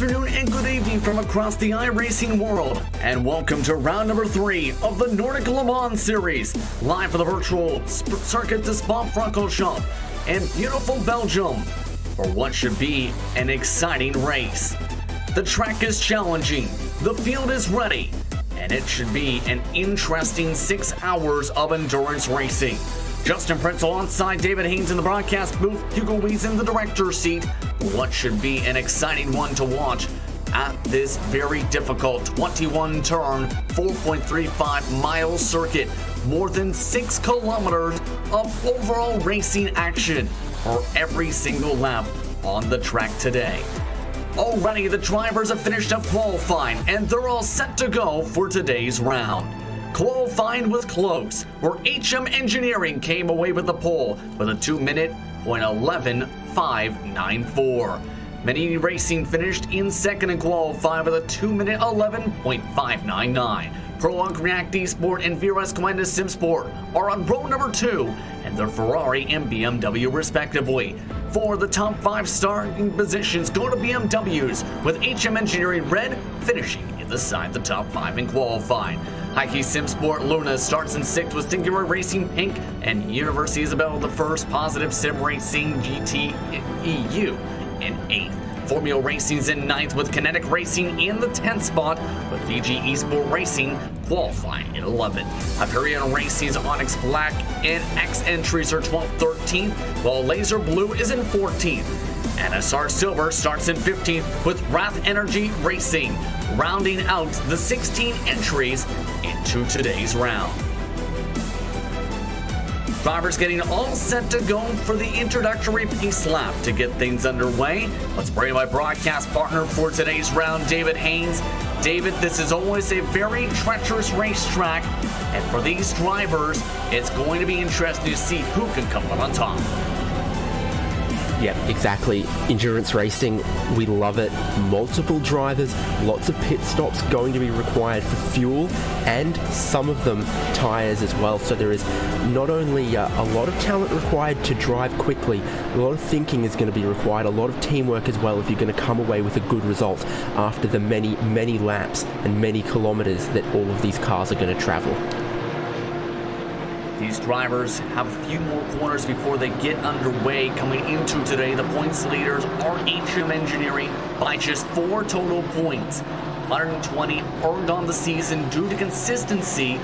afternoon and good evening from across the iRacing world, and welcome to round number 3 of the Nordic Le Mans Series, live from the virtual circuit to Spa-Francorchamps in beautiful Belgium, for what should be an exciting race. The track is challenging, the field is ready, and it should be an interesting 6 hours of endurance racing. Justin Pritzel on side, David Haynes in the broadcast booth, Hugo Weiss in the director's seat. What should be an exciting one to watch at this very difficult 21-turn, 4.35-mile circuit. More than 6 kilometers of overall racing action for every single lap on the track today. Already the drivers have finished up qualifying and they're all set to go for today's round. Qualifying was close, where HM Engineering came away with the pole with a 2-minute .11.594. Mini Racing finished in second and qualified with a 2-minute 11.599. Prologue React Esport and VRS Commanda SimSport are on row number 2, and their Ferrari and BMW respectively. For the top 5 starting positions go to BMWs, with HM Engineering Red finishing inside the top 5 in qualifying. Heike SimSport Luna starts in 6th with Singular Racing Pink and University Isabel the first. Positive Sim Racing GT EU in 8th. Formula Racing's in 9th with Kinetic Racing in the 10th spot, with VG Esport Racing qualifying in 11th. Hyperion Racing's Onyx Black and X entries are 12th, 13th, while Laser Blue is in 14th. NSR Silver starts in 15th with Wrath Energy Racing, rounding out the 16 entries into today's round. Drivers getting all set to go for the introductory pace lap to get things underway. Let's bring my broadcast partner for today's round, David Haynes. David, this is always a very treacherous racetrack, and for these drivers, it's going to be interesting to see who can come out on top. Yeah, exactly. Endurance racing, we love it. Multiple drivers, lots of pit stops going to be required for fuel, and some of them tires as well. So there is not only a lot of talent required to drive quickly, a lot of thinking is going to be required, a lot of teamwork as well if you're going to come away with a good result after the many, many laps and many kilometers that all of these cars are going to travel. These drivers have a few more corners before they get underway. Coming into today, the points leaders are HM Engineering by just 4 total points. 120 earned on the season due to consistency,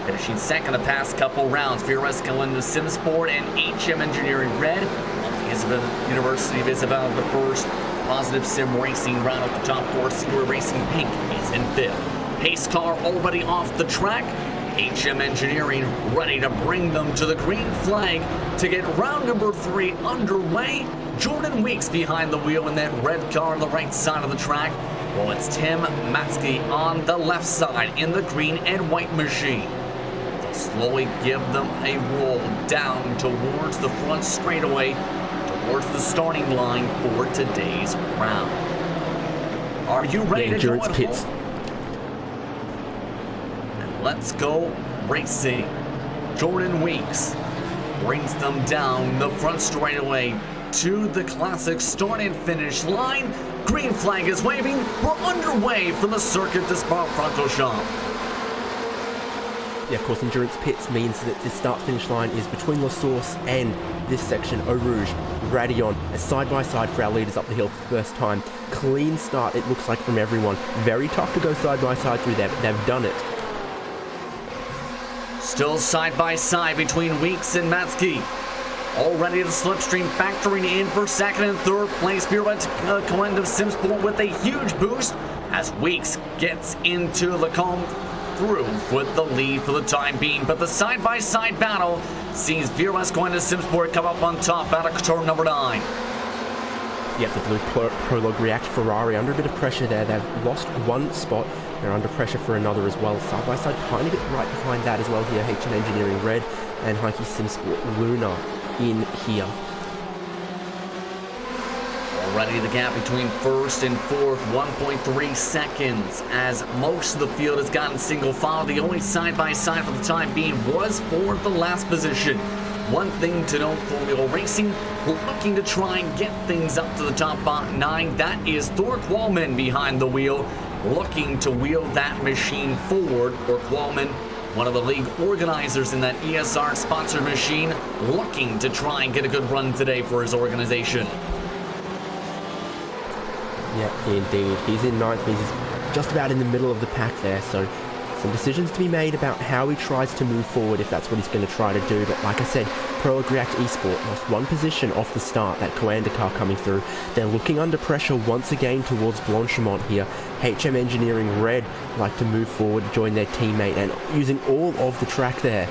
finishing second the past couple rounds. VRS Commanda SimSport and HM Engineering Red. University of Isabel the first. Positive Sim Racing round up the top 4. Singular Racing Pink is in 5th. Pace car already off the track. HM Engineering ready to bring them to the green flag to get round number 3 underway. Jordan Weeks behind the wheel in that red car on the right side of the track. Well, it's Tim Matsky on the left side in the green and white machine. They'll slowly give them a roll down towards the front straightaway, towards the starting line for today's round. Are you ready to go at pits? Home? Let's go racing. Jordan Weeks brings them down the front straightaway to the classic start and finish line. Green flag is waving. We're underway for the circuit to Spa-Francorchamps. Yeah, of course, endurance pits means that the start-finish line is between La Source and this section, Eau Rouge, Radillon, a side-by-side for our leaders up the hill for the first time. Clean start, it looks like, from everyone. Very tough to go side-by-side through there, but they've done it. Still side by side between Weeks and Matsky. Already the slipstream factoring in for second and third place. VRS Commanda SimSport with a huge boost as Weeks gets into the comb through with the lead for the time being. But the side by side battle sees VRS Commanda SimSport come up on top out of turn number 9. Yeah, the blue Prologue React Ferrari under a bit of pressure there. They've lost 1 spot. They're under pressure for another as well. Side by side, tiny bit right behind that as well here. HM Engineering Red and Heike SimSport Luna in here. Already the gap between first and fourth, 1.3 seconds, as most of the field has gotten single file. The only side by side for the time being was for the last position. one thing to note, Formula Racing, looking to try and get things up to the top 9. That is Thor Qualman behind the wheel, looking to wheel that machine forward. Thor Qualman, one of the league organizers in that ESR sponsored machine, looking to try and get a good run today for his organization. Yeah, indeed. He's in ninth, he's just about in the middle of the pack there, so some decisions to be made about how he tries to move forward if that's what he's going to try to do. But like I said, Pro React Esport lost one position off the start, that Coanda car coming through. They're looking under pressure once again towards Blanchimont here. HM Engineering Red like to move forward, join their teammate, and using all of the track there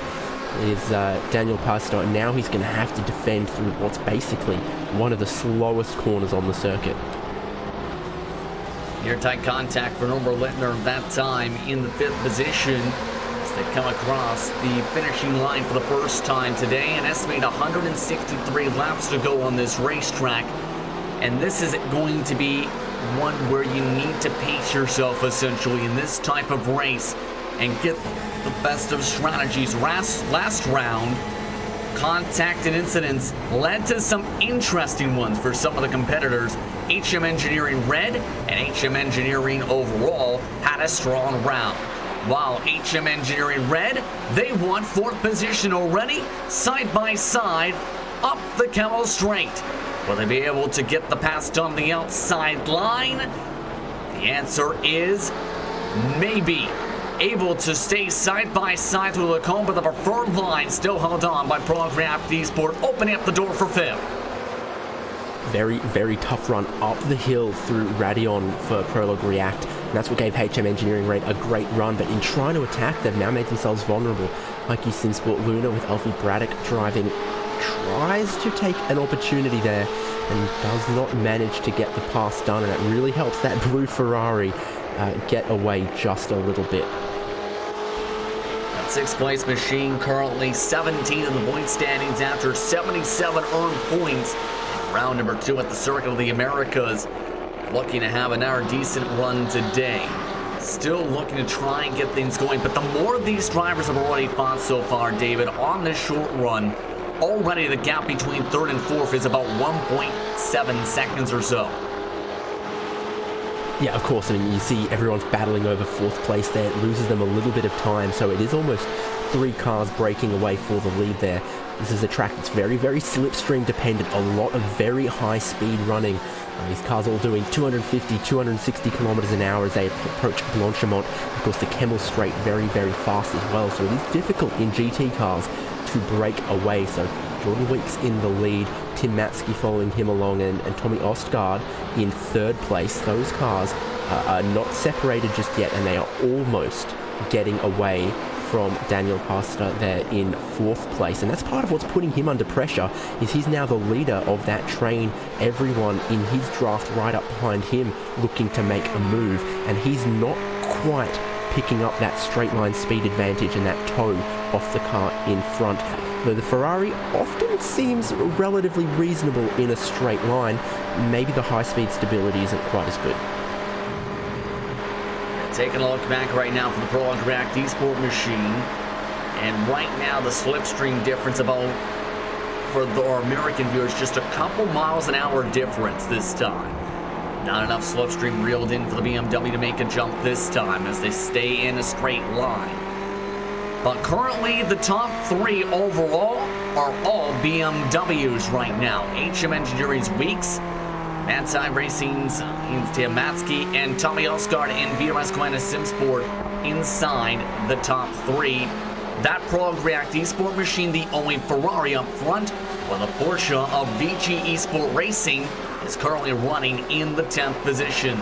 is Daniel Pastor, and now he's going to have to defend through what's basically one of the slowest corners on the circuit. Near tight contact for Norbert Littner that time in the 5th position as they come across the finishing line for the first time today. An estimated 163 laps to go on this racetrack, and this is going to be one where you need to pace yourself essentially in this type of race and get the best of strategies. Last round, contact and incidents led to some interesting ones for some of the competitors. HM Engineering Red and HM Engineering overall had a strong round. While HM Engineering Red, they won 4th position already, side by side, up the Camel Straight. Will they be able to get the pass done the outside line? The answer is maybe. Able to stay side by side through the cone, but the preferred line still held on by Pro React Esport, opening up the door for 5th. Very, very tough run up the hill through Radeon for Prologue React. And that's what gave HM Engineering Red a great run, but in trying to attack, they've now made themselves vulnerable. Mikey Simsport Luna with Alfie Braddock driving, tries to take an opportunity there and does not manage to get the pass done, and it really helps that blue Ferrari get away just a little bit. That 6th place machine currently 17 in the point standings after 77 earned points. Round number 2 at the Circuit of the Americas. Looking to have another decent run today. Still looking to try and get things going, but the more these drivers have already fought so far, David, on this short run, already the gap between 3rd and 4th is about 1.7 seconds or so. Yeah, of course, I mean, you see everyone's battling over 4th place there. It loses them a little bit of time, so it is almost 3 cars breaking away for the lead there. This is a track that's very, very slipstream dependent. A lot of very high speed running. These cars all doing 250, 260 kilometers an hour as they approach Blanchimont. Of course, the Camel Straight very, very fast as well, so it is difficult in GT cars to break away. So Jordan Weeks in the lead, Tim Matsky following him along, and Tommy Ostgaard in 3rd place. Those cars are not separated just yet, and they are almost getting away from Daniel Pastor there in 4th place, and that's part of what's putting him under pressure. Is he's now the leader of that train, everyone in his draft right up behind him looking to make a move, and he's not quite picking up that straight line speed advantage and that toe off the car in front. Though the Ferrari often seems relatively reasonable in a straight line, maybe the high speed stability isn't quite as good. Taking a look back right now for the Pro React Esport machine, and right now the slipstream difference about, for our American viewers, just a couple miles an hour difference this time. Not enough slipstream reeled in for the BMW to make a jump this time as they stay in a straight line. But currently the top 3 overall are all BMWs right now. HM Engineering's Weeks, Mad Racing's Tim Matsky, and Tommy Ostgaard and VRS Coanda Simsport inside the top 3. That Pro React Esport machine, the only Ferrari up front, while the Porsche of VG Esport Racing is currently running in the 10th position.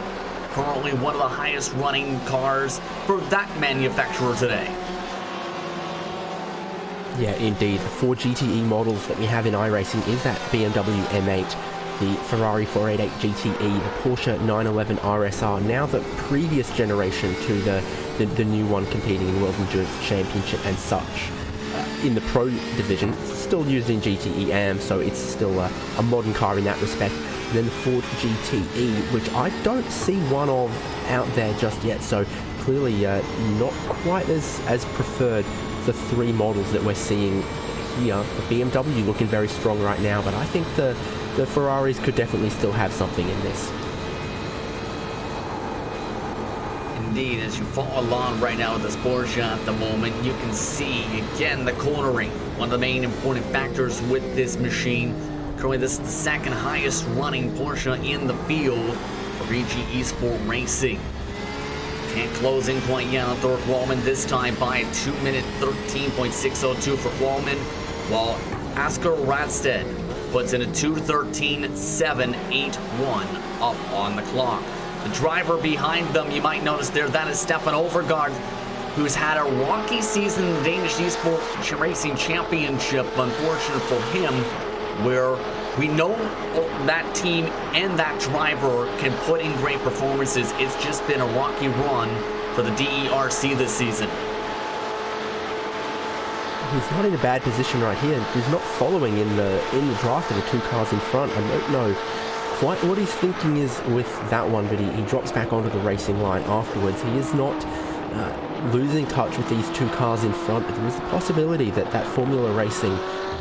Currently one of the highest running cars for that manufacturer today. Yeah, indeed. The 4 GTE models that we have in iRacing is that BMW M8, the Ferrari 488 GTE, the Porsche 911 RSR, now the previous generation to the new one competing in World Endurance Championship and such. In the Pro division, it's still used in GTE AM, so it's still a modern car in that respect. And then the Ford GTE, which I don't see one of out there just yet, so clearly not quite as preferred the 3 models that we're seeing here. The BMW looking very strong right now, but I think the Ferraris could definitely still have something in this. Indeed, as you follow along right now with this Porsche at the moment, you can see again the cornering. One of the main important factors with this machine. Currently, this is the second highest running Porsche in the field for VG Esport Racing. Can't close in quite yet on Thor Qualman, this time by a 2-minute 13.602 for Qualman, while Asker Radstedt puts in a 2:13.781 up on the clock. The driver behind them, you might notice there, that is Stefan Overgaard, who's had a rocky season in the Danish Esport Racing Championship. Unfortunate for him, where we know that team and that driver can put in great performances. It's just been a rocky run for the DERC this season. He's not in a bad position right here. He's not following in the draft of the two cars in front. I don't know quite what he's thinking is with that one, but he drops back onto the racing line afterwards. He is not losing touch with these two cars in front, but there is a possibility that that Formula Racing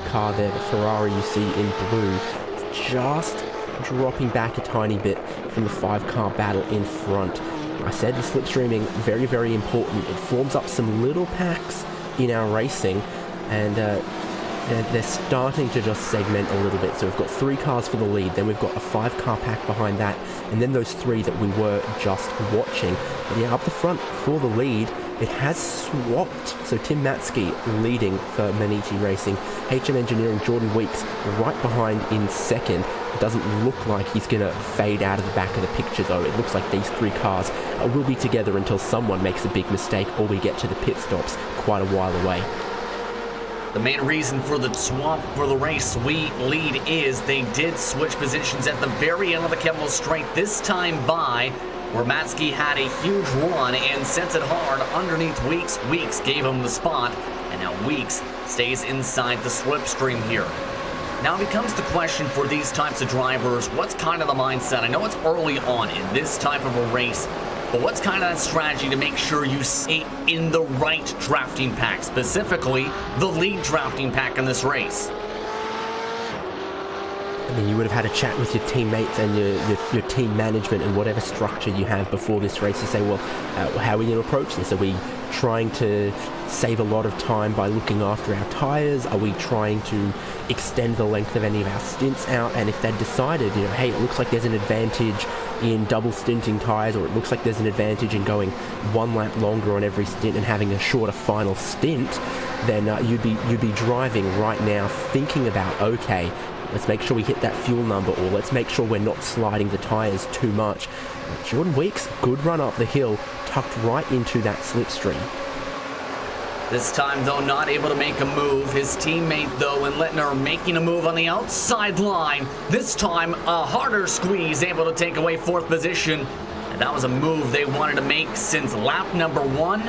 car there, the Ferrari you see in blue, is just dropping back a tiny bit from the 5-car battle in front. I said the slipstreaming, very, very important. It forms up some little packs in our racing, and they're starting to just segment a little bit. So we've got 3 cars for the lead, then we've got a 5-car pack behind that, and then those 3 that we were just watching. But yeah, up the front for the lead, it has swapped. So Tim Matsky leading for Manichi Racing. HM Engineering Jordan Weeks right behind in second. It doesn't look like he's going to fade out of the back of the picture though. It looks like these 3 cars will be together until someone makes a big mistake or we get to the pit stops quite a while away. The main reason for the swap for the race lead is they did switch positions at the very end of the Kemmel Straight, this time by where Matsky had a huge run and sent it hard underneath Weeks. Weeks gave him the spot, and now Weeks stays inside the slipstream here. Now it becomes the question for these types of drivers, what's kind of the mindset? I know it's early on in this type of a race, but what's kind of that strategy to make sure you stay in the right drafting pack, specifically the lead drafting pack in this race? I mean, you would have had a chat with your teammates and your team management and whatever structure you have before this race to say, well, how are we going to approach this? Are we trying to save a lot of time by looking after our tyres? Are we trying to extend the length of any of our stints out? And if they'd decided, hey, it looks like there's an advantage in double stinting tyres, or it looks like there's an advantage in going 1 lap longer on every stint and having a shorter final stint, then you'd be driving right now thinking about, okay, let's make sure we hit that fuel number, or let's make sure we're not sliding the tyres too much. Jordan Weeks, good run up the hill, tucked right into that slipstream. This time, though, not able to make a move. His teammate, though, and Littner making a move on the outside line. This time, a harder squeeze, able to take away 4th position. And that was a move they wanted to make since lap number 1.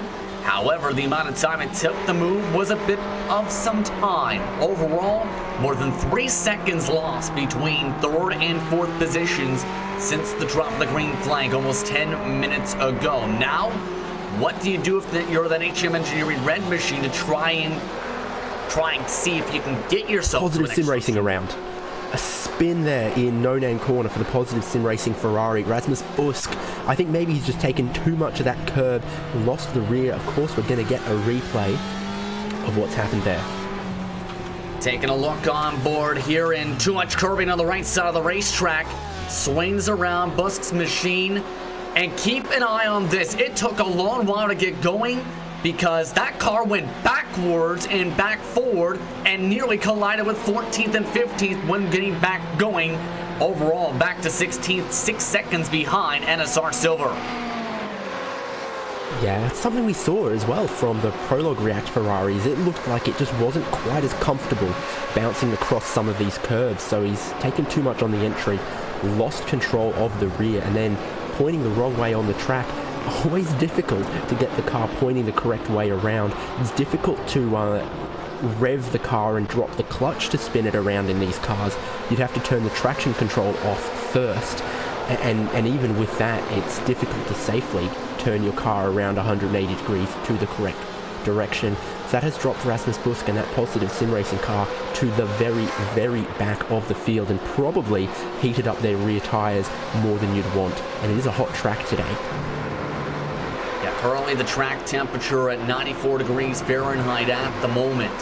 However, the amount of time it took the move was a bit of some time. Overall, more than 3 seconds lost between 3rd and 4th positions since the drop of the green flag almost 10 minutes ago. Now, what do you do if you're that HM Engineering red machine to try and see if you can get yourself positive sim racing around? A spin there in no-name corner for the positive sim racing Ferrari. Rasmus Busk, I think maybe he's just taken too much of that curb, lost the rear. Of course, we're going to get a replay of what's happened there. Taking a look on board here in too much curbing on the right side of the racetrack. Swings around Busk's machine. And keep an eye on this. It took a long while to get going because that car went backwards and back forward and nearly collided with 14th and 15th when getting back going. Overall, back to 16th, 6 seconds behind NSR Silver. Yeah, that's something we saw as well from the Prologue React Ferraris. It looked like it just wasn't quite as comfortable bouncing across some of these curbs, so he's taken too much on the entry, lost control of the rear, and then pointing the wrong way on the track. Always difficult to get the car pointing the correct way around. It's difficult to rev the car and drop the clutch to spin it around in these cars. You'd have to turn the traction control off first, and even with that, it's difficult to safely turn your car around 180 degrees to the correct direction. that has dropped Rasmus Busk and that positive sim racing car to the very, very back of the field and probably heated up their rear tyres more than you'd want. And it is a hot track today. Yeah, currently the track temperature at 94 degrees Fahrenheit at the moment.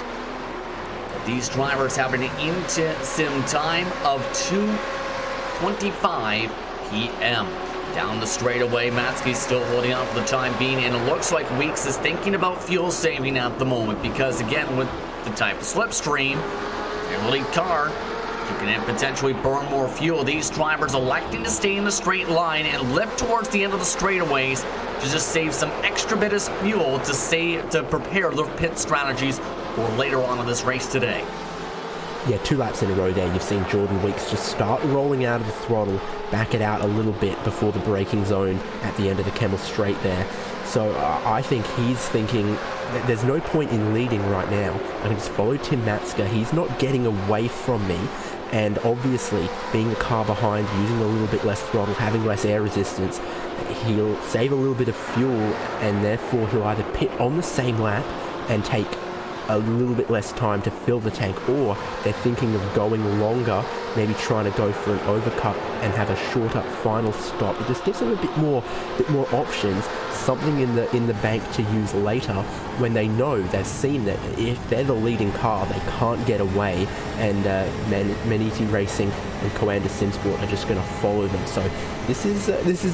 These drivers have an into sim time of 2:25 p.m. Down the straightaway, Matsky's still holding on for the time being, and it looks like Weeks is thinking about fuel saving at the moment because, again, with the type of slipstream, their lead car, you can potentially burn more fuel. These drivers electing to stay in the straight line and lift towards the end of the straightaways to just save some extra bit of fuel to prepare their pit strategies for later on in this race today. Yeah, 2 laps in a row there, you've seen Jordan Weeks just start rolling out of the throttle, back it out a little bit before the braking zone at the end of the Kemmel Straight there. So I think he's thinking that there's no point in leading right now. I can just follow Tim Matska. He's not getting away from me. And obviously, being the car behind, using a little bit less throttle, having less air resistance, he'll save a little bit of fuel, and therefore he'll either pit on the same lap and take a little bit less time to fill the tank, or they're thinking of going longer, maybe trying to go for an overcut and have a shorter final stop. It just gives them a bit more options, something in the bank to use later when they know, they've seen that if they're the leading car, they can't get away, and Maniti Racing and Coanda Simsport are just going to follow them. So this is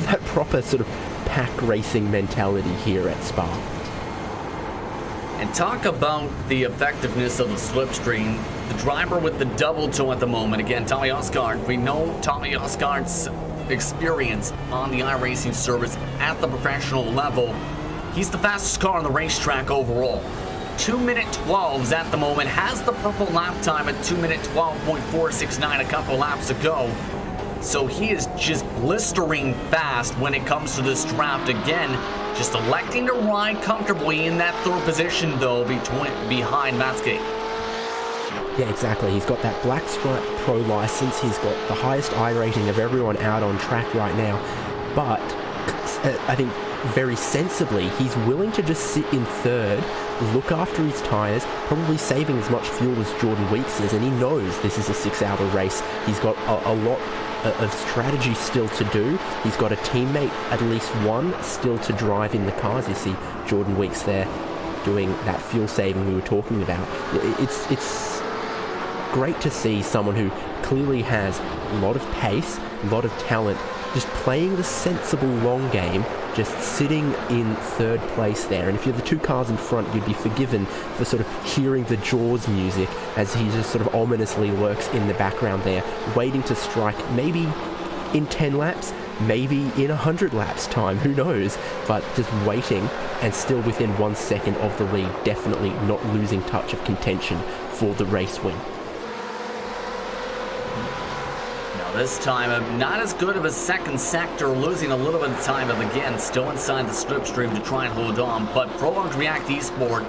that proper sort of pack racing mentality here at Spa. And talk about the effectiveness of the slipstream. The driver with the double toe at the moment, again, Tommy Osgaard. We know Tommy Osgaard's experience on the iRacing service at the professional level. He's the fastest car on the racetrack overall. 2-minute 12s at the moment, has the purple lap time at 2-minute 12.469 a couple laps ago. So he is just blistering fast when it comes to this draft. Again, just electing to ride comfortably in that third position, though, behind Matske. Yeah, exactly. He's got that Black Stripe Pro license. He's got the highest I rating of everyone out on track right now. But I think very sensibly, he's willing to just sit in third, look after his tyres, probably saving as much fuel as Jordan Weeks is, and he knows this is a 6-hour race. He's got a lot of strategy still to do. He's got a teammate, at least one, still to drive in the cars. You see Jordan Weeks there doing that fuel saving we were talking about. It's great to see someone who clearly has a lot of pace, a lot of talent, just playing the sensible long game, just sitting in third place there. And if you're the 2 cars in front, you'd be forgiven for sort of hearing the Jaws music as he just sort of ominously lurks in the background there, waiting to strike maybe in 10 laps, maybe in 100 laps time, who knows, but just waiting and still within 1 second of the lead, definitely not losing touch of contention for the race win. This time, not as good of a second sector, losing a little bit of time, but again, still inside the slipstream to try and hold on. But Prolonged React Esport,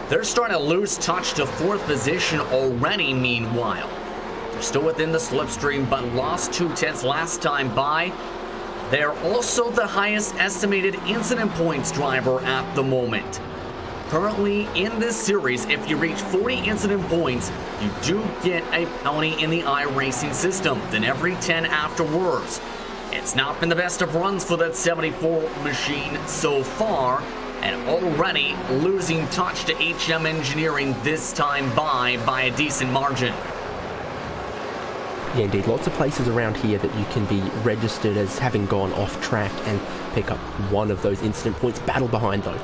they're starting to lose touch to 4th position already, meanwhile. They're still within the slipstream, but lost 2 tenths last time by. They're also the highest estimated incident points driver at the moment. Currently in this series, if you reach 40 incident points, you do get a penalty in the iRacing system, then every 10 afterwards. It's not been the best of runs for that 74 machine so far, and already losing touch to HM Engineering this time by a decent margin. Yeah, indeed. Lots of places around here that you can be registered as having gone off track and pick up one of those incident points. Battle behind, though.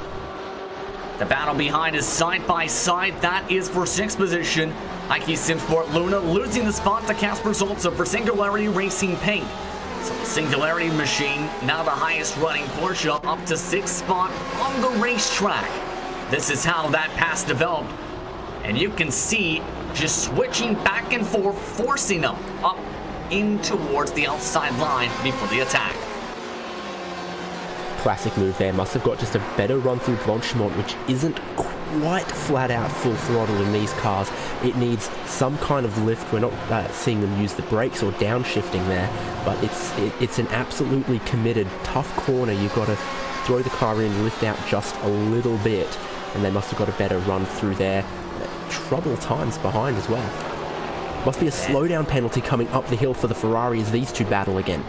The battle behind is side by side. That is for 6th position. Ike Simsport Luna losing the spot to Casper Zoltza for Singularity Racing Pink. So the Singularity machine, now the highest running Porsche, up to 6th spot on the racetrack. This is how that pass developed. And you can see just switching back and forth, forcing them up in towards the outside line before the attack. Classic move there. Must have got just a better run through Blanchimont, which isn't quite flat out full throttle in these cars. It needs some kind of lift. We're not seeing them use the brakes or downshifting there, but it's an absolutely committed, tough corner. You've got to throw the car in, lift out just a little bit. and they must have got a better run through there. Trouble times behind as well. Must be a slowdown penalty coming up the hill for the Ferrari as these two battle again.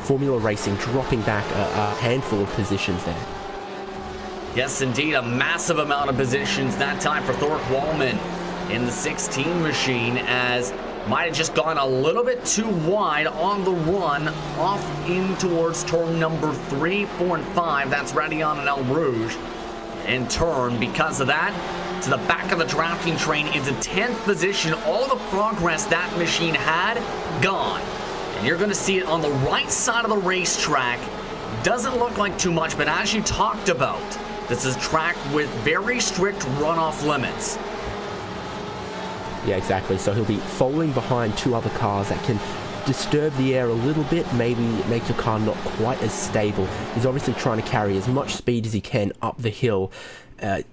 Formula Racing dropping back a handful of positions there. Yes, indeed, a massive amount of positions that time for Thork Wallman in the 16 machine, as might have just gone a little bit too wide on the run off in towards turn number 3, 4, and 5. That's Radion and El Rouge in turn. Because of that, to the back of the drafting train into 10th position. All the progress that machine had, gone. And you're going to see it on the right side of the racetrack. Doesn't look like too much, but as you talked about, this is a track with very strict runoff limits. Yeah, exactly. So he'll be following behind two other cars that can disturb the air a little bit, maybe make your car not quite as stable. He's obviously trying to carry as much speed as he can up the hill.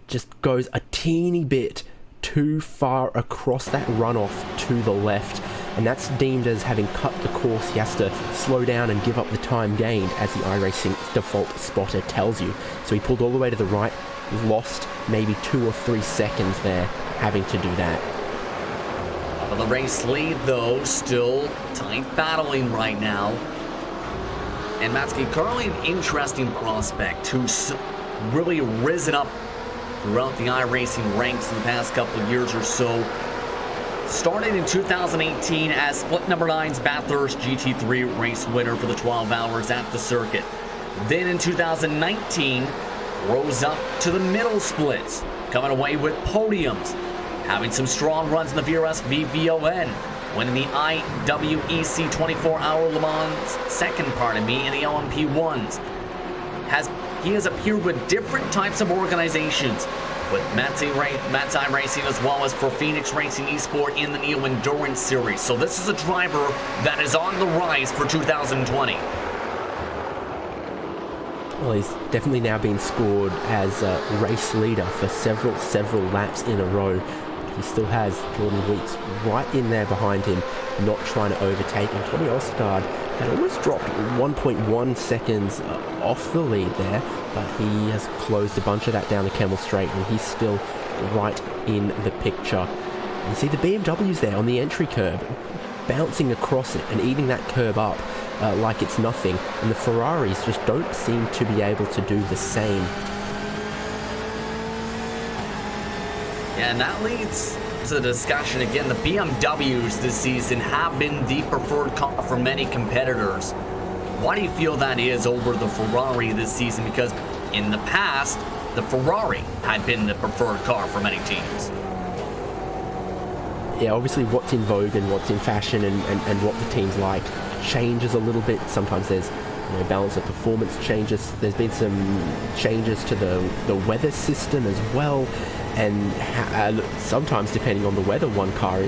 Just goes a teeny bit too far across that runoff to the left, and that's deemed as having cut the course. He has to slow down and give up the time gained, as the iRacing default spotter tells you. So he pulled all the way to the right, lost maybe 2 or 3 seconds there having to do that. Well, the race lead, though, still tight battling right now. And Matsky, currently an interesting prospect who's really risen up throughout the iRacing ranks in the past couple of years or so. Started in 2018 as Split Number 9's Bathurst GT3 race winner for the 12 hours at the circuit. Then in 2019, rose up to the middle splits, coming away with podiums, having some strong runs in the VRS VVON, winning the IWEC 24-hour Le Mans second, in the LMP1s. He has appeared with different types of organizations, with Matsy Racing as well as for Phoenix Racing Esport in the Neo Endurance Series. So this is a driver that is on the rise for 2020. Well, he's definitely now been scored as a race leader for several laps in a row. He still has Jordan Weeks right in there behind him, not trying to overtake him. Tommy Osgaard had almost dropped 1.1 seconds off the lead there, but he has closed a bunch of that down the Kemmel Straight, and he's still right in the picture. You see the BMWs there on the entry curb, bouncing across it and eating that curb up like it's nothing, and the Ferraris just don't seem to be able to do the same. Yeah, and that leads to the discussion again. The BMWs this season have been the preferred car for many competitors. Why do you feel that is over the Ferrari this season? Because in the past, the Ferrari had been the preferred car for many teams. Yeah, obviously what's in vogue and what's in fashion and what the teams like changes a little bit. Sometimes there's balance of performance changes. There's been some changes to the weather system as well, and sometimes depending on the weather, one car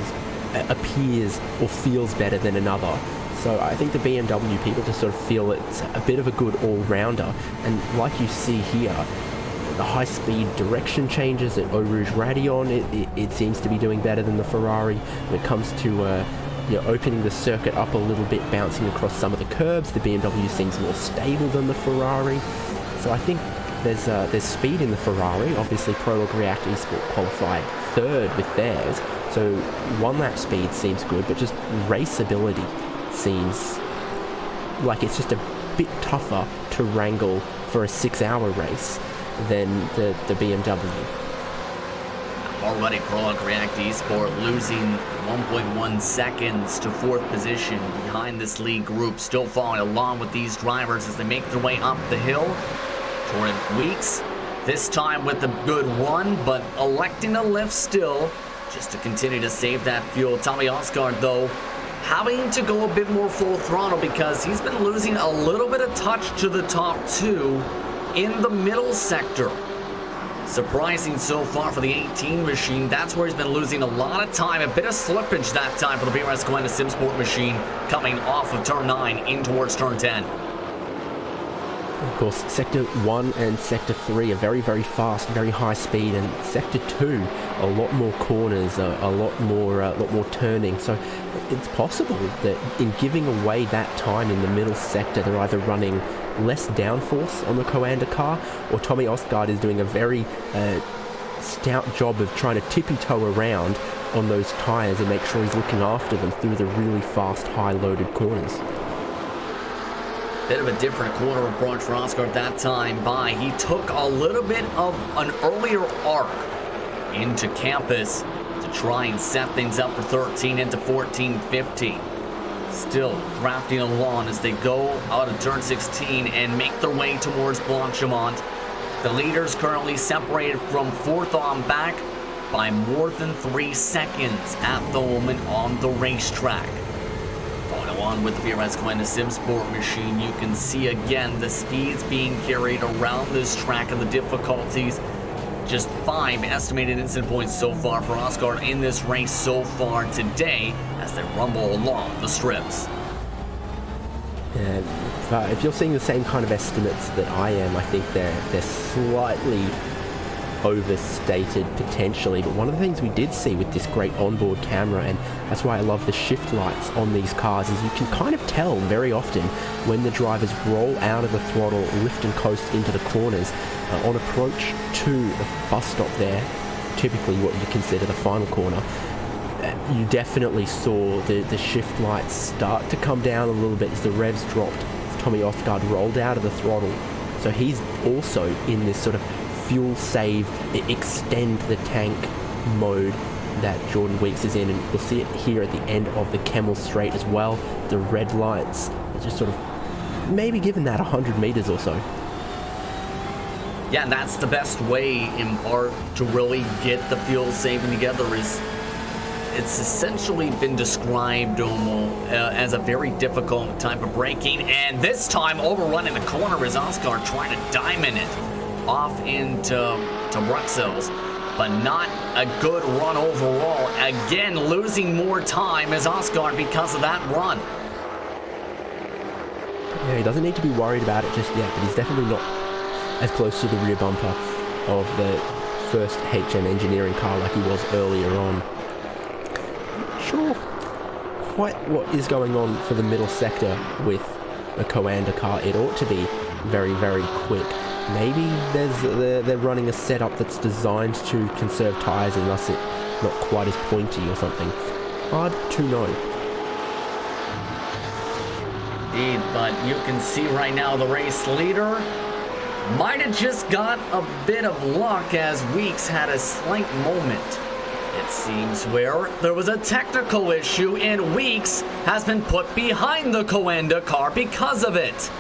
appears or feels better than another. So I think the BMW people just sort of feel it's a bit of a good all-rounder, and like you see here, the high-speed direction changes at Eau Rouge Radion, it seems to be doing better than the Ferrari. When it comes to opening the circuit up a little bit, bouncing across some of the curbs, the BMW seems more stable than the Ferrari. So I think there's speed in the Ferrari. Obviously Prologue React Esport qualified third with theirs, so one lap speed seems good, but just raceability seems like it's just a bit tougher to wrangle for a 6-hour race than the BMW. Already Prologue React Esport losing 1.1 seconds to 4th position behind this lead group, still following along with these drivers as they make their way up the hill. Jordan Weeks, this time with a good run, but electing to lift still, just to continue to save that fuel. Tommy Osgaard, though, having to go a bit more full throttle because he's been losing a little bit of touch to the top two in the middle sector. Surprising so far for the 18 machine. That's where he's been losing a lot of time. A bit of slippage that time for the BRS Glenna Simsport machine coming off of turn 9 in towards turn 10. Of course, Sector 1 and Sector 3 are very, very fast, very high speed, and Sector 2, a lot more corners, a lot more turning. So it's possible that in giving away that time in the middle sector, they're either running less downforce on the Coanda car, or Tommy Osgaard is doing a very stout job of trying to tippy-toe around on those tyres and make sure he's looking after them through the really fast, high-loaded corners. Bit of a different corner approach for Osgaard that time by. He took a little bit of an earlier arc into Campus to try and set things up for 13 into 14, 15. Still drafting along as they go out of turn 16 and make their way towards Blanchimont. The leaders currently separated from fourth on back by more than 3 seconds at the moment on the racetrack. Going along with the VRS Coanda Sim Sport machine, you can see again the speeds being carried around this track and the difficulties. Just 5 estimated incident points so far for Osgaard in this race so far today as they rumble along the strips. If you're seeing the same kind of estimates that I am, I think they're slightly overstated potentially, but one of the things we did see with this great onboard camera, and that's why I love the shift lights on these cars, is you can kind of tell very often when the drivers roll out of the throttle, lift and coast into the corners. On approach to the bus stop there, typically what you consider the final corner, you definitely saw the shift lights start to come down a little bit as the revs dropped, as Tommy Osgaard rolled out of the throttle. So he's also in this sort of fuel save, extend the tank mode that Jordan Weeks is in, and we'll see it here at the end of the Kemmel Straight as well. The red lights are just sort of maybe given that 100 meters or so. Yeah, that's the best way in part to really get the fuel saving together. Is it's essentially been described almost as a very difficult type of braking, and this time overrunning the corner is Osgaard trying to diamond it off into Bruxelles, but not a good run overall. Again, losing more time as Osgaard because of that run. Yeah, he doesn't need to be worried about it just yet, but he's definitely not as close to the rear bumper of the first HM engineering car like he was earlier on. Sure quite what is going on for the middle sector with a Coanda car. It ought to be very, very quick. Maybe they're running a setup that's designed to conserve tyres and thus it not quite as pointy or something. Hard to know. Indeed, but you can see right now the race leader might have just got a bit of luck as Weeks had a slight moment, it seems, where there was a technical issue and Weeks has been put behind the Coanda car because of it.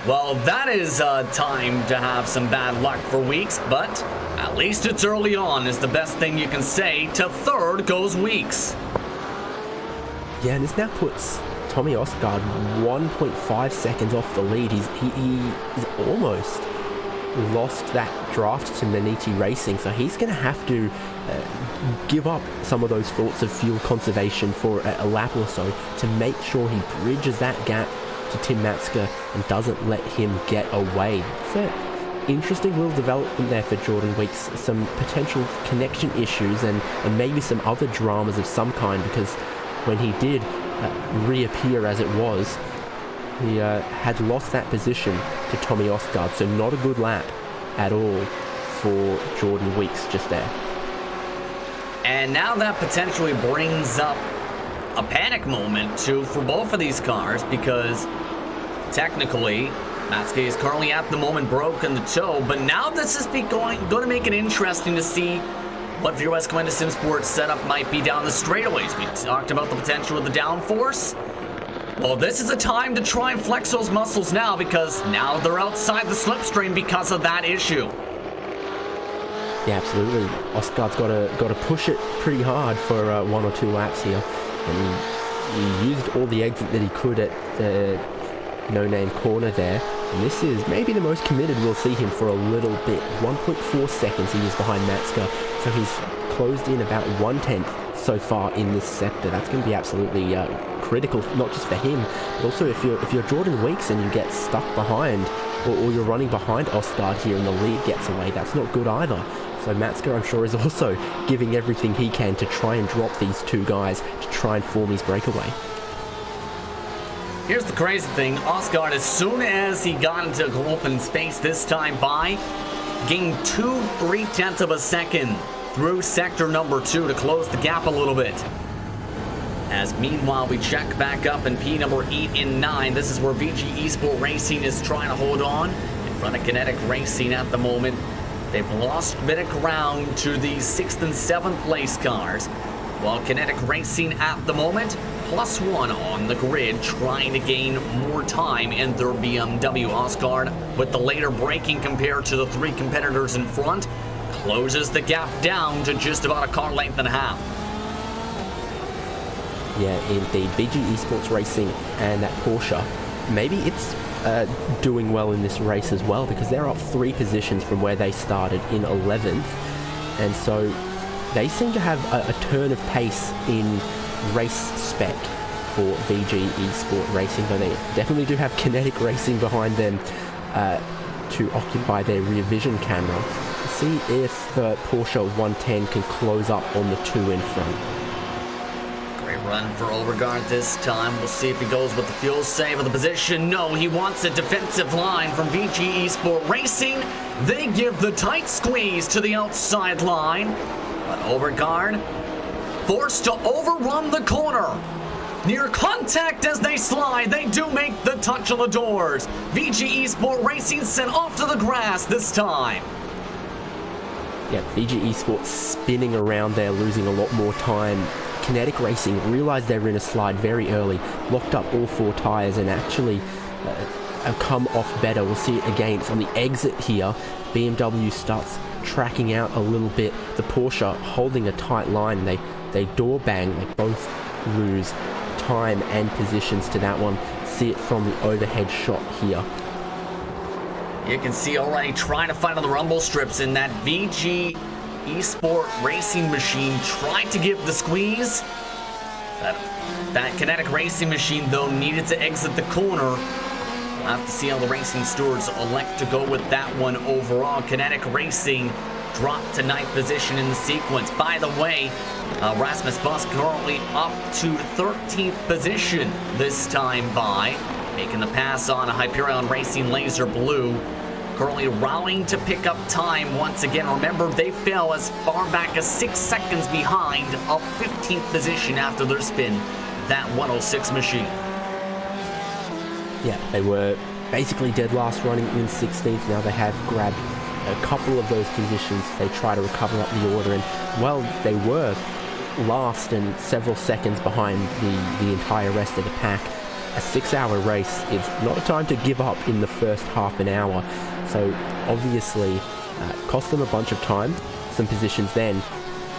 Well, that is time to have some bad luck for Weeks, but at least it's early on is the best thing you can say. To third goes Weeks. Yeah, and this now puts Tommy Osgaard 1.5 seconds off the lead. He's almost lost that draft to Naniti Racing, so he's going to have to give up some of those thoughts of fuel conservation for a lap or so to make sure he bridges that gap to Tim Matska and doesn't let him get away. It's an interesting little development there for Jordan Weeks. Some potential connection issues and maybe some other dramas of some kind, because when he did reappear as it was, he had lost that position to Tommy Osgaard, so not a good lap at all for Jordan Weeks just there. And now that potentially brings up a panic moment too for both of these cars, because technically Matsuke is currently at the moment broken the toe, but now this is going to make it interesting to see what VRS Coanda Sim Sport setup might be down the straightaways. We talked about the potential of the downforce. Well, this is a time to try and flex those muscles now, because now they're outside the slipstream because of that issue. Yeah, absolutely. Osgaard's got to push it pretty hard for 1 or 2 laps here. And he used all the exit that he could at the no-name corner there. And this is maybe the most committed we'll see him for a little bit. 1.4 seconds he is behind Matska. So he's closed in about 1/10 so far in this sector. That's going to be absolutely critical, not just for him, but also if you're Jordan Weeks and you get stuck behind, or you're running behind Osgaard here and the lead gets away, that's not good either. So Matska, I'm sure, is also giving everything he can to try and drop these two guys to try and form his breakaway. Here's the crazy thing. Oscar, as soon as he got into open space this time by, gained 2/3 of a second through sector number 2 to close the gap a little bit. As meanwhile, we check back up in P number 8 and 9. This is where VG Esport Racing is trying to hold on in front of Kinetic Racing at the moment. They've lost a bit of ground to the 6th and 7th place cars, while Kinetic Racing at the moment +1 on the grid, trying to gain more time in their BMW. Oscar, with the later braking compared to the 3 competitors in front, closes the gap down to just about a car length and a half. Yeah, indeed. VG Esports Racing and that Porsche, maybe it's doing well in this race as well, because they're up 3 positions from where they started in 11th, and so they seem to have a turn of pace in race spec for VG Esport Racing, though they definitely do have Kinetic Racing behind them to occupy their rear vision camera. See if the Porsche 110 can close up on the 2 in front. Run for Overgaard this time. We'll see if he goes with the fuel save of the position. No, he wants a defensive line from VG Esport Racing. They give the tight squeeze to the outside line, but Overgaard forced to overrun the corner. Near contact as they slide, they do make the touch on the doors. VG Esport Racing sent off to the grass this time. Yeah, VG Esports spinning around there, losing a lot more time. Kinetic Racing realized they were in a slide very early, locked up all 4 tires, and actually have come off better. We'll see it again. It's on the exit here. BMW starts tracking out a little bit. The Porsche holding a tight line. They door bang. They both lose time and positions to that one. See it from the overhead shot here. You can see already trying to find on the rumble strips, in that VG Esport Racing machine tried to give the squeeze. That Kinetic Racing machine, though, needed to exit the corner. We'll have to see how the Racing Stewards elect to go with that one overall. Kinetic Racing dropped to 9th position in the sequence. By the way, Rasmus Busk currently up to 13th position this time by, making the pass on a Hyperion Racing Laser Blue. Currently rallying to pick up time once again. Remember, they fell as far back as 6 seconds behind a 15th position after their spin, that 106 machine. Yeah, they were basically dead last, running in 16th. Now they have grabbed a couple of those positions. They try to recover up the order, and well, they were last and several seconds behind the entire rest of the pack. A 6-hour race is not a time to give up in the first half an hour. So obviously cost them a bunch of time, some positions then,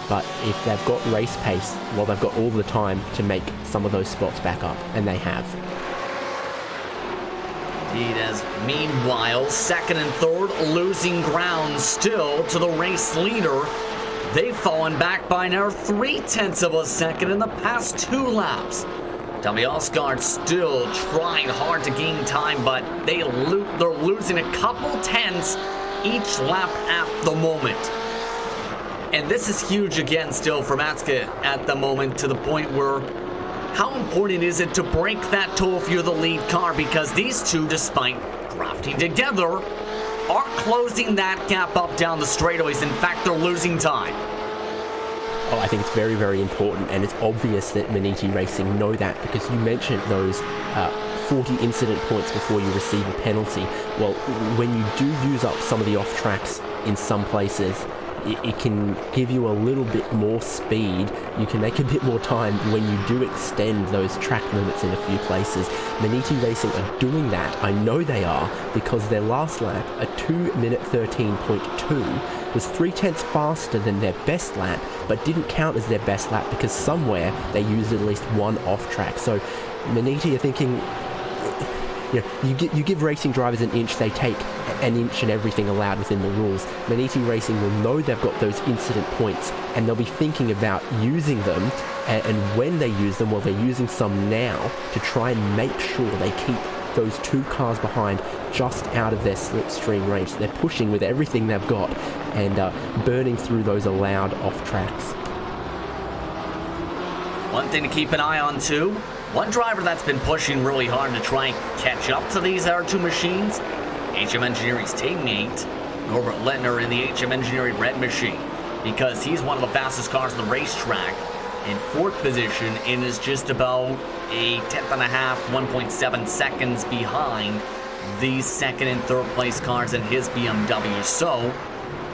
but if they've got race pace, well, they've got all the time to make some of those spots back up, and they have. Indeed, as meanwhile, 2nd and 3rd losing ground still to the race leader. They've fallen back by now 0.3 of a second in the past 2 laps. W. Oscar still trying hard to gain time, but they're losing a couple tenths each lap at the moment. And this is huge again still for Matsuka at the moment, to the point where how important is it to break that toe if you're the lead car, because these two, despite drafting together, are closing that gap up down the straightaways. In fact, they're losing time. Oh, I think it's very, very important, and it's obvious that Maniti Racing know that, because you mentioned those 40 incident points before you receive a penalty. Well, when you do use up some of the off tracks in some places, it can give you a little bit more speed. You can make a bit more time when you do extend those track limits in a few places. Maniti Racing are doing that. I know they are, because their last lap, a 2-minute 13.2, was 0.3 faster than their best lap, but didn't count as their best lap because somewhere they used at least one off track. So Maniti are thinking, you give racing drivers an inch, they take an inch, and everything allowed within the rules. Maniti Racing will know they've got those incident points, and they'll be thinking about using them, and when they use them, well, they're using some now to try and make sure they keep those 2 cars behind just out of their slipstream range. They're pushing with everything they've got and burning through those allowed off tracks. One thing to keep an eye on too, One driver that's been pushing really hard to try and catch up to these other two machines, HM Engineering's teammate, Norbert Lettner in the HM Engineering red machine, because he's one of the fastest cars on the racetrack. In fourth position and is just about a tenth and a half, 1.7 seconds behind the second and third place cars in his BMW. So,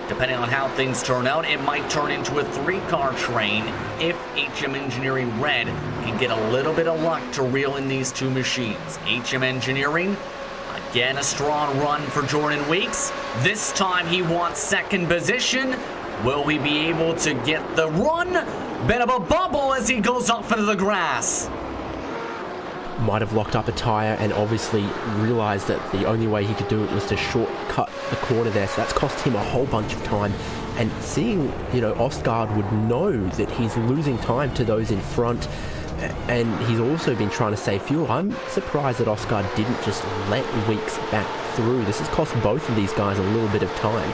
depending on how things turn out, it might turn into a three-car train if HM Engineering Red can get a little bit of luck to reel in these two machines. HM Engineering, again a strong run for Jordan Weeks. This time he wants second position. Will we be able to get the run? Bit of a bubble as he goes off into the grass. Might have locked up a tyre and obviously realised that the only way he could do it was to shortcut the corner there. So that's cost him a whole bunch of time. And seeing, Osgaard would know that he's losing time to those in front. And he's also been trying to save fuel. I'm surprised that Osgaard didn't just let Weeks back through. This has cost both of these guys a little bit of time.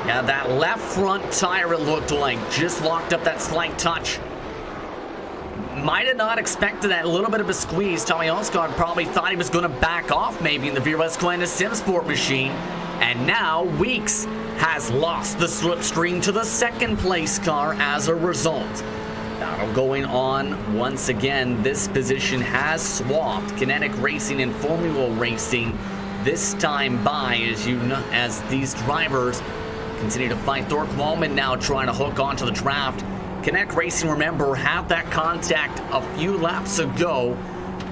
Yeah, that left front tire, it looked like, just locked up that slight touch. Might have not expected that little bit of a squeeze. Tommy Osgaard probably thought he was going to back off maybe in the VRS Quanta Simsport machine. And now Weeks has lost the slipstream to the second place car as a result. Battle going on once again. This position has swapped Kinetic Racing and Formula Racing this time by, as these drivers continue to fight. Thork Wallman now trying to hook onto the draft. Kinetic Racing, remember, had that contact a few laps ago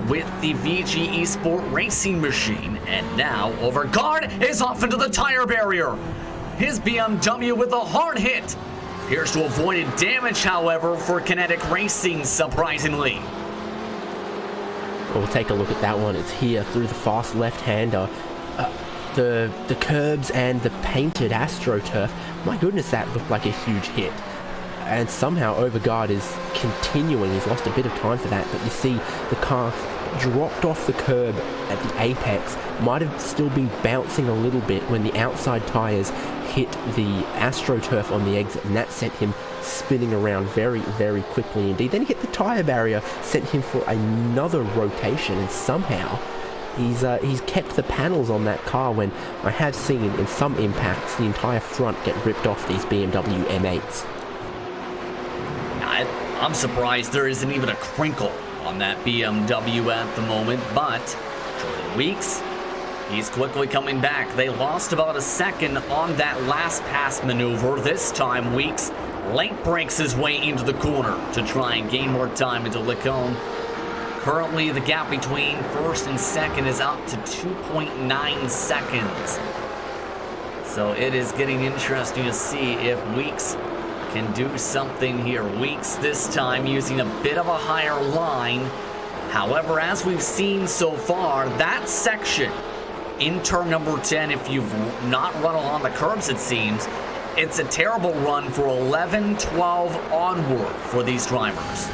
with the VG Esport racing machine. And now Overgaard is off into the tire barrier. His BMW with a hard hit. Appears to have avoided damage, however, for Kinetic Racing, surprisingly. We'll take a look at that one. It's here through the fast left-hander. The curbs and the painted AstroTurf, my goodness, that looked like a huge hit. And somehow Overgaard is continuing. He's lost a bit of time for that, but you see the car dropped off the curb at the apex. Might have still been bouncing a little bit when the outside tires hit the AstroTurf on the exit, and that sent him spinning around very, very quickly indeed. Then he hit the tire barrier, sent him for another rotation, and somehow he's kept the panels on that car when I have seen in some impacts the entire front get ripped off these BMW M8s. I'm surprised there isn't even a crinkle on that BMW at the moment, but Jordan Weeks, he's quickly coming back. They lost about a second on that last pass maneuver. This time Weeks late breaks his way into the corner to try and gain more time into Lecombe. Currently, the gap between first and second is up to 2.9 seconds. So it is getting interesting to see if Weeks can do something here. Weeks this time using a bit of a higher line. However, as we've seen so far, that section in turn number 10, if you've not run along the curbs, it seems, it's a terrible run for 11, 12 onward for these drivers.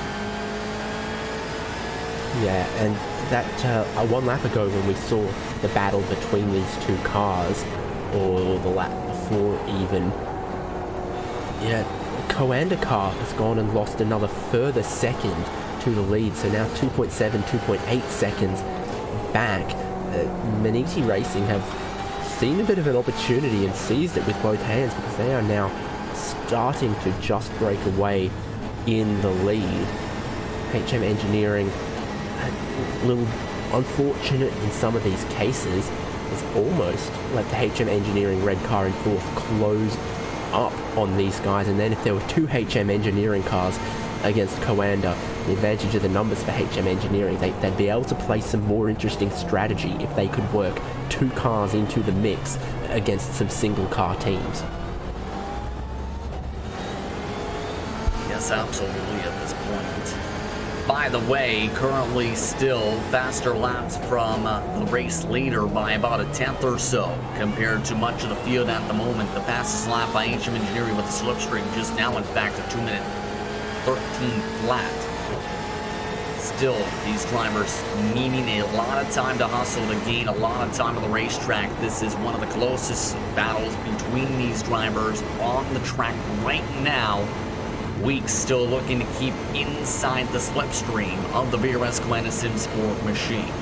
Yeah, and that one lap ago when we saw the battle between these two cars, or the lap before even, yeah, Coanda car has gone and lost another further second to the lead, so now 2.7, 2.8 seconds back. Maniti Racing have seen a bit of an opportunity and seized it with both hands, because they are now starting to just break away in the lead. HM Engineering, a little unfortunate in some of these cases, has almost let the HM Engineering red car in fourth close up on these guys. And then if there were two HM Engineering cars against Coanda, the advantage of the numbers for HM Engineering, they'd be able to play some more interesting strategy if they could work two cars into the mix against some single car teams. Yes, absolutely at this point. By the way, currently still faster laps from the race leader by about a tenth or so compared to much of the field at the moment. The fastest lap by HM Engineering with the slipstream just now, in fact, a 2-minute 13 flat. Still, these drivers needing a lot of time to hustle to gain a lot of time on the racetrack. This is one of the closest battles between these drivers on the track right now. Weeks still looking to keep inside the slipstream of the Spa-Francorchamps Sim Sport machine.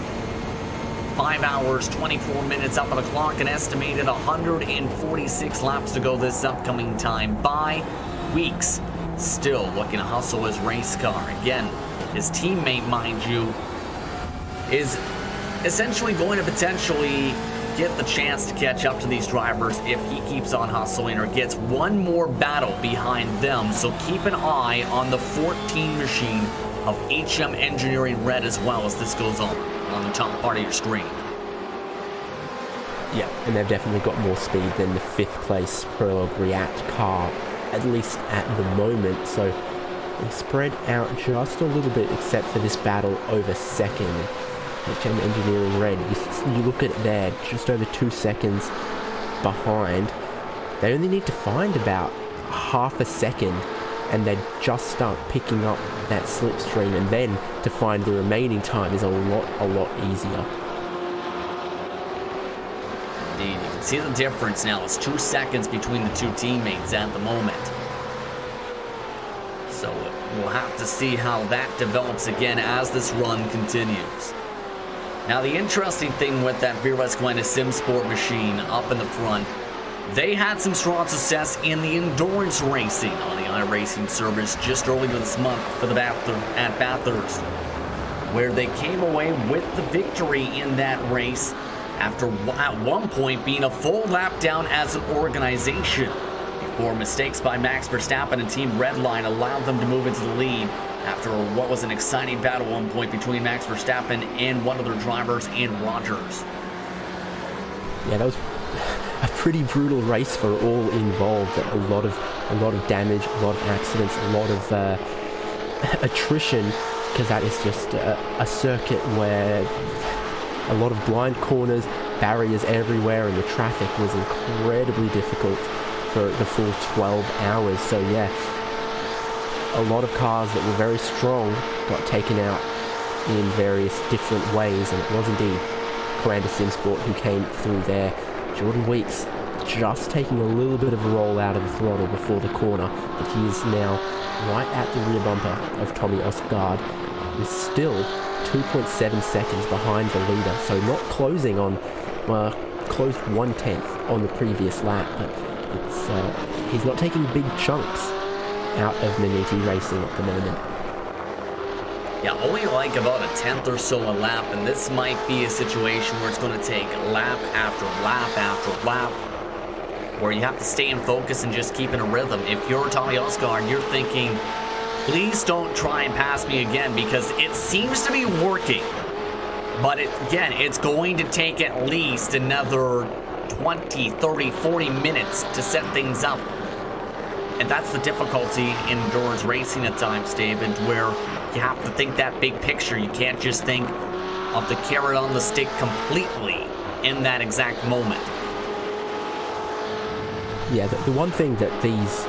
5 hours, 24 minutes up on the clock, an estimated 146 laps to go this upcoming time by Weeks. Still looking to hustle his race car. Again, his teammate, mind you, is essentially going to potentially get the chance to catch up to these drivers if he keeps on hustling or gets one more battle behind them. So keep an eye on the 14 machine of HM Engineering Red as well as this goes on the top part of your screen. Yeah, and they've definitely got more speed than the 5th place Prolog React car, at least at the moment. So they spread out just a little bit except for this battle over second. HM Engineering Red, you look at it there, just over 2 seconds behind. They only need to find about half a second and they just start picking up that slipstream, and then to find the remaining time is a lot easier. Indeed, you can see the difference now. It's 2 seconds between the two teammates at the moment. So we'll have to see how that develops again as this run continues. Now, the interesting thing with that Spa-Francorchamps Sim Sport machine up in the front, they had some strong success in the endurance racing on the iRacing service just earlier this month for the at Bathurst, where they came away with the victory in that race after at one point being a full lap down as an organization before mistakes by Max Verstappen and Team Redline allowed them to move into the lead after what was an exciting battle at one point between Max Verstappen and one of their drivers in Rogers. Yeah, that was a pretty brutal race for all involved. A lot of damage, a lot of accidents, a lot of attrition, because that is just a circuit where a lot of blind corners, barriers everywhere, and the traffic was incredibly difficult for the full 12 hours. So yeah, a lot of cars that were very strong got taken out in various different ways, and it was indeed Commander Simsport who came through there. Jordan Weeks just taking a little bit of a roll out of the throttle before the corner, but he is now right at the rear bumper of Tommy Osgaard, is still 2.7 seconds behind the leader, so not closing on, closed 1/10 on the previous lap, but it's he's not taking big chunks out of Maniti Racing at the moment. Yeah, only like about a 10th or so a lap, and this might be a situation where it's going to take lap after lap after lap, where you have to stay in focus and just keep in a rhythm. If you're Tommy Osgaard, you're thinking, please don't try and pass me again, because it seems to be working. But again, it's going to take at least another 20, 30, 40 minutes to set things up. And that's the difficulty in endurance racing at times, David, where you have to think that big picture. You can't just think of the carrot on the stick completely in that exact moment. Yeah, the one thing that these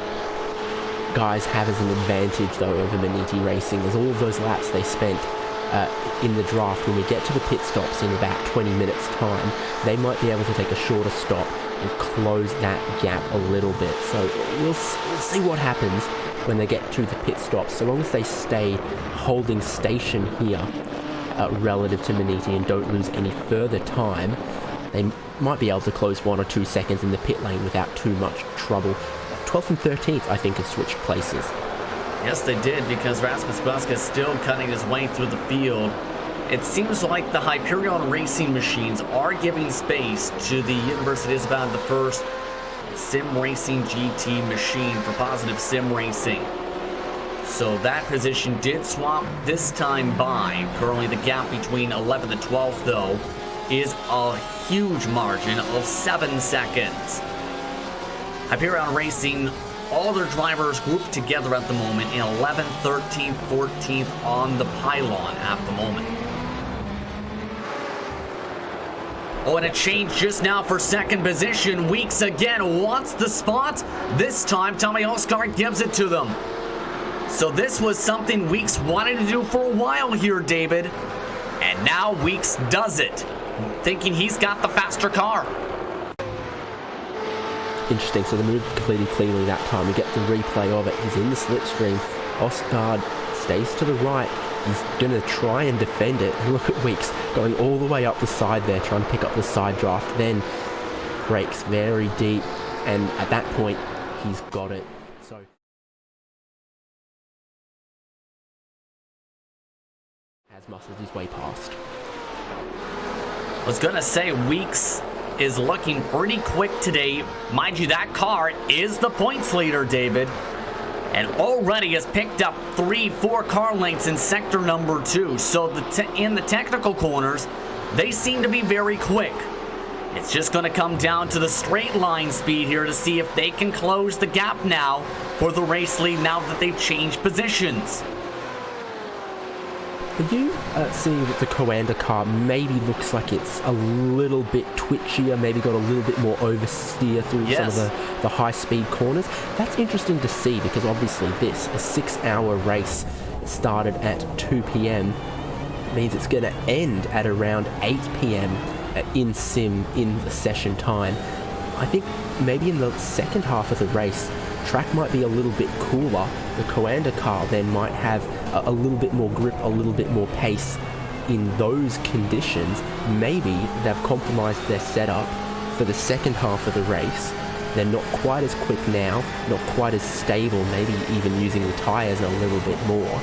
guys have as an advantage, though, over Maniti Racing is all of those laps they spent in the draft. When we get to the pit stops in about 20 minutes' time, they might be able to take a shorter stop and close that gap a little bit. So we'll see what happens when they get to the pit stops. So long as they stay holding station here relative to Maniti and don't lose any further time, they might be able to close 1 or 2 seconds in the pit lane without too much trouble. 12th and 13th, I think, have switched places. Yes, they did, because Rasmus Buska is still cutting his way through the field. It seems like the Hyperion racing machines are giving space to the University of Isabel, the first sim racing GT machine for positive sim racing. So that position did swap this time by. Currently the gap between 11th and 12th, though, is a huge margin of 7 seconds. Hyperion Racing, all their drivers grouped together at the moment in 11th, 13th, 14th on the pylon at the moment. Oh, and a change just now for second position. Weeks again wants the spot. This time, Tommy Osgaard gives it to them. So this was something Weeks wanted to do for a while here, David. And now Weeks does it, thinking he's got the faster car. interesting. So the move completed cleanly that time. We get the replay of it. He's in the slipstream. Osgaard stays to the right. He's going to try and defend it. Look at Weeks going all the way up the side there, trying to pick up the side draft. Then breaks very deep. And at that point, he's got it. So has muscled his way past. I was going to say Weeks is looking pretty quick today. Mind you, that car is the points leader, David. And already has picked up 3-4 car lengths in sector number 2. So in the technical corners, they seem to be very quick. It's just going to come down to the straight line speed here to see if they can close the gap now for the race lead now that they've changed positions. Did you see that the Coanda car maybe looks like it's a little bit twitchier, maybe got a little bit more oversteer through some of the high-speed corners? That's interesting to see because obviously this, a 6-hour race, started at 2 p.m. means it's going to end at around 8 p.m. In sim, in the session time. I think maybe in the second half of the race, track might be a little bit cooler. The Coanda car then might have a little bit more grip, a little bit more pace in those conditions. Maybe they've compromised their setup for the second half of the race. They're not quite as quick now, not quite as stable, maybe even using the tyres a little bit more,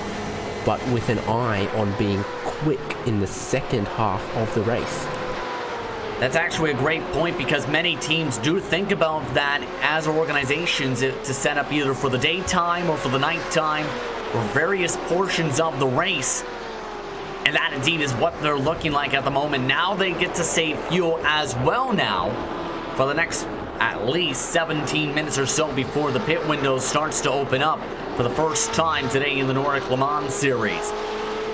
but with an eye on being quick in the second half of the race. That's actually a great point because many teams do think about that as organizations to set up either for the daytime or for the nighttime or various portions of the race. And that indeed is what they're looking like at the moment. Now they get to save fuel as well now for the next at least 17 minutes or so before the pit window starts to open up for the first time today in the Nordic Le Mans Series.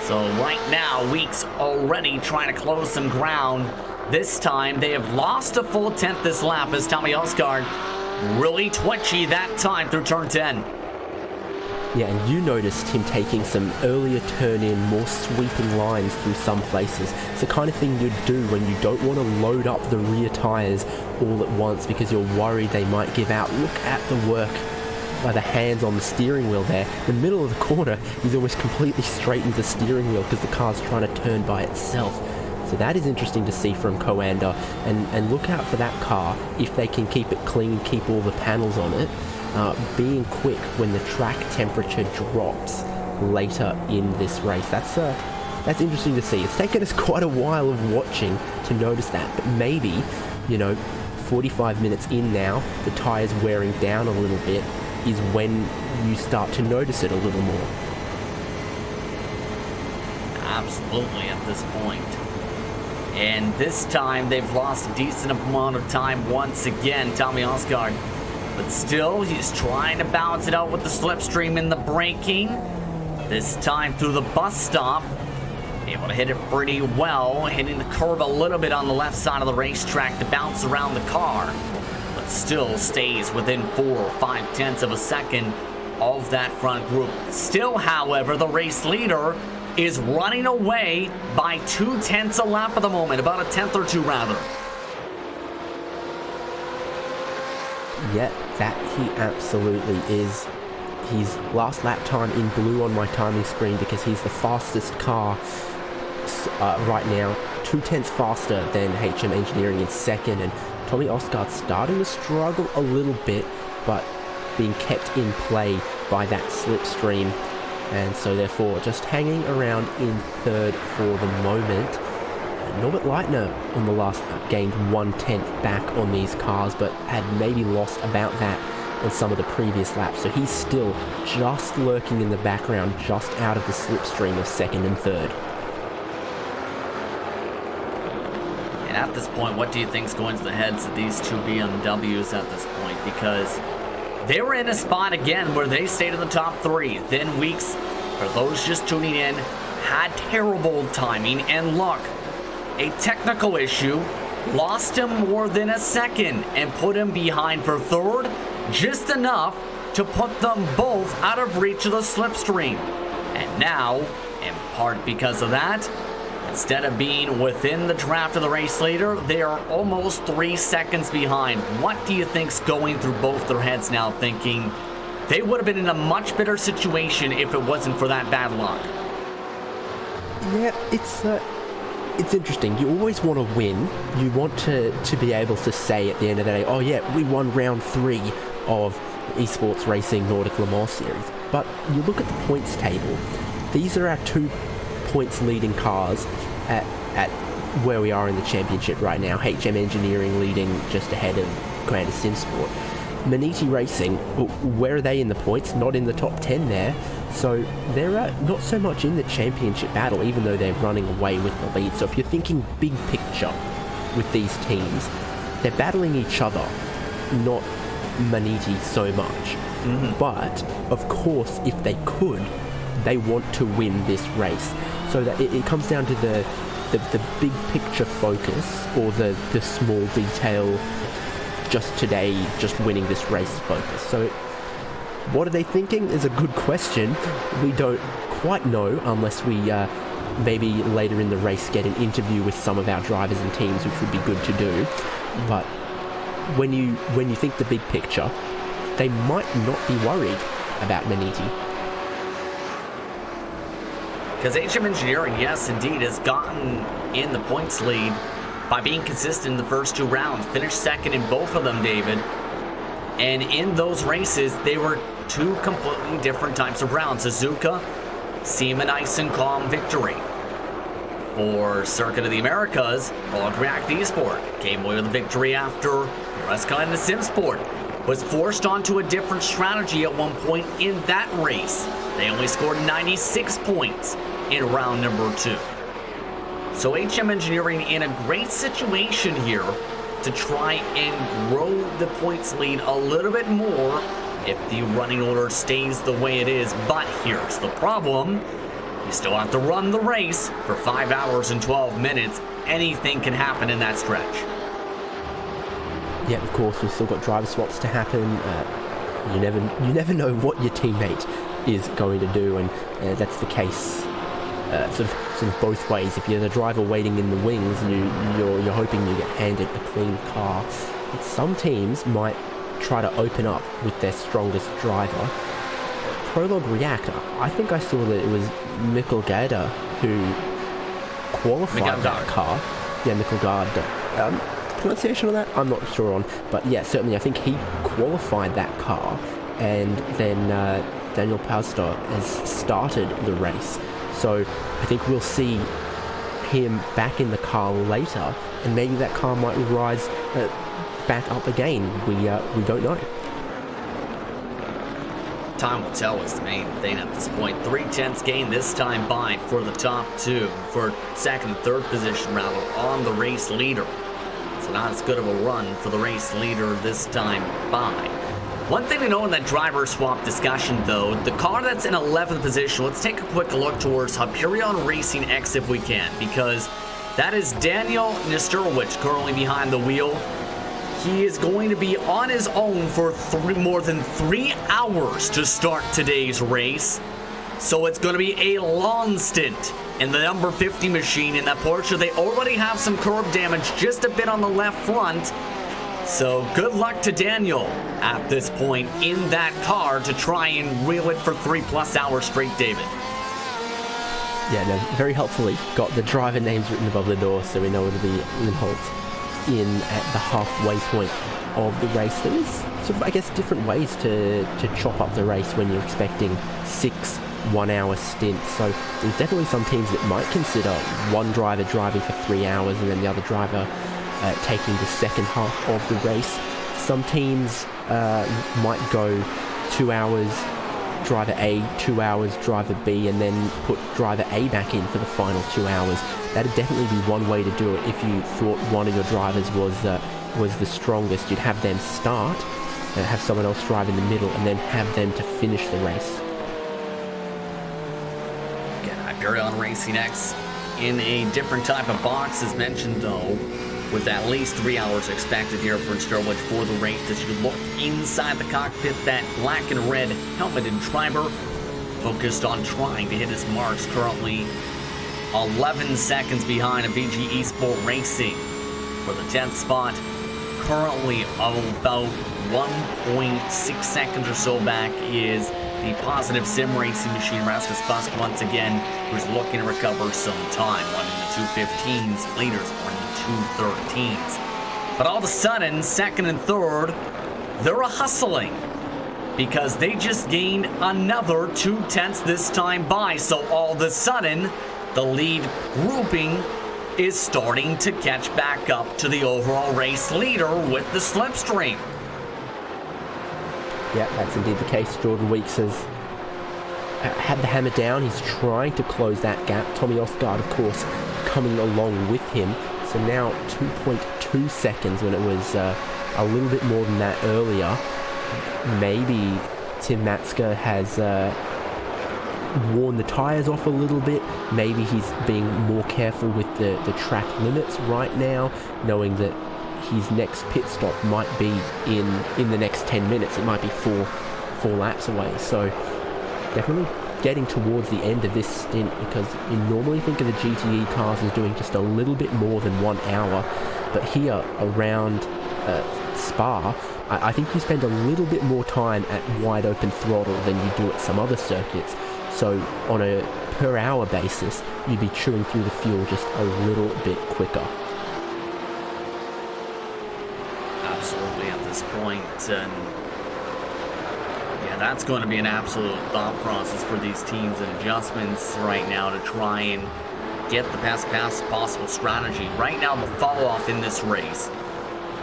So right now, Weeks already trying to close some ground. This time, they have lost a full tenth this lap as Tommy Osgaard really twitchy that time through turn 10. Yeah, and you noticed him taking some earlier turn-in, more sweeping lines through some places. It's the kind of thing you'd do when you don't want to load up the rear tyres all at once because you're worried they might give out. Look at the work by the hands on the steering wheel there. In the middle of the corner, he's almost completely straightened the steering wheel because the car's trying to turn by itself. So that is interesting to see from Coanda, and look out for that car if they can keep it clean, keep all the panels on it, being quick when the track temperature drops later in this race. That's interesting to see. It's taken us quite a while of watching to notice that, but maybe, 45 minutes in now, the tyres wearing down a little bit is when you start to notice it a little more. Absolutely at this point. And this time, they've lost a decent amount of time once again, Tommy Osgaard. But still, he's trying to balance it out with the slipstream in the braking. This time through the bus stop. Able to hit it pretty well, hitting the curb a little bit on the left side of the racetrack to bounce around the car. But still stays within 4 or 5 tenths of a second of that front group. Still, however, the race leader is running away by 2 tenths a lap at the moment, about a tenth or two rather. Yeah, that he absolutely is. His last lap time in blue on my timing screen because he's the fastest car right now, 2 tenths faster than HM Engineering in second, and Tommy Osgaard starting to struggle a little bit, but being kept in play by that slipstream. And so therefore just hanging around in third for the moment. Norbert Leitner on the last lap gained 1/10 back on these cars, but had maybe lost about that on some of the previous laps. So he's still just lurking in the background, just out of the slipstream of second and third. And at this point, what do you think is going to the heads of these two BMWs at this point? Because they were in a spot again where they stayed in the top 3. Then Weeks, for those just tuning in, had terrible timing and luck. A technical issue lost him more than a second and put him behind for third, just enough to put them both out of reach of the slipstream. And now, in part because of that, Instead of being within the draft of the race leader, they are almost 3 seconds behind. What do you think's going through both their heads now, thinking they would have been in a much better situation if it wasn't for that bad luck? Yeah, it's interesting. You always want to win. You want to be able to say at the end of the day, oh yeah, we won round 3 of Esports Racing Nordic Le Mans Series. But you look at the points table. These are our 2 points leading cars at where we are in the championship right now. HM Engineering leading just ahead of Commander SimSport. Maniti Racing, where are they in the points? Not in the top 10 there. So they're not so much in the championship battle, even though they're running away with the lead. So if you're thinking big picture with these teams, they're battling each other, not Maniti so much. But of course, if they could, they want to win this race. So that it comes down to the big picture focus, or the small detail, just today, just winning this race focus. So what are they thinking is a good question. We don't quite know unless we maybe later in the race get an interview with some of our drivers and teams, which would be good to do. But when you think the big picture, they might not be worried about Maniti. Because HM Engineering, yes, indeed, has gotten in the points lead by being consistent in the first 2 rounds. Finished second in both of them, David. And in those races, they were 2 completely different types of rounds. Suzuka, Seaman Ice and Calm victory. For Circuit of the Americas, Log React Esport came away with a victory after Resca and the SimSport was forced onto a different strategy at one point in that race. They only scored 96 points in round number 2. So HM Engineering in a great situation here to try and grow the points lead a little bit more if the running order stays the way it is. But here's the problem. You still have to run the race for 5 hours and 12 minutes. Anything can happen in that stretch. Yeah, of course, we've still got driver swaps to happen. You never know what your teammate is going to do, and that's the case sort of both ways. If you're the driver waiting in the wings, you're hoping you get handed a clean car. But some teams might try to open up with their strongest driver. Prologue React, I think I saw that it was Mikkel Gada who qualified that car. Yeah, Mikkel Gada. Pronunciation of that I'm not sure on, but yeah, certainly I think he qualified that car, and then Daniel Pauster has started the race. So I think we'll see him back in the car later, and maybe that car might rise back up again. We don't know. Time will tell is the main thing at this point. 3/10 gain this time by for the top 2, for second and third position rather, on the race leader. So not as good of a run for the race leader this time by. One thing to know in that driver swap discussion, though, the car that's in 11th position, let's take a quick look towards Hyperion Racing X if we can, because that is Daniel Nesterowicz currently behind the wheel. He is going to be on his own for more than 3 hours to start today's race. So it's going to be a long stint in the number 50 machine in that Porsche. They already have some curb damage just a bit on the left front. So good luck to Daniel at this point in that car to try and reel it for 3+ hours straight, David. Yeah, no, very helpfully got the driver names written above the door, so we know it'll be Lindholt in at the halfway point of the race. There is sort of, I guess, different ways to chop up the race when you're expecting 6 1-hour stints. So there's definitely some teams that might consider one driver driving for 3 hours and then the other driver taking the second half of the race. Some teams might go 2 hours driver A, 2 hours driver B, and then put driver A back in for the final 2 hours. That'd definitely be one way to do it. If you thought one of your drivers was the strongest, you'd have them start, and have someone else drive in the middle, and then have them to finish the race. Again, Hyperion Racing X in a different type of box, as mentioned, though, with at least 3 hours expected here for Stewards for the race. As you look inside the cockpit, that black and red helmeted driver focused on trying to hit his marks, currently 11 seconds behind a VG Esport Racing for the 10th spot. Currently about 1.6 seconds or so back is the Positive Sim Racing machine, Rasmus Busk, once again, who's looking to recover some time, running the 2:15s, leaders running 2:13s. But all of a sudden, second and third, they're hustling because they just gained another 0.2 this time by. So all of a sudden, the lead grouping is starting to catch back up to the overall race leader with the slipstream. Yeah, that's indeed the case. Jordan Weeks has had the hammer down. He's trying to close that gap. Tommy Osgaard, of course, coming along with him. So now 2.2 seconds when it was a little bit more than that earlier. Maybe Tim Matska has worn the tyres off a little bit. Maybe he's being more careful with the track limits right now, knowing that his next pit stop might be in the next 10 minutes. It might be four laps away. So definitely getting towards the end of this stint, because you normally think of the GTE cars as doing just a little bit more than 1 hour. But here around Spa, I think you spend a little bit more time at wide open throttle than you do at some other circuits. So on a per hour basis, you'd be chewing through the fuel just a little bit quicker. Absolutely at this point, and yeah, that's going to be an absolute thought process for these teams and adjustments right now to try and get the best possible strategy. Right now, the fall off in this race,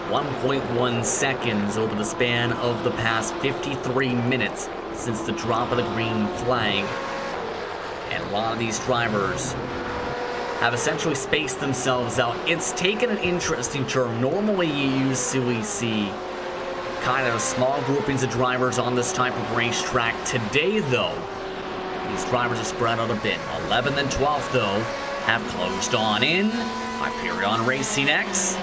1.1 seconds over the span of the past 53 minutes since the drop of the green flag. And a lot of these drivers have essentially spaced themselves out. It's taken an interesting turn. Normally you usually see kind of small groupings of drivers on this type of racetrack. Today, though, these drivers are spread out a bit. 11th and 12th, though, have closed on in. Hyperion Racing X,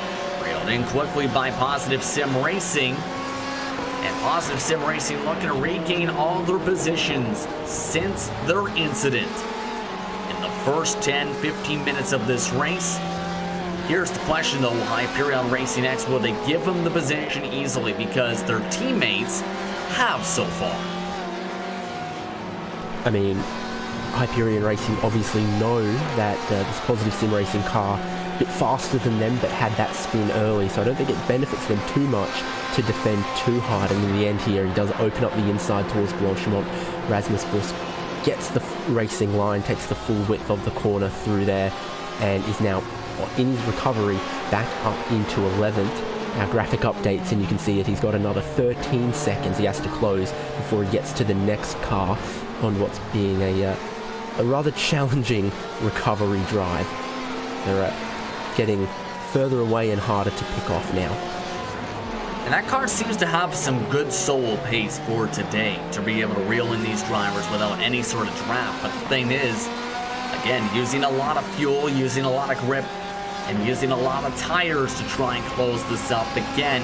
reeled in quickly by Positive Sim Racing. And Positive Sim Racing looking to regain all their positions since their incident in the first 10-15 minutes of this race. Here's the question, though, Hyperion Racing X, will they give them the position easily, because their teammates have so far? I mean, Hyperion Racing obviously know that this Positive Sim Racing car a bit faster than them, but had that spin early, so I don't think it benefits them too much to defend too hard. And in the end here, he does open up the inside towards Blanchimont. Rasmus Busk gets the racing line, takes the full width of the corner through there, and is now in his recovery back up into 11th. Our graphic updates and you can see it. He's got another 13 seconds he has to close before he gets to the next car on what's being a rather challenging recovery drive. They're getting further away and harder to pick off now. And that car seems to have some good solo pace for today to be able to reel in these drivers without any sort of draft. But the thing is, again, using a lot of fuel, using a lot of grip, and using a lot of tires to try and close this up. Again,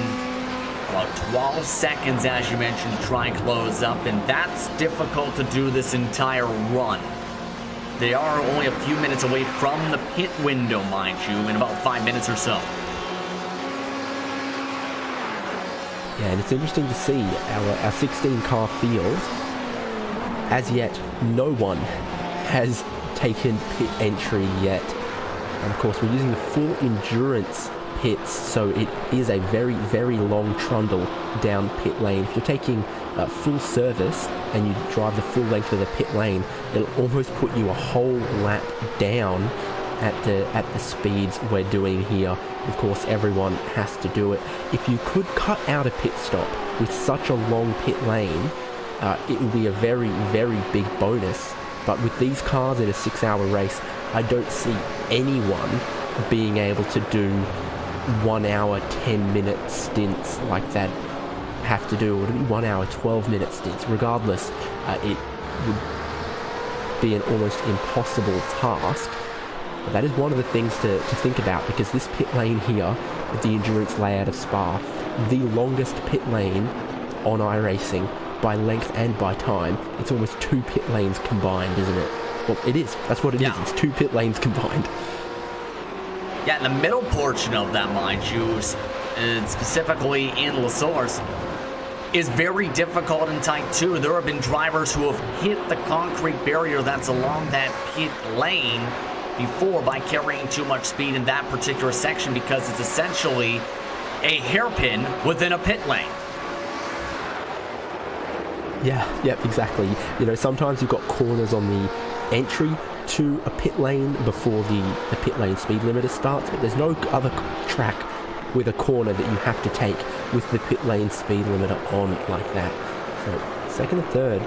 about 12 seconds, as you mentioned, to try and close up, and that's difficult to do this entire run. They are only a few minutes away from the pit window, mind you, in about 5 minutes or so. Yeah, and it's interesting to see our 16-car field. As yet, no one has taken pit entry yet. And of course, we're using the full endurance pits, so it is a very, very long trundle down pit lane. If you're taking full service and you drive the full length of the pit lane, it'll almost put you a whole lap down at the speeds we're doing here. Of course, everyone has to do it. If you could cut out a pit stop with such a long pit lane, it would be a very, very big bonus. But with these cars in a 6-hour race, I don't see anyone being able to do 1 hour, 10-minute stints like that have to do, or 1 hour, 12-minute stints. Regardless, it would be an almost impossible task. But that is one of the things to think about, because this pit lane here, with the endurance layout of Spa, the longest pit lane on iRacing by length and by time. It's almost 2 pit lanes combined, isn't it? Well, it is. That's what it is. It's 2 pit lanes combined. Yeah, in the middle portion of that, mind you, specifically in Les Sources, is very difficult and tight too. There have been drivers who have hit the concrete barrier that's along that pit lane before by carrying too much speed in that particular section, because it's essentially a hairpin within a pit lane. Yeah, yep, exactly. You know, sometimes you've got corners on the entry to a pit lane before the pit lane speed limiter starts, but there's no other track with a corner that you have to take with the pit lane speed limiter on like that. So second and third,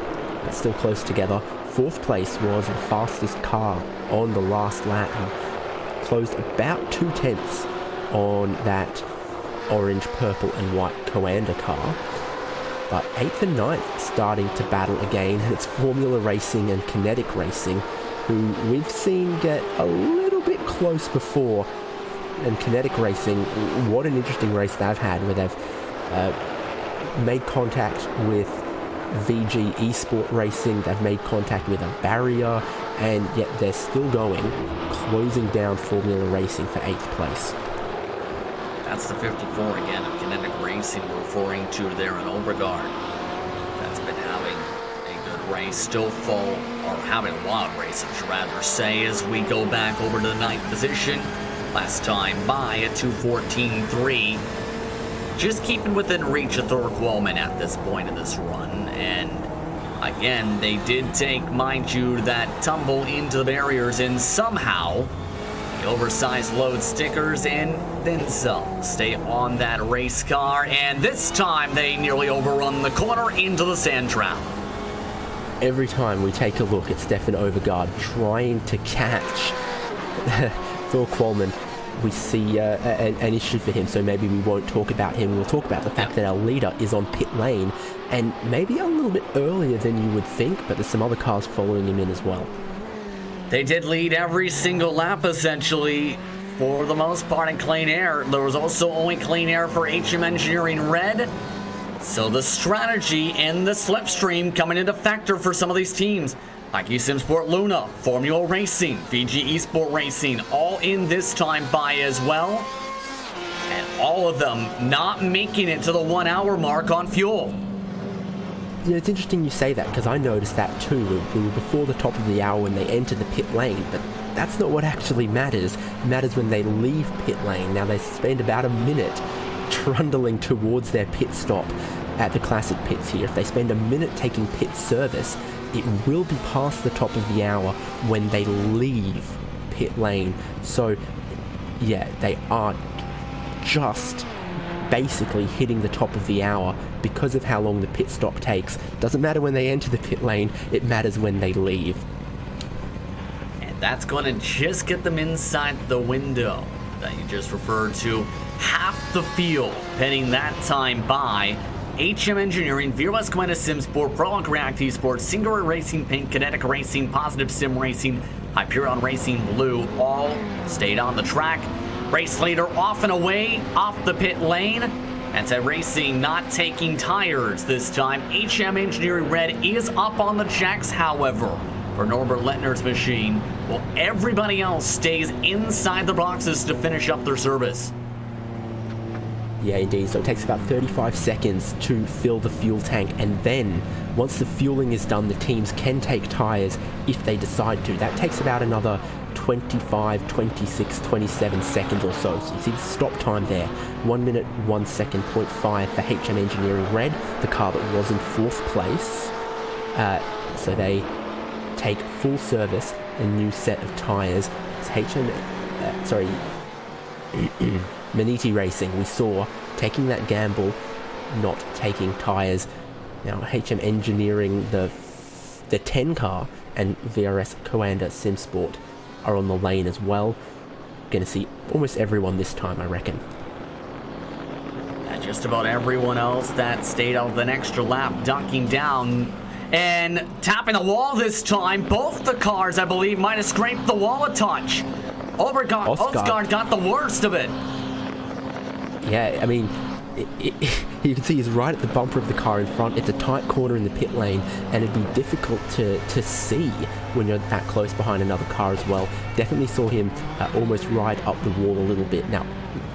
it's still close together. Fourth place was the fastest car on the last lap, and closed about 2/10 on that orange, purple and white Coanda car. But 8th and 9th starting to battle again, and it's Formula Racing and Kinetic Racing, who we've seen get a little bit close before. And Kinetic Racing, what an interesting race they've had, where they've made contact with VG Esport Racing, they've made contact with a barrier, and yet they're still going, closing down Formula Racing for 8th place. That's the 54 again of Kinetic Racing we're referring to there in Overgard. That's been having a good race, still full, or having a lot of race, I should rather say, as we go back over to the 9th position. Last time by at 2:14.3. Just keeping within reach of Thor Qualman at this point in this run. And again, they did take, mind you, that tumble into the barriers, and somehow the oversized load stickers and then some stay on that race car, and this time they nearly overrun the corner into the sand trap. Every time we take a look at Stefan Overgaard trying to catch Thor Qualman, we see an issue for him, so maybe we won't talk about him. We'll talk about the fact that our leader is on pit lane, and maybe a little bit earlier than you would think, but there's some other cars following him in as well. They did lead every single lap, essentially, for the most part in clean air. There was also only clean air for HM Engineering Red, so the strategy and the slipstream coming into factor for some of these teams. Like Simsport Luna, Formula Racing, VG Esport Racing, all in this time by as well. And all of them not making it to the 1 hour mark on fuel. Yeah, it's interesting you say that, because I noticed that too. We were before the top of the hour when they entered the pit lane, but that's not what actually matters. It matters when they leave pit lane. Now they spend about a minute trundling towards their pit stop at the classic pits here. If they spend a minute taking pit service, it will be past the top of the hour when they leave pit lane. So yeah, they are just basically hitting the top of the hour because of how long the pit stop takes. Doesn't matter when they enter the pit lane, it matters when they leave. And that's going to just get them inside the window that you just referred to. Half the field heading that time by. HM Engineering, Veerwest Commander Simsport, Prolog React Esports, Singular Racing Pink, Kinetic Racing, Positive Sim Racing, Hyperion Racing Blue, all stayed on the track. Race leader off and away, off the pit lane. And said Racing not taking tires this time. HM Engineering Red is up on the jacks, however, for Norbert Lettner's machine. Well, everybody else stays inside the boxes to finish up their service. Yeah, indeed. So it takes about 35 seconds to fill the fuel tank, and then once the fueling is done, the teams can take tires if they decide to. That takes about another 25, 26, 27 seconds or so. So you see the stop time there. 1 minute, 1 second, 0.5 for HM Engineering Red, the car that was in 4th place. So they take full service, a new set of tires. It's Maniti Racing, we saw, taking that gamble, not taking tyres. Now HM Engineering, the 10 car, and VRS Coanda Simsport are on the lane as well. Gonna see almost everyone this time, I reckon. And just about everyone else that stayed out an extra lap, dunking down and tapping the wall this time. Both the cars, I believe, might have scraped the wall a touch. Osgaard got the worst of it. Yeah, I mean, you can see he's right at the bumper of the car in front. It's a tight corner in the pit lane, and it'd be difficult to see when you're that close behind another car as well. Definitely saw him almost ride up the wall a little bit. Now,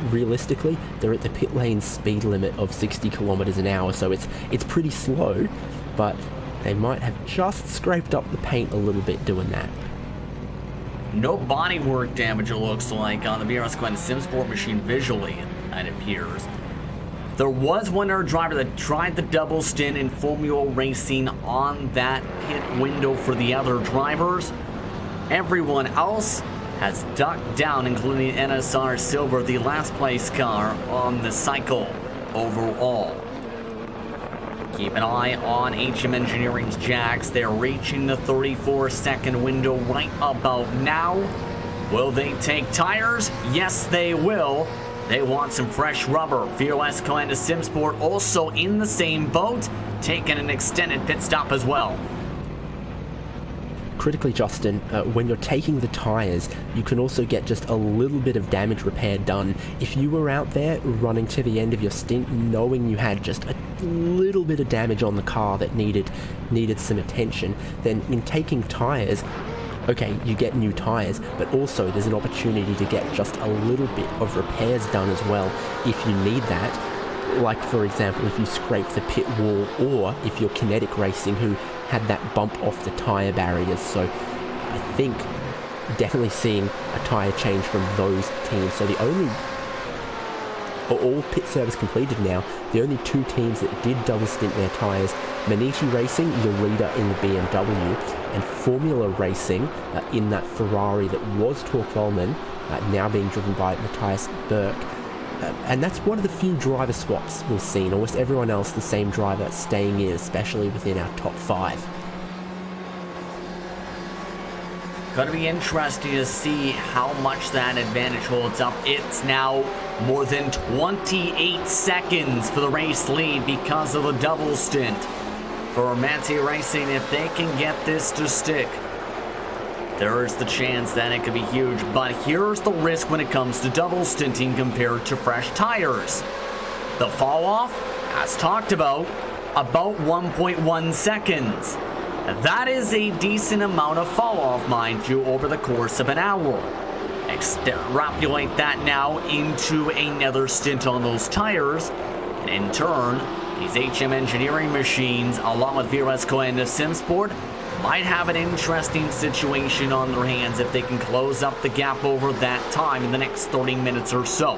realistically, they're at the pit lane speed limit of 60 kilometers an hour, so it's pretty slow, but they might have just scraped up the paint a little bit doing that. No bodywork damage, it looks like, on the VRS Gwen SimSport machine visually, it appears. There was one other driver that tried the double stint in Formula Racing on that pit window for the other drivers. Everyone else has ducked down, including NSR Silver, the last place car on the cycle overall. Keep an eye on HM Engineering's Jacks. They're reaching the 34-second window right about now. Will they take tires? Yes, they will. They want some fresh rubber. VOS Coanda SimSport also in the same boat, taking an extended pit stop as well. Critically, Justin, when you're taking the tyres, you can also get just a little bit of damage repair done. If you were out there running to the end of your stint, knowing you had just a little bit of damage on the car that needed some attention, then in taking tyres, okay, you get new tyres, but also there's an opportunity to get just a little bit of repairs done as well if you need that. Like, for example, if you scrape the pit wall, or if you're Kinetic Racing, who had that bump off the tyre barriers. So I think definitely seeing a tyre change from those teams. So all pit service completed now. The only two teams that did double stint their tyres, Maniti Racing, your leader in the BMW, and Formula Racing in that Ferrari that was Torque Volman, now being driven by Matthias Burke. And that's one of the few driver swaps we've seen. Almost everyone else, the same driver staying in, especially within our top 5. Going to be interesting to see how much that advantage holds up. It's now more than 28 seconds for the race lead because of the double stint. For Manti Racing, if they can get this to stick, there is the chance that it could be huge. But here's the risk when it comes to double stinting compared to fresh tires. The fall off, as talked about 1.1 seconds. That is a decent amount of fall off, mind you, over the course of an hour. Extrapolate that now into another stint on those tires, and in turn, these HM Engineering machines, along with VRS Coanda SimSport, might have an interesting situation on their hands if they can close up the gap over that time in the next 30 minutes or so.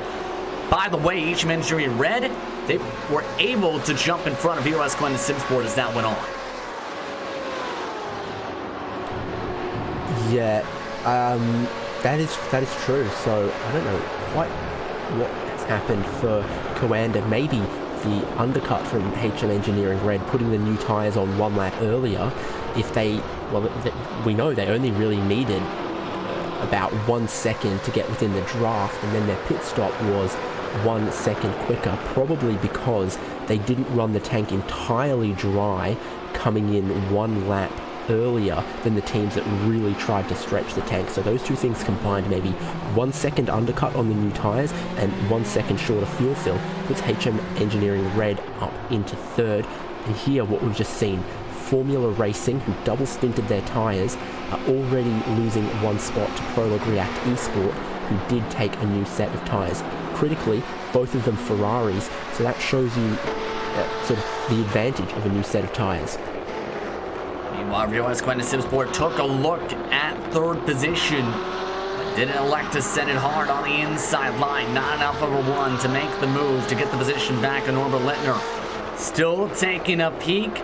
By the way, HM Engineering Red, they were able to jump in front of VRS Coanda SimSport as that went on. Yeah, that is true. So I don't know quite what has happened for Coanda. Maybe the undercut from HM Engineering Red, putting the new tyres on one lap earlier. If they, we know they only really needed about 1 second to get within the draft, and then their pit stop was 1 second quicker, probably because they didn't run the tank entirely dry, coming in one lap earlier than the teams that really tried to stretch the tank. So those two things combined, maybe 1 second undercut on the new tyres and 1 second shorter fuel fill, puts HM Engineering Red up into third. And here what we've just seen, Formula Racing, who double stinted their tyres, are already losing one spot to Prologue React Esport, who did take a new set of tyres. Critically, both of them Ferraris, so that shows you sort of the advantage of a new set of tyres. Meanwhile, VOS Coanda SimSport took a look at third position, but didn't elect to send it hard on the inside line. Not enough of a run to make the move to get the position back on Norbert Littner. Still taking a peek.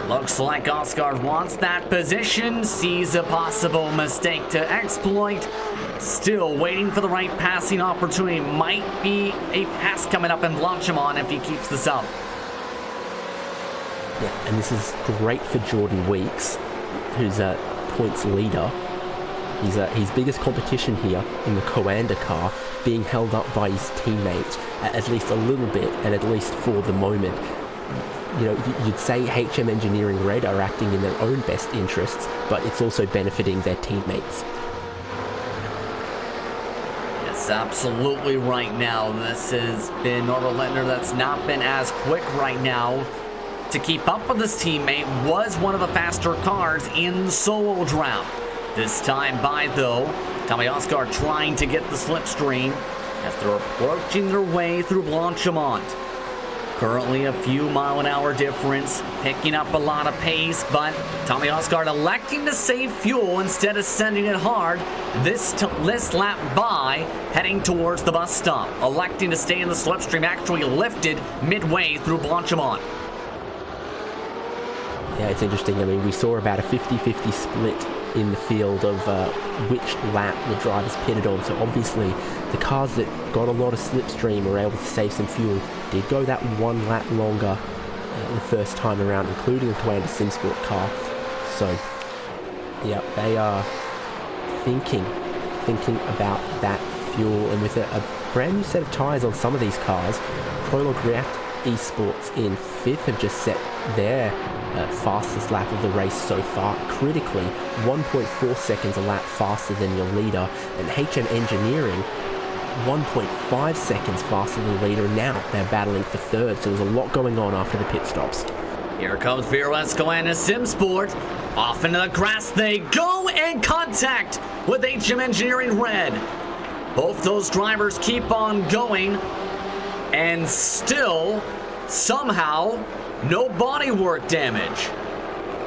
Looks like Oscar wants that position, sees a possible mistake to exploit. Still waiting for the right passing opportunity. Might be a pass coming up and launch him on if he keeps this up. Yeah, and this is great for Jordan Weeks, who's a points leader. He's his biggest competition here in the Coanda car, being held up by his teammates at least a little bit, and at least for the moment. You know, you'd say HM Engineering Red are acting in their own best interests, but it's also benefiting their teammates. Yes, That's absolutely right now. This has been Norbert Lindner that's not been as quick right now. To keep up with his teammate was one of the faster cars in the solo draft. This time by, though, Tommy Oscar trying to get the slipstream as they're approaching their way through Blanchimont. Currently a few mile-an-hour difference, picking up a lot of pace, but Tommy Oscar electing to save fuel instead of sending it hard this lap by, heading towards the bus stop. Electing to stay in the slipstream, actually lifted midway through Blanchimont. Yeah, it's interesting. I mean, we saw about a 50-50 split in the field of which lap the drivers pitted on. So obviously, the cars that got a lot of slipstream were able to save some fuel. Did go that one lap longer the first time around, including the Toyota SimSport car. So, yeah, they are thinking about that fuel. And with a brand new set of tyres on some of these cars, Prologue React Esports in 5th have just set their fastest lap of the race so far. Critically, 1.4 seconds a lap faster than your leader, and HM Engineering 1.5 seconds faster than the leader. Now they're battling for 3rd, so there's a lot going on after the pit stops. Here comes Virwesco and SimSport. Off into the grass they go, and contact with HM Engineering Red. Both those drivers keep on going, and still, somehow, no bodywork damage.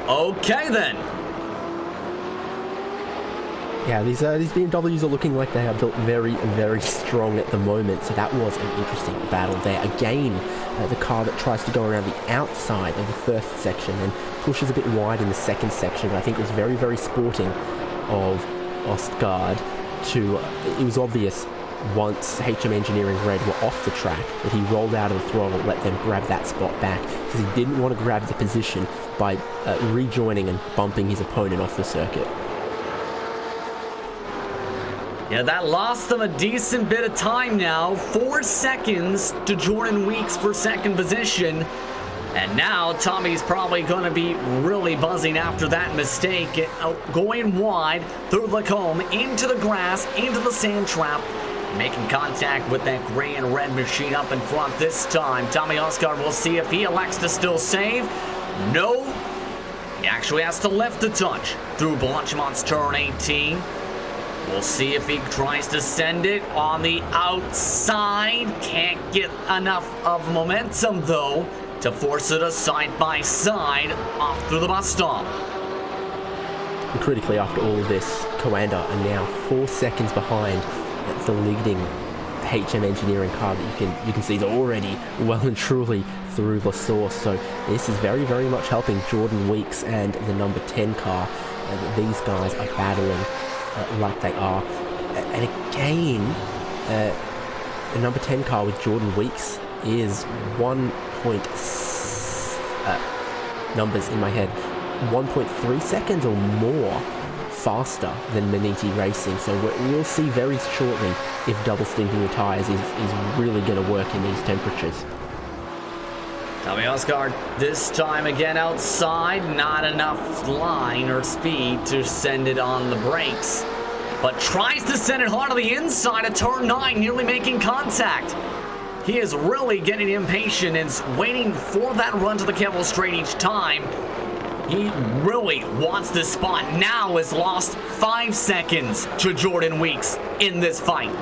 Okay then. Yeah, these BMWs are looking like they are built very, very strong at the moment. So that was an interesting battle there. Again, the car that tries to go around the outside of the first section and pushes a bit wide in the second section. I think it was very, very sporting of Ostgaard to... It was obvious once HM Engineering Red were off the track that he rolled out of the throttle, let them grab that spot back, because he didn't want to grab the position by rejoining and bumping his opponent off the circuit. Yeah, that lost them a decent bit of time now. 4 seconds to Jordan Weeks for second position. And now Tommy's probably going to be really buzzing after that mistake. Going wide through the comb, into the grass, into the sand trap. Making contact with that gray and red machine up in front this time. Tommy Oscar will see if he elects to still save. No. He actually has to lift a touch through Blanchimont's turn 18. We'll see if he tries to send it on the outside. Can't get enough of momentum, though, to force it a side-by-side off through the bus stop. And critically, after all of this, Coanda are now 4 seconds behind the leading HM Engineering car that you can see is already well and truly through the source. So this is very, very much helping Jordan Weeks and the number 10 car. These guys are battling like they are. And again, the number 10 car with Jordan Weeks is 1.3 seconds or more faster than Maniti Racing. So we'll see very shortly if double stinking the tyres is really going to work in these temperatures. Tommy Oscar this time again outside, not enough line or speed to send it on the brakes, but tries to send it hard to the inside of turn 9, nearly making contact. He is really getting impatient and waiting for that run to the Kevel straight each time. He really wants this spot. Now has lost 5 seconds to Jordan Weeks in this fight.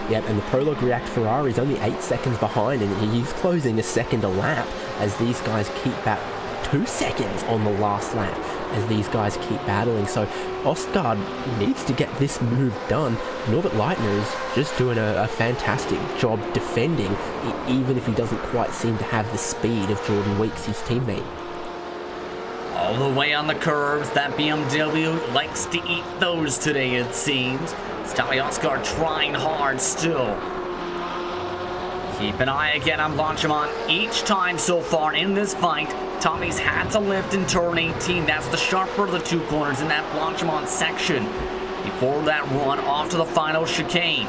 Yep, and the Prologue React Ferrari is only 8 seconds behind, and he's closing a second a lap as these guys keep back 2 seconds on the last lap as these guys keep battling. So Ostgaard needs to get this move done. Norbert Leitner is just doing a fantastic job defending, even if he doesn't quite seem to have the speed of Jordan Weeks, his teammate. All the way on the curves, that BMW likes to eat those today, it seems. Tommy Oscar trying hard still. Keep an eye again on Blanchimont each time so far in this fight. Tommy's had to lift in turn 18. That's the sharper of the two corners in that Blanchimont section before that run off to the final chicane.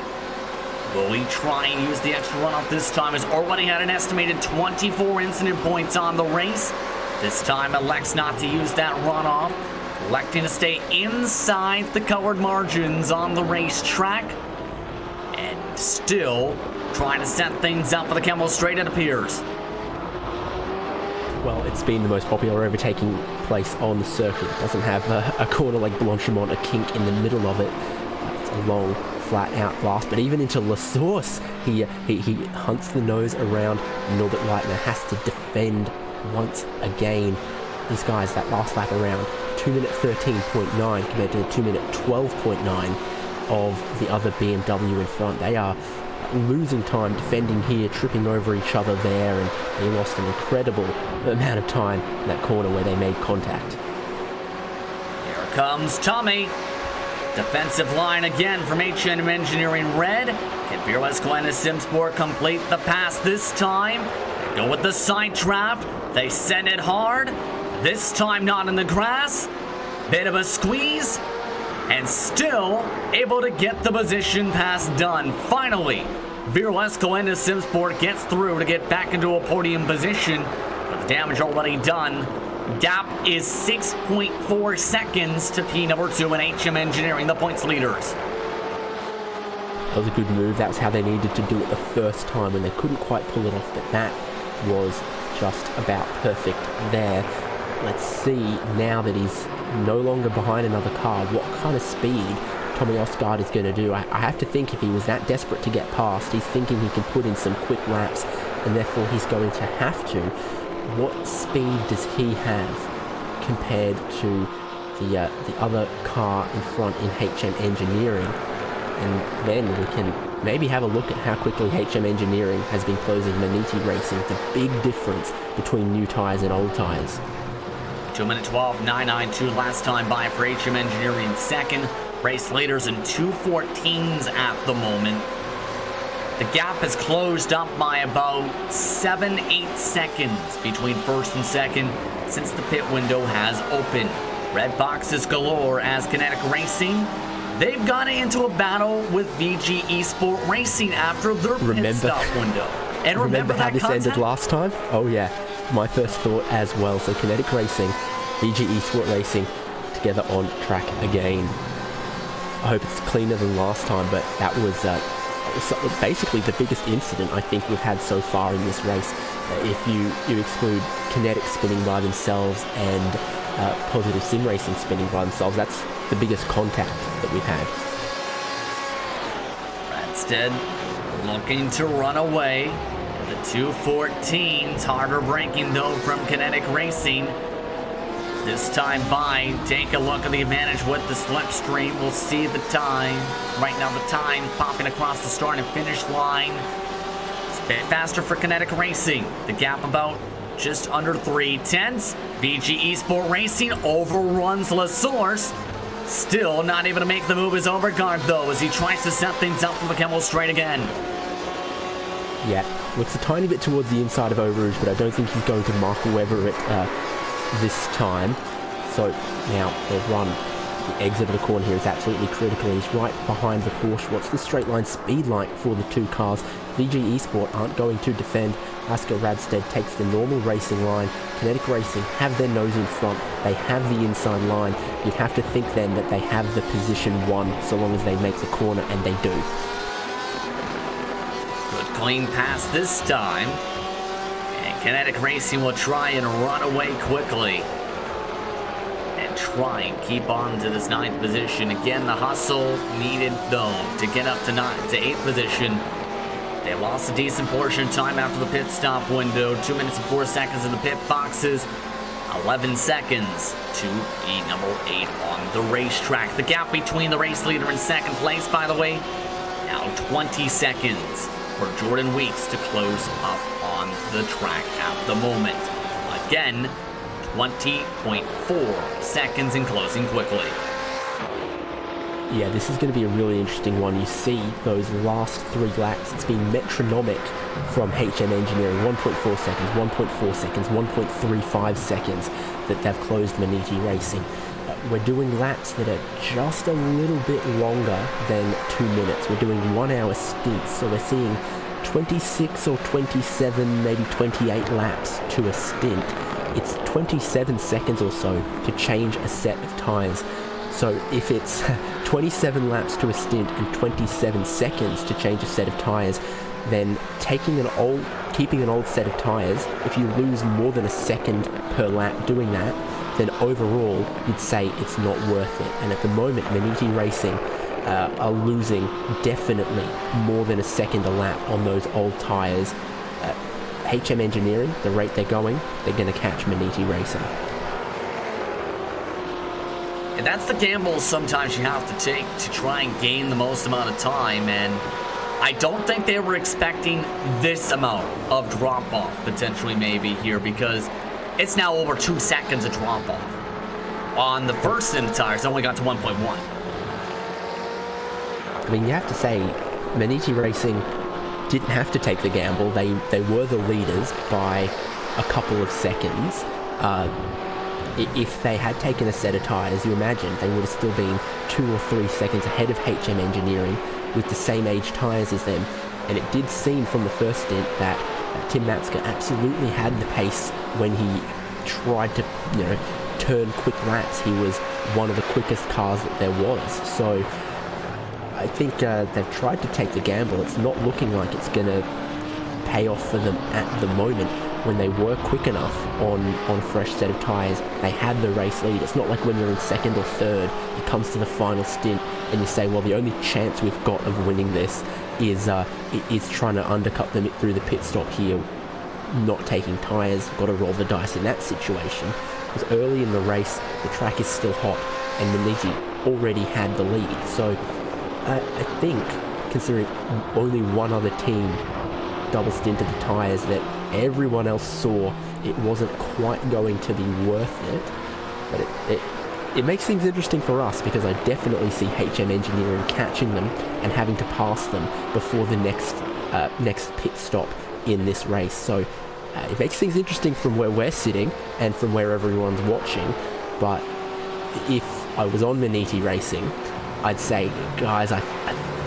Will he try and use the extra runoff this time? Has already had an estimated 24 incident points on the race. This time elects not to use that runoff, electing to stay inside the colored margins on the racetrack. And still trying to set things up for the Camel Straight, it appears. Well, it's been the most popular overtaking place on the circuit. It doesn't have a corner like Blanchimont, a kink in the middle of it. It's a long, flat-out blast. But even into La Source, he hunts the nose around Norbert Leitner, has to defend once again. These guys, that last lap around, 2-minute 13.9 compared to the 2-minute 12.9 of the other BMW in front. They are losing time defending here, tripping over each other there, and they lost an incredible amount of time in that corner where they made contact. Here comes Tommy. Defensive line again from HM Engineering Red. Can Fearless Glenn Simsport complete the pass this time? They go with the side draft. They send it hard. This time not in the grass. Bit of a squeeze. And still able to get the position pass done. Finally, Virlesco and Simsport gets through to get back into a podium position. But the damage already done. Gap is 6.4 seconds to P number 2 and HM Engineering, the points leaders. That was a good move. That was how they needed to do it the first time, and they couldn't quite pull it off, but that was just about perfect there. Let's see, now that he's no longer behind another car, what kind of speed Tommy Osgaard is going to do. I have to think if he was that desperate to get past, he's thinking he can put in some quick laps, and therefore he's going to have to. What speed does he have compared to the other car in front in HM Engineering? And then we can maybe have a look at how quickly HM Engineering has been closing Maniti Racing. The big difference between new tyres and old tyres. 2-minute 12.992 last time by for HM Engineering second. Race leaders in 2:14s at the moment. The gap has closed up by about 7-8 seconds between first and second since the pit window has opened. Red boxes galore as Kinetic Racing. They've gone into a battle with VG Esport Racing after their pit stop window. And remember how this ended last time? Oh yeah, my first thought as well. So Kinetic Racing, VG Esport Racing together on track again. I hope it's cleaner than last time, but that was basically the biggest incident I think we've had so far in this race. If you exclude Kinetic spinning by themselves and Positive Sim Racing spinning by themselves, that's the biggest contact that we've had. Radstead looking to run away. The 2:14s, harder braking though from Kinetic Racing. This time by, take a look at the advantage with the slipstream. We'll see the time. Right now the time popping across the start and finish line. It's a bit faster for Kinetic Racing. The gap about just under 3/10. VG Esport Racing overruns La Source. Still not able to make the move as Overgaard though as he tries to set things up for the Camel Straight again. Yeah, looks a tiny bit towards the inside of Eau Rouge, but I don't think he's going to Mark Webber it this time. So now the run, the exit of the corner here is absolutely critical. He's right behind the Porsche. What's the straight line speed like for the two cars? VG Esport aren't going to defend. Asker Radstead takes the normal racing line. Kinetic Racing have their nose in front. They have the inside line. You'd have to think then that they have the position won so long as they make the corner, and they do. Good clean pass this time. And Kinetic Racing will try and run away quickly. And try and keep on to this 9th position. Again, the hustle needed though to get up to 8th position. They lost a decent portion of time after the pit stop window. 2 minutes and 4 seconds in the pit boxes. 11 seconds to be number 8 on the racetrack. The gap between the race leader and second place, by the way, now 20 seconds for Jordan Weeks to close up on the track at the moment. Again, 20.4 seconds in closing quickly. Yeah, this is going to be a really interesting one. You see those last 3 laps, it's been metronomic from HM Engineering. 1.4 seconds, 1.4 seconds, 1.35 seconds that they've closed Maniti Racing. We're doing laps that are just a little bit longer than 2 minutes. We're doing 1 hour stints, so we're seeing 26 or 27, maybe 28 laps to a stint. It's 27 seconds or so to change a set of tyres. So if it's 27 laps to a stint and 27 seconds to change a set of tyres, then keeping an old set of tyres, if you lose more than a second per lap doing that, then overall you'd say it's not worth it. And at the moment, Maniti Racing are losing definitely more than a second a lap on those old tyres. HM Engineering, the rate they're going to catch Maniti Racing. And that's the gamble sometimes you have to take to try and gain the most amount of time, and I don't think they were expecting this amount of drop-off, potentially maybe here, because it's now over 2 seconds of drop-off. On the first stint of tires, it only got to 1.1. I mean, you have to say, Maniti Racing didn't have to take the gamble. They were the leaders by a couple of seconds. If they had taken a set of tyres, you imagine they would have still been 2 or 3 seconds ahead of HM Engineering with the same age tyres as them. And it did seem from the first stint that Tim Matska absolutely had the pace when he tried to, turn quick laps. He was one of the quickest cars that there was. So I think they've tried to take the gamble. It's not looking like it's going to pay off for them at the moment. When they were quick enough on a fresh set of tyres, they had the race lead. It's not like when you're in second or third, it comes to the final stint and you say, well, the only chance we've got of winning this is trying to undercut them through the pit stop here, not taking tyres. Got to roll the dice in that situation. Because early in the race, the track is still hot and Maniti already had the lead. So I think, considering only one other team double stinted the tyres, that everyone else saw it wasn't quite going to be worth it. But it makes things interesting for us, because I definitely see HM Engineering catching them and having to pass them before the next pit stop in this race. So it makes things interesting from where we're sitting and from where everyone's watching. But if I was on Maniti Racing, I'd say, guys, I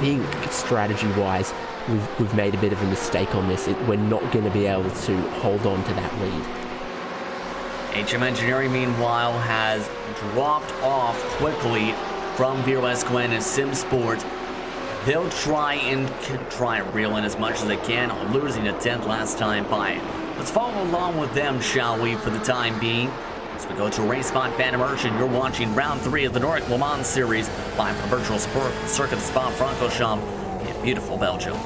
think strategy-wise, we've made a bit of a mistake on this. We're not going to be able to hold on to that lead. HM Engineering, meanwhile, has dropped off quickly from Vero Esquin and Sim Sports. They'll try and reel in as much as they can, losing a 10th last time by. Let's follow along with them, shall we, for the time being. As we go to Race Spot Fan Immersion, you're watching Round 3 of the Nordic Le Mans Series live from the virtual circuit Spa-Francorchamps in beautiful Belgium.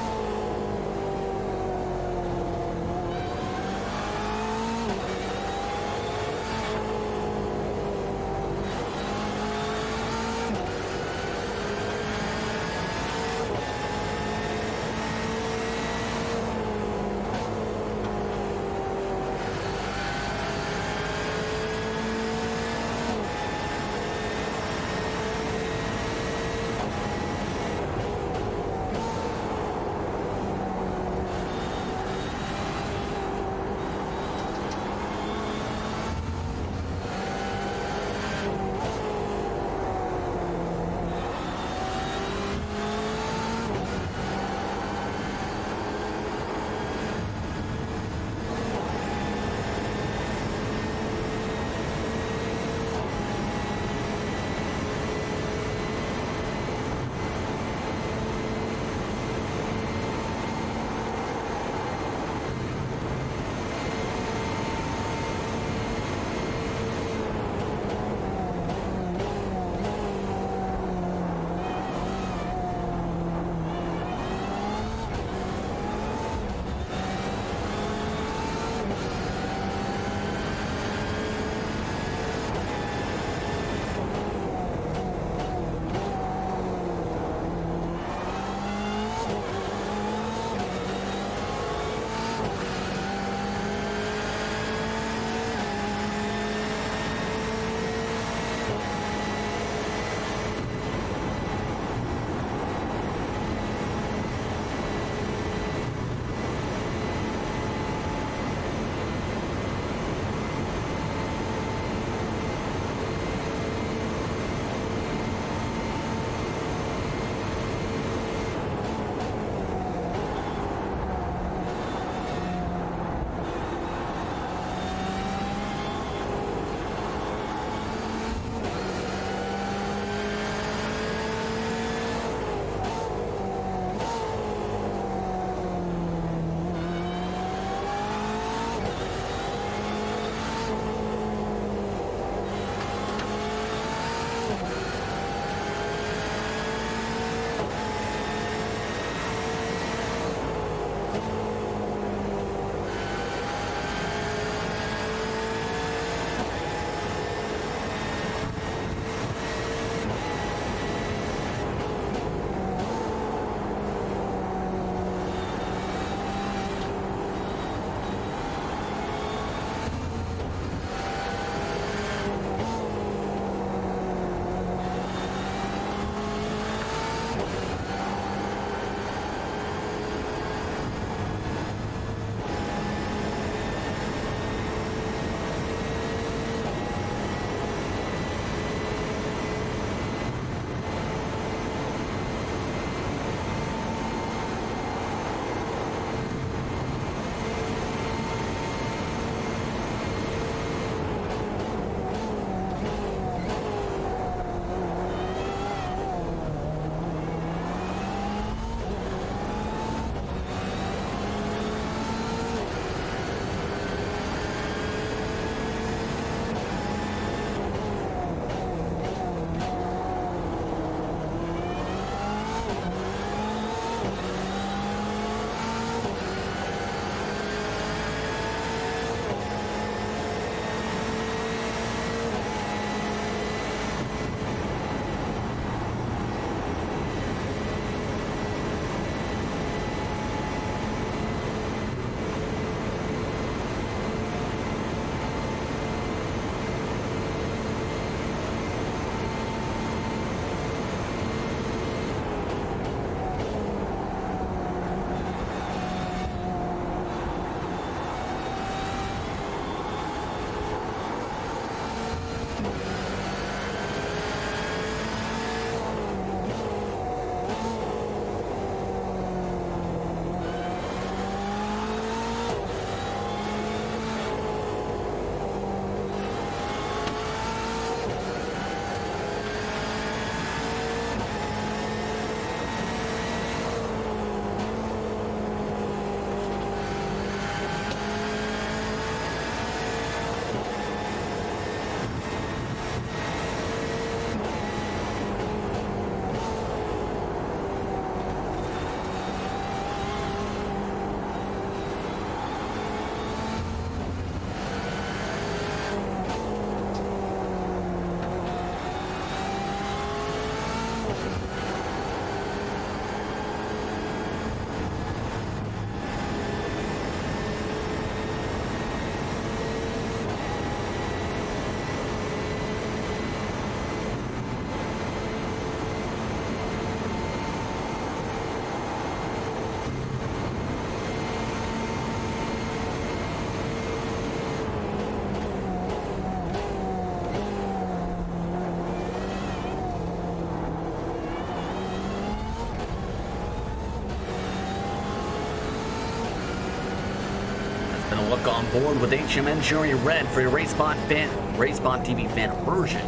Having a look on board with HM Engineering Red for your Racebot TV fan version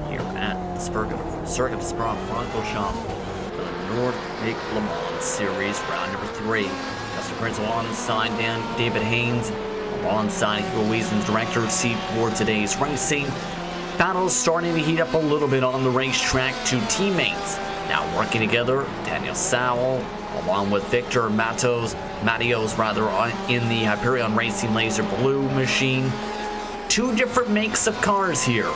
here at the Circuit de Spa-Francorchamps for the Nordic Le Mans Series, round number 3. Justin Prince alongside David Haynes, alongside Hugo Wiesman's director of seat for today's racing. Battles starting to heat up a little bit on the racetrack. Two teammates now working together. Daniel Sowell, along with Victor Matos in the Hyperion Racing Laser Blue machine. Two different makes of cars here,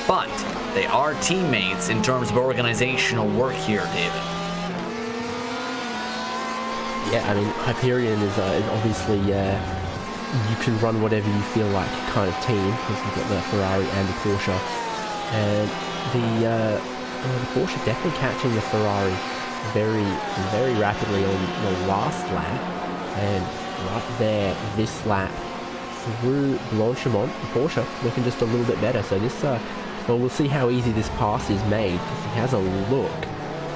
but they are teammates in terms of organizational work here, David. Yeah, I mean, Hyperion is obviously, you can run whatever you feel like kind of team, because we've got the Ferrari and the Porsche. And the Porsche definitely catching the Ferrari very, very rapidly on the last lap. And right there, this lap through Blanchimont, the Porsche looking just a little bit better. So this, well, we'll see how easy this pass is made, because he has a look,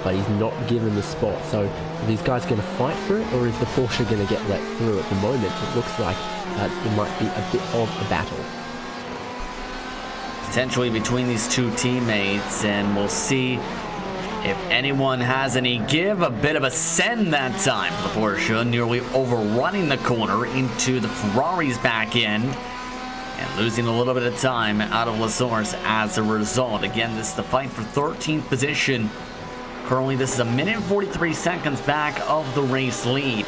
but he's not given the spot. So are these guys going to fight for it, or is the Porsche going to get let through? At the moment, it looks like it might be a bit of a battle. Potentially between these two teammates, and we'll see if anyone has any give. A bit of a send that time for the Porsche, nearly overrunning the corner into the Ferrari's back end and losing a little bit of time out of La Source as a result. Again, this is the fight for 13th position. Currently, this is a minute and 43 seconds back of the race lead.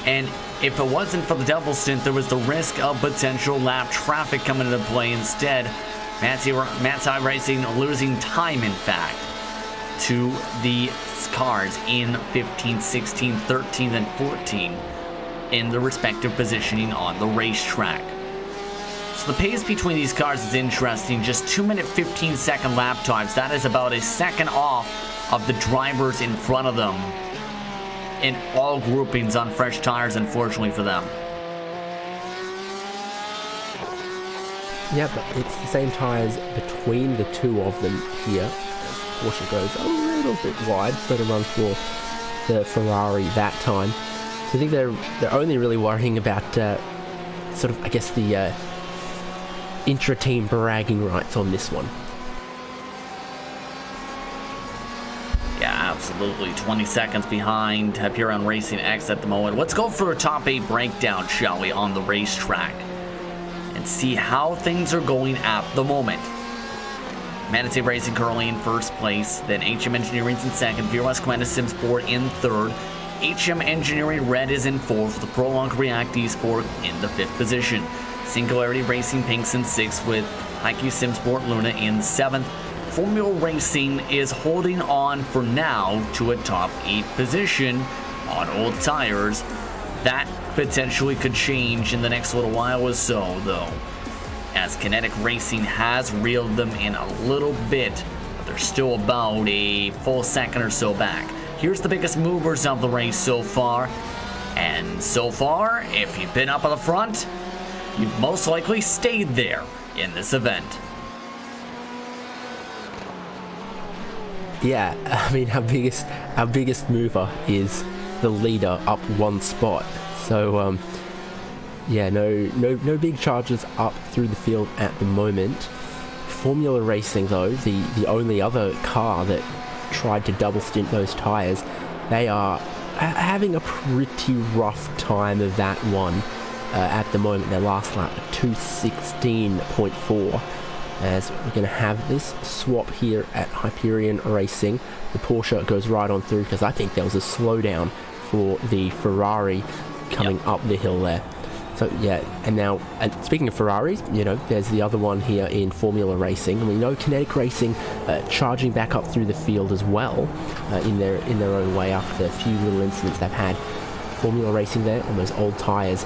And if it wasn't for the double stint, there was the risk of potential lap traffic coming into play instead. Matt's iRacing losing time, in fact, to the cars in 15, 16, 13, and 14 in the respective positioning on the racetrack. So the pace between these cars is interesting. Just 2-minute 15-second lap times. That is about a second off of the drivers in front of them in all groupings on fresh tires, unfortunately for them. Yeah, but it's the same tires between the two of them here. Porsche goes a little bit wide, better run for the Ferrari that time. So I think they're only really worrying about sort of, I guess, the intra-team bragging rights on this one. Yeah, absolutely. 20 seconds behind Hyperion Racing X at the moment. Let's go for a top 8 breakdown, shall we, on the racetrack, and see how things are going at the moment. Manatee Racing currently in first place, then HM Engineering's in second, VRS Quanta Simsport in third, HM Engineering Red is in fourth, the Prolong React Esport in the 5th position. Singularity Racing Pinks in 6th, with IQ Simsport Luna in 7th. Formula Racing is holding on for now to a top 8 position on old tires. That potentially could change in the next little while or so, though, as Kinetic Racing has reeled them in a little bit, but they're still about a full second or so back. Here's the biggest movers of the race so far, and so far, if you've been up at the front, you've most likely stayed there in this event. Yeah, I mean, our biggest mover is the leader up one spot. So, yeah, no big charges up through the field at the moment. Formula Racing, though, the only other car that tried to double stint those tires, they are having a pretty rough time of that one at the moment. Their last lap, 2:16.4. As we're going to have this swap here at Hyperion Racing. The Porsche goes right on through, because I think there was a slowdown for the Ferrari coming up the hill there. So yeah, and now, and speaking of Ferraris, you know, there's the other one here in Formula Racing. And we know Kinetic Racing charging back up through the field as well, in their own way after a few little incidents they've had. Formula Racing there on those old tires,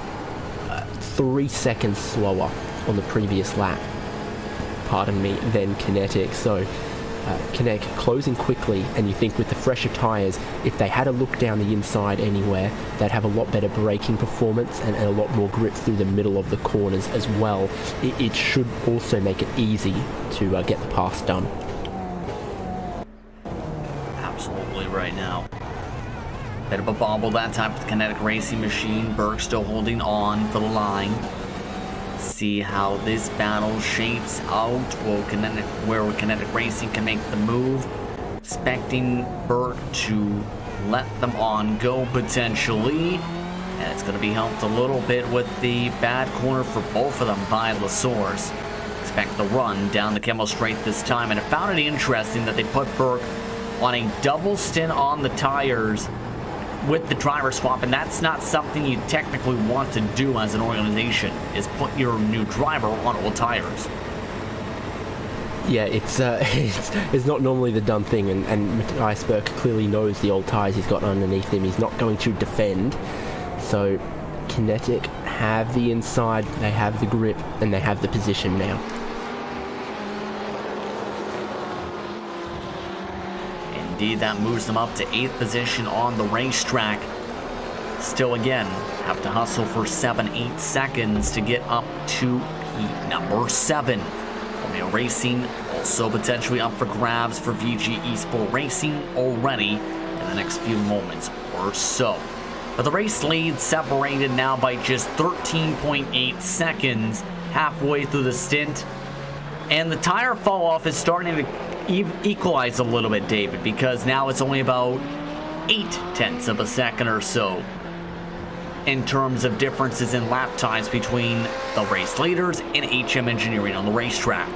3 seconds slower on the previous lap, pardon me, than Kinetic. So Kinetic closing quickly, and you think with the fresher tyres, if they had a look down the inside anywhere, they'd have a lot better braking performance and a lot more grip through the middle of the corners as well. It should also make it easy to get the pass done. Absolutely right now. Bit of a bobble that time with the Kinetic Racing machine. Berg still holding on for the line. See how this battle shapes out. Where Kinetic Racing can make the move. Expecting Berg to let them on go potentially. And it's going to be helped a little bit with the bad corner for both of them by Lasors. Expect the run down the Camel Straight this time. And I found it interesting that they put Berg on a double stint on the tires with the driver swap, and that's not something you technically want to do as an organization, is put your new driver on old tires. Yeah, it's not normally the done thing, and Matthias Berg clearly knows the old tires he's got underneath him. He's not going to defend. So Kinetic have the inside, they have the grip, and they have the position now. Indeed, that moves them up to 8th position on the racetrack. Still again, have to hustle for 7-8 seconds to get up to number 7. Romeo Racing also potentially up for grabs for VG Esport Racing already in the next few moments or so. But the race lead separated now by just 13.8 seconds halfway through the stint. And the tire fall off is starting to equalize a little bit, David, because now it's only about 0.8 of a second or so in terms of differences in lap times between the race leaders and HM Engineering on the racetrack.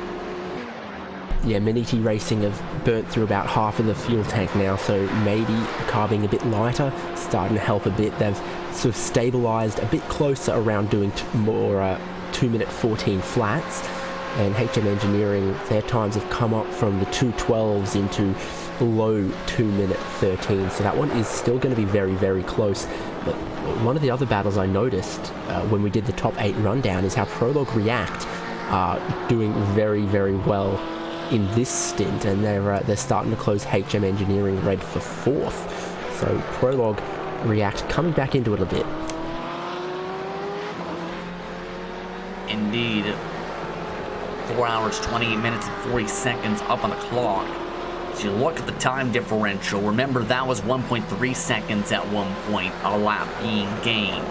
Yeah, Maniti Racing have burnt through about half of the fuel tank now, so maybe the car being a bit lighter starting to help a bit. They've sort of stabilized a bit closer around doing more 2 minute 14 flats. And HM Engineering, their times have come up from the 2:12s into below 2 minute 13. So that one is still going to be very, very close. But one of the other battles I noticed when we did the top 8 rundown is how Prologue React are doing very, very well in this stint. And they're starting to close HM Engineering red for 4th. So Prologue React coming back into it a bit. Indeed. 4 hours, 28 minutes, and 40 seconds up on the clock. As you look at the time differential, remember that was 1.3 seconds at one point, a lap being gained.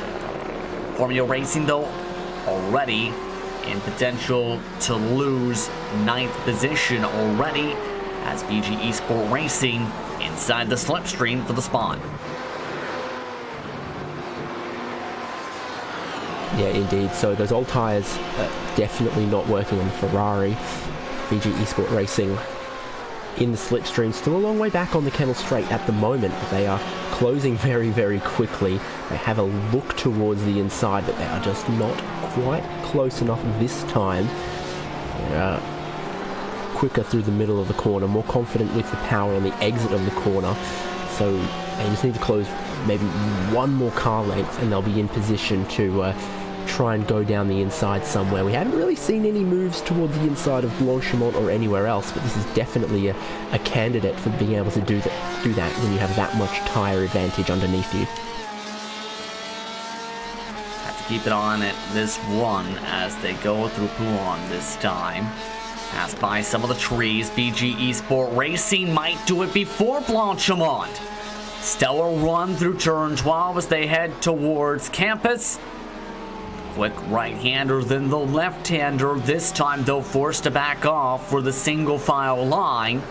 Formula Racing, though, already in potential to lose 9th position already, as VG Esport Racing inside the slipstream for the spot. Yeah, indeed. So those old tyres definitely not working on the Ferrari. VG Esport Racing in the slipstream, still a long way back on the Camel Straight at the moment, but they are closing very, very quickly. They have a look towards the inside, but they are just not quite close enough this time. Quicker through the middle of the corner, more confident with the power on the exit of the corner. So they just need to close maybe one more car length and they'll be in position to try and go down the inside somewhere. We haven't really seen any moves towards the inside of Blanchimont or anywhere else, but this is definitely a candidate for being able to do that when you have that much tyre advantage underneath you. Have to keep it on at this run as they go through Poulan this time. Pass by some of the trees. VG Esport Racing might do it before Blanchimont. Stellar run through turn 12 as they head towards campus. Quick right-hander, then the left-hander. This time, though, forced to back off for the single-file line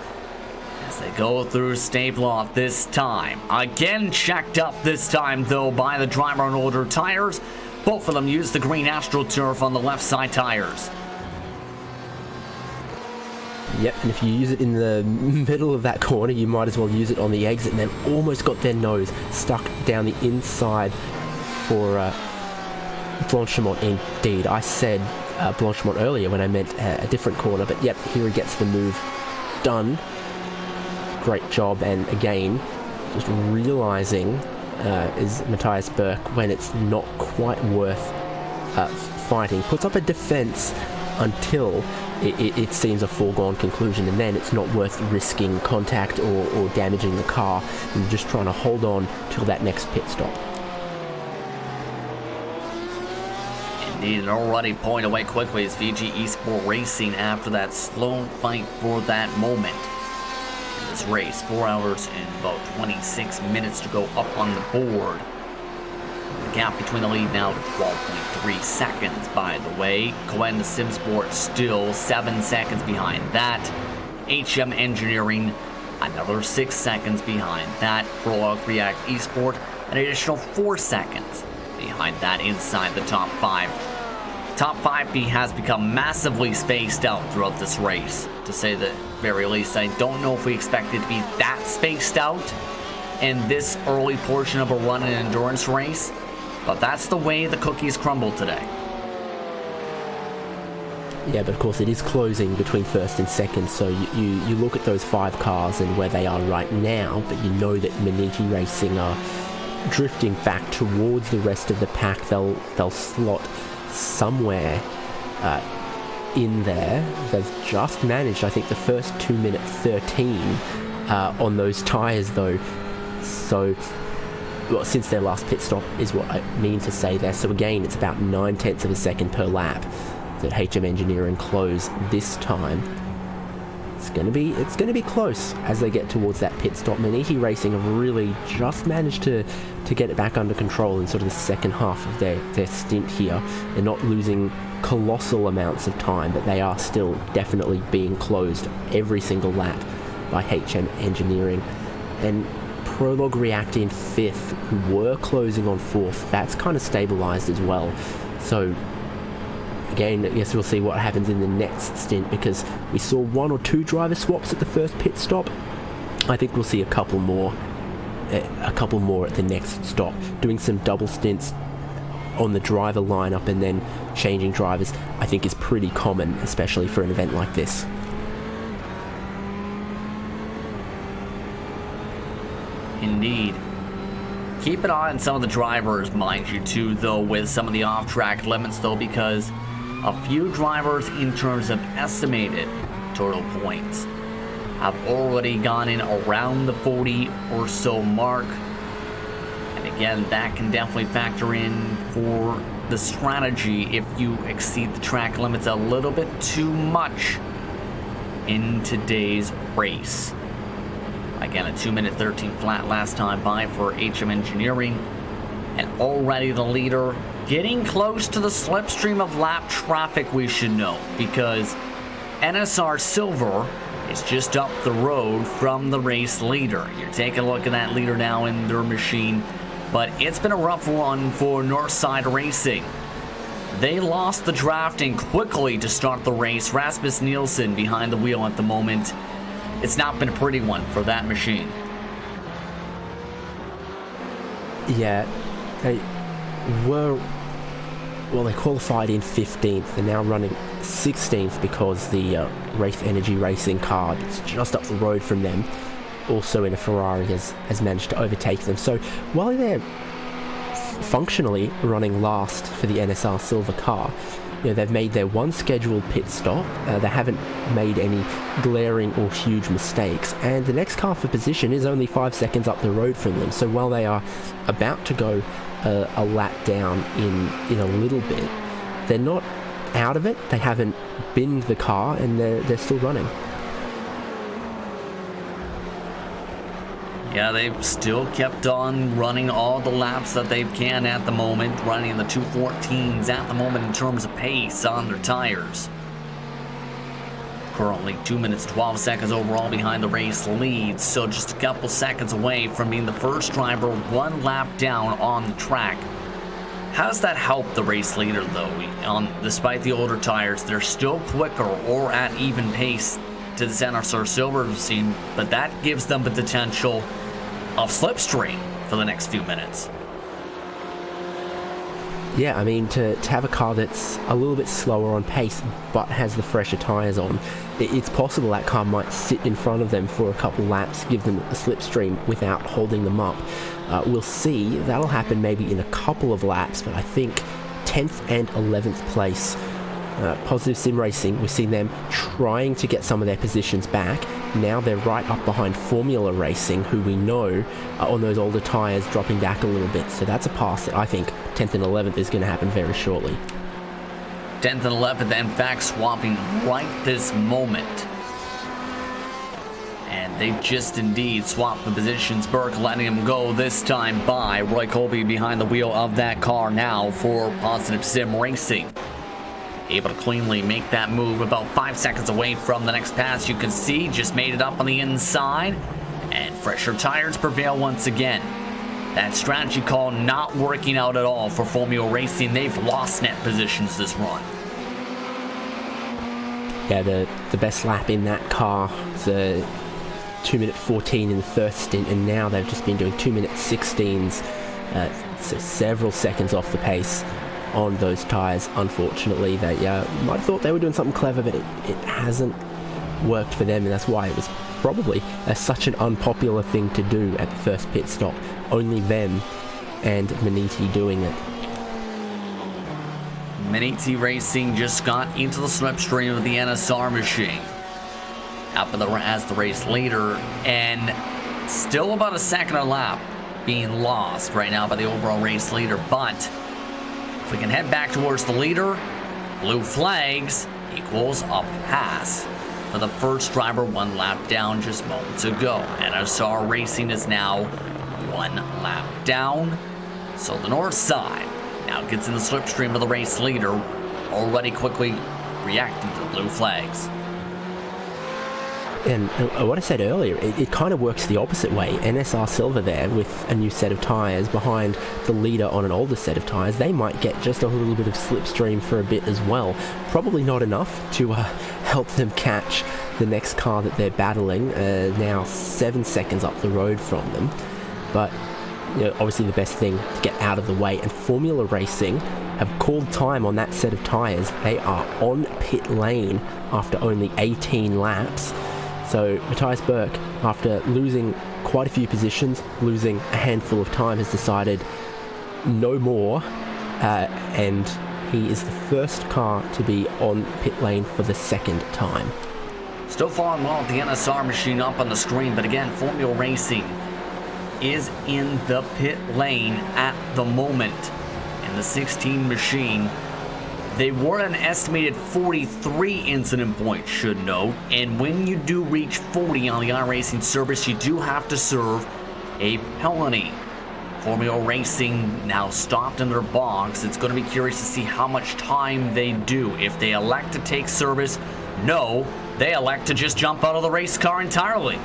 as they go through Staveloft this time. Again checked up this time, though, by the driver on older tires. Both of them use the green AstroTurf on the left side tires. Yep, and if you use it in the middle of that corner, you might as well use it on the exit, and then almost got their nose stuck down the inside for Blanchimont. Indeed, I said Blanchimont earlier when I meant a different corner, but yep, here he gets the move done. Great job, and again, just realizing is Matthias Berg when it's not quite worth fighting. Puts up a defense until it seems a foregone conclusion, and then it's not worth risking contact or damaging the car, and you're just trying to hold on till that next pit stop. Indeed, and already pulling away quickly is VG Esport Racing after that slow fight for that moment. this race. 4 hours and about 26 minutes to go up on the board. The gap between the lead now to 12.3 seconds, by the way. Cohen Simsport still 7 seconds behind that. HM Engineering another 6 seconds behind that. Prologue React Esport an additional 4 seconds behind that inside the top 5. Top 5 has become massively spaced out throughout this race, to say the very least. I don't know if we expect it to be that spaced out in this early portion of a run and endurance race, but that's the way the cookies crumbled today. Yeah, but of course it is closing between first and second, so you look at those 5 cars and where they are right now, but you know that Maniti Racing are drifting back towards the rest of the pack. They'll slot somewhere in there. They've just managed, I think, the first 2:13 on those tyres though, so well, since their last pit stop is what I mean to say there. So again, it's about 9/10 of a second per lap that HM Engineering close this time. It's gonna be close as they get towards that pit stop. Maniti Racing have really just managed to get it back under control in sort of the second half of their stint here. They're not losing colossal amounts of time, but they are still definitely being closed every single lap by HM Engineering. And Prologue React in 5th, who were closing on 4th, that's kind of stabilized as well. So again, I guess we'll see what happens in the next stint, because we saw 1 or 2 driver swaps at the first pit stop. I think we'll see a couple more at the next stop, doing some double stints on the driver lineup and then changing drivers. I think is pretty common, especially for an event like this. Indeed. Keep an eye on some of the drivers, mind you, too, though, with some of the off-track limits, though, because a few drivers, in terms of estimated total points, have already gone in around the 40 or so mark. And again, that can definitely factor in for the strategy if you exceed the track limits a little bit too much in today's race. Again, a 2:13 flat last time by for HM Engineering. And already the leader getting close to the slipstream of lap traffic, we should know, because NSR Silver is just up the road from the race leader. You're taking a look at that leader now in their machine, but it's been a rough run for Northside Racing. They lost the drafting quickly to start the race. Rasmus Nielsen behind the wheel at the moment. It's not been a pretty one for that machine. Yeah, they qualified in 15th. They're now running 16th because the Wraith Energy Racing car that's just up the road from them, also in a Ferrari, has managed to overtake them. So while they're functionally running last for the NSR Silver car, they've made their one scheduled pit stop. They haven't made any glaring or huge mistakes, and the next car for position is only 5 seconds up the road from them. So while they are about to go a lap down in a little bit, they're not out of it. They haven't binned the car, and they're still running. Yeah, they've still kept on running all the laps that they can at the moment, running the 2:14s at the moment in terms of pace on their tires. Currently 2 minutes 12 seconds overall behind the race lead, so just a couple seconds away from being the first driver 1 lap down on the track. How does that help the race leader, though? Despite the older tires, they're still quicker or at even pace to the NSR Silver team, but that gives them the potential of slipstream for the next few minutes. Yeah, I mean, to have a car that's a little bit slower on pace but has the fresher tyres on, it's possible that car might sit in front of them for a couple laps, give them a slipstream without holding them up. We'll see. That'll happen maybe in a couple of laps, but I think 10th and 11th place. Positive Sim Racing, we've seen them trying to get some of their positions back. Now they're right up behind Formula Racing, who we know are on those older tyres dropping back a little bit. So that's a pass that I think 10th and 11th is going to happen very shortly. 10th and 11th, in fact, swapping right this moment. And they just indeed swapped the positions. Burke letting him go this time by Roy Colby behind the wheel of that car now for Positive Sim Racing. Able to cleanly make that move about 5 seconds away from the next pass. You can see just made it up on the inside. And fresher tires prevail once again. That strategy call not working out at all for Formula Racing. They've lost net positions this run. Yeah, the best lap in that car was a 2-minute 14 in the first stint, and now they've just been doing 2-minute 16s, so several seconds off the pace on those tyres. Unfortunately, they might have thought they were doing something clever, but it hasn't worked for them, and that's why it was probably such an unpopular thing to do at the first pit stop. Only them and Maniti doing it. Maniti Racing just got into the slipstream of the NSR machine. Up as the race leader, and still about a second a lap being lost right now by the overall race leader. But if we can head back towards the leader, blue flags equals a pass for the first driver 1 lap down just moments ago. NSR Racing is now 1 lap down. So the north side now gets in the slipstream of the race leader, already quickly reacting to the blue flags. And what I said earlier, it kind of works the opposite way. NSR Silver there with a new set of tyres behind the leader on an older set of tyres. They might get just a little bit of slipstream for a bit as well. Probably not enough to help them catch the next car that they're battling, now 7 seconds up the road from them. But obviously the best thing to get out of the way. And Formula Racing have called time on that set of tyres. They are on pit lane after only 18 laps. So Matthias Burke, after losing quite a few positions, losing a handful of time, has decided no more, and he is the first car to be on pit lane for the second time. Still following well with the NSR machine up on the screen, but again, Formula Racing is in the pit lane at the moment. In the 16 machine, they were an estimated 43 incident points, should note, and when you do reach 40 on the iRacing service, you do have to serve a penalty. Formula Racing now stopped in their box. It's going to be curious to see how much time they do. If they elect to take service, no, they elect to just jump out of the race car entirely.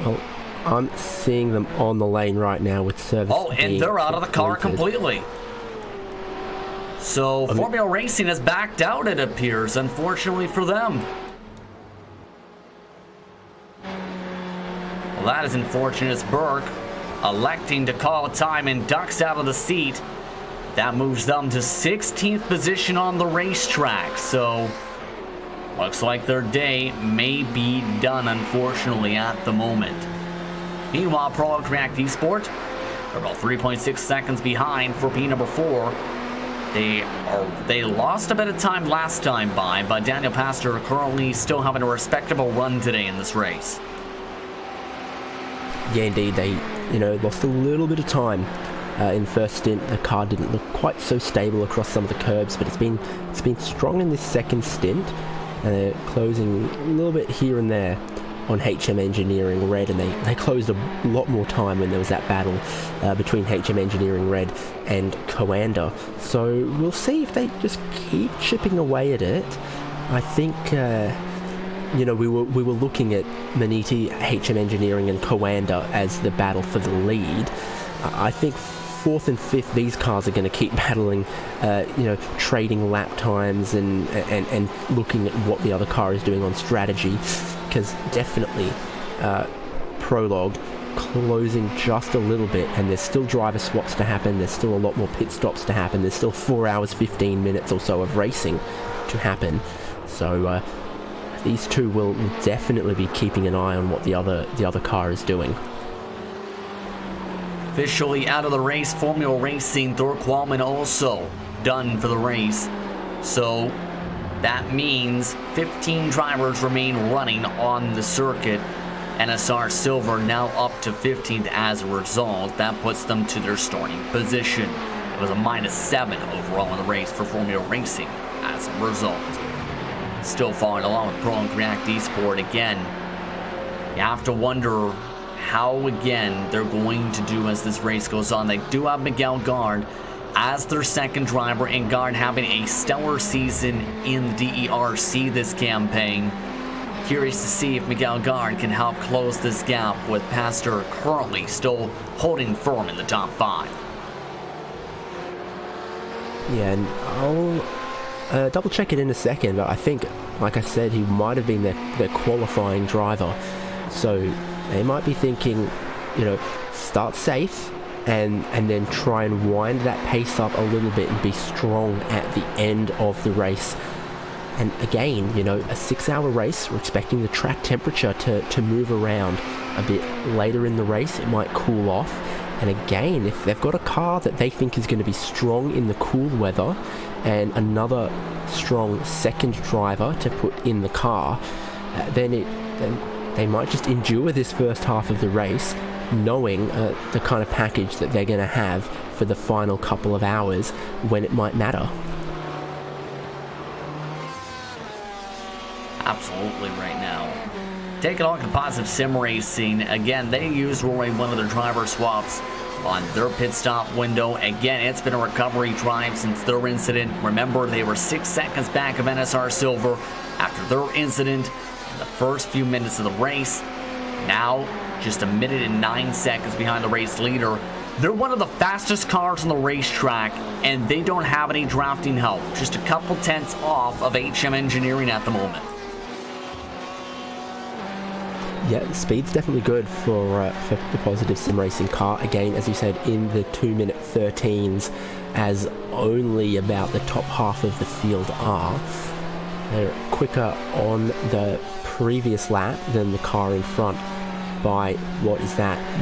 Well, I'm seeing them on the lane right now with service. Oh, and they're out of the car completely. So Formula Racing has backed out, it appears, unfortunately for them. Well, that is unfortunate as Burke electing to call a time and ducks out of the seat. That moves them to 16th position on the racetrack. So looks like their day may be done, unfortunately, at the moment. Meanwhile, Pro React Esports are about 3.6 seconds behind for P number 4. They lost a bit of time last time by, but Daniel Pastor currently still having a respectable run today in this race. Yeah, indeed, they lost a little bit of time in the first stint. The car didn't look quite so stable across some of the curbs, but it's been strong in this second stint. They're closing a little bit here and there on HM Engineering Red, and they closed a lot more time when there was that battle between HM Engineering Red and Coanda. So we'll see if they just keep chipping away at it. I think we were looking at Maniti, HM Engineering, and Coanda as the battle for the lead. I think 4th and 5th, these cars are going to keep battling, trading lap times and looking at what the other car is doing on strategy, because definitely Prologue closing just a little bit, and there's still driver swaps to happen, there's still a lot more pit stops to happen, there's still 4 hours 15 minutes or so of racing to happen. So these two will definitely be keeping an eye on what the other car is doing. Officially out of the race, Formula Racing, Thor Qualman also done for the race. So that means 15 drivers remain running on the circuit. NSR Silver now up to 15th as a result. That puts them to their starting position. It was a -7 overall in the race for Formula Racing as a result. still following along with Pro and React Esport. Again, you have to wonder how, again, they're going to do as this race goes on. They do have Miguel Gard as their second driver, and Gard having a stellar season in the DERC this campaign. Curious to see if Miguel Gard can help close this gap with Pastor currently still holding firm in the top 5. Yeah, and I'll double check it in a second, but I think, like I said, he might have been their qualifying driver. So they might be thinking, start safe and then try and wind that pace up a little bit and be strong at the end of the race. And again, a 6-hour race, we're expecting the track temperature to move around a bit later in the race. It might cool off. And again, if they've got a car that they think is going to be strong in the cool weather and another strong second driver to put in the car, then they might just endure this first half of the race, knowing the kind of package that they're going to have for the final couple of hours when it might matter. Absolutely right now. Taking a look at Positive Sim Racing. Again, they used one of their driver swaps on their pit stop window. Again, it's been a recovery drive since their incident. Remember, they were 6 seconds back of NSR Silver after their incident in the first few minutes of the race. Now, just 1 minute and 9 seconds behind the race leader. They're one of the fastest cars on the racetrack, and they don't have any drafting help. Just a couple tenths off of HM Engineering at the moment. Yeah, the speed's definitely good for the Positive Sim Racing car. Again, as you said, in the 2-minute 13s, as only about the top half of the field are. They're quicker on the previous lap than the car in front by,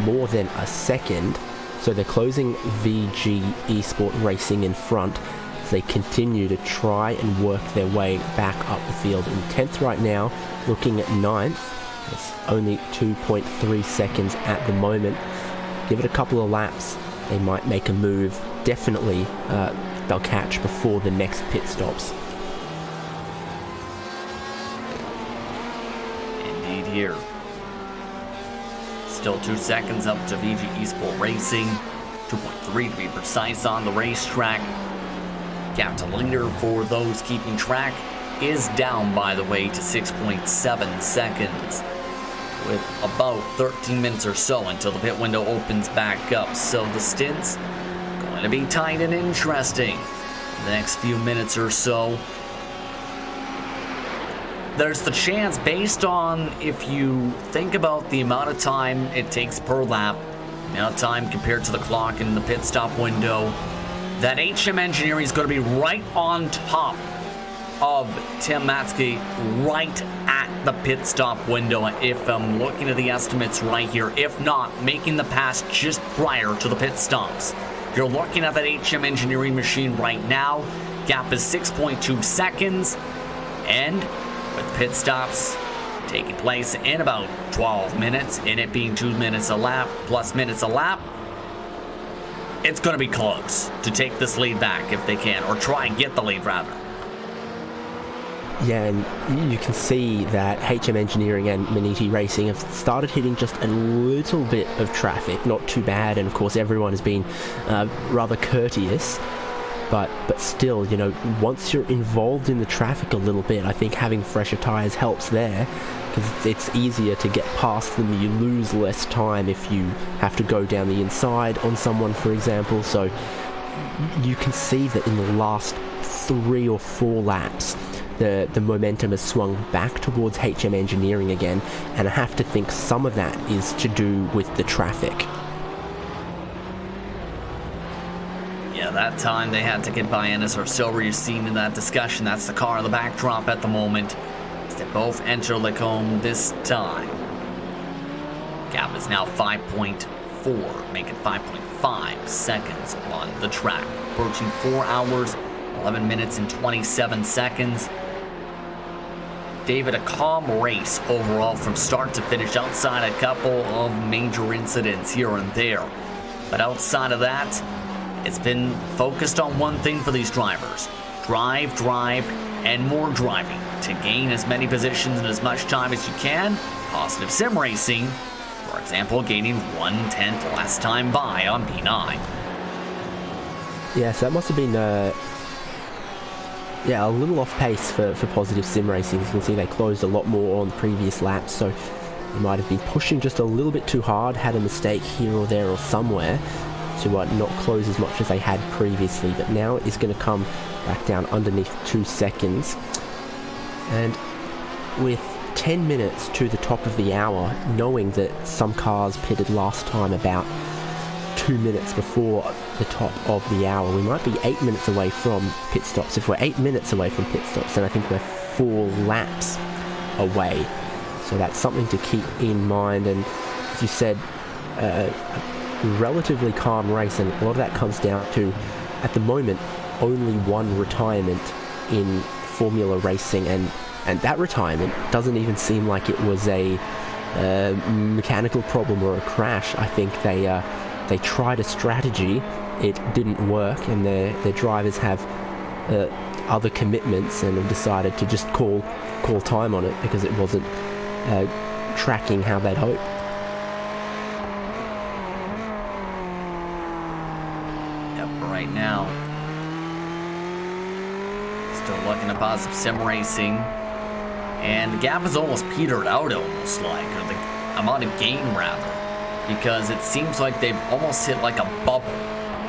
more than a second. So they're closing VG Esport Racing in front as they continue to try and work their way back up the field. In 10th right now, looking at 9th. It's only 2.3 seconds at the moment. Give it a couple of laps, they might make a move. Definitely they'll catch before the next pit stops. Indeed here. Still 2 seconds up to VG Esport Racing. 2.3 to be precise on the racetrack. Gap to leader for those keeping track is down, by the way, to 6.7 seconds. With about 13 minutes or so until the pit window opens back up. So the stint's going to be tight and interesting the next few minutes or so. There's the chance, based on if you think about the amount of time it takes per lap, the amount of time compared to the clock in the pit stop window, that HM Engineering is going to be right on top of Tim Matzke, right at the pit stop window, if I'm looking at the estimates right here. If not, making the pass just prior to the pit stops. You're looking at that HM Engineering machine right now. Gap is 6.2 seconds, and with pit stops taking place in about 12 minutes, and it being 2 minutes a lap plus minutes a lap, it's going to be close to take this lead back if they can, or try and get the lead rather. Yeah, and you can see that HM Engineering and Maniti Racing have started hitting just a little bit of traffic. Not too bad, and of course everyone has been rather courteous. But still, once you're involved in the traffic a little bit, I think having fresher tyres helps there, because it's easier to get past them. You lose less time if you have to go down the inside on someone, for example. So you can see that in the last 3 or 4 laps, the momentum has swung back towards HM Engineering again, and I have to think some of that is to do with the traffic. Yeah, that time they had to get by NSR Silver. You've seen in that discussion, that's the car in the backdrop at the moment, as they both enter Lacombe this time. Gap is now 5.4, making 5.5 seconds on the track. Approaching 4 hours, 11 minutes and 27 seconds. David, a calm race overall from start to finish, outside a couple of major incidents here and there. But outside of that, it's been focused on one thing for these drivers: drive, and more driving to gain as many positions in as much time as you can. Positive Sim Racing, for example, gaining 1/10 last time by on P9. Yeah, so that must have been a little off pace for Positive Sim Racing. As you can see, they closed a lot more on the previous laps, so they might have been pushing just a little bit too hard, had a mistake here or there or somewhere to not close as much as they had previously. But now it's going to come back down underneath 2 seconds. And with 10 minutes to the top of the hour, knowing that some cars pitted last time about 2 minutes before the top of the hour, we might be 8 minutes away from pit stops. If we're 8 minutes away from pit stops, then I think we're 4 laps away. So that's something to keep in mind. And as you said, relatively calm race, and a lot of that comes down to, at the moment, only one retirement in Formula racing, and that retirement doesn't even seem like it was a mechanical problem or a crash. I think they tried a strategy, it didn't work, and their drivers have other commitments and have decided to just call time on it because it wasn't tracking how they'd hoped. Right now, still looking at Positive Sim Racing, and the gap is almost petered out, almost like, or the amount of gain rather, because it seems like they've almost hit like a bubble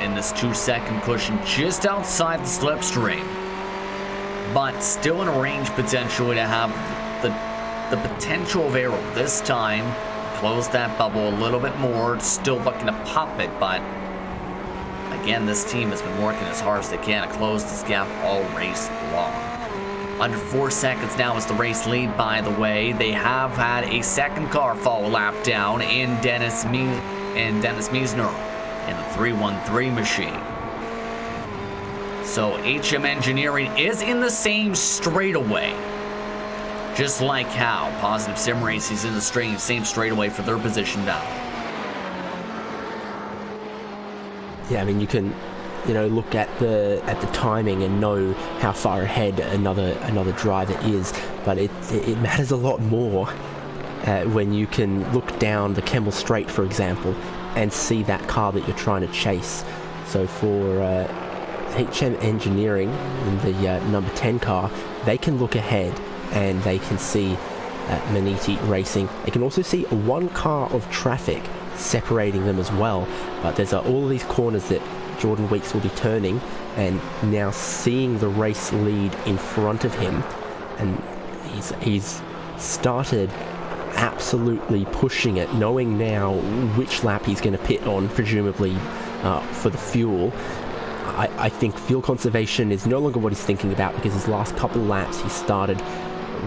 in this 2-second cushion just outside the slipstream, but still in a range potentially to have the potential of aero this time, close that bubble a little bit more, still looking to pop it, but again, this team has been working as hard as they can to close this gap all race long. Under 4 seconds now is the race lead, by the way. They have had a second car fall a lap down in Dennis Meisner in the 313 machine. So HM Engineering is in the same straightaway. Just like how Positive Sim Racing is in the same straightaway for their position down. Yeah, I mean, you can, look at the timing and know how far ahead another driver is, but it matters a lot more when you can look down the Kemmel Straight, for example, and see that car that you're trying to chase. So for HM Engineering in the number 10 car, they can look ahead and they can see Maniti Racing. They can also see one car of traffic separating them as well, but there's all of these corners that Jordan Weeks will be turning, and now seeing the race lead in front of him, and he's started absolutely pushing it, knowing now which lap he's going to pit on, presumably for the fuel. I think fuel conservation is no longer what he's thinking about, because his last couple laps he started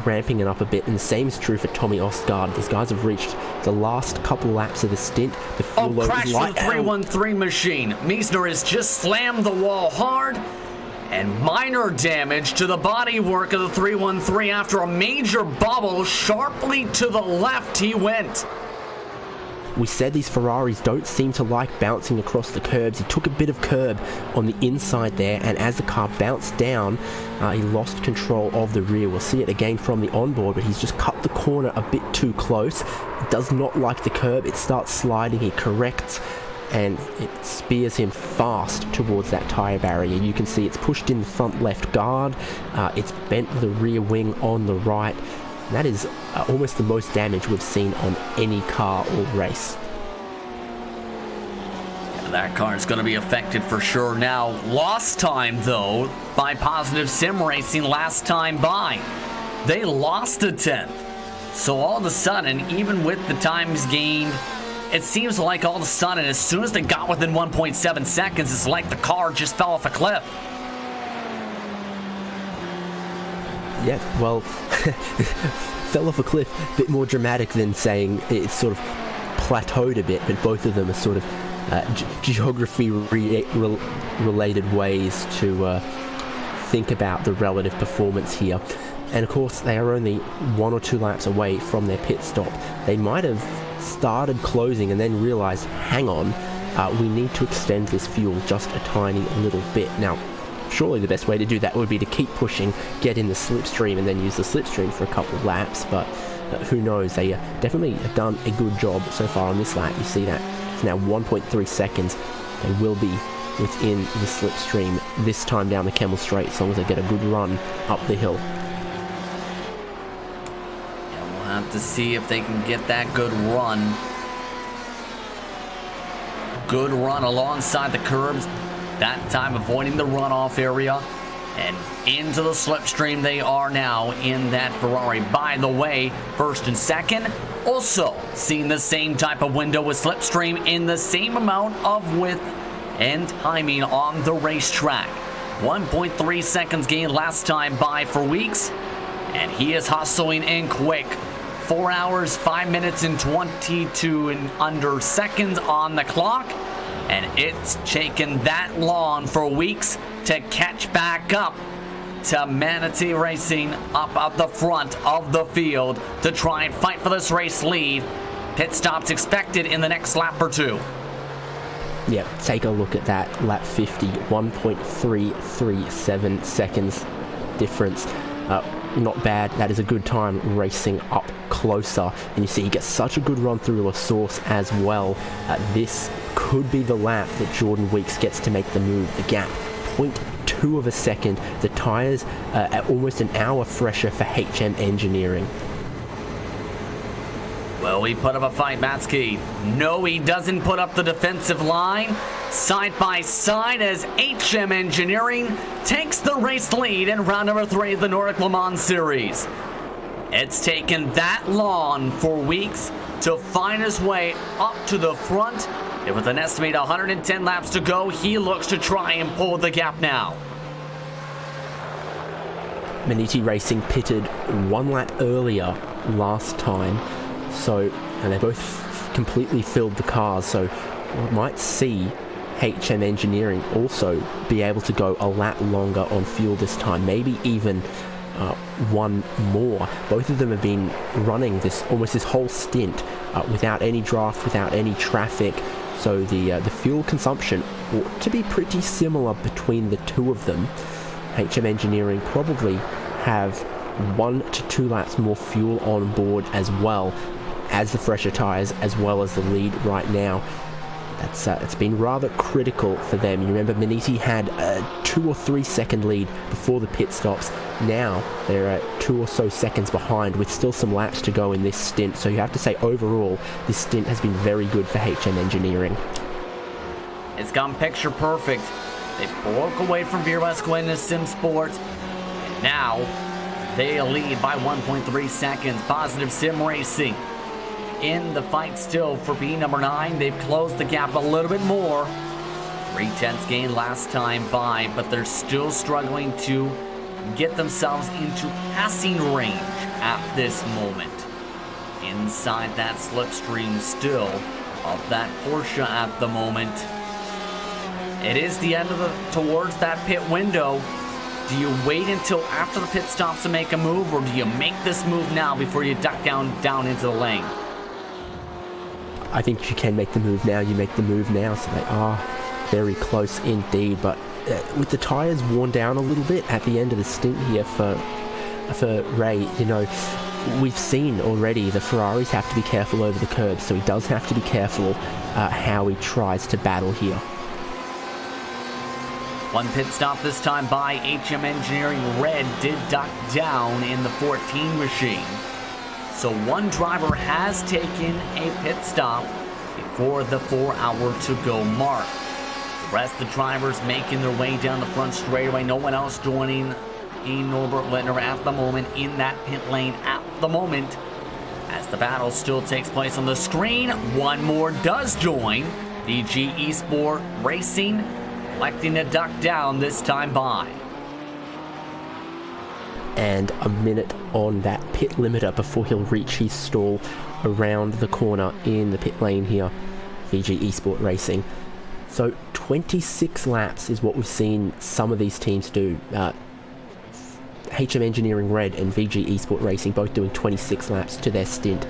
ramping it up a bit, and the same is true for Tommy Osgaard. These guys have reached the last couple laps of the stint. The fuel load crash is for the 313 machine. Meisner has just slammed the wall hard, and minor damage to the bodywork of the 313 after a major bubble. Sharply to the left he went. We said these Ferraris don't seem to like bouncing across the curbs. He took a bit of curb on the inside there, and as the car bounced down, he lost control of the rear. We'll see it again from the onboard, but he's just cut the corner a bit too close. It does not like the curb. It starts sliding. He corrects, and it spears him fast towards that tyre barrier. You can see it's pushed in the front left guard. It's bent the rear wing on the right. That is almost the most damage we've seen on any car all race. Yeah, that car is going to be affected for sure now. Lost time, though, by Positive Sim Racing last time by. They lost a 10th. So all of a sudden, even with the times gained, it seems like all of a sudden, as soon as they got within 1.7 seconds, it's like the car just fell off a cliff. Yeah, well, fell off a cliff, a bit more dramatic than saying it's sort of plateaued a bit, but both of them are sort of geography-related ways to think about the relative performance here. And of course, they are only 1 or 2 laps away from their pit stop. They might have started closing and then realized, hang on, we need to extend this fuel just a tiny little bit. Now, surely the best way to do that would be to keep pushing, get in the slipstream, and then use the slipstream for a couple of laps, but who knows. They definitely have done a good job so far on this lap. You see that it's now 1.3 seconds. They will be within the slipstream this time down the Kemmel Straight, as long as they get a good run up the hill. Yeah, we'll have to see if they can get that good run. Good run alongside the curbs, that time avoiding the runoff area, and into the slipstream they are now in that Ferrari. By the way, first and second, also seeing the same type of window with slipstream in the same amount of width and timing on the racetrack. 1.3 seconds gained last time by for Weeks, and he is hustling in quick. 4 hours, 5 minutes, and 22 and under seconds on the clock. And it's taken that long for Weeks to catch back up to Manatee Racing up the front of the field to try and fight for this race lead. Pit stops expected in the next lap or two. Yeah, take a look at that. Lap 50, 1.337 seconds difference. Not bad. That is a good time racing up closer. And you see he gets such a good run through La Source as well. This could be the lap that Jordan Weeks gets to make the move. The gap, 0.2 of a second. The tyres are almost an hour fresher for HM Engineering. Well, he put up a fight, Matsky. No, he doesn't put up the defensive line. Side by side as HM Engineering takes the race lead in round number 3 of the Nordic Le Mans Series. It's taken that long for Weeks to find his way up to the front. And with an estimated 110 laps to go, he looks to try and pull the gap now. Manatee Racing pitted 1 lap earlier last time. And they both completely filled the cars, so we might see HM Engineering also be able to go a lap longer on fuel this time, maybe even one more. Both of them have been running almost this whole stint without any draft, without any traffic, so the fuel consumption ought to be pretty similar between the two of them. HM Engineering probably have 1 to 2 laps more fuel on board as well as the fresher tyres, as well as the lead right now. It's been rather critical for them. You remember Manatee had a 2 or 3 second lead before the pit stops. Now they're 2 or so seconds behind with still some laps to go in this stint. So you have to say overall this stint has been very good for HM Engineering. It's gone picture perfect. They broke away from Vieresco into Sim Sports. And now they lead by 1.3 seconds. Positive Sim Racing in the fight still for B number 9. They've closed the gap a little bit more. 3/10 gain last time by, but they're still struggling to get themselves into passing range at this moment. Inside that slipstream still of that Porsche at the moment. It is the end of towards that pit window. Do you wait until after the pit stops to make a move, or do you make this move now before you duck down into the lane? I think you can make the move now. You make the move now, so they are very close indeed. But with the tyres worn down a little bit at the end of the stint here for Ray, we've seen already the Ferraris have to be careful over the curbs, so he does have to be careful how he tries to battle here. One pit stop this time by HM Engineering. Red did duck down in the 14 machine. So one driver has taken a pit stop before the 4-hour to go mark. The rest of the drivers making their way down the front straightaway. No one else joining Norbert Littner at the moment in that pit lane at the moment. As the battle still takes place on the screen, one more does join. VG Esport Racing electing to duck down this time by. And a minute on that pit limiter before he'll reach his stall around the corner in the pit lane here. VG Esport Racing. So 26 laps is what we've seen some of these teams do. HM Engineering Red and VG Esport Racing both doing 26 laps to their stint.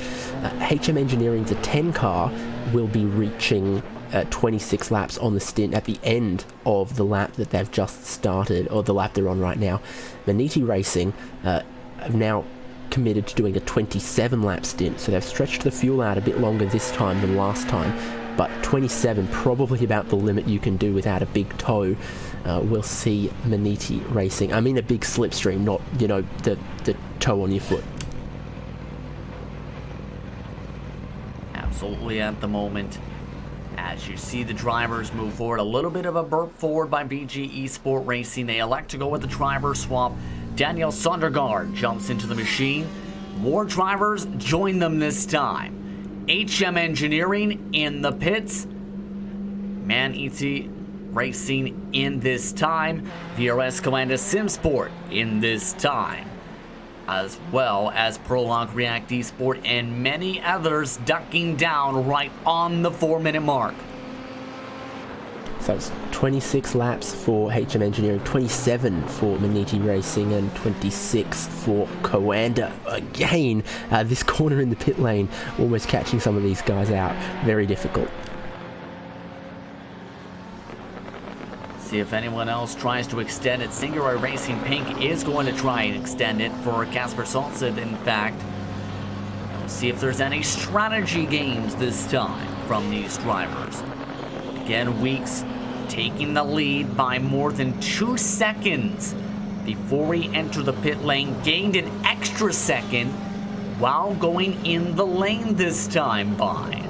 HM Engineering's a 10 car will be reaching 26 laps on the stint at the end of the lap that they've just started, or the lap they're on right now. Maniti Racing have now committed to doing a 27 lap stint, so they've stretched the fuel out a bit longer this time than last time, but 27, probably about the limit you can do without a big tow. We'll see Maniti Racing. I mean a big slipstream, not, the toe on your foot. Absolutely at the moment. As you see the drivers move forward, a little bit of a burp forward by BGE Sport Racing. They elect to go with the driver swap. Daniel Sondergaard jumps into the machine. More drivers join them this time. HM Engineering in the pits. Maniti Racing in this time. VRS Commanda SimSport in this time. As well as Prologue React Esport and many others ducking down right on the 4-minute mark. So it's 26 laps for HM Engineering, 27 for Maniti Racing, and 26 for Coanda. Again, this corner in the pit lane, almost catching some of these guys out. Very difficult. See if anyone else tries to extend it. Singular Racing Pink is going to try and extend it for Casper Saltzid, in fact. We'll see if there's any strategy games this time from these drivers. Again, Weeks taking the lead by more than 2 seconds before we enter the pit lane. Gained an extra second while going in the lane this time by.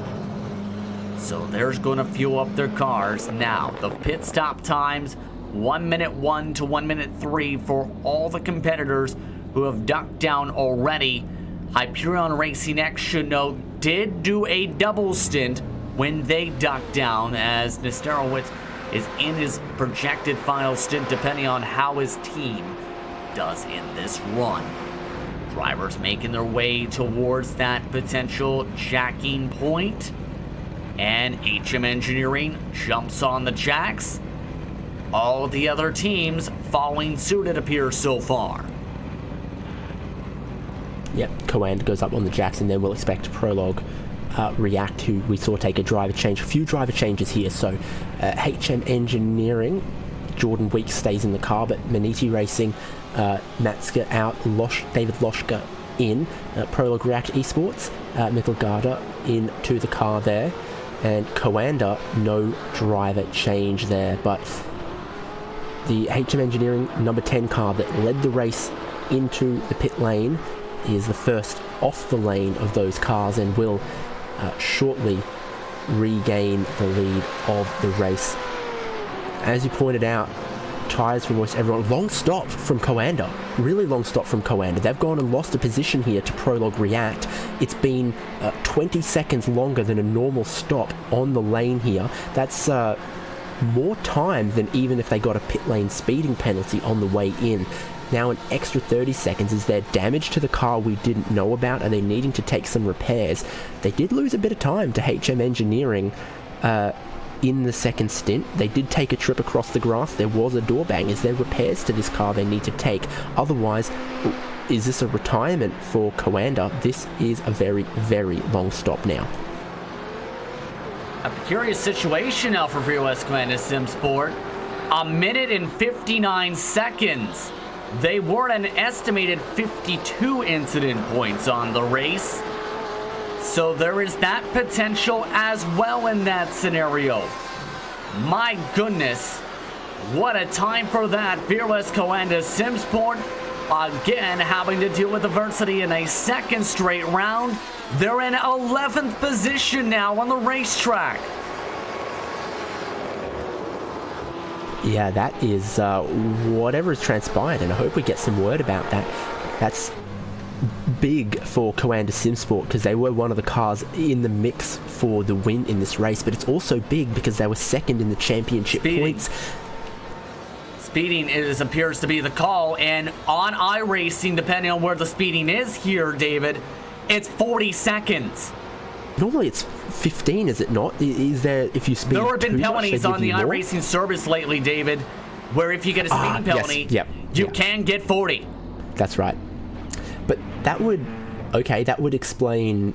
So they're going to fuel up their cars. Now, the pit stop times, 1 minute 1 to 1 minute 3 for all the competitors who have ducked down already. Hyperion Racing X, should note, did do a double stint when they ducked down, as Nesterowitz is in his projected final stint, depending on how his team does in this run. Drivers making their way towards that potential jacking point. And HM Engineering jumps on the jacks. All the other teams following suit, it appears, so far. Yep, Coand goes up on the jacks, and then we'll expect Prologue React, who we saw take a driver change. A few driver changes here. So HM Engineering, Jordan Weeks stays in the car, but Maniti Racing, Matska out, David Loschka in. Prologue React Esports, Mikkel Garda into the car there. And Coanda, no driver change there, but the HM Engineering number 10 car that led the race into the pit lane is the first off the lane of those cars, and will shortly regain the lead of the race. As you pointed out, tyres from almost everyone. Long stop from Coanda. Really long stop from Coanda. They've gone and lost a position here to Prologue React. It's been 20 seconds longer than a normal stop on the lane here. That's more time than even if they got a pit lane speeding penalty on the way in. Now an extra 30 seconds. Is there damage to the car we didn't know about? Are they needing to take some repairs? They did lose a bit of time to HM Engineering in the second stint. They did take a trip across the grass. There was a door bang. Is there repairs to this car they need to take? Otherwise, is this a retirement for Coanda? This is a very, very long stop now. A curious situation now for VRS Commanda SimSport. 1 minute and 59 seconds. They were at an estimated 52 incident points on the race. So there is that potential as well in that scenario. My goodness, what a time for that. Fearless Coanda SimSport again having to deal with adversity in a second straight round. They're in 11th position now on the racetrack. Yeah, that is whatever has transpired, and I hope we get some word about that. That's big for Coanda SimSport, because they were one of the cars in the mix for the win in this race, but it's also big because they were second in the championship points. Speeding appears to be the call, and on iRacing, depending on where the speeding is here, David, it's 40 seconds. Normally it's 15, is it not? Is there, if you speed There have been too penalties much, on the iRacing service lately, David, where if you get a speeding penalty, yes, you can get 40. That's right. But that would explain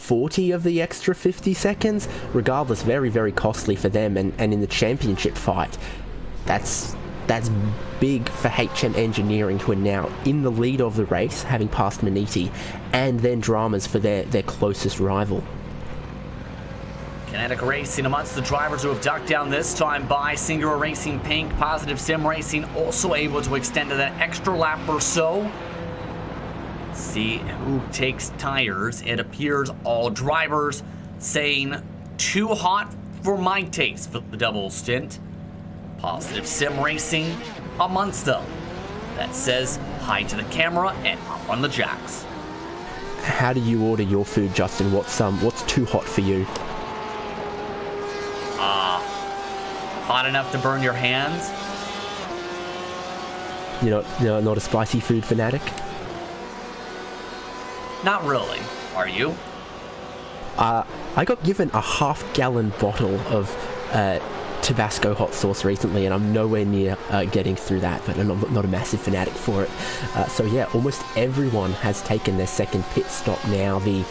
40 of the extra 50 seconds. Regardless, very, very costly for them, and in the championship fight, that's big for HM Engineering, who are now in the lead of the race, having passed Maniti, and then dramas for their closest rival. Kinetic Racing amongst the drivers who have ducked down this time by Singular Racing Pink. Positive Sim Racing also able to extend to that extra lap or so. See who takes tires. It appears all drivers saying too hot for my taste for the double stint. Positive Sim Racing amongst them. That says hi to the camera and up on the jacks. How do you order your food, Justin? What's too hot for you? Hot enough to burn your hands? You're not a spicy food fanatic? Not really. Are you? I got given a half-gallon bottle of Tabasco hot sauce recently, and I'm nowhere near getting through that, but I'm not a massive fanatic for it. So yeah, almost everyone has taken their second pit stop now. The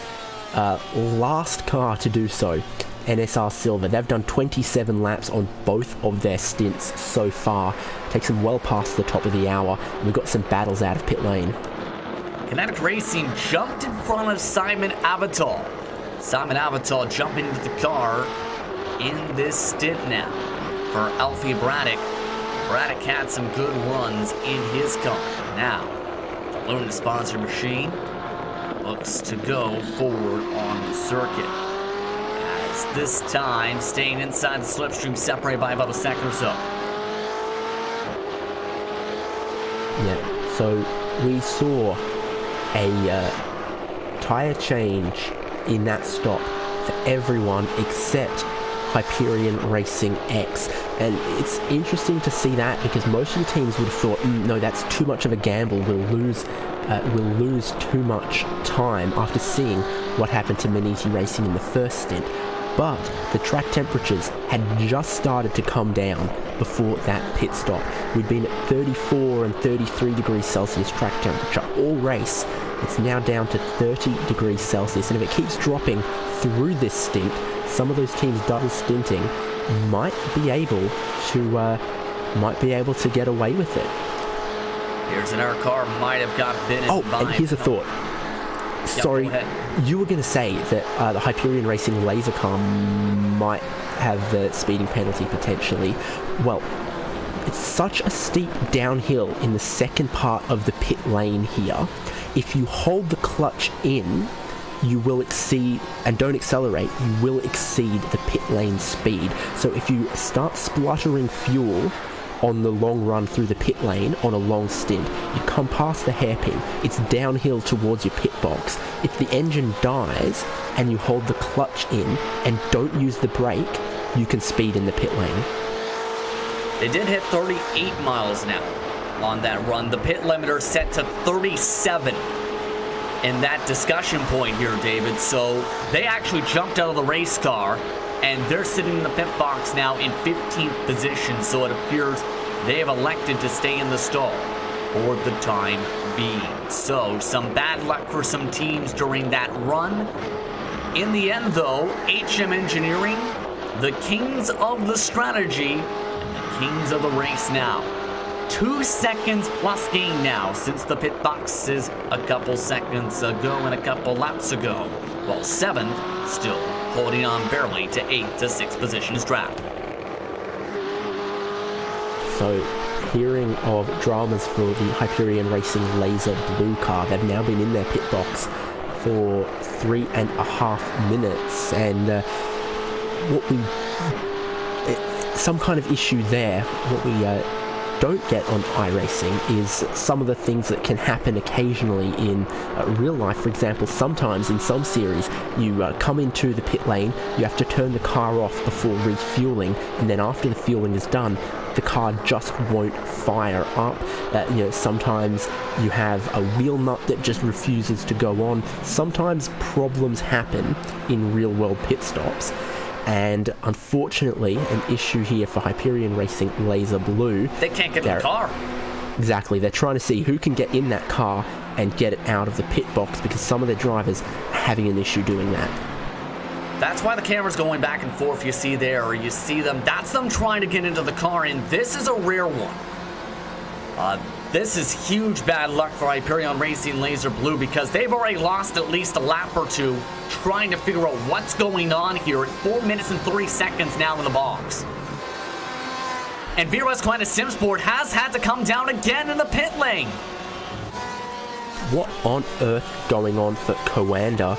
last car to do so, NSR Silver, they've done 27 laps on both of their stints so far. Takes them well past the top of the hour. We've got some battles out of pit lane. Kinetic Racing jumped in front of Simon Avatar. Simon Avatar jumping into the car in this stint now for Alfie Braddock. Braddock had some good runs in his car. Now, the Luna sponsor machine looks to go forward on the circuit. As this time, staying inside the slipstream, separated by about a second or so. Yeah, so we saw a tyre change in that stop for everyone except Hyperion Racing X, and it's interesting to see that because most of the teams would have thought, no, that's too much of a gamble, we'll lose too much time after seeing what happened to Maniti Racing in the first stint. But the track temperatures had just started to come down before that pit stop. We'd been at 34 and 33 degrees Celsius track temperature all race. It's now down to 30 degrees Celsius, and if it keeps dropping through this stint, some of those teams double stinting might be able to get away with it. Here's another car might have got bitten by. And here's a thought. Sorry, you were going to say that the Hyperion Racing laser car might have the speeding penalty potentially. Well, it's such a steep downhill in the second part of the pit lane here. If you hold the clutch in, you will exceed, and don't accelerate, you will exceed the pit lane speed. So if you start spluttering fuel on the long run through the pit lane on a long stint, you come past the hairpin, it's downhill towards your pit box. If the engine dies and you hold the clutch in and don't use the brake, you can speed in the pit lane. They did hit 38 miles an hour on that run. The pit limiter set to 37 in that discussion point here, David. So they actually jumped out of the race car, and they're sitting in the pit box now in 15th position, so it appears they have elected to stay in the stall for the time being. So some bad luck for some teams during that run. In the end, though, HM Engineering, the kings of the strategy and the kings of the race now. 2 seconds plus gain now since the pit boxes a couple seconds ago and a couple laps ago, while 7th still holding on barely to 8th to 6th positions draft. So, hearing of dramas for the Hyperion Racing Laser Blue car, they've now been in their pit box for 3.5 minutes, and some kind of issue there. What we don't get on iRacing is some of the things that can happen occasionally in real life. For example, sometimes in some series you come into the pit lane, you have to turn the car off before refueling, and then after the fueling is done, the car just won't fire up. Sometimes you have a wheel nut that just refuses to go on. Sometimes problems happen in real world pit stops. And unfortunately, an issue here for Hyperion Racing Laser Blue. They can't get in the car. Exactly. They're trying to see who can get in that car and get it out of the pit box, because some of their drivers having an issue doing that. That's why the camera's going back and forth. You see there, or you see them. That's them trying to get into the car, and this is a rare one. This is huge bad luck for Hyperion Racing Laser Blue because they've already lost at least a lap or two trying to figure out what's going on here at 4 minutes and 3 seconds now in the box. And VRS Coanda Simsport has had to come down again in the pit lane. What on earth going on for Coanda?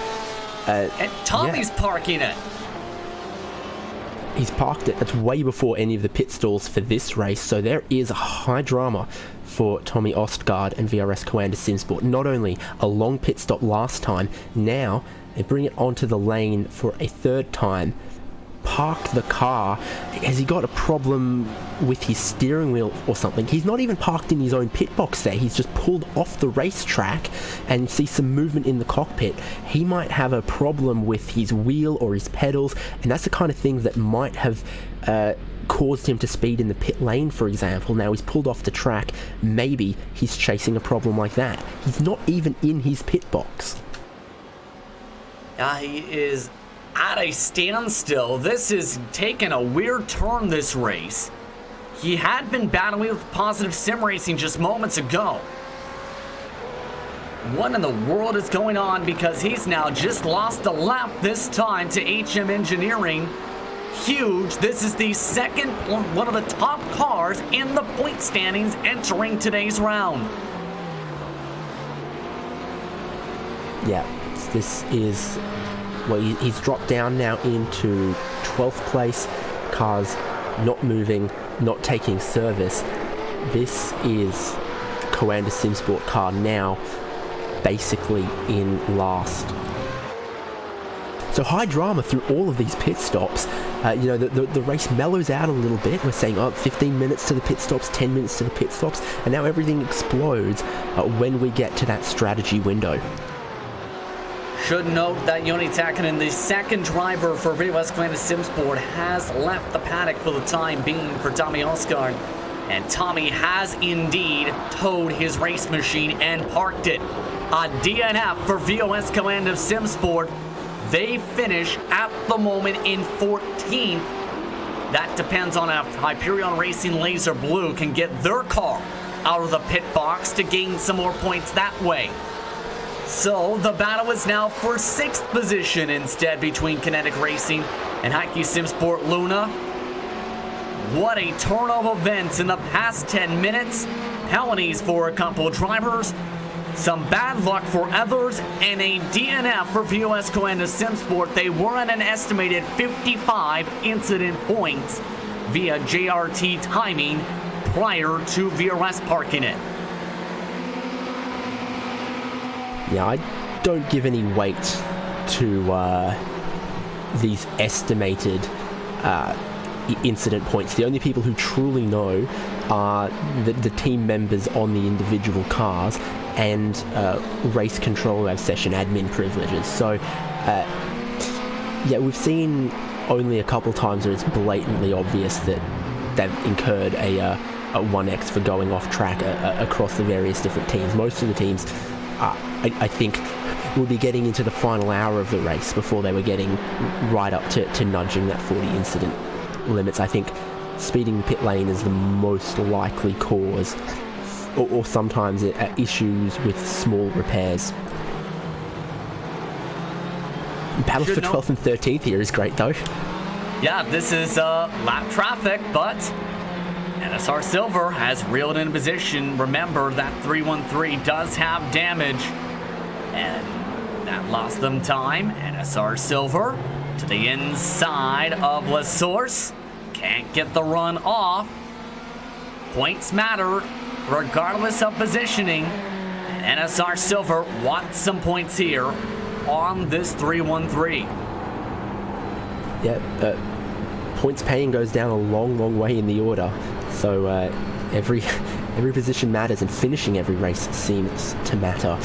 And Tommy's parking it. He's parked it. It's way before any of the pit stalls for this race, so there is high drama for Tommy Ostgaard and VRS Coanda Simsport. Not only a long pit stop last time, now they bring it onto the lane for a third time. Park the car. Has he got a problem with his steering wheel or something? He's not even parked in his own pit box there. He's just pulled off the racetrack, and you see some movement in the cockpit. He might have a problem with his wheel or his pedals, and that's the kind of thing that might have caused him to speed in the pit lane, for example. Now he's pulled off the track. Maybe he's chasing a problem like that. He's not even in his pit box. He is at a standstill. This is taking a weird turn, this race. He had been battling with positive sim racing just moments ago. What in the world is going on? Because he's now just lost a lap this time to HM Engineering. Huge. This is the second, one of the top cars in the point standings entering today's round. Yeah, this is... Well, he's dropped down now into 12th place. Cars not moving, not taking service. This is Coanda Simsport car now basically in last. So high drama through all of these pit stops. The race mellows out a little bit. We're saying 15 minutes to the pit stops, 10 minutes to the pit stops, and now everything explodes when we get to that strategy window. Should note that Joni Takinen, the second driver for VRS Coanda Simsport, has left the paddock for the time being for Tommy Ostgaard. And Tommy has indeed towed his race machine and parked it. A DNF for VRS Coanda Simsport. They finish at the moment in 14th. That depends on if Hyperion Racing Laser Blue can get their car out of the pit box to gain some more points that way. So the battle is now for 6th position instead between Kinetic Racing and Haiku Simsport Luna. What a turn of events in the past 10 minutes. Penalties for a couple of drivers, some bad luck for others, and a DNF for VRS Coanda Simsport. They were at an estimated 55 incident points via JRT timing prior to VRS parking it. Yeah, I don't give any weight to these estimated incident points. The only people who truly know are the team members on the individual cars and race control who have session admin privileges. So, yeah, we've seen only a couple times where it's blatantly obvious that they've incurred a 1x for going off track across the various different teams. Most of the teams, I think, will be getting into the final hour of the race before they were getting right up to nudging that 40 incident limits. I think speeding the pit lane is the most likely cause, or sometimes issues with small repairs. Battle for 12th and 13th here is great though. Yeah, this is lap traffic, but NSR Silver has reeled in position. Remember that 313 does have damage, and that lost them time. NSR Silver to the inside of La Source. Can't get the run off. Points matter regardless of positioning. And NSR Silver wants some points here on this 313. Yeah, points paying goes down a long way in the order. So every position matters, and finishing every race seems to matter.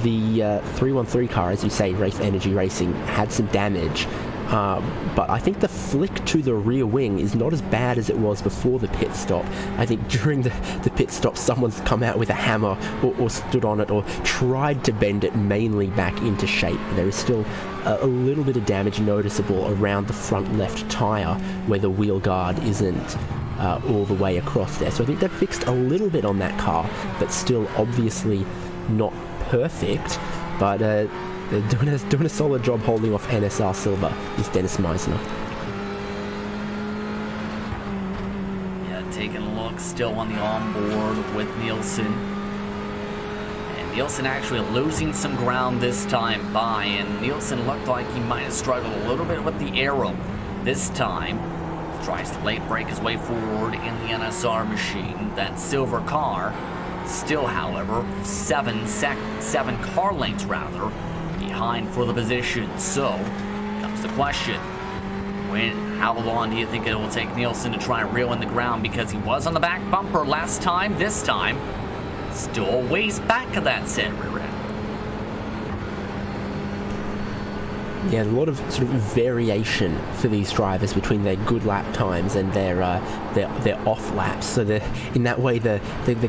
The 313 car, as you say, Wraith Energy Racing, had some damage. but I think the flick to the rear wing is not as bad as it was before the pit stop. I think during the pit stop, someone's come out with a hammer or stood on it or tried to bend it mainly back into shape. There is still a little bit of damage noticeable around the front left tyre where the wheel guard isn't all the way across there. So I think they've fixed a little bit on that car, but still obviously not perfect. But they're doing a solid job holding off NSR Silver is Dennis Meisner. Yeah, taking a look, still on the onboard with Nielsen. Nielsen actually losing some ground this time by, and Nielsen looked like he might have struggled a little bit with the aero this time. Tries to late break his way forward in the NSR machine. That silver car still, however, seven car lengths rather behind for the position. So comes the question, how long do you think it will take Nielsen to try and reel in the ground, because he was on the back bumper last time. This time still a ways back of that said rear end. Yeah, a lot of sort of variation for these drivers between their good lap times and their off laps. So in that way, the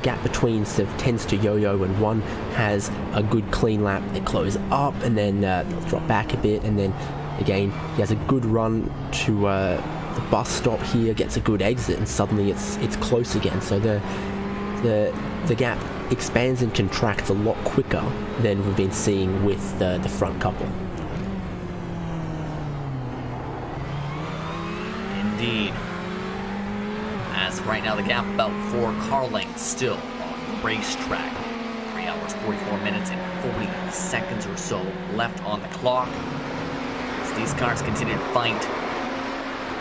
gap between sort of tends to yo-yo, and one has a good clean lap, they close up, and then they'll drop back a bit, and then again he has a good run to the bus stop here, gets a good exit, and suddenly it's close again. So the gap expands and contracts a lot quicker than we've been seeing with the front couple. Indeed. As right now the gap about 4 car lengths still on the racetrack. 3 hours, 44 minutes and 40 seconds or so left on the clock. As these cars continue to fight,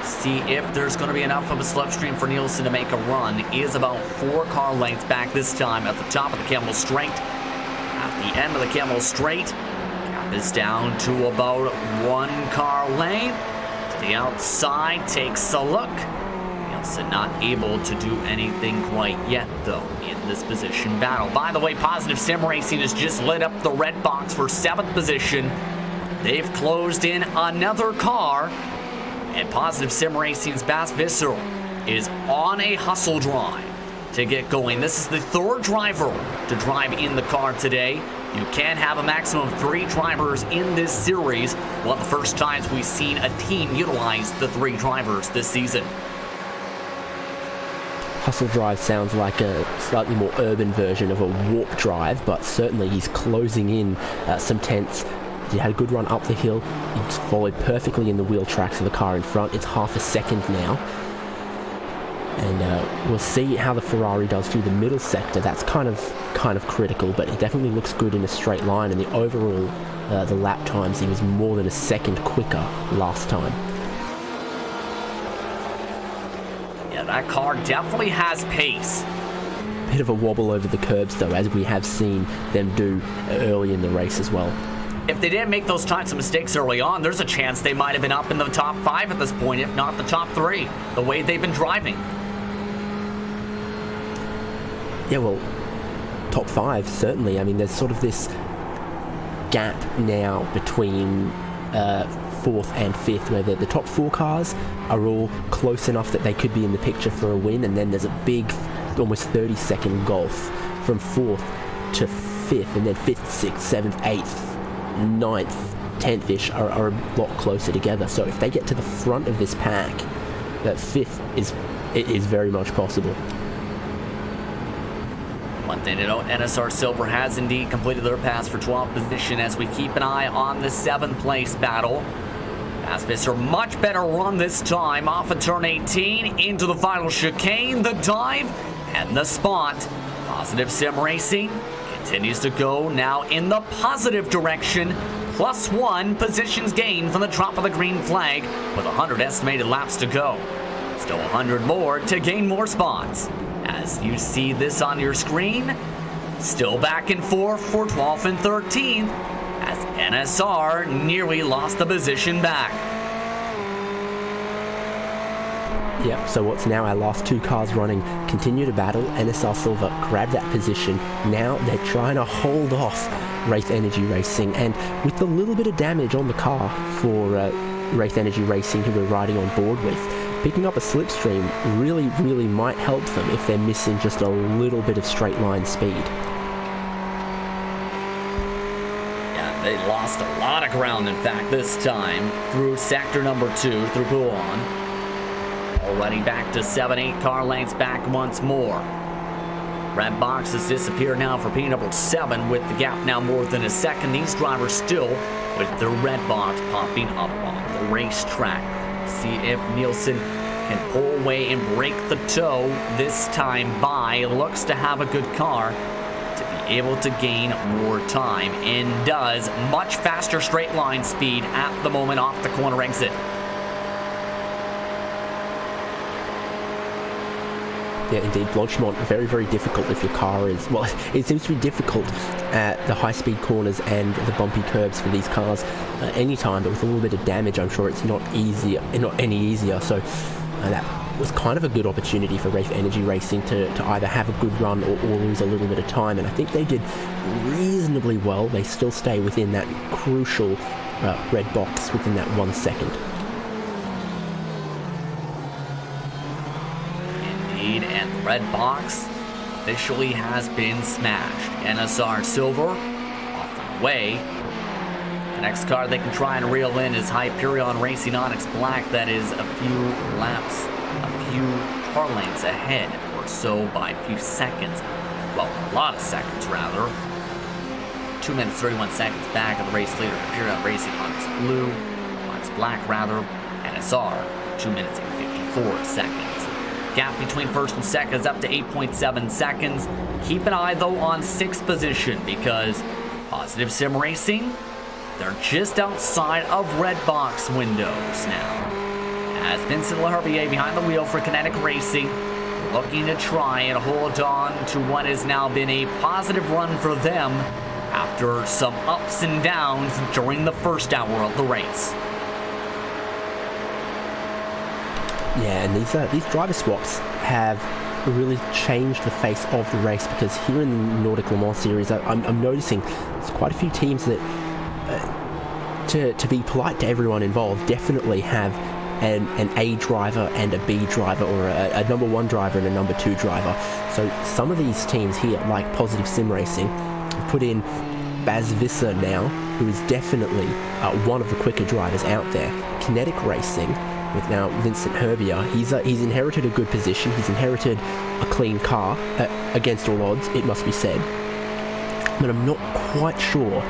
see if there's going to be enough of a slipstream for Nielsen to make a run. He is about 4 car lengths back this time at the top of the Camel Straight. At the end of the Camel Straight, gap is down to about 1 car length. To the outside, takes a look. Nielsen not able to do anything quite yet, though, in this position battle. By the way, Positive Sim Racing has just lit up the red box for 7th position. They've closed in another car. And Positive Sim Racing's Bas Visser is on a hustle drive to get going. This is the 3rd driver to drive in the car today. You can have a maximum of 3 drivers in this series. One of the first times we've seen a team utilize the 3 drivers this season. Hustle drive sounds like a slightly more urban version of a warp drive, but certainly he's closing in some tenths. He had a good run up the hill. He's followed perfectly in the wheel tracks of the car in front. It's half a second now. And we'll see how the Ferrari does through the middle sector. That's kind of critical, but it definitely looks good in a straight line. And the overall, the lap times, he was more than a second quicker last time. Yeah, that car definitely has pace. Bit of a wobble over the curbs, though, as we have seen them do early in the race as well. If they didn't make those types of mistakes early on, there's a chance they might have been up in the top 5 at this point, if not the top 3, the way they've been driving. Yeah, well, top 5, certainly. I mean, there's sort of this gap now between 4th and 5th, where the top 4 cars are all close enough that they could be in the picture for a win, and then there's a big, almost 30-second gulf from 4th to 5th, and then 5th, 6th, 7th, 8th, 9th, 10th-ish are a lot closer together. So if they get to the front of this pack, that 5th is very much possible. One thing to note, NSR Silver has indeed completed their pass for 12th position as we keep an eye on the 7th place battle. Bas Visser, much better run this time off of turn 18 into the final chicane, the dive, and the spot. Positive Sim Racing continues to go now in the positive direction. +1 positions gained from the drop of the green flag with 100 estimated laps to go. Still 100 more to gain more spots. As you see this on your screen, still back and forth for 12th and 13th as NSR nearly lost the position back. Yep, so what's now our last 2 cars running continue to battle. NSR Silver grab that position. Now they're trying to hold off Wraith Energy Racing, and with a little bit of damage on the car for Wraith Energy Racing, who we're riding on board with, picking up a slipstream really might help them if they're missing just a little bit of straight line speed. Yeah, they lost a lot of ground, in fact, this time through sector number 2, through Buon. Already back to 7-8 car lengths back once more. Red box has disappeared now for P number 7, with the gap now more than a second. These drivers still with the red box popping up on the racetrack. See if Nielsen can pull away and break the toe this time by. Looks to have a good car to be able to gain more time, and does. Much faster straight line speed at the moment off the corner exit. Yeah, indeed, Blanchimont, very difficult if your car is, well, it seems to be difficult at the high-speed corners and the bumpy curbs for these cars anytime, but with a little bit of damage, I'm sure it's not any easier. So that was kind of a good opportunity for Wraith Energy Racing to either have a good run or lose a little bit of time, and I think they did reasonably well. They still stay within that crucial red box within that 1 second. And the red box officially has been smashed. NSR Silver off and away. The next car they can try and reel in is Hyperion Racing Onyx Black. That is a few car lengths ahead or so by a few seconds. Well, a lot of seconds rather. 2 minutes 31 seconds back of the race leader, Hyperion Racing Onyx Black rather. NSR 2 minutes and 54 seconds. Gap between first and second is up to 8.7 seconds. Keep an eye, though, on 6th position, because Positive Sim Racing, they're just outside of red box windows now. As Vincent Leherbier behind the wheel for Kinetic Racing, looking to try and hold on to what has now been a positive run for them after some ups and downs during the first hour of the race. Yeah, and these driver swaps have really changed the face of the race, because here in the Nordic Le Mans series, I'm noticing there's quite a few teams that, to be polite to everyone involved, definitely have an A driver and a B driver, or a number 1 driver and a number 2 driver. So some of these teams here, like Positive Sim Racing, have put in Baz Visser now, who is definitely one of the quicker drivers out there. Kinetic Racing, with now Vincent Herbier, he's inherited a good position. He's inherited a clean car, against all odds, it must be said. But I'm not quite sure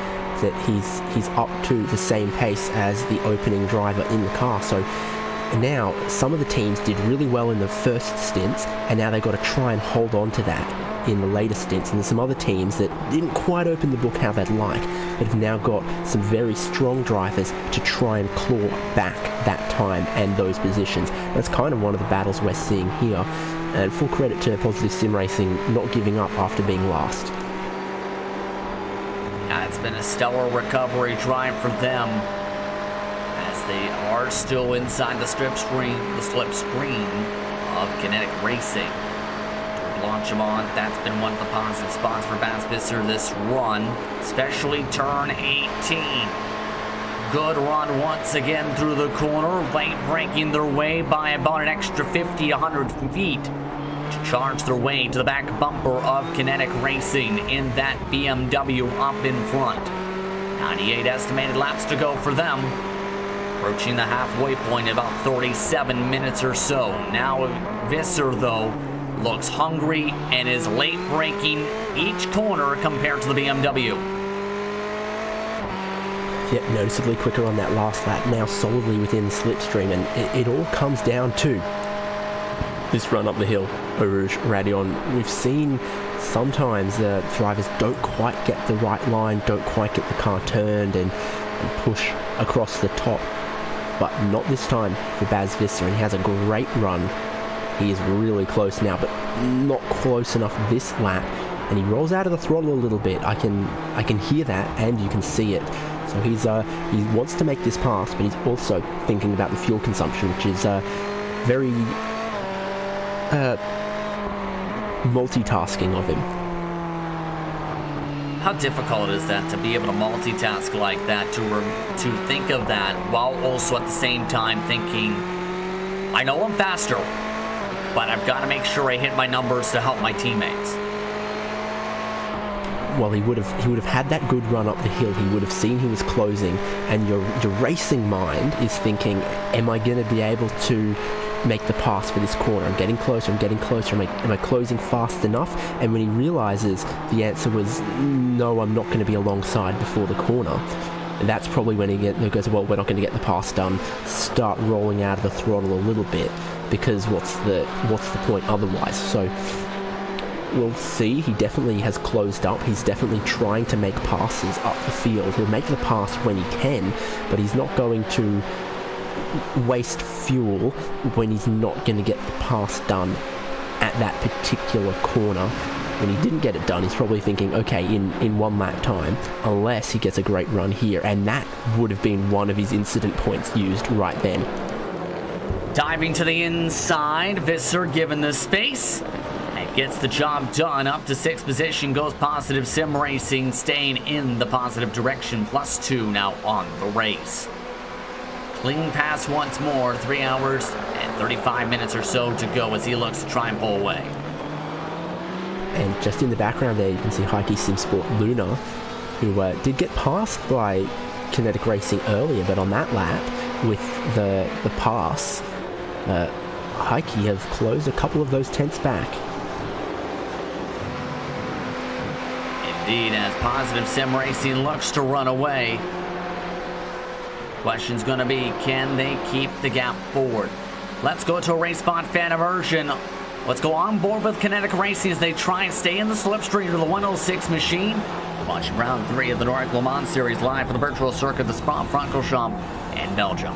that he's up to the same pace as the opening driver in the car. So now some of the teams did really well in the first stints, and now they've got to try and hold on to that in the later stints. And there's some other teams that didn't quite open the book how they'd like, but have now got some very strong drivers to try and claw back that time and those positions. That's kind of one of the battles we're seeing here, and full credit to Positive Sim Racing not giving up after being last. It's been a stellar recovery drive for them, as they are still inside the slipstream of Kinetic Racing. Blanchimont, that's been one of the positive spots for Baz Visser this run, especially turn 18. Good run once again through the corner, late breaking their way by about an extra 50-100 feet to charge their way to the back bumper of Kinetic Racing in that BMW up in front. 98 estimated laps to go for them, approaching the halfway point in about 37 minutes or so. Now Visser, though, looks hungry and is late braking each corner compared to the BMW. Yep, noticeably quicker on that last lap, now solidly within the slipstream, and it all comes down to this run up the hill, Eau Rouge Radion. We've seen sometimes the drivers don't quite get the right line, don't quite get the car turned and push across the top, but not this time for Baz Visser, and he has a great run. He is really close now, but not close enough this lap, and he rolls out of the throttle a little bit. I can hear that, and you can see it. So he wants to make this pass, but he's also thinking about the fuel consumption, which is very multitasking of him. How difficult is that to be able to multitask like that, to think of that while also at the same time thinking, I know I'm faster, but I've got to make sure I hit my numbers to help my teammates. Well, he would have had that good run up the hill. He would have seen he was closing, and your racing mind is thinking, am I going to be able to make the pass for this corner? I'm getting closer, am I closing fast enough? And when he realizes the answer was no, I'm not going to be alongside before the corner, that's probably when he goes, well, we're not going to get the pass done, start rolling out of the throttle a little bit, because what's the point otherwise? So we'll see. He definitely has closed up. He's definitely trying to make passes up the field. He'll make the pass when he can, but he's not going to waste fuel when he's not going to get the pass done at that particular corner. When he didn't get it done, he's probably thinking, okay, in 1 lap time, unless he gets a great run here, and that would have been one of his incident points used right then. Diving to the inside, Visser given the space. Gets the job done. Up to 6th position goes Positive Sim Racing, staying in the positive direction. +2 now on the race. Clean pass once more. 3 hours and 35 minutes or so to go as he looks to try and pull away. And just in the background there, you can see Heike Simsport Luna, who did get passed by Kinetic Racing earlier, but on that lap with the pass, Heike have closed a couple of those tenths back. Indeed, as Positive Sim Racing looks to run away. Question's going to be, can they keep the gap forward? Let's go to a race spot fan immersion. Let's go on board with Kinetic Racing as they try and stay in the slipstream of the 106 machine. Watching round 3 of the Nordic Le Mans Series live for the virtual circuit, the Spa-Francorchamps in Belgium.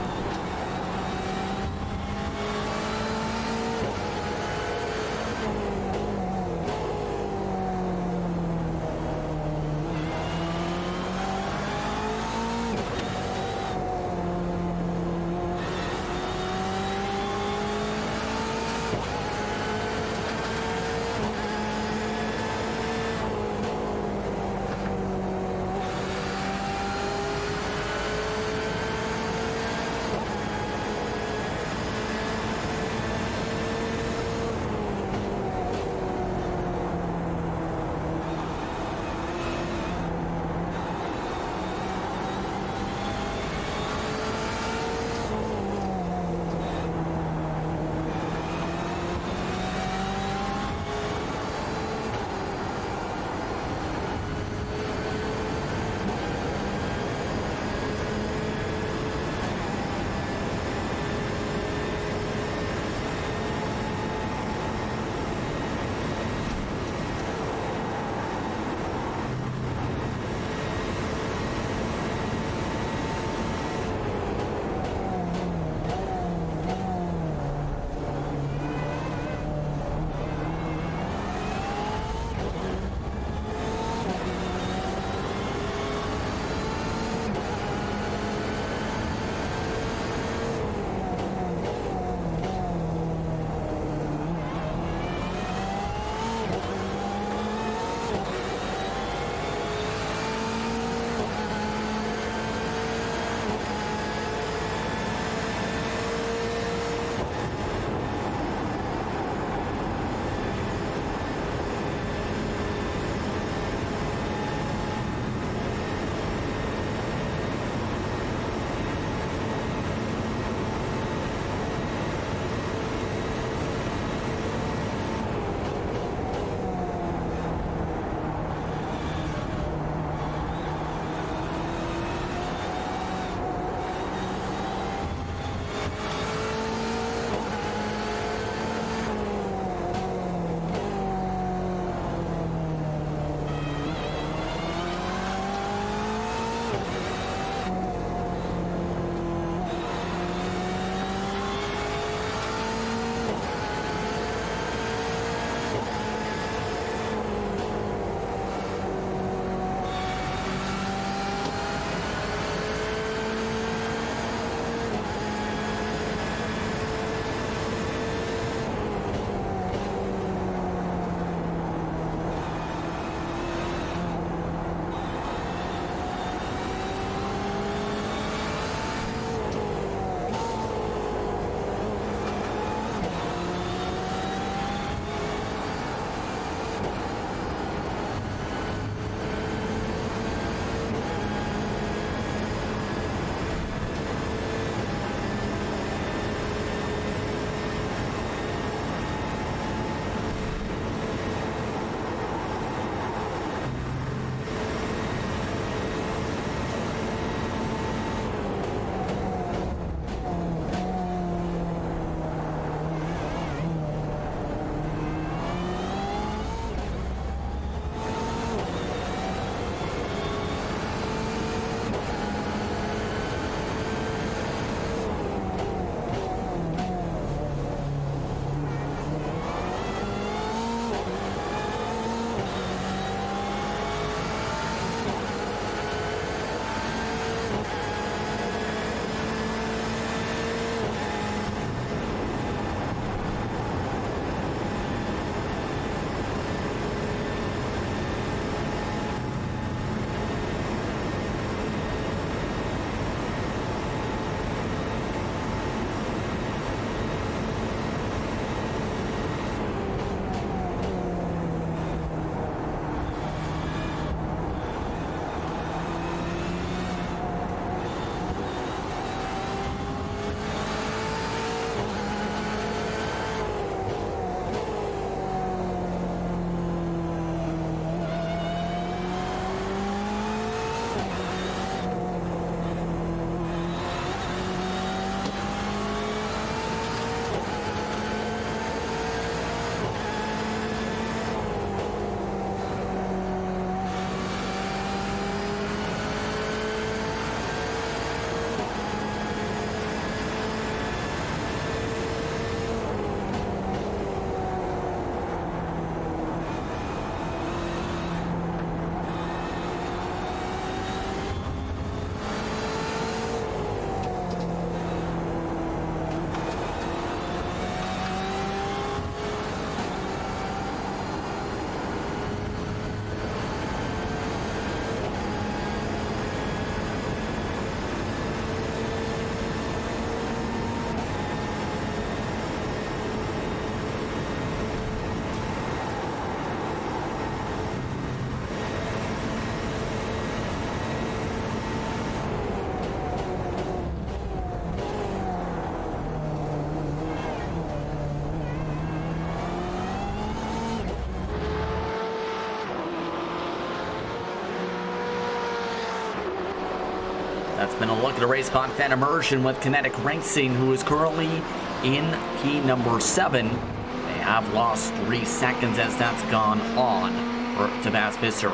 Then a look at a race spot fan immersion with Kinetic Racing, who is currently in key number 7. They have lost 3 seconds as that's gone on for Tobias Visser.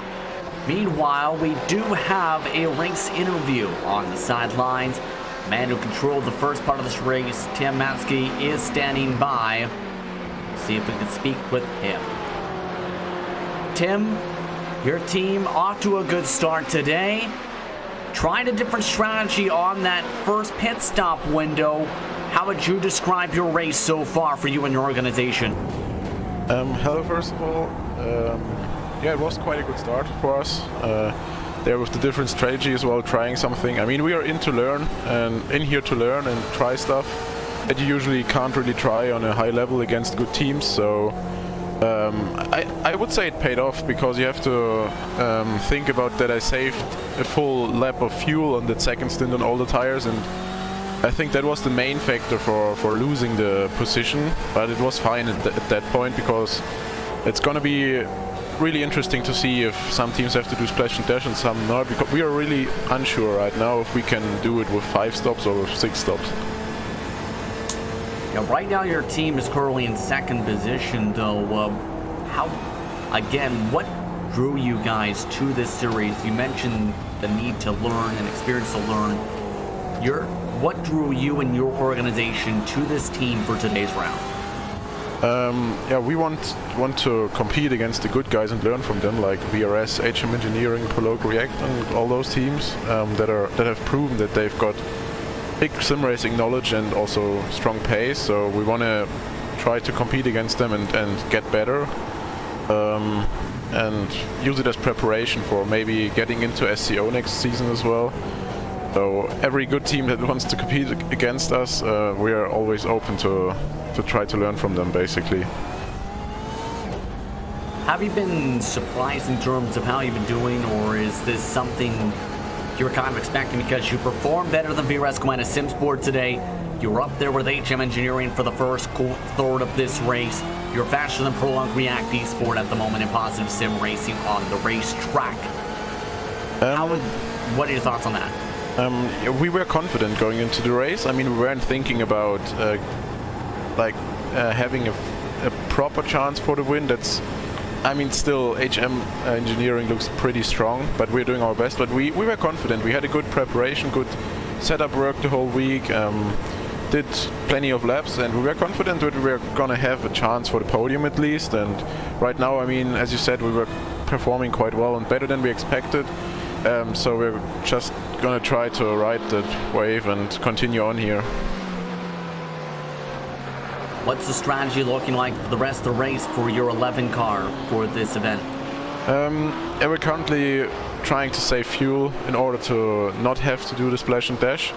Meanwhile, we do have a race interview on the sidelines. The man who controlled the first part of this race, Tim Matsky, is standing by. Let's see if we can speak with him. Tim, your team off to a good start today. Tried a different strategy on that first pit stop window. How would you describe your race so far for you and your organization? Hello, first of all. Yeah, it was quite a good start for us. There with the different strategy as well, trying something. I mean, we are in to learn and in here to learn and try stuff that you usually can't really try on a high level against good teams. So I would say it paid off, because you have to think about that I saved a full lap of fuel on that second stint on all the tires, and I think that was the main factor for losing the position. But it was fine at that point, because it's gonna be really interesting to see if some teams have to do splash and dash and some not, because we are really unsure right now if we can do it with 5 stops or with 6 stops. Yeah, right now your team is currently in second position, though. What drew you guys to this series? You mentioned the need to learn and experience to learn. What drew you and your organization to this team for today's round? Yeah, we want to compete against the good guys and learn from them, like VRS, HM Engineering, Prologue, React, and all those teams that have proven that they've got big sim racing knowledge and also strong pace. So we want to try to compete against them and get better, and use it as preparation for maybe getting into SCO next season as well. So every good team that wants to compete against us, we are always open to try to learn from them, basically. Have you been surprised in terms of how you've been doing, or is this something you were kind of expecting, because you performed better than VRS going to SimSport today? You were up there with HM Engineering for the first third of this race. You're faster than Prolonged React Esport at the moment in positive sim racing on the racetrack. What are your thoughts on that? We were confident going into the race. I mean, we weren't thinking about having a proper chance for the win. Still HM Engineering looks pretty strong, but we're doing our best. But we were confident. We had a good preparation, good setup work the whole week, did plenty of laps, and we were confident that we were gonna have a chance for the podium at least. And right now, I mean, as you said, we were performing quite well and better than we expected. So we're just gonna try to ride that wave and continue on here. What's the strategy looking like for the rest of the race for your 11 car for this event? We're currently trying to save fuel in order to not have to do the splash and dash.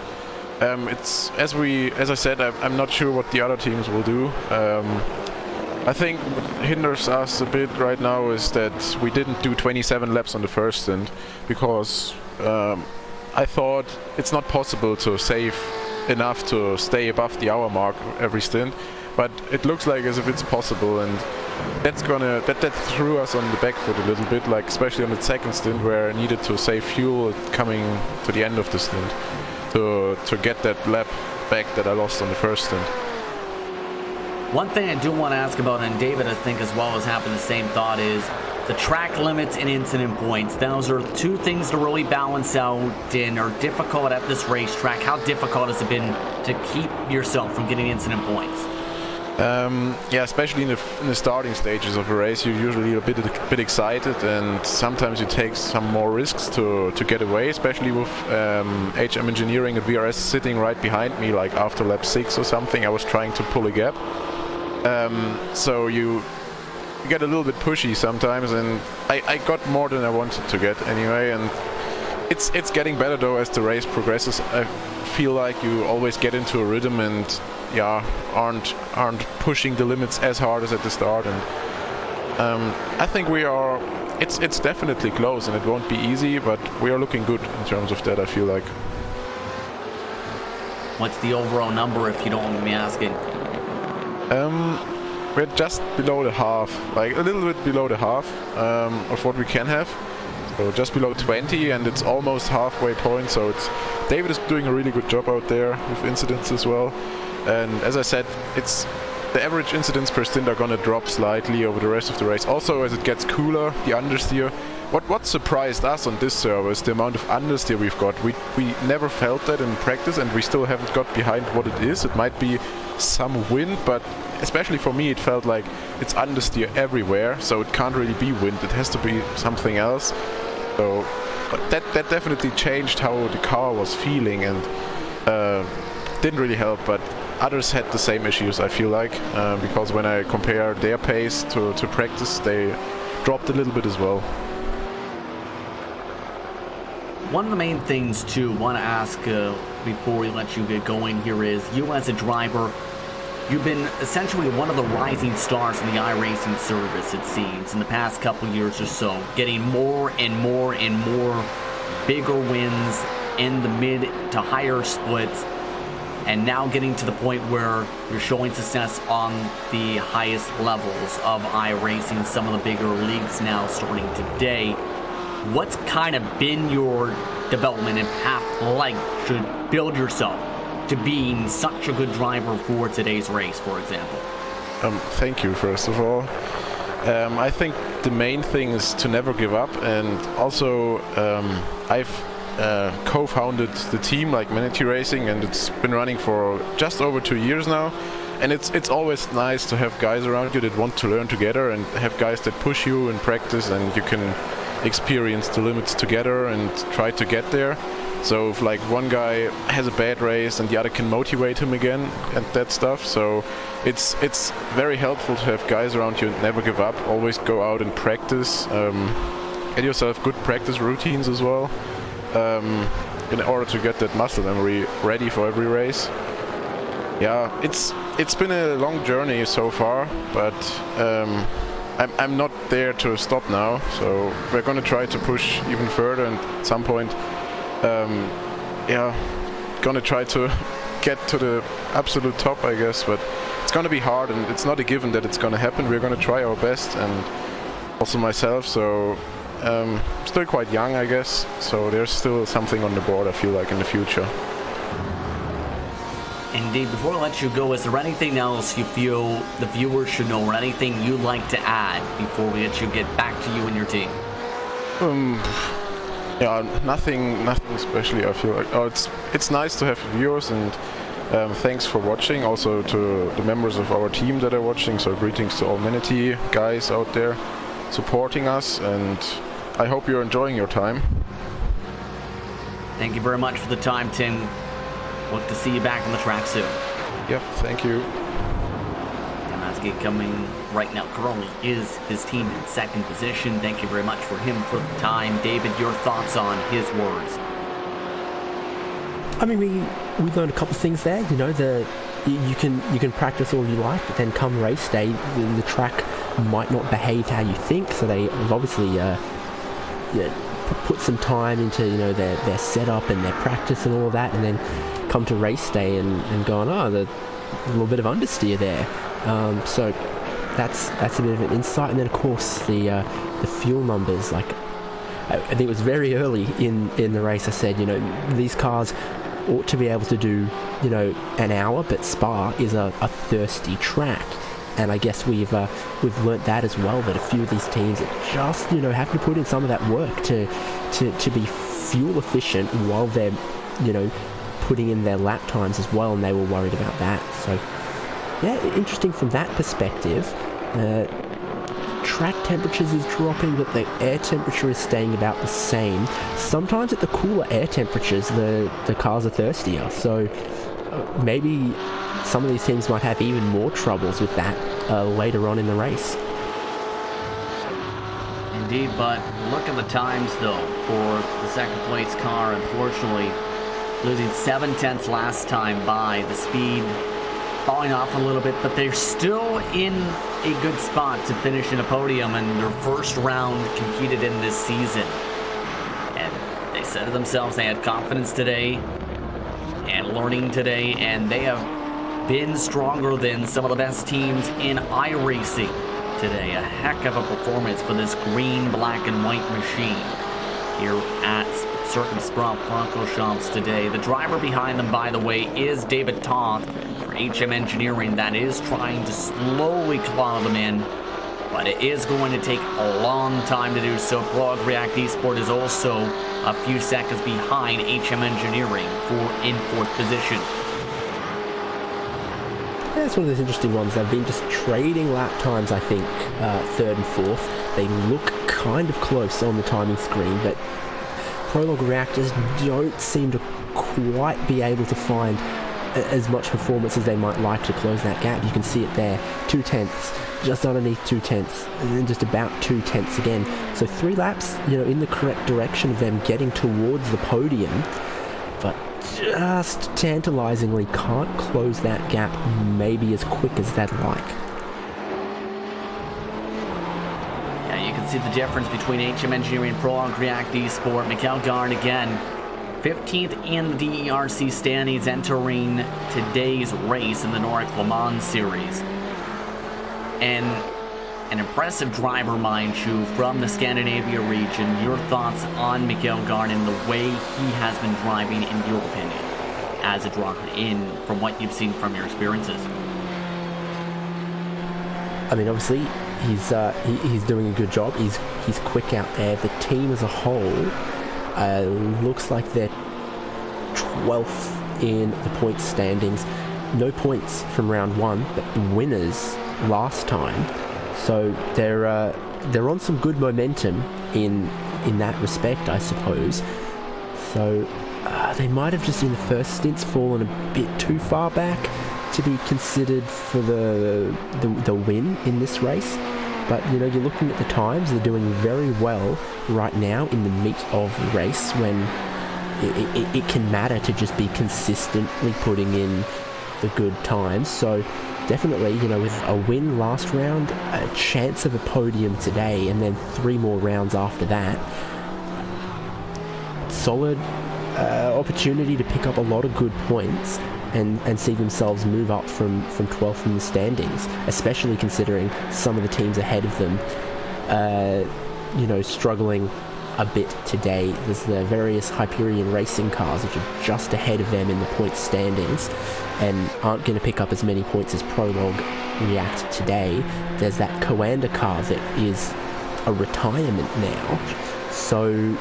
It's as I said, I'm not sure what the other teams will do. I think what hinders us a bit right now is that we didn't do 27 laps on the first stint, because I thought it's not possible to save enough to stay above the hour mark every stint, but it looks like as if it's possible, and that threw us on the back foot a little bit, like especially on the second stint where I needed to save fuel coming to the end of the stint to get that lap back that I lost on the first stint. One thing I do want to ask about, and David I think as well has happened the same thought, is the track limits and incident points. Those are two things to really balance out and are difficult at this racetrack. How difficult has it been to keep yourself from getting incident points? Yeah, especially in the starting stages of a race, you're usually a bit excited, and sometimes you take some more risks to get away, especially with HM Engineering and VRS sitting right behind me, like after lap 6 or something. I was trying to pull a gap. So you get a little bit pushy sometimes, and I got more than I wanted to get anyway, and it's getting better though as the race progresses. I feel like you always get into a rhythm and aren't pushing the limits as hard as at the start, and I think it's definitely close, and it won't be easy, but we are looking good in terms of that, I feel like. What's the overall number, if you don't mind me asking? We're just below the half, like a little bit below the half of what we can have. So just below 20, and it's almost halfway point. So David is doing a really good job out there with incidents as well. And as I said, the average incidents per stint are gonna drop slightly over the rest of the race. Also, as it gets cooler, the understeer. What surprised us on this server is the amount of understeer we've got. We never felt that in practice, and we still haven't got behind what it is. It might be some wind, but especially for me, it felt like it's understeer everywhere. So it can't really be wind. It has to be something else. So that definitely changed how the car was feeling, and didn't really help. But others had the same issues, I feel like, because when I compare their pace to practice, they dropped a little bit as well. One of the main things to want to ask before we let you get going here is, you as a driver, you've been essentially one of the rising stars in the iRacing service, it seems, in the past couple years or so, getting more and more and more bigger wins in the mid to higher splits, and now getting to the point where you're showing success on the highest levels of iRacing, some of the bigger leagues now starting today. What's kind of been your development and path like to build yourself to being such a good driver for today's race, for example? Thank you, first of all. I think the main thing is to never give up, and also I've co-founded the team like Manatee Racing, and it's been running for just over 2 years now. And it's always nice to have guys around you that want to learn together, and have guys that push you in practice, and you can experience the limits together and try to get there. So if like one guy has a bad race and the other can motivate him again and that stuff. So it's very helpful to have guys around you and never give up. Always go out and practice. Get yourself good practice routines as well, in order to get that muscle memory ready for every race. Yeah, it's been a long journey so far, but I'm not there to stop now, so we're gonna try to push even further, and at some point, gonna try to get to the absolute top, I guess, but it's gonna be hard, and it's not a given that it's gonna happen. We're gonna try our best, and also myself, so still quite young, I guess, so there's still something on the board, I feel like, in the future. Indeed. Before I let you go, is there anything else you feel the viewers should know, or anything you'd like to add before we let you get back to you and your team? Yeah, nothing especially, I feel like. Oh, it's nice to have viewers, and thanks for watching. Also to the members of our team that are watching, so greetings to all Manatee guys out there supporting us, and I hope you're enjoying your time. Thank you very much for the time, Tim. Hope to see you back on the track soon. Yep, thank you. Damaski coming right now currently is his team in second position. Thank you very much for him for the time. David, your thoughts on his words? I mean, we learned a couple of things there. You know, you can practice all you like, but then come race day, the track might not behave how you think. So they've obviously put some time into, you know, their setup and their practice and all of that, and then come to race day and gone, a little bit of understeer there. So that's a bit of an insight. And then of course the fuel numbers. Like, I think it was very early in the race, I said, you know, these cars ought to be able to do, you know, an hour, but Spa is a thirsty track. And I guess we've learnt that as well, that a few of these teams just, you know, have to put in some of that work to be fuel efficient while they're, you know, putting in their lap times as well, and they were worried about that. So yeah, interesting from that perspective. Track temperatures is dropping, but the air temperature is staying about the same. Sometimes at the cooler air temperatures, the cars are thirstier, so maybe some of these teams might have even more troubles with that later on in the race. Indeed, but look at the times though for the second place car. Unfortunately, losing 7/10 last time by the speed, falling off a little bit, but they're still in a good spot to finish in a podium in their first round competed in this season. And they said to themselves they had confidence today and learning today, and they have been stronger than some of the best teams in iRacing today. A heck of a performance for this green, black, and white machine. here at Circuit Spa-Francorchamps today. The driver behind them, by the way, is David Toth for HM Engineering. That is trying to slowly claw them in, but it is going to take a long time to do so. Prolog React Esport is also a few seconds behind HM Engineering in fourth position. Yeah, it's one of those interesting ones. They've been just trading lap times, I think, third and fourth. They look kind of close on the timing screen, but Prolog React just don't seem to quite be able to find as much performance as they might like to close that gap. You can see it there, 2/10, just underneath 2/10, and then just about 2/10 again. So 3 laps, in the correct direction of them getting towards the podium, but just tantalizingly can't close that gap maybe as quick as they'd like. Yeah, you can see the difference between HM Engineering and Prolog React Esport. Mikkel Garn again, 15th in the DERC standings entering today's race in the Nordic Le Mans Series. And an impressive driver, mind you, from the Scandinavia region. Your thoughts on Mikkel Garn and the way he has been driving, in your opinion, as a driver, from what you've seen from your experiences? I mean, obviously, he's doing a good job. He's quick out there. The team as a whole looks like they're 12th in the points standings. No points from round 1, but the winners last time. So they're on some good momentum in that respect, I suppose. So they might have just in the first stints fallen a bit too far back to be considered for the win in this race. But you're looking at the times, they're doing very well right now in the meat of the race, when it can matter to just be consistently putting in the good times. So definitely, with a win last round, a chance of a podium today, and then 3 more rounds after that. Solid opportunity to pick up a lot of good points and see themselves move up from 12th in the standings, especially considering some of the teams ahead of them, struggling a bit today. There's the various Hyperion racing cars which are just ahead of them in the points standings and aren't going to pick up as many points as Prolog React today. There's that Coanda car that is a retirement now. So,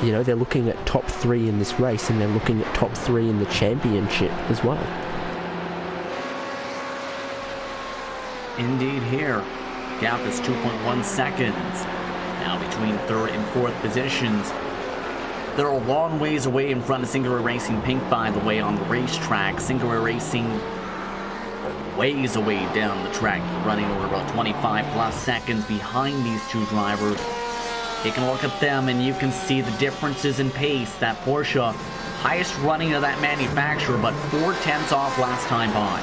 they're looking at top 3 in this race, and they're looking at top 3 in the championship as well. Indeed here. Gap is 2.1 seconds. Now between 3rd and 4th positions. They're a long ways away in front of Singular Racing Pink, by the way, on the racetrack. Singular Racing ways away down the track, running over about 25 plus seconds behind these two drivers. Taking a look at them, and you can see the differences in pace. That Porsche, highest running of that manufacturer, but 4/10 off last time by.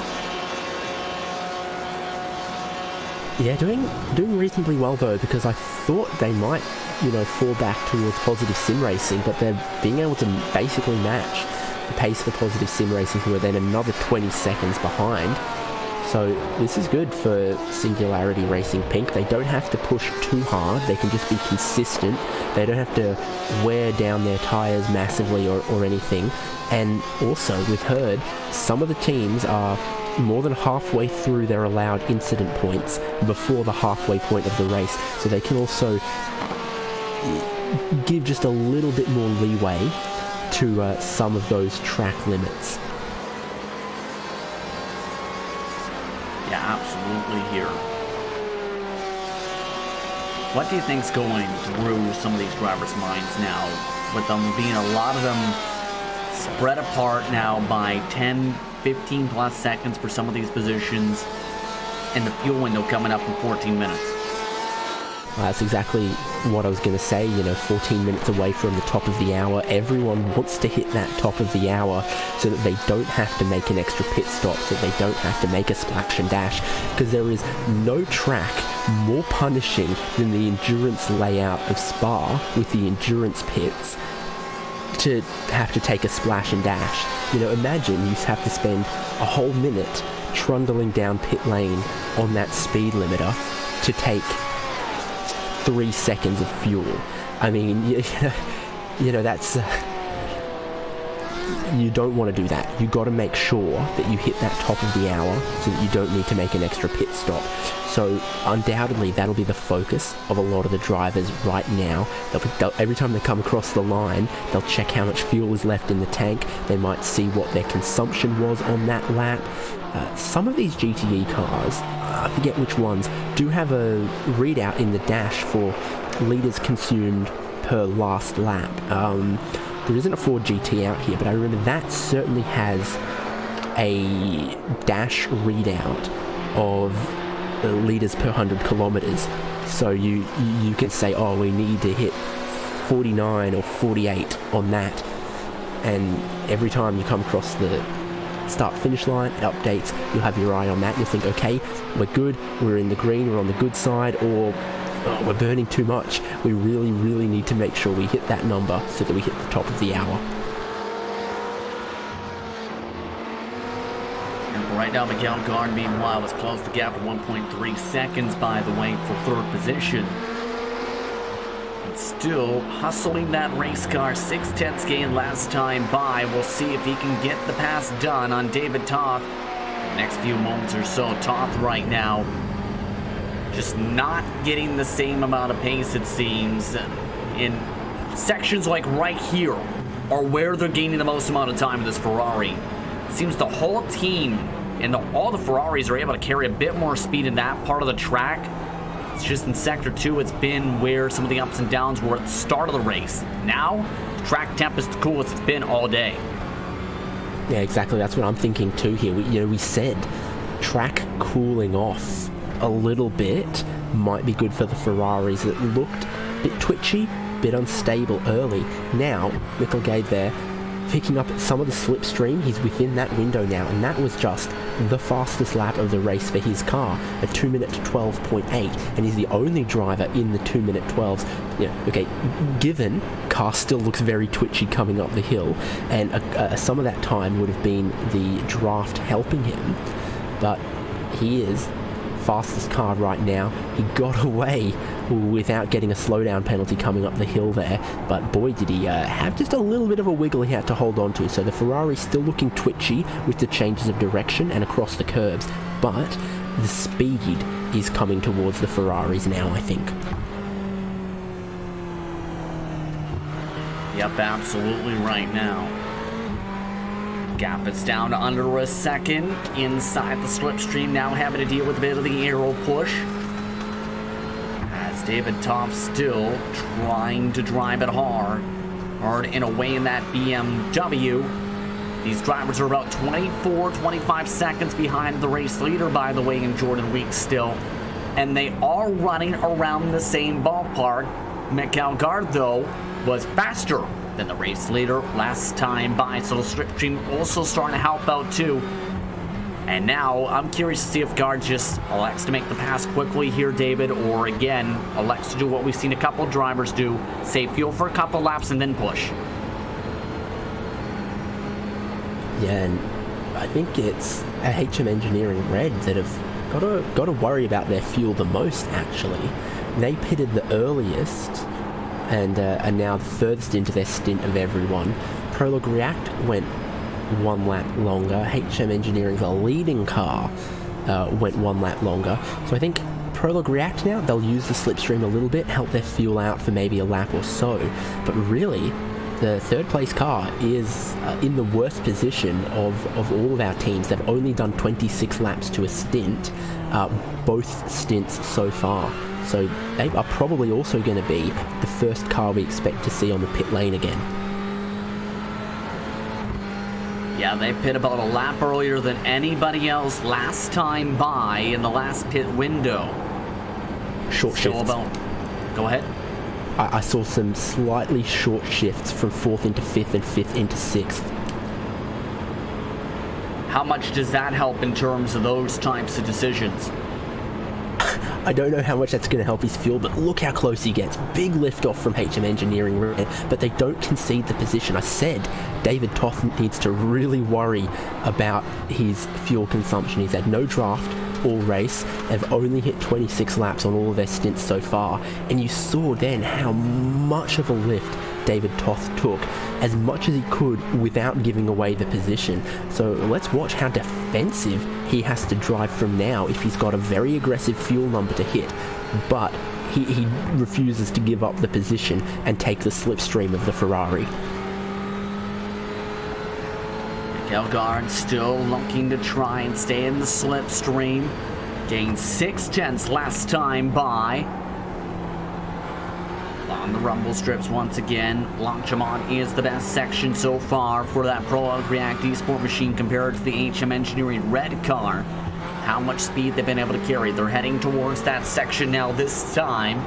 Yeah, doing reasonably well though, because I thought they might, fall back towards Positive Sim Racing, but they're being able to basically match the pace for Positive Sim Racing, who are then another 20 seconds behind. So this is good for Singularity Racing Pink. They don't have to push too hard. They can just be consistent. They don't have to wear down their tyres massively or anything. And also, we've heard some of the teams are more than halfway through their allowed incident points before the halfway point of the race. So they can also give just a little bit more leeway to some of those track limits. Yeah, absolutely here. What do you think's going through some of these drivers' minds now, with them being a lot of them spread apart now by 10, 15 plus seconds for some of these positions, and the fuel window coming up in 14 minutes? That's exactly what I was going to say. 14 minutes away from the top of the hour. Everyone wants to hit that top of the hour so that they don't have to make an extra pit stop, so they don't have to make a splash and dash, because there is no track more punishing than the endurance layout of Spa with the endurance pits to have to take a splash and dash. Imagine you have to spend a whole minute trundling down pit lane on that speed limiter to take 3 seconds of fuel. I mean, you know that's... you don't want to do that. You got to make sure that you hit that top of the hour so that you don't need to make an extra pit stop. So undoubtedly that'll be the focus of a lot of the drivers right now. Every time they come across the line, they'll check how much fuel is left in the tank. They might see what their consumption was on that lap. Some of these GTE cars, I forget which ones, do have a readout in the dash for litres consumed per last lap. There isn't a Ford GT out here, but I remember that certainly has a dash readout of litres per 100 kilometres. So you can say, oh, we need to hit 49 or 48 on that. And every time you come across the start-finish line, it updates. You'll have your eye on that. You'll think, okay, we're good, we're in the green, we're on the good side, or oh, we're burning too much. We really, really need to make sure we hit that number so that we hit the top of the hour. And right now, Miguel Gard, meanwhile, has closed the gap at 1.3 seconds, by the way, for third position. And still hustling that race car. 6/10 gain last time by. We'll see if he can get the pass done on David Toth. Next few moments or so, Toth right now just not getting the same amount of pace, it seems. In sections like right here are where they're gaining the most amount of time in this Ferrari. It seems the whole team and all the Ferraris are able to carry a bit more speed in that part of the track. It's just in Sector 2, it's been where some of the ups and downs were at the start of the race. Now, the track temp is the coolest it's been all day. Yeah, exactly. That's what I'm thinking too here. We said track cooling off a little bit might be good for the Ferraris. It looked a bit twitchy, a bit unstable early. Now, Michael there picking up some of the slipstream. He's within that window now, and that was just the fastest lap of the race for his car, a 2-minute 12.8, and he's the only driver in the 2-minute 12s. Yeah, okay, given car still looks very twitchy coming up the hill, and some of that time would have been the draft helping him, but he is fastest car right now. He got away without getting a slowdown penalty coming up the hill there, but boy did he have just a little bit of a wiggle he had to hold on to. So the Ferrari still looking twitchy with the changes of direction and across the curbs, but the speed is coming towards the Ferraris now, I think. Yep, absolutely right now. Gap is down to under a second inside the slipstream, now having to deal with a bit of the aero push. As David Toth still trying to drive it hard and away in that BMW. These drivers are about 25 seconds behind the race leader, by the way, in Jordan Weeks still. And they are running around the same ballpark. Miguel Gard, though, was faster than the race leader last time by, so the slipstream also starting to help out too. And now I'm curious to see if Gard just elects to make the pass quickly here, David, or again elects to do what we've seen a couple drivers do, save fuel for a couple laps and then push. Yeah, and I think it's HM Engineering Red that have got to worry about their fuel the most, actually. They pitted the earliest and are now the furthest into their stint of everyone. Prologue React went 1 lap longer. HM Engineering's a leading car went 1 lap longer. So I think Prologue React now, they'll use the slipstream a little bit, help their fuel out for maybe a lap or so. But really, the third place car is in the worst position of all of our teams. They've only done 26 laps to a stint, both stints so far. So they are probably also going to be the first car we expect to see on the pit lane again. Yeah, they pit about a lap earlier than anybody else last time by in the last pit window. Short shifts. Go ahead. I saw some slightly short shifts from 4th into 5th and 5th into 6th. How much does that help in terms of those types of decisions? I don't know how much that's going to help his fuel, but look how close he gets. Big lift off from HM Engineering Red, but they don't concede the position. I said David Toth needs to really worry about his fuel consumption. He's had no draft all race. They've only hit 26 laps on all of their stints so far, and you saw then how much of a lift David Toth took, as much as he could without giving away the position. So let's watch how defensive he has to drive from now if he's got a very aggressive fuel number to hit, but he refuses to give up the position and take the slipstream of the Ferrari. Elgard still looking to try and stay in the slipstream. Gained 6/10 last time by. On the rumble strips once again. Blanchimont is the best section so far for that Prologue React Esport machine compared to the HM Engineering Red car. How much speed they've been able to carry. They're heading towards that section now this time.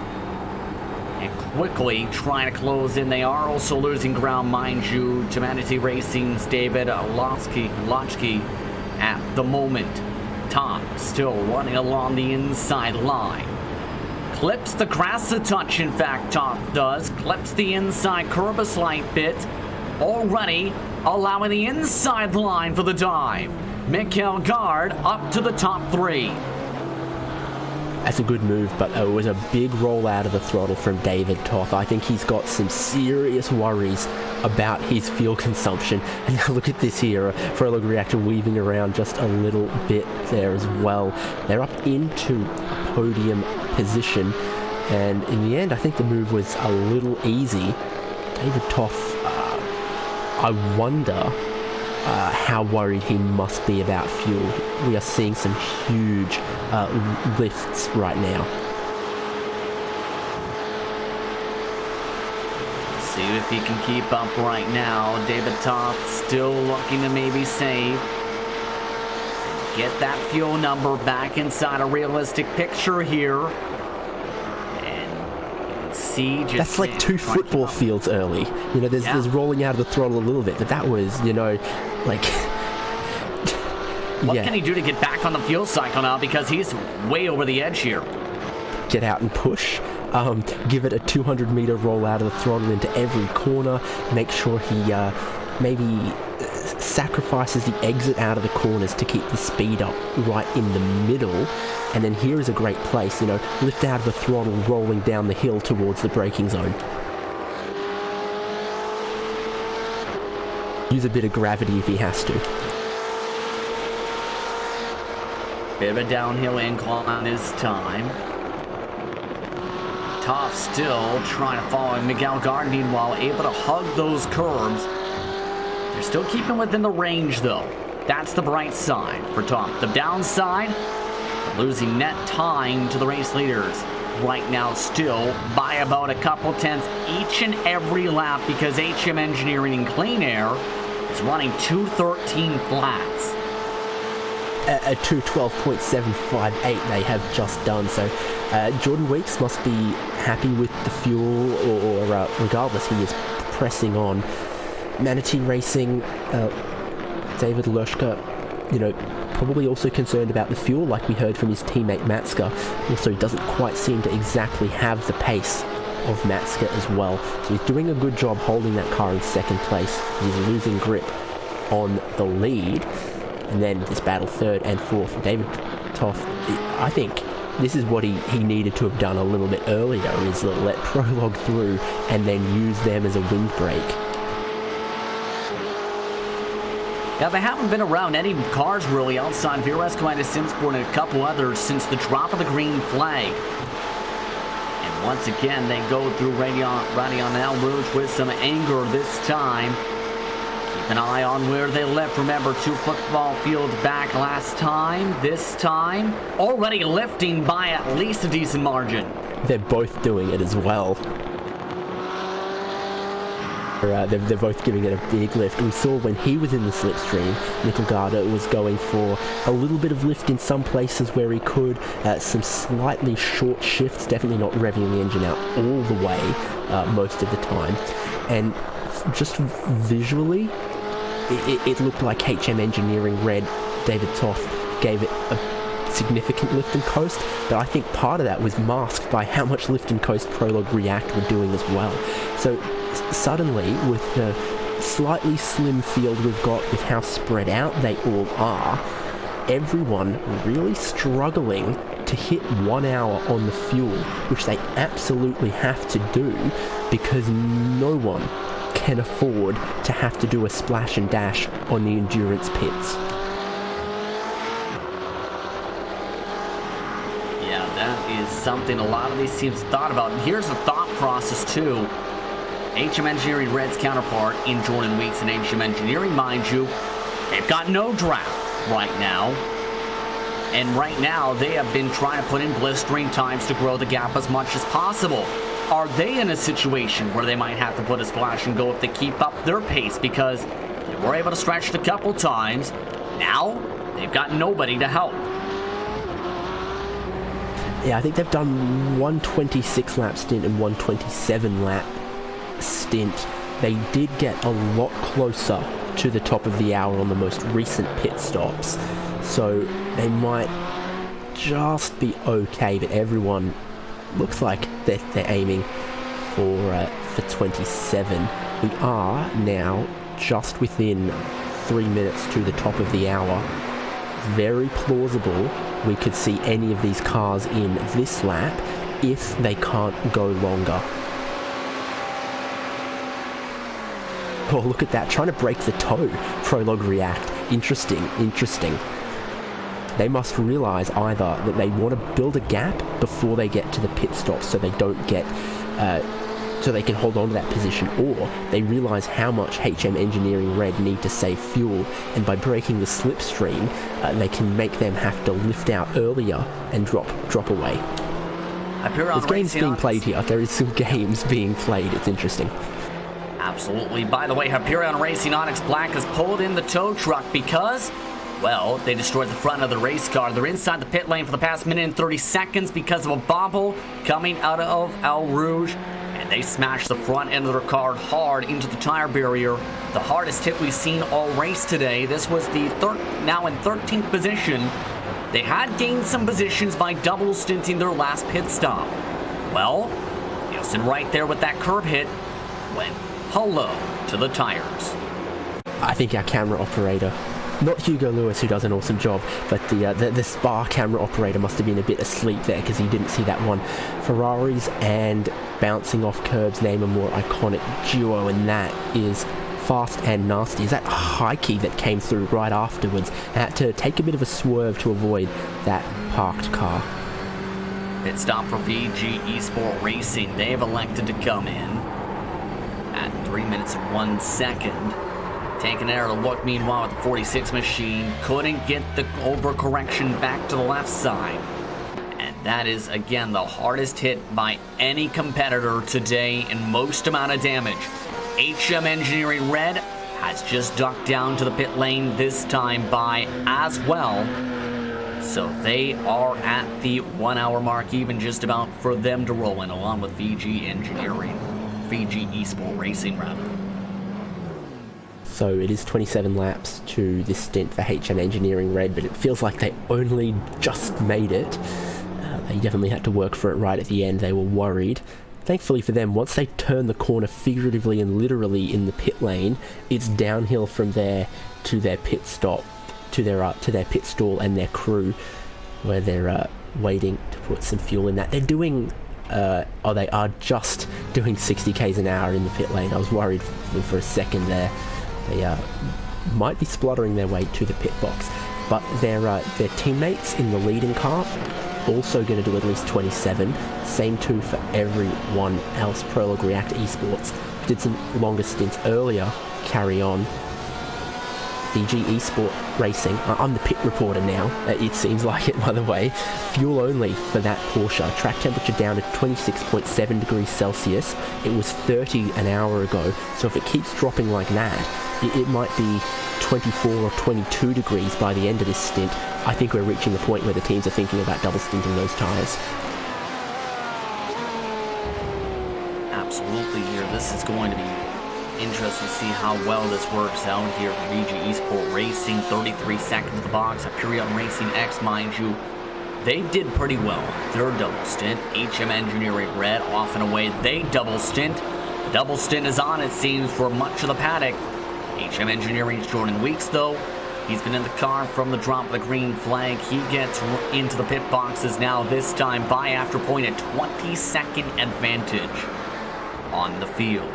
And quickly trying to close in. They are also losing ground, mind you, to Manatee Racing's David Lotchke at the moment. Tom still running along the inside line. Clips the grass a touch, in fact, Tom does. Clips the inside curb a slight bit. Already allowing the inside line for the dive. Mikael Gard up to the top 3. That's a good move, but it was a big roll out of the throttle from David Toth. I think he's got some serious worries about his fuel consumption. And now look at this here, Prologue Reactor weaving around just a little bit there as well. They're up into a podium position, and in the end, I think the move was a little easy. David Toth, I wonder how worried he must be about fuel. We are seeing some huge lifts right now. See if he can keep up right now. David Toth still looking to maybe save. Get that fuel number back inside a realistic picture here. And you can see just... That's like 2 football fields early. You know, there's rolling out of the throttle a little bit, but that was, you know, like... What can he do to get back on the fuel cycle now? Because he's way over the edge here. Get out and push. Give it a 200-meter roll out of the throttle into every corner. Make sure he maybe sacrifices the exit out of the corners to keep the speed up right in the middle. And then here is a great place, you know, lift out of the throttle, rolling down the hill towards the braking zone. Use a bit of gravity if he has to. Bit of a downhill incline this time. Toth still trying to follow Mikael Gard, meanwhile able to hug those curbs. They're still keeping within the range though. That's the bright side for Toth. The downside, losing net time to the race leaders. Right now still by about a couple tenths each and every lap because HM Engineering in Clean Air is running 2:13 flats. A 2:12.758 they have just done, so Jordan Weeks must be happy with the fuel, or regardless, he is pressing on. Manatee Racing, David Lotchke, you know, probably also concerned about the fuel, like we heard from his teammate Matska. Also doesn't quite seem to exactly have the pace of Matska as well. So he's doing a good job holding that car in second place. He's losing grip on the lead. And then this battle third and fourth. David Toth, I think this is what he needed to have done a little bit earlier, is let Prologue through and then use them as a windbreak. Yeah, they haven't been around any cars really outside Viresco and Simsport and a couple others since the drop of the green flag. And once again, they go through Radion El Rouge with some anger this time. Keep an eye on where they left. Remember, 2 football fields back last time. This time, already lifting by at least a decent margin. They're both doing it as well. They're both giving it a big lift. We saw when he was in the slipstream, Mikael Gard was going for a little bit of lift in some places where he could, some slightly short shifts, definitely not revving the engine out all the way most of the time. And just visually, it looked like HM Engineering Red, David Toth, gave it a significant lift and coast, but I think part of that was masked by how much lift and coast Prologue React were doing as well. So suddenly, with the slightly slim field we've got, with how spread out they all are, everyone really struggling to hit 1 hour on the fuel, which they absolutely have to do because no one can afford to have to do a splash and dash on the endurance pits. Yeah, that is something a lot of these teams thought about. And here's the thought process too. HM Engineering Red's counterpart in Jordan Weeks and HM Engineering, mind you, they've got no draft right now. And right now, they have been trying to put in blistering times to grow the gap as much as possible. Are they in a situation where they might have to put a splash and go if they keep up their pace? Because they were able to stretch it a couple times. Now, they've got nobody to help. Yeah, I think they've done 126 lap stint and 127 lap stint. They did get a lot closer to the top of the hour on the most recent pit stops. So they might just be okay, but everyone looks like they're aiming for 27. We are now just within 3 minutes to the top of the hour. Very plausible we could see any of these cars in this lap if they can't go longer. Oh, look at that, trying to break the toe, Prologue React. Interesting. They must realise either that they want to build a gap before they get to the pit stop so they don't get, so they can hold on to that position, or they realise how much HM Engineering Red need to save fuel, and by breaking the slipstream, they can make them have to lift out earlier and drop away. There's games being played here. There is some games being played. It's interesting. Absolutely. By the way, Hyperion Racing Onyx Black has pulled in the tow truck because, well, they destroyed the front of the race car. They're inside the pit lane for the past minute and 30 seconds because of a bobble coming out of El Rouge, and they smashed the front end of their car hard into the tire barrier. The hardest hit we've seen all race today. This was the now in 13th position. They had gained some positions by double stinting their last pit stop. Well, Nielsen right there with that curb hit went hello to the tires. I think our camera operator, not Hugo Lewis, who does an awesome job, but the Spa camera operator must have been a bit asleep there because he didn't see that one. Ferraris and bouncing off curbs name a more iconic duo, and that is Fast and Nasty. Is that Heike that came through right afterwards and had to take a bit of a swerve to avoid that parked car. Pit stop for VG Esport Racing. They have elected to come in at 3 minutes and 1 second. Taking there to look, meanwhile, at the 46 machine. Couldn't get the overcorrection back to the left side. And that is, again, the hardest hit by any competitor today in most amount of damage. HM Engineering Red has just ducked down to the pit lane this time by as well. So they are at the 1 hour mark, even just about for them to roll in, along with VG Esport Racing, rather. So it is 27 laps to this stint for HM Engineering Red, but it feels like they only just made it. They definitely had to work for it right at the end. They were worried. Thankfully for them, once they turn the corner figuratively and literally in the pit lane, it's downhill from there to their pit stop, to their pit stall and their crew, where they're waiting to put some fuel in that. They're doing, they are just doing 60 k's an hour in the pit lane. I was worried for a second there. They might be spluttering their way to the pit box, but their teammates in the leading car also going to do at least 27. Same too for everyone else. Prologue React Esports did some longer stints earlier. Carry on. VG Esport Racing. I'm the pit reporter now. It seems like it, by the way. Fuel only for that Porsche. Track temperature down to 26.7 degrees Celsius. It was 30 an hour ago. So if it keeps dropping like that, it might be 24 or 22 degrees by the end of this stint. I think we're reaching the point where the teams are thinking about double stinting those tyres. Absolutely here. This is going to be interesting to see how well this works out here for VG Esport Racing. 33 seconds of the box. Hyperion Racing X, mind you, they did pretty well. Their double stint, HM Engineering Red off and away. They double stint. The double stint is on, it seems, for much of the paddock. HM Engineering's Jordan Weeks, though. He's been in the car from the drop of the green flag. He gets into the pit boxes now, this time by after point, a 20-second advantage on the field.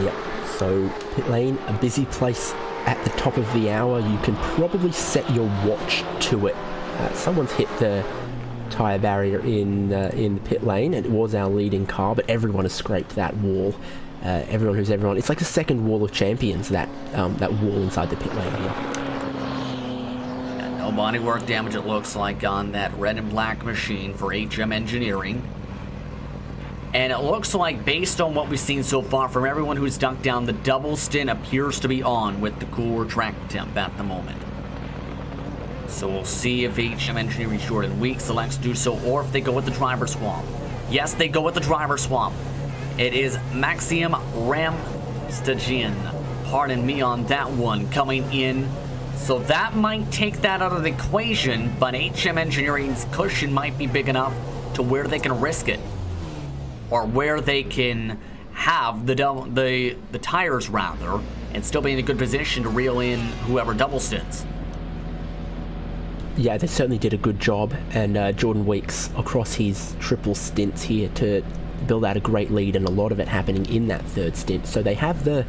Yep, so pit lane, a busy place at the top of the hour. You can probably set your watch to it. Someone's hit the tyre barrier in the pit lane, and it was our leading car, but everyone has scraped that wall. Everyone who's everyone. It's like the second wall of champions, that wall inside the pit lane here. No bodywork damage, it looks like, on that red and black machine for HM Engineering. And it looks like, based on what we've seen so far from everyone who's dunked down, the double stint appears to be on with the cooler track temp at the moment. So we'll see if HM Engineering Jordan Weeks selects to do so, or if they go with the driver swap. Yes, they go with the driver swap. It is Maxim Ramstajian, pardon me on that one, coming in. So that might take that out of the equation, but HM Engineering's cushion might be big enough to where they can risk it. Or where they can have the tires, rather, and still be in a good position to reel in whoever double stints. Yeah, they certainly did a good job, and Jordan Weeks across his triple stints here to build out a great lead, and a lot of it happening in that third stint. So they have the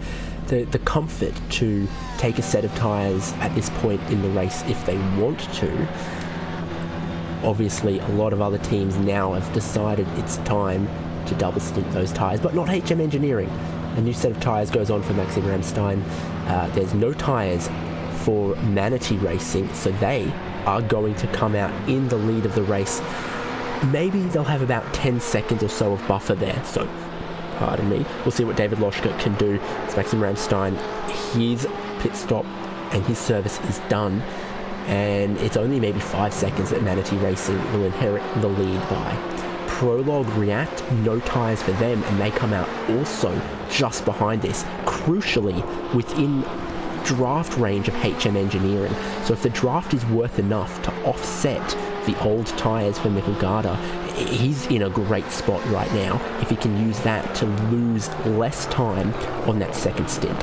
comfort to take a set of tyres at this point in the race if they want to. Obviously, a lot of other teams now have decided it's time to double stint those tyres, but not HM Engineering. A new set of tyres goes on for Maxim Ramstein. There's no tyres for Manatee Racing, so they are going to come out in the lead of the race. Maybe they'll have about 10 seconds or so of buffer there, so pardon me. We'll see what David Loschke can do. It's Maxim Ramstein. His pit stop and his service is done, and it's only maybe 5 seconds that Manatee Racing will inherit the lead by. Prologue React, no tyres for them, and they come out also just behind this, crucially within draft range of HM Engineering. So if the draft is worth enough to offset the old tyres for Mikkelgarda, he's in a great spot right now if he can use that to lose less time on that second stint.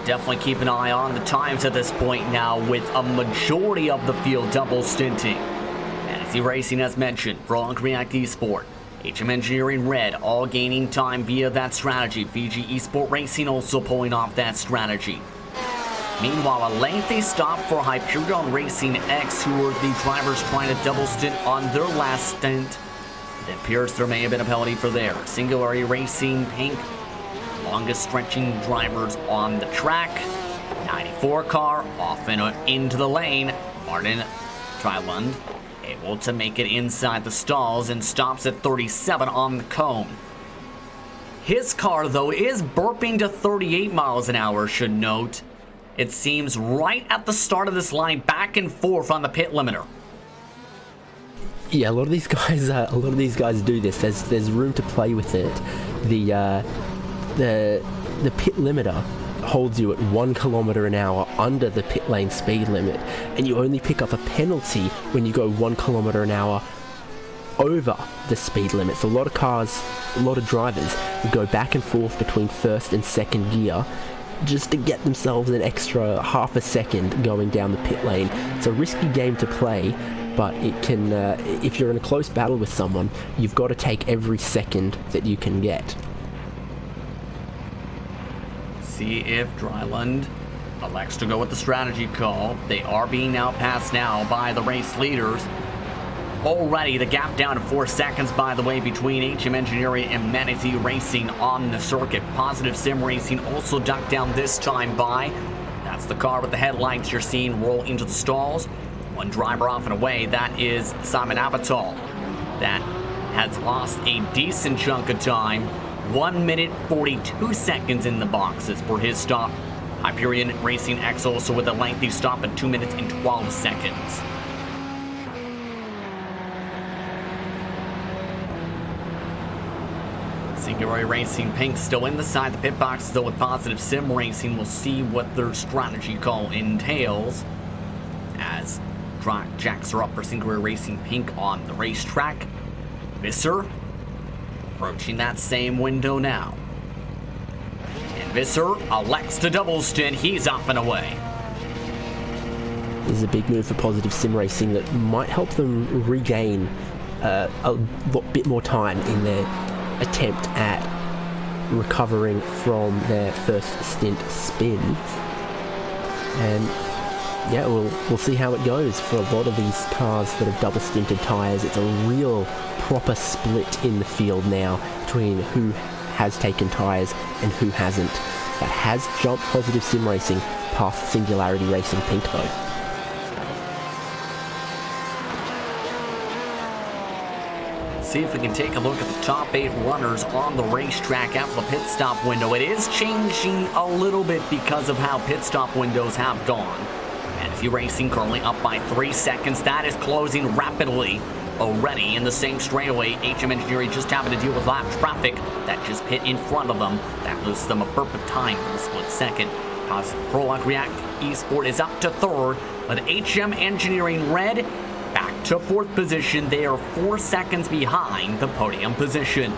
Definitely keep an eye on the times at this point now, with a majority of the field double stinting. Manatee Racing, as mentioned, Prologue React Esport, HM Engineering Red, all gaining time via that strategy. VG Esport Racing also pulling off that strategy. Meanwhile, a lengthy stop for Hyperion Racing X, who were the drivers trying to double stint on their last stint. It appears there may have been a penalty for there. Singularity Racing Pink, longest stretching drivers on the track. 94 car off and into the lane. Martin Trilund able to make it inside the stalls and stops at 37 on the cone. His car, though, is burping to 38 miles an hour, should note. It seems right at the start of this line, back and forth on the pit limiter. Yeah, a lot of these guys do this. There's room to play with it. The pit limiter holds you at 1 kilometer an hour under the pit lane speed limit, and you only pick up a penalty when you go 1 kilometer an hour over the speed limit. So a lot of cars, a lot of drivers go back and forth between first and second gear just to get themselves an extra half a second going down the pit lane. It's a risky game to play, but it can, if you're in a close battle with someone, you've got to take every second that you can get. See if Dryland elects to go with the strategy call. They are being outpassed now by the race leaders. Already the gap down to 4 seconds, by the way, between HM Engineering and Manatee Racing on the circuit. Positive Sim Racing also ducked down this time by. That's the car with the headlights you're seeing roll into the stalls. One driver off and away, that is Simon Avital. That has lost a decent chunk of time. 1 minute 42 seconds in the boxes for his stop. Hyperion Racing X also with a lengthy stop at 2 minutes and 12 seconds. Singularity Racing Pink still inside the pit box, though with Positive Sim Racing. We'll see what their strategy call entails as jacks are up for Singularity Racing Pink on the racetrack. Visser approaching that same window now. And Visser elects to double stint. He's off and away. This is a big move for Positive Sim Racing that might help them regain a bit more time in their attempt at recovering from their first stint spin. And yeah, we'll see how it goes for a lot of these cars that have double stinted tyres. It's a real proper split in the field now between who has taken tyres and who hasn't. That has jumped Positive Sim Racing past Singularity Racing Pink though. See if we can take a look at the top 8 runners on the racetrack after the pit stop window. It is changing a little bit because of how pit stop windows have gone. Manatee Racing currently up by 3 seconds. That is closing rapidly already in the same straightaway. HM Engineering just having to deal with lap traffic that just pit in front of them. That loses them a perfect time for the split second. Prologue React Esport is up to 3rd, with HM Engineering red back to 4th position. They are 4 seconds behind the podium position.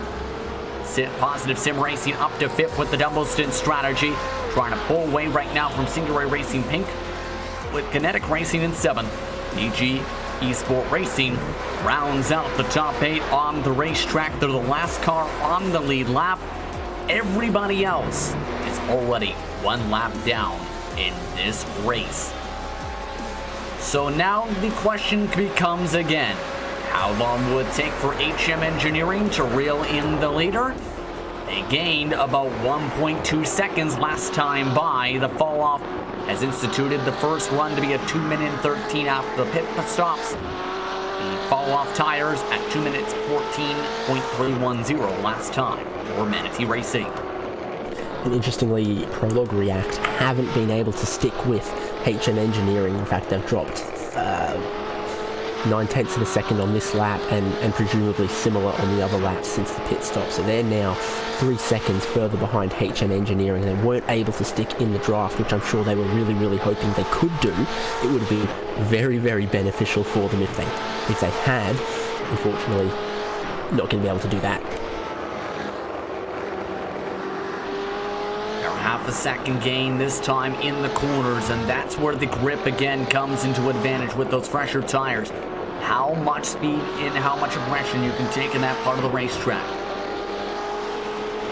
Positive Sim Racing up to 5th with the double stint strategy, trying to pull away right now from Singularity Racing Pink, with Kinetic Racing in 7th. EG Esport Racing rounds out the top 8 on the racetrack. They're the last car on the lead lap. Everybody else is already 1 lap down in this race. So now the question becomes again, how long will it take for HM Engineering to reel in the leader? They gained about 1.2 seconds last time by. The fall off has instituted the first run to be a 2 minute 13 after the pit stops. The fall off tires at 2 minutes 14.310 last time for Manatee Racing. And interestingly, Prologue React haven't been able to stick with HM Engineering. In fact, they've dropped 9/10 of a second on this lap and presumably similar on the other laps since the pit stop. So they're now 3 seconds further behind HM Engineering. They weren't able to stick in the draft, which I'm sure they were really, really hoping they could do. It would have been very, very beneficial for them if they had. Unfortunately, not going to be able to do that. Half a second gain this time in the corners, and that's where the grip again comes into advantage with those fresher tires. How much speed and how much aggression you can take in that part of the racetrack.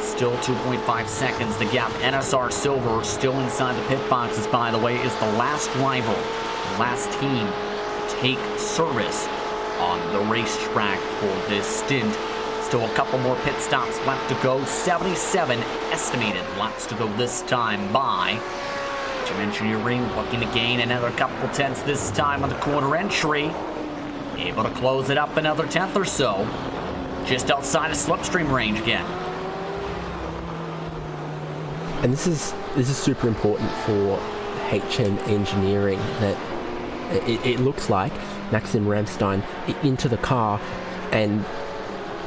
Still 2.5 seconds the gap. NSR Silver still inside the pit boxes, by the way, is the last driver, the last team to take service on the racetrack for this stint. Still a couple more pit stops left to go. 77 estimated laps to go this time by. HM Engineering looking to gain another couple tenths this time on the corner entry. Able to close it up another 10th or so. Just outside of slipstream range again. And this is super important for HM Engineering, that it looks like Maxim Ramstein into the car and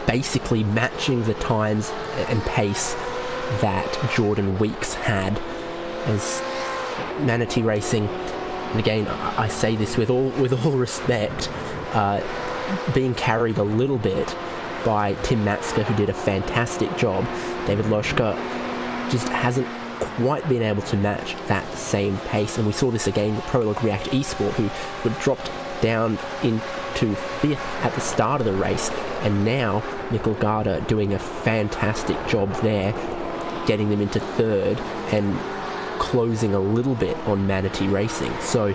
basically matching the times and pace that Jordan Weeks had as Manatee Racing. And again, I say this with all respect, being carried a little bit by Tim Matska, who did a fantastic job. David Loschka just hasn't quite been able to match that same pace, and we saw this again with Prologue React Esport, who were dropped down into 5th at the start of the race, and now Mikkel Garda doing a fantastic job there, getting them into 3rd and closing a little bit on Manatee Racing. So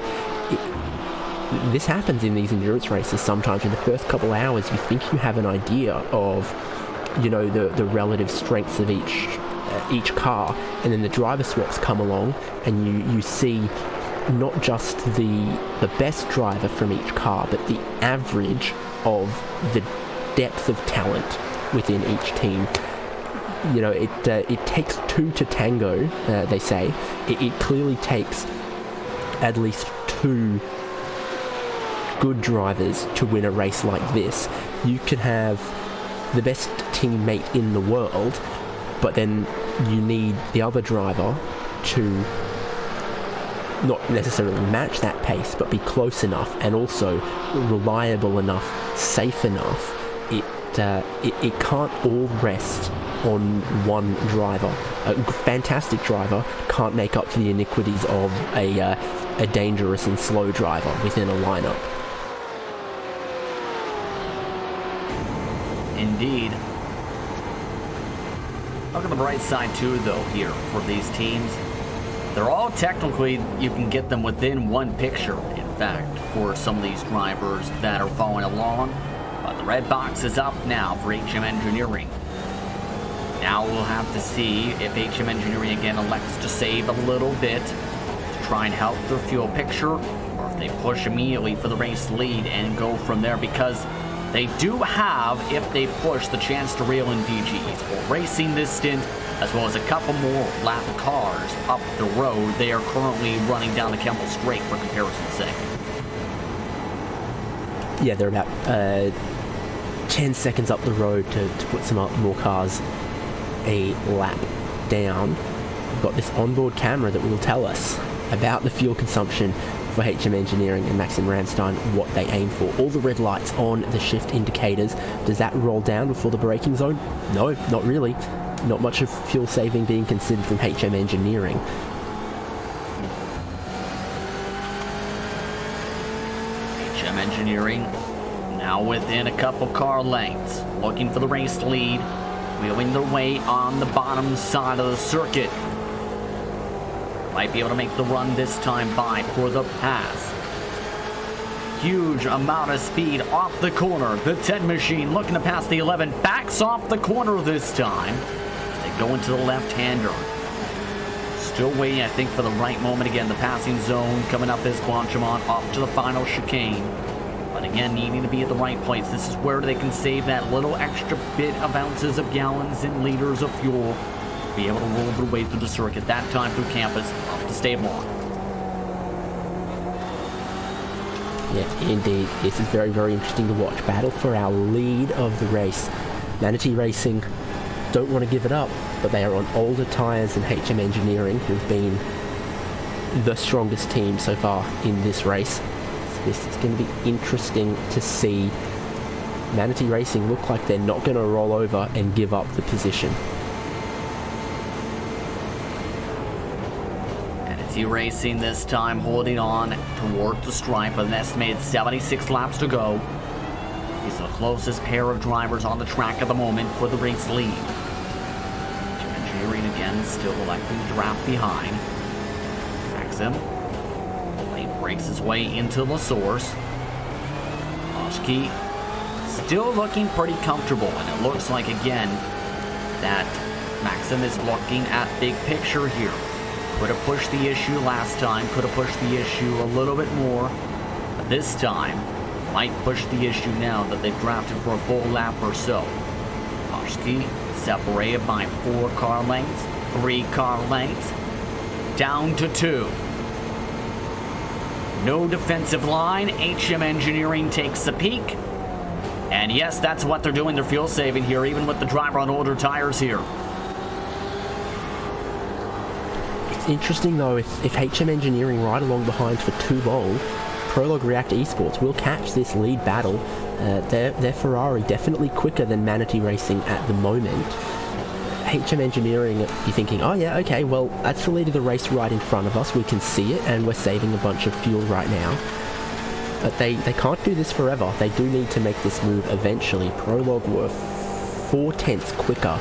this happens in these endurance races sometimes. In the first couple hours, you think you have an idea of, the relative strengths of each car, and then the driver swaps come along and you see not just the best driver from each car, but the average of the depth of talent within each team. It takes 2 to tango, they say. It clearly takes at least 2 good drivers to win a race like this. You can have the best teammate in the world, but then you need the other driver to not necessarily match that pace, but be close enough and also reliable enough, safe enough. It can't all rest on one driver. A fantastic driver can't make up for the iniquities of a dangerous and slow driver within a lineup. Indeed. Look at the bright side too, though, here for these teams. They're all technically, you can get them within one picture, in fact, for some of these drivers that are following along. But the red box is up now for HM Engineering. Now we'll have to see if HM Engineering again elects to save a little bit to try and help their fuel picture, or if they push immediately for the race lead and go from there, because they do have, if they push, the chance to reel in VGs for racing this stint, as well as a couple more lap cars up the road. They are currently running down the Kemmel Straight for comparison's sake. Yeah, they're about 10 seconds up the road to put some more cars a lap down. We've got this onboard camera that will tell us about the fuel consumption for HM Engineering and Maxim Ramstein, what they aim for. All the red lights on the shift indicators. Does that roll down before the braking zone? No, not really. Not much of fuel saving being considered from HM Engineering. HM Engineering now within a couple car lengths, looking for the race lead, wheeling their way on the bottom side of the circuit. Might be able to make the run this time by for the pass. Huge amount of speed off the corner. The 10 machine looking to pass the 11, backs off the corner this time as they go into the left-hander. Still waiting, I think, for the right moment. Again, the passing zone coming up as Blanchamont off to the final chicane. But again, needing to be at the right place. This is where they can save that little extra bit of ounces of gallons and liters of fuel. Be able to roll their way through the circuit, that time through campus, off to Stable. Yeah, indeed. This is very, very interesting to watch. Battle for our lead of the race. Manatee Racing don't want to give it up, but they are on older tyres than HM Engineering, who've been the strongest team so far in this race. So this is going to be interesting to see Manatee Racing look like they're not going to roll over and give up the position. Racing this time holding on toward the stripe with an estimated 76 laps to go. He's the closest pair of drivers on the track at the moment for the race lead. Engineering again still electing to draft behind. Maxim. Lane breaks his way into the source. Oshki still looking pretty comfortable, and it looks like again that Maxim is looking at big picture here. Could have pushed the issue last time, could have pushed the issue a little bit more, but this time might push the issue now that they've drafted for a full lap or so. Oshki separated by 4 car lengths, 3 car lengths, down to 2. No defensive line. HM Engineering takes a peek. And yes, that's what they're doing. They're fuel saving here, even with the driver on older tires here. Interesting though, if HM Engineering ride along behind for too long, Prolog React Esports will catch this lead battle. Their Ferrari definitely quicker than Manatee Racing at the moment. HM Engineering, you're thinking, oh yeah, okay, well that's the lead of the race right in front of us, we can see it and we're saving a bunch of fuel right now. But they can't do this forever. They do need to make this move eventually. Prolog were 4/10 quicker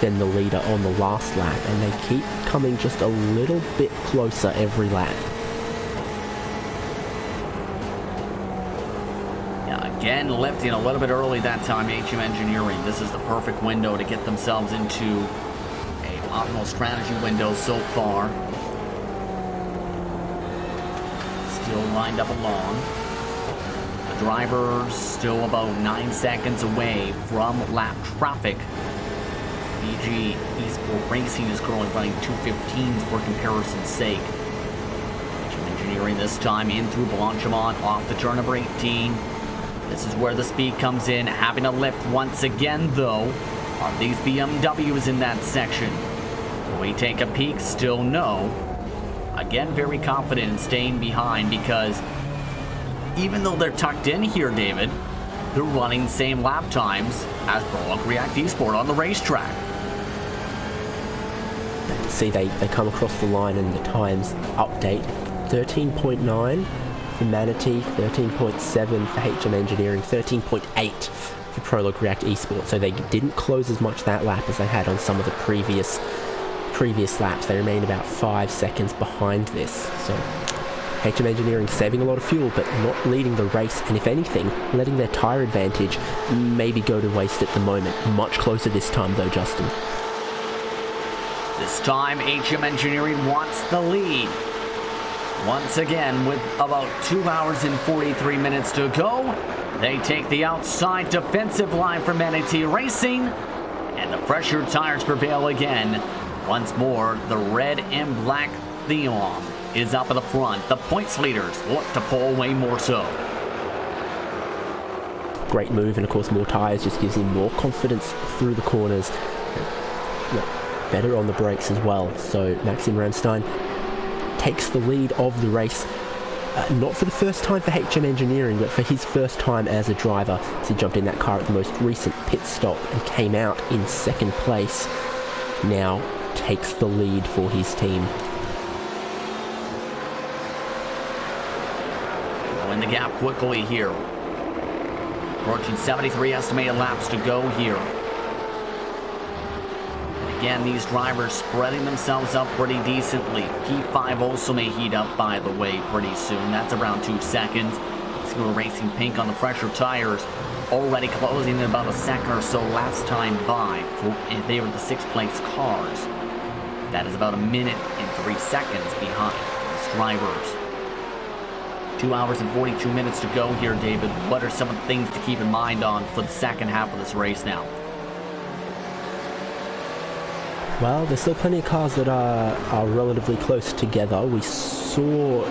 than the leader on the last lap, and they keep coming just a little bit closer every lap. Yeah, again, lifting a little bit early that time, HM Engineering. This is the perfect window to get themselves into a optimal strategy window so far. Still lined up along. The driver still about 9 seconds away from lap traffic. BG Esport Racing is currently running 2:15s for comparison's sake. HM Engineering this time in through Blanchamont off the turn number 18. This is where the speed comes in, having a lift once again though. Are these BMWs in that section? Will we take a peek? Still no. Again, very confident in staying behind because even though they're tucked in here, David, they're running the same lap times as Prologue React Esport on the racetrack. See, they come across the line and the times update. 13.9 for Manatee, 13.7 for HM Engineering, 13.8 for Prologue React Esport. So they didn't close as much that lap as they had on some of the previous laps. They remain about 5 seconds behind this. So HM Engineering saving a lot of fuel, but not leading the race, and if anything, letting their tyre advantage maybe go to waste at the moment. Much closer this time though, Justin. This time, HM Engineering wants the lead. Once again, with about 2 hours and 43 minutes to go, they take the outside defensive line for Manatee Racing, and the fresher tires prevail again. Once more, the red and black Theon is up at the front. The points leaders look to pull away more so. Great move, and of course more tyres just gives him more confidence through the corners. Better on the brakes as well. So Maxim Ramstein takes the lead of the race, not for the first time for HM Engineering, but for his first time as a driver, as he jumped in that car at the most recent pit stop and came out in second place. Now takes the lead for his team. In the gap quickly here. Approaching 73 estimated laps to go here. Again, these drivers spreading themselves up pretty decently. P5 also may heat up, by the way, pretty soon. That's around 2 seconds. See, we're racing pink on the fresher tires. Already closing in about a second or so last time by. They were the 6th place cars. That is about a minute and 3 seconds behind these drivers. 2 hours and 42 minutes to go here, David. What are some of the things to keep in mind on for the second half of this race now? Well, there's still plenty of cars that are relatively close together. We saw...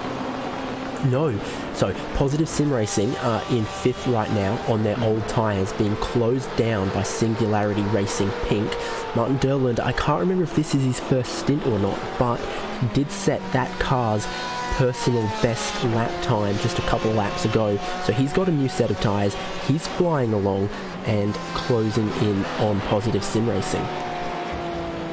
So, Positive Sim Racing are in 5th right now on their old tyres, being closed down by Singularity Racing Pink. Martin Derland, I can't remember if this is his first stint or not, but he did set that car's personal best lap time just a couple of laps ago. So he's got a new set of tyres. He's flying along and closing in on Positive Sim Racing.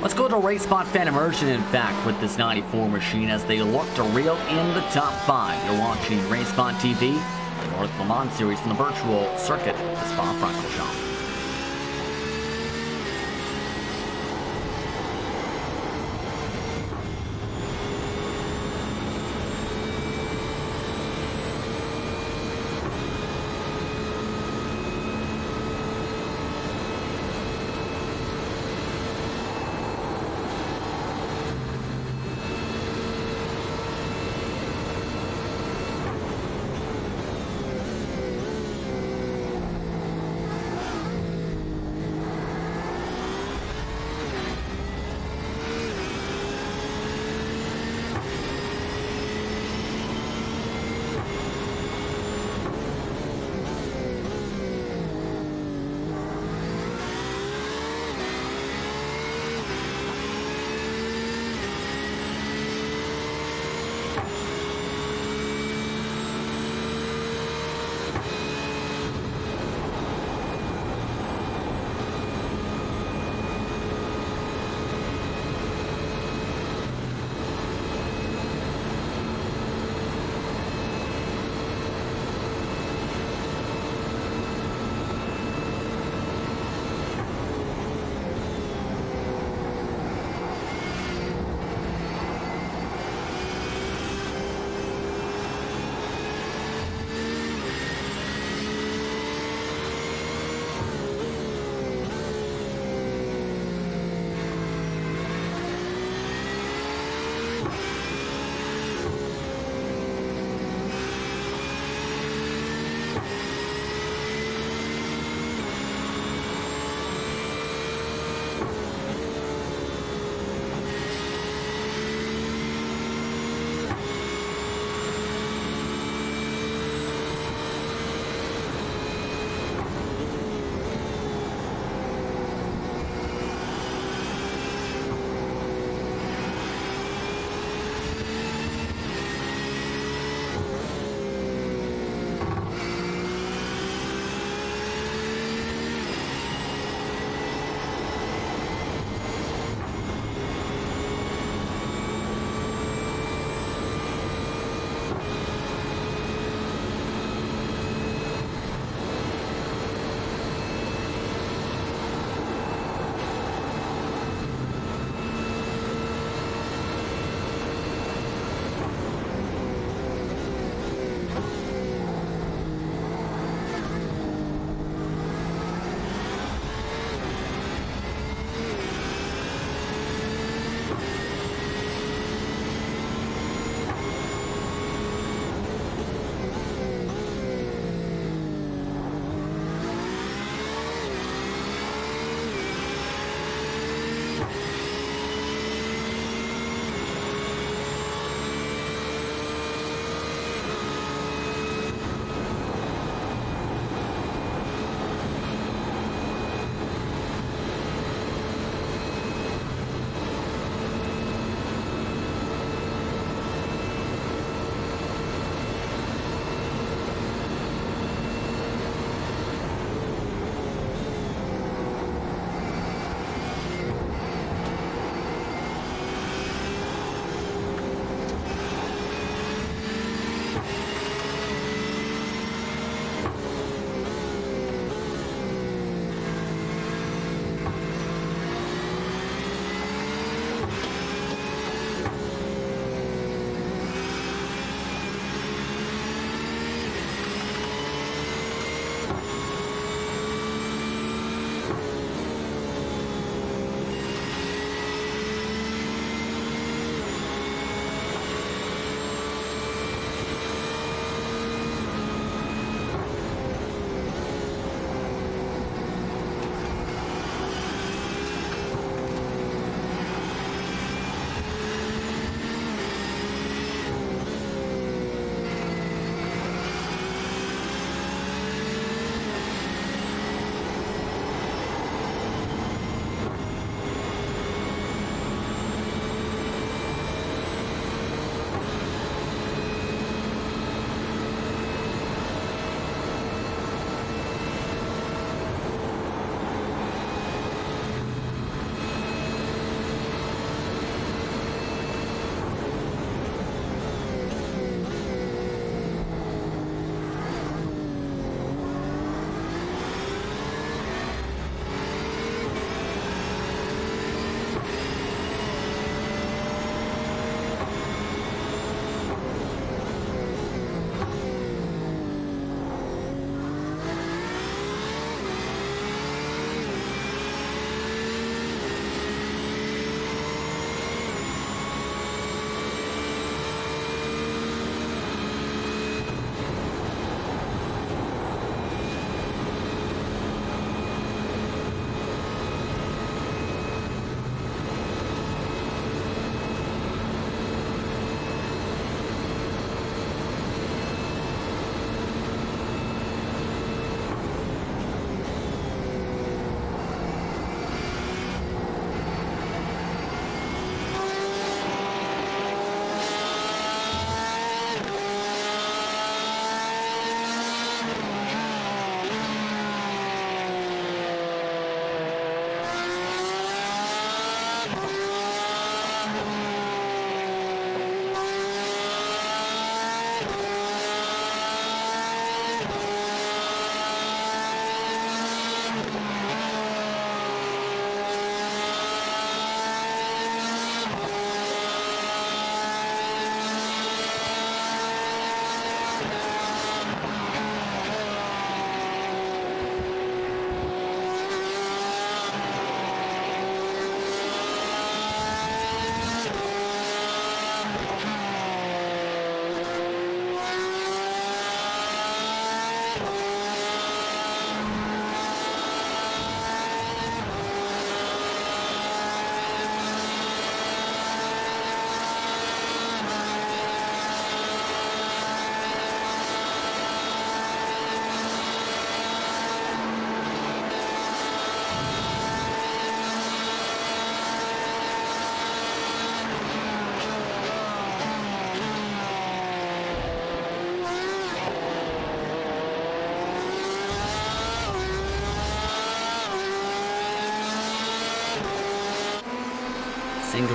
Let's go to Race Spot Fan Immersion, in fact, with this 94 machine as they look to reel in the top 5. You're watching Race Spot TV, the North Le Mans series from the virtual circuit, the Spa-Francorchamps.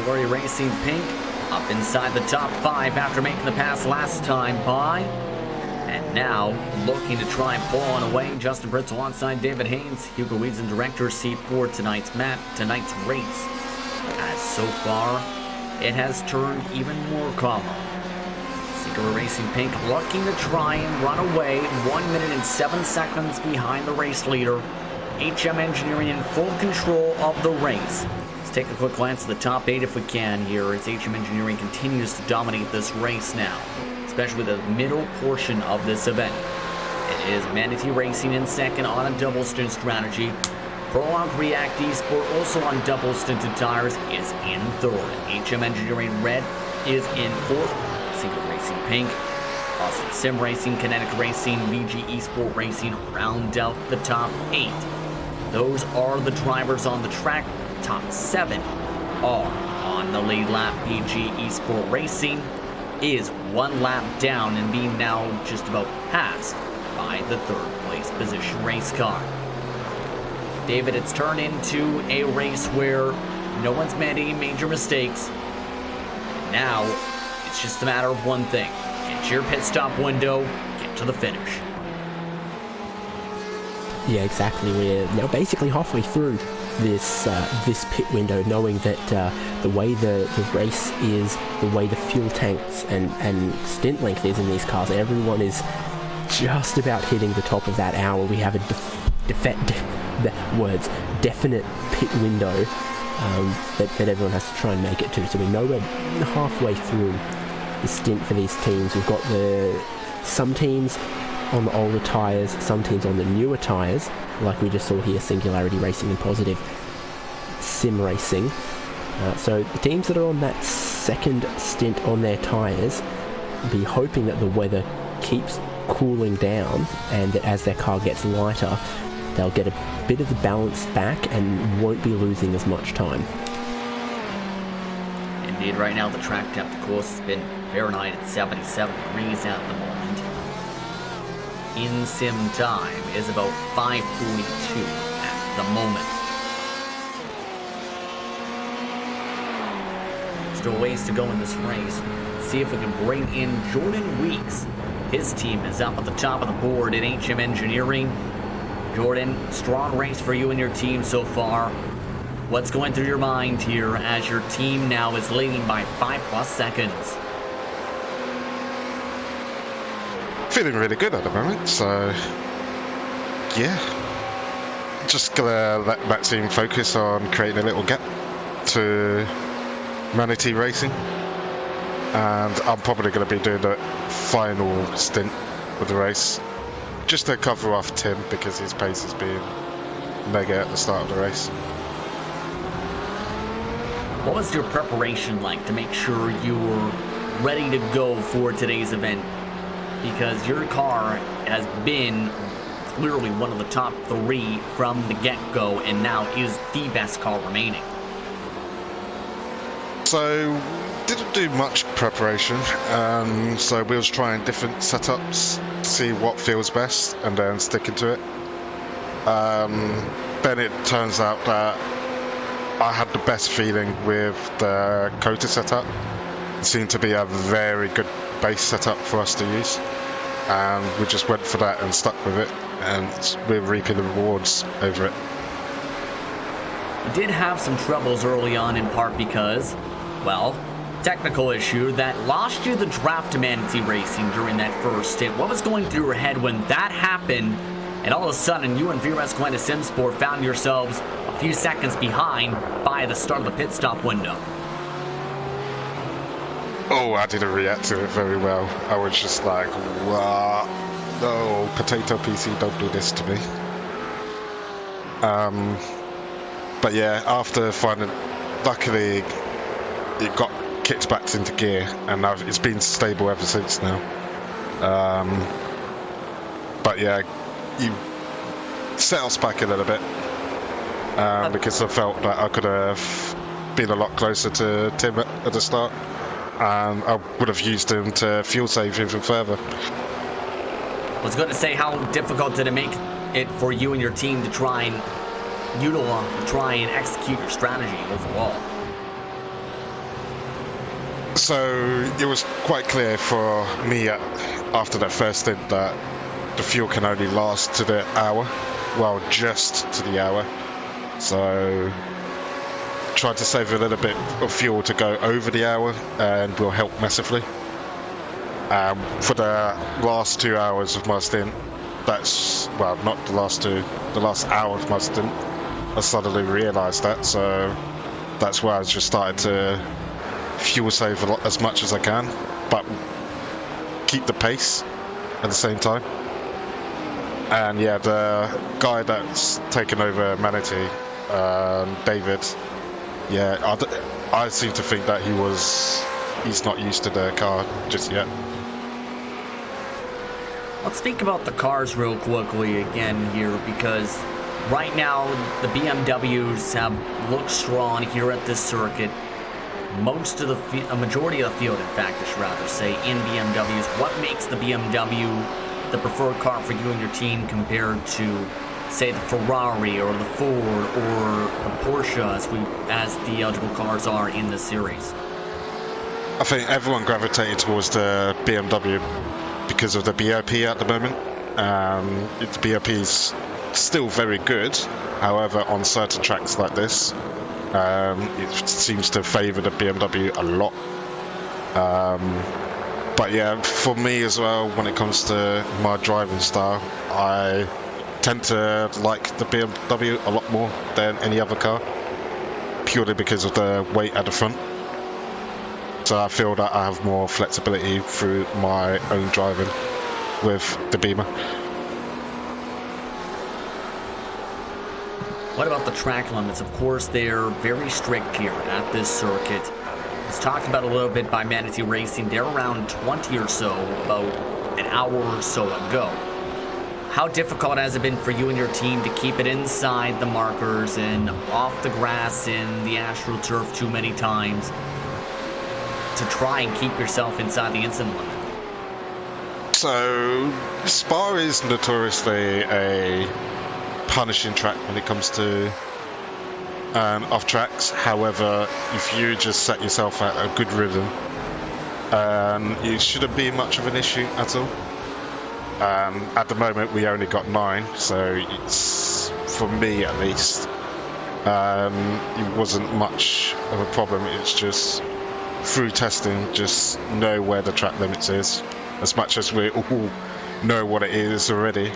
Singularity Racing Pink up inside the top 5 after making the pass last time by. And now looking to try and pull on away. Justin Britz alongside David Haynes. Hugo Weeds in director's seat for tonight's race. As so far, it has turned even more calmer. Singularity Racing Pink looking to try and run away. 1 minute and 7 seconds behind the race leader. HM Engineering in full control of the race. Let's take a quick glance at the top 8 if we can here, as HM Engineering continues to dominate this race now, especially the middle portion of this event. It is Manatee Racing in second on a double stint strategy. Prolog React Esport, also on double stinted tires, is in third. HM Engineering Red is in fourth. Singularity Racing Pink, Austin Sim Racing, Kinetic Racing, VG Esport Racing round out the top 8. Those are the drivers on the track. Top 7 are on the lead lap. VG Esport Racing is 1 lap down and being now just about passed by the 3rd place position race car. David, it's turned into a race where no one's made any major mistakes. Now, it's just a matter of one thing. Get to your pit stop window, get to the finish. Yeah, exactly. We're now basically halfway through this pit window, knowing that the way the race is, the way the fuel tanks and stint length is in these cars, everyone is just about hitting the top of that hour. We have a definite pit window that everyone has to try and make it to. So we know we're halfway through the stint for these teams. We've got some teams on the older tyres, some teams on the newer tyres, like we just saw here, Singularity Racing and Positive Sim Racing. So the teams that are on that second stint on their tyres be hoping that the weather keeps cooling down and that as their car gets lighter, they'll get a bit of the balance back and won't be losing as much time. Indeed, right now the track temp, of course, has been Fahrenheit at 77 degrees at the moment. In-sim time is about 5:42 at the moment. Still ways to go in this race. Let's see if we can bring in Jordan Weeks. His team is up at the top of the board in HM Engineering. Jordan, strong race for you and your team so far. What's going through your mind here as your team now is leading by 5+ seconds? Feeling really good at the moment, so yeah, just gonna let that team focus on creating a little gap to Manatee Racing, and I'm probably going to be doing the final stint of the race just to cover off Tim because his pace has been mega at the start of the race. What was your preparation like to make sure you were ready to go for today's event? Because your car has been clearly one of the top 3 from the get-go and now is the best car remaining. So, didn't do much preparation, so we was trying different setups, see what feels best and then sticking to it. Then it turns out that I had the best feeling with the Kota setup. It seemed to be a very good base setup for us to use, and we just went for that and stuck with it, and we're reaping the rewards over it. You did have some troubles early on, in part because, well, technical issue that lost you the draft to Manatee Racing during that first stint. What was going through your head when that happened, and all of a sudden you and VRS Glenda Simsport found yourselves a few seconds behind by the start of the pit stop window? Oh, I didn't react to it very well. I was just like, wow, no, potato PC, don't do this to me. But yeah, after finding, luckily it got kicked back into gear, and it's been stable ever since now. But yeah, you set us back a little bit because I felt that I could have been a lot closer to Tim at the start, and I would have used him to fuel save even further. I was going to say, how difficult did it make it for you and your team to try and execute your strategy overall? So it was quite clear for me after that first stint that the fuel can only last to the hour, well, just to the hour. So tried to save a little bit of fuel to go over the hour, and will help massively. For the last 2 hours of my stint, that's, well, not the last two, the last hour of my stint, I suddenly realised that, so that's where I just started to fuel save as much as I can, but keep the pace at the same time. And yeah, the guy that's taken over Manatee, David, yeah, I seem to think that he's not used to the car just yet. Let's speak about the cars real quickly again here, because right now the BMWs have looked strong here at this circuit. Most of a majority of the field, in fact, I should rather say, in BMWs. What makes the BMW the preferred car for you and your team compared to, say, the Ferrari or the Ford or the Porsche, as the eligible cars are in the series? I think everyone gravitated towards the BMW because of the BOP at the moment. The BOP is still very good, however, on certain tracks like this, it seems to favour the BMW a lot. But yeah, for me as well, when it comes to my driving style, I tend to like the BMW a lot more than any other car, purely because of the weight at the front. So I feel that I have more flexibility through my own driving with the Beamer. What about the track limits? Of course, they're very strict here at this circuit. It's talked about a little bit by Manatee Racing. They're around 20 or so, about an hour or so ago. How difficult has it been for you and your team to keep it inside the markers and off the grass in the AstroTurf too many times to try and keep yourself inside the incident limit? So, Spa is notoriously a punishing track when it comes to off tracks. However, if you just set yourself at a good rhythm, it shouldn't be much of an issue at all. At the moment we only got 9, so it's, for me at least, it wasn't much of a problem. It's just through testing, just know where the track limits is, as much as we all know what it is already.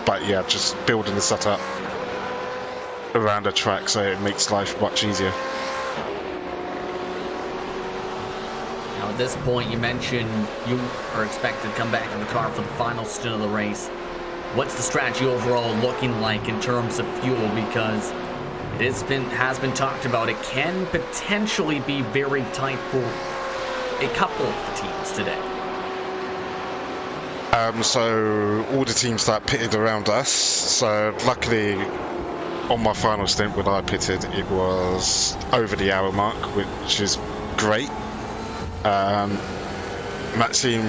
But yeah, just building the setup around a track so it makes life much easier. Now at this point, you mentioned you are expected to come back in the car for the final stint of the race. What's the strategy overall looking like in terms of fuel? Because it has been talked about, it can potentially be very tight for a couple of the teams today. So all the teams that pitted around us, so luckily on my final stint when I pitted, it was over the hour mark, which is great. Maxime,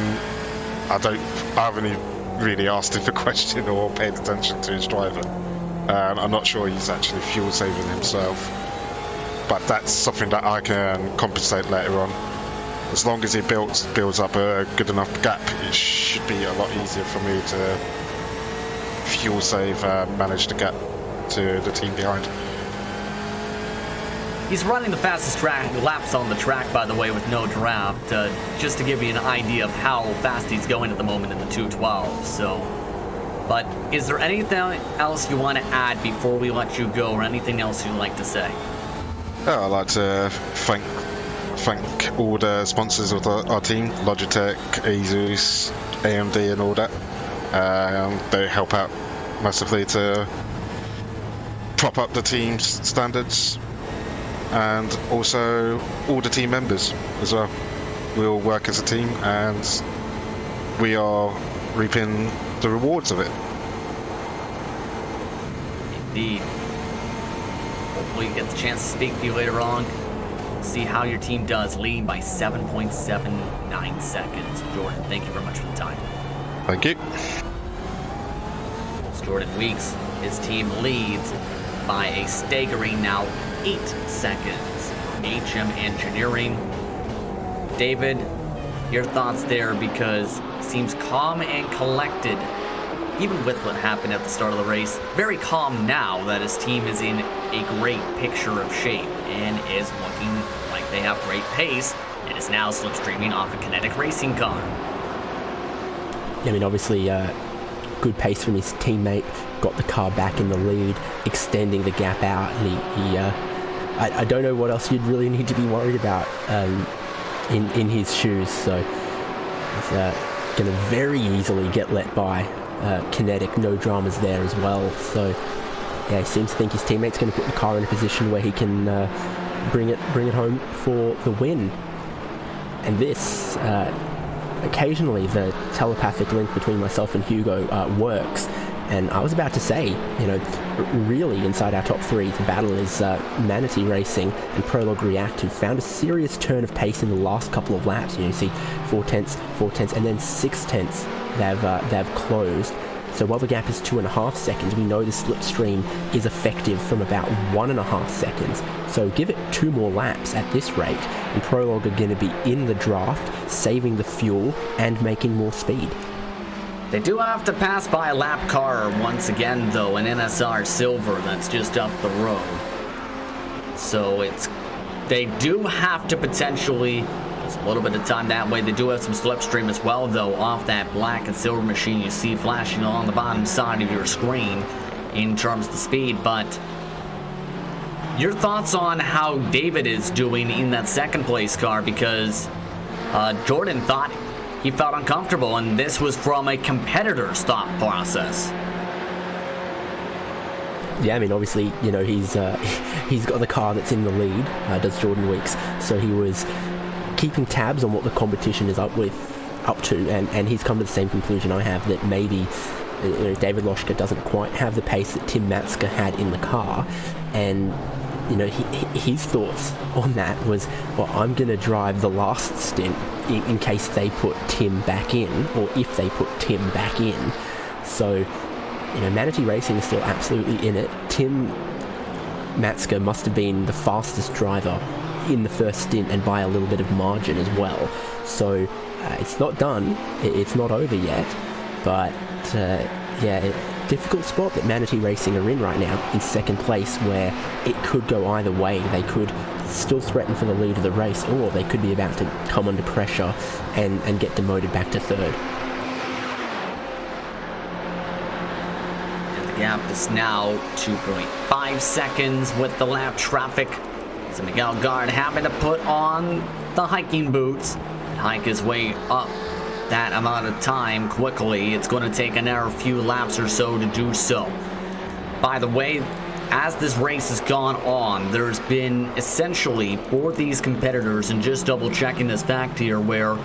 I haven't even really asked him the question or paid attention to his driver. I'm not sure he's actually fuel saving himself, but that's something that I can compensate later on. As long as he builds up a good enough gap, it should be a lot easier for me to fuel save and manage the gap to the team behind. He's running the fastest laps on the track, by the way, with no draft, just to give you an idea of how fast he's going at the moment in the 212. So, but is there anything else you want to add before we let you go, or anything else you'd like to say? I'd like to thank all the sponsors of our team, Logitech, Asus, AMD and all that. They help out massively to prop up the team's standards, and also all the team members as well. We all work as a team and we are reaping the rewards of it. Indeed. Hopefully you get the chance to speak to you later on. See how your team does, leading by 7.79 seconds. Jordan, thank you very much for the time. Thank you. As Jordan Weeks, his team leads by a staggering now 8 seconds. HM Engineering David, your thoughts there, because it seems calm and collected, even with what happened at the start of the race. Very calm now that his team is in a great picture of shape and is looking like they have great pace and is now slipstreaming off a kinetic racing car. Yeah, I mean, obviously, good pace from his teammate, got the car back in the lead, extending the gap out, and I don't know what else you'd really need to be worried about in his shoes, so he's going to very easily get let by. Kinetic, no dramas there as well, so yeah, he seems to think his teammate's going to put the car in a position where he can bring it home for the win. And this, occasionally the telepathic link between myself and Hugo works, and I was about to say, you know, really inside our top three, the battle is Manatee Racing and Prologue React, who found a serious turn of pace in the last couple of laps. You see 4/10, and then 6/10 they've closed. So while the gap is 2.5 seconds, we know the slipstream is effective from about 1.5 seconds. So give it 2 more laps at this rate, and Prologue are going to be in the draft, saving the fuel and making more speed. They do have to pass by a lap car once again, though, an NSR Silver that's just up the road. So they do have to potentially, there's a little bit of time that way. They do have some slipstream as well, though, off that black and silver machine you see flashing on the bottom side of your screen in terms of the speed. But your thoughts on how David is doing in that second place car, because Jordan thought he felt uncomfortable, and this was from a competitor's thought process. Yeah, I mean, obviously, you know, he's got the car that's in the lead, does Jordan Weeks, so he was keeping tabs on what the competition is up to, and he's come to the same conclusion I have, that maybe David Loschka doesn't quite have the pace that Tim Matska had in the car, and you know, his thoughts on that was, well, I'm going to drive the last stint in case they put Tim back in, or if they put Tim back in. So, you know, Manatee Racing is still absolutely in it. Tim Matska must have been the fastest driver in the first stint, and by a little bit of margin as well. So it's not done, it's not over yet, but yeah, difficult spot that Manatee Racing are in right now, in second place, where it could go either way. They could still threaten for the lead of the race, or they could be about to come under pressure and get demoted back to third. And the gap is now 2.5 seconds with the lap traffic. So Miguel Gard having to put on the hiking boots and hike his way up that amount of time quickly. It's going to take another few laps or so to do so. By the way, as this race has gone on, there's been essentially, for these competitors, and just double checking this fact here, where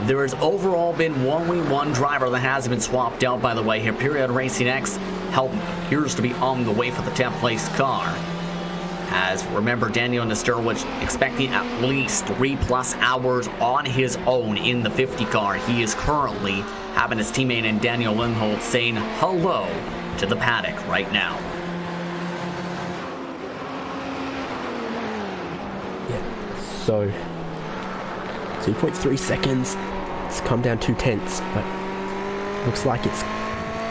there has overall been only one driver that has been swapped out. By the way, Hyperion Racing X appears to be on the way for the 10th place car. As remember, Daniel Nesterowicz expecting at least 3+ hours on his own in the 50 car. He is currently having his teammate and Daniel Lindholt saying hello to the paddock right now. Yeah, so 2.3 seconds. It's come down 0.2, but looks like it's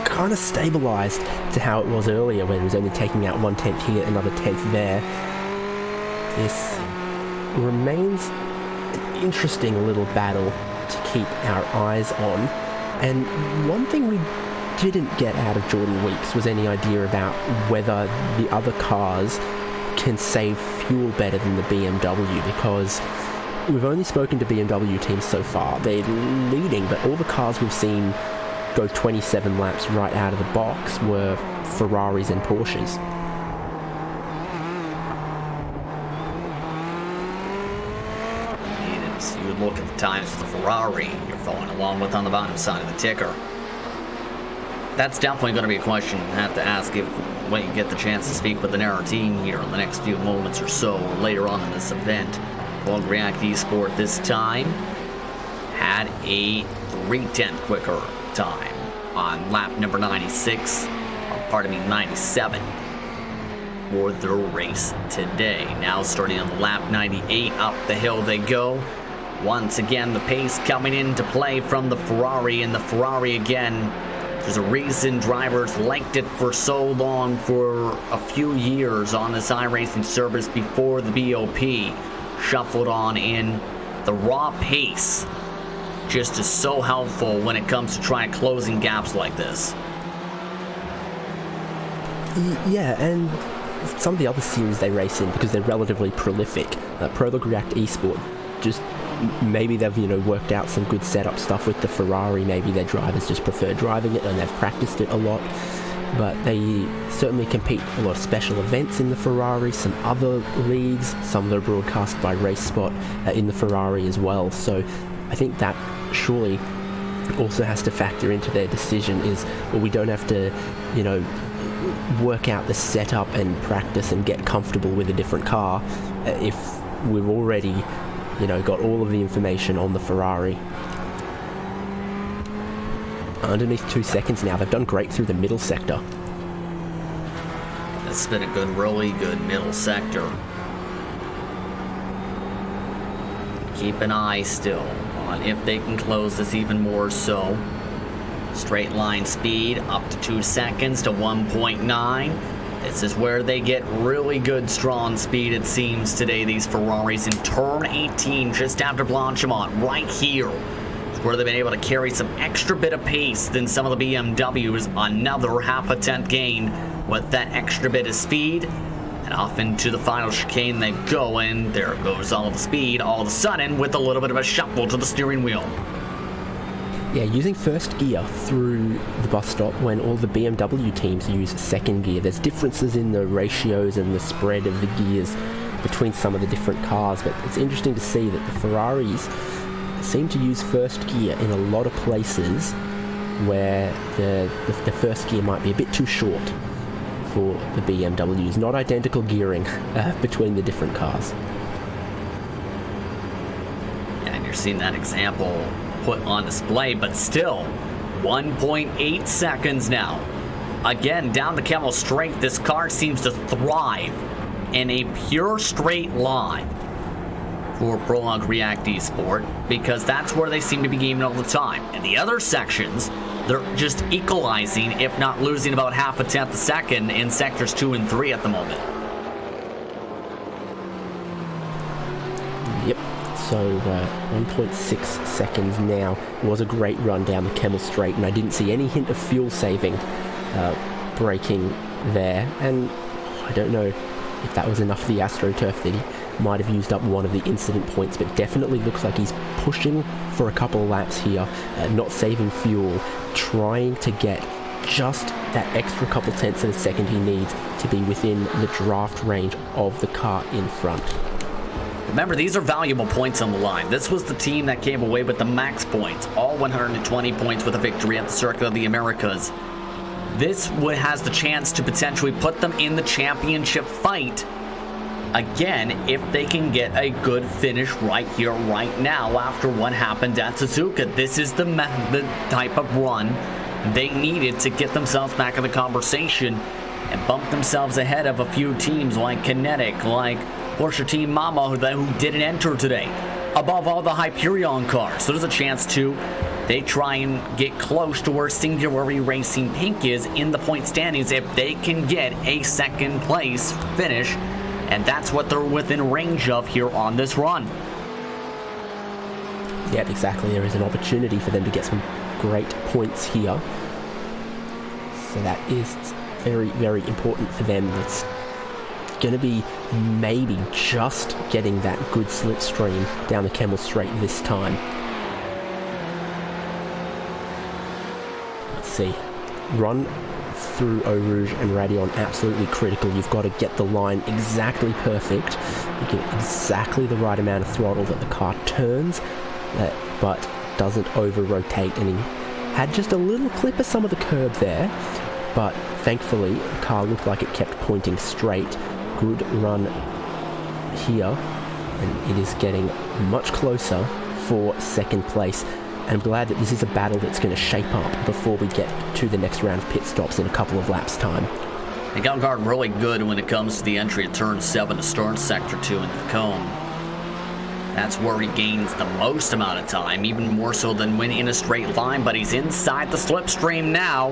kind of stabilized to how it was earlier, when it was only taking out 1/10 here, another 1/10 there. This remains an interesting little battle to keep our eyes on, and one thing we didn't get out of Jordan Weeks was any idea about whether the other cars can save fuel better than the BMW, because we've only spoken to BMW teams so far. They're leading, but all the cars we've seen go 27 laps right out of the box were Ferraris and Porsches. And as you look at the times for the Ferrari you're following along with on the bottom side of the ticker, that's definitely going to be a question I have to ask when you get the chance to speak with the Narrow team here in the next few moments or so later on in this event. Prologue React Esport this time had a 3/10 quicker time on lap number 96, or pardon me, 97 for their race today. Now starting on lap 98, up the hill they go. Once again, the pace coming into play from the Ferrari, and the Ferrari again, there's a reason drivers liked it for so long, for a few years on this iRacing service before the BOP shuffled on in. The raw pace just is so helpful when it comes to trying closing gaps like this. Yeah, and some of the other series they race in, because they're relatively prolific, Prologue React Esport, just maybe they've worked out some good setup stuff with the Ferrari. Maybe their drivers just prefer driving it and they've practiced it a lot, but they certainly compete a lot of special events in the Ferrari, some other leagues, some of them are broadcast by Race Spot in the Ferrari as well. So I think that surely also has to factor into their decision is, well, we don't have to work out the setup and practice and get comfortable with a different car if we've already got all of the information on the Ferrari. Underneath 2 seconds now. They've done great through the middle sector. It's been a really good middle sector. Keep an eye still on if they can close this even more so. Straight line speed up to 2 seconds to 1.9. This is where they get really good strong speed, it seems, today, these Ferraris. In turn 18, just after Blanchimont, right here, is where they've been able to carry some extra bit of pace than some of the BMWs. Another half a tenth gain with that extra bit of speed. And off into the final chicane they go, and there goes all the speed all of a sudden with a little bit of a shuffle to the steering wheel. Yeah, using first gear through the bus stop when all the BMW teams use second gear. There's differences in the ratios and the spread of the gears between some of the different cars, but it's interesting to see that the Ferraris seem to use first gear in a lot of places where the first gear might be a bit too short for the BMWs. Not identical gearing between the different cars. Yeah, and you're seeing that example put on display, but still 1.8 seconds now. Again, down the Camel Straight, this car seems to thrive in a pure straight line for Prologue React Esport, because that's where they seem to be gaming all the time. In the other sections, they're just equalizing, if not losing, about half a tenth a second in sectors 2 and 3 at the moment. Yep. So 1.6 seconds now. Was a great run down the Camel Straight, and I didn't see any hint of fuel saving braking there. And I don't know if that was enough for the AstroTurf that he might have used up one of the incident points, but definitely looks like he's pushing for a couple of laps here, not saving fuel, trying to get just that extra couple tenths of a second he needs to be within the draft range of the car in front. Remember, these are valuable points on the line. This was the team that came away with the max points, all 120 points with a victory at the Circuit of the Americas. This has the chance to potentially put them in the championship fight again if they can get a good finish right here, right now, after what happened at Suzuka. This is the type of run they needed to get themselves back in the conversation and bump themselves ahead of a few teams like Kinetic, like Porsche Team Mama, who didn't enter today. Above all, the Hyperion cars. So there's a chance to they try and get close to where Singularity Racing Pink is in the point standings if they can get a second place finish. And that's what they're within range of here on this run. Yeah, exactly. There is an opportunity for them to get some great points here. So that is very, very important for them. It's going to be maybe just getting that good slipstream down the Camel Straight this time. Let's see. Run through Eau Rouge and Radeon, absolutely critical. You've got to get the line exactly perfect. You get exactly the right amount of throttle that the car turns, but doesn't over-rotate. And he had just a little clip of some of the curb there, but thankfully the car looked like it kept pointing straight. Good run here, and it is getting much closer for second place. And I'm glad that this is a battle that's going to shape up before we get to the next round of pit stops in a couple of laps' time. They got guard really good when it comes to the entry of turn 7 to start sector 2 in the cone. That's where he gains the most amount of time, even more so than when in a straight line, but he's inside the slipstream now.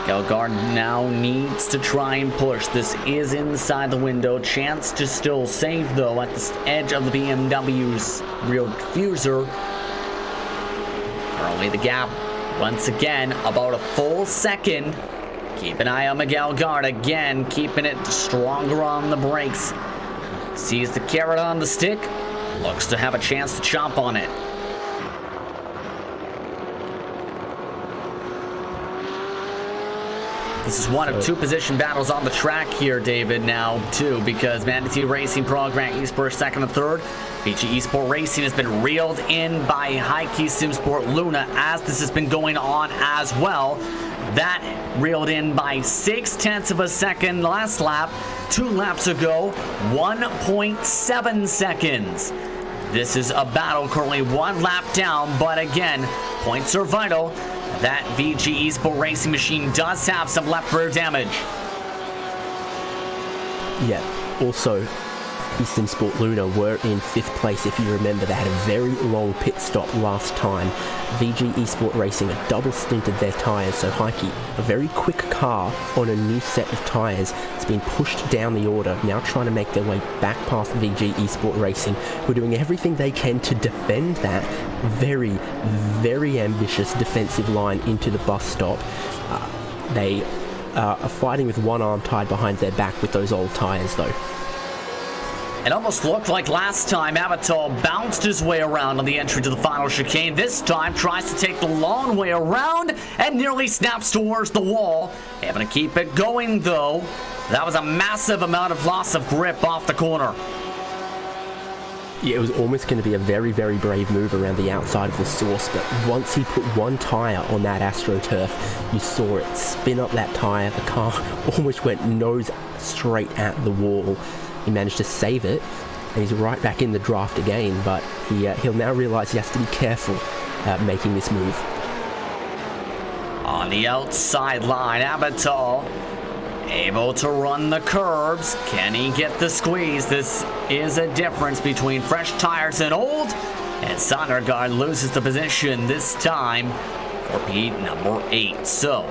Gelgard now needs to try and push. This is inside the window. Chance to still save, though, at the edge of the BMW's rear diffuser. Currently the gap, once again, about a full second. Keep an eye on Miguel Gard again, keeping it stronger on the brakes. Sees the carrot on the stick. Looks to have a chance to chomp on it. This is one of two position battles on the track here, David, now, too, because Manatee Racing Pro Grant Esports second and third. VG Esport Racing has been reeled in by Heike Simsport Luna as this has been going on as well. That reeled in by 0.6 of a second last lap. 2 laps ago, 1.7 seconds. This is a battle currently 1 lap down, but again, points are vital. That VG Esport Racing machine does have some left rear damage. Yeah, also, Eastern Sport Luna were in 5th place. If you remember, they had a very long pit stop last time. VG Esport Racing have double stinted their tyres, so Heike, a very quick car on a new set of tyres, has been pushed down the order, now trying to make their way back past VG Esport Racing, who are doing everything they can to defend that very, very ambitious defensive line into the bus stop. They are fighting with one arm tied behind their back with those old tyres, though. It almost looked like last time Avatar bounced his way around on the entry to the final chicane. This time tries to take the long way around and nearly snaps towards the wall. Able to keep it going, though. That was a massive amount of loss of grip off the corner. Yeah, it was almost going to be a very, very brave move around the outside of the source, but once he put one tyre on that AstroTurf, you saw it spin up that tyre. The car almost went nose straight at the wall. He managed to save it, and he's right back in the draft again, but he'll now realise he has to be careful making this move. On the outside line, Avatar able to run the curbs. Can he get the squeeze? This is a difference between fresh tires and old, and Sondergaard loses the position this time for Pete number 8. So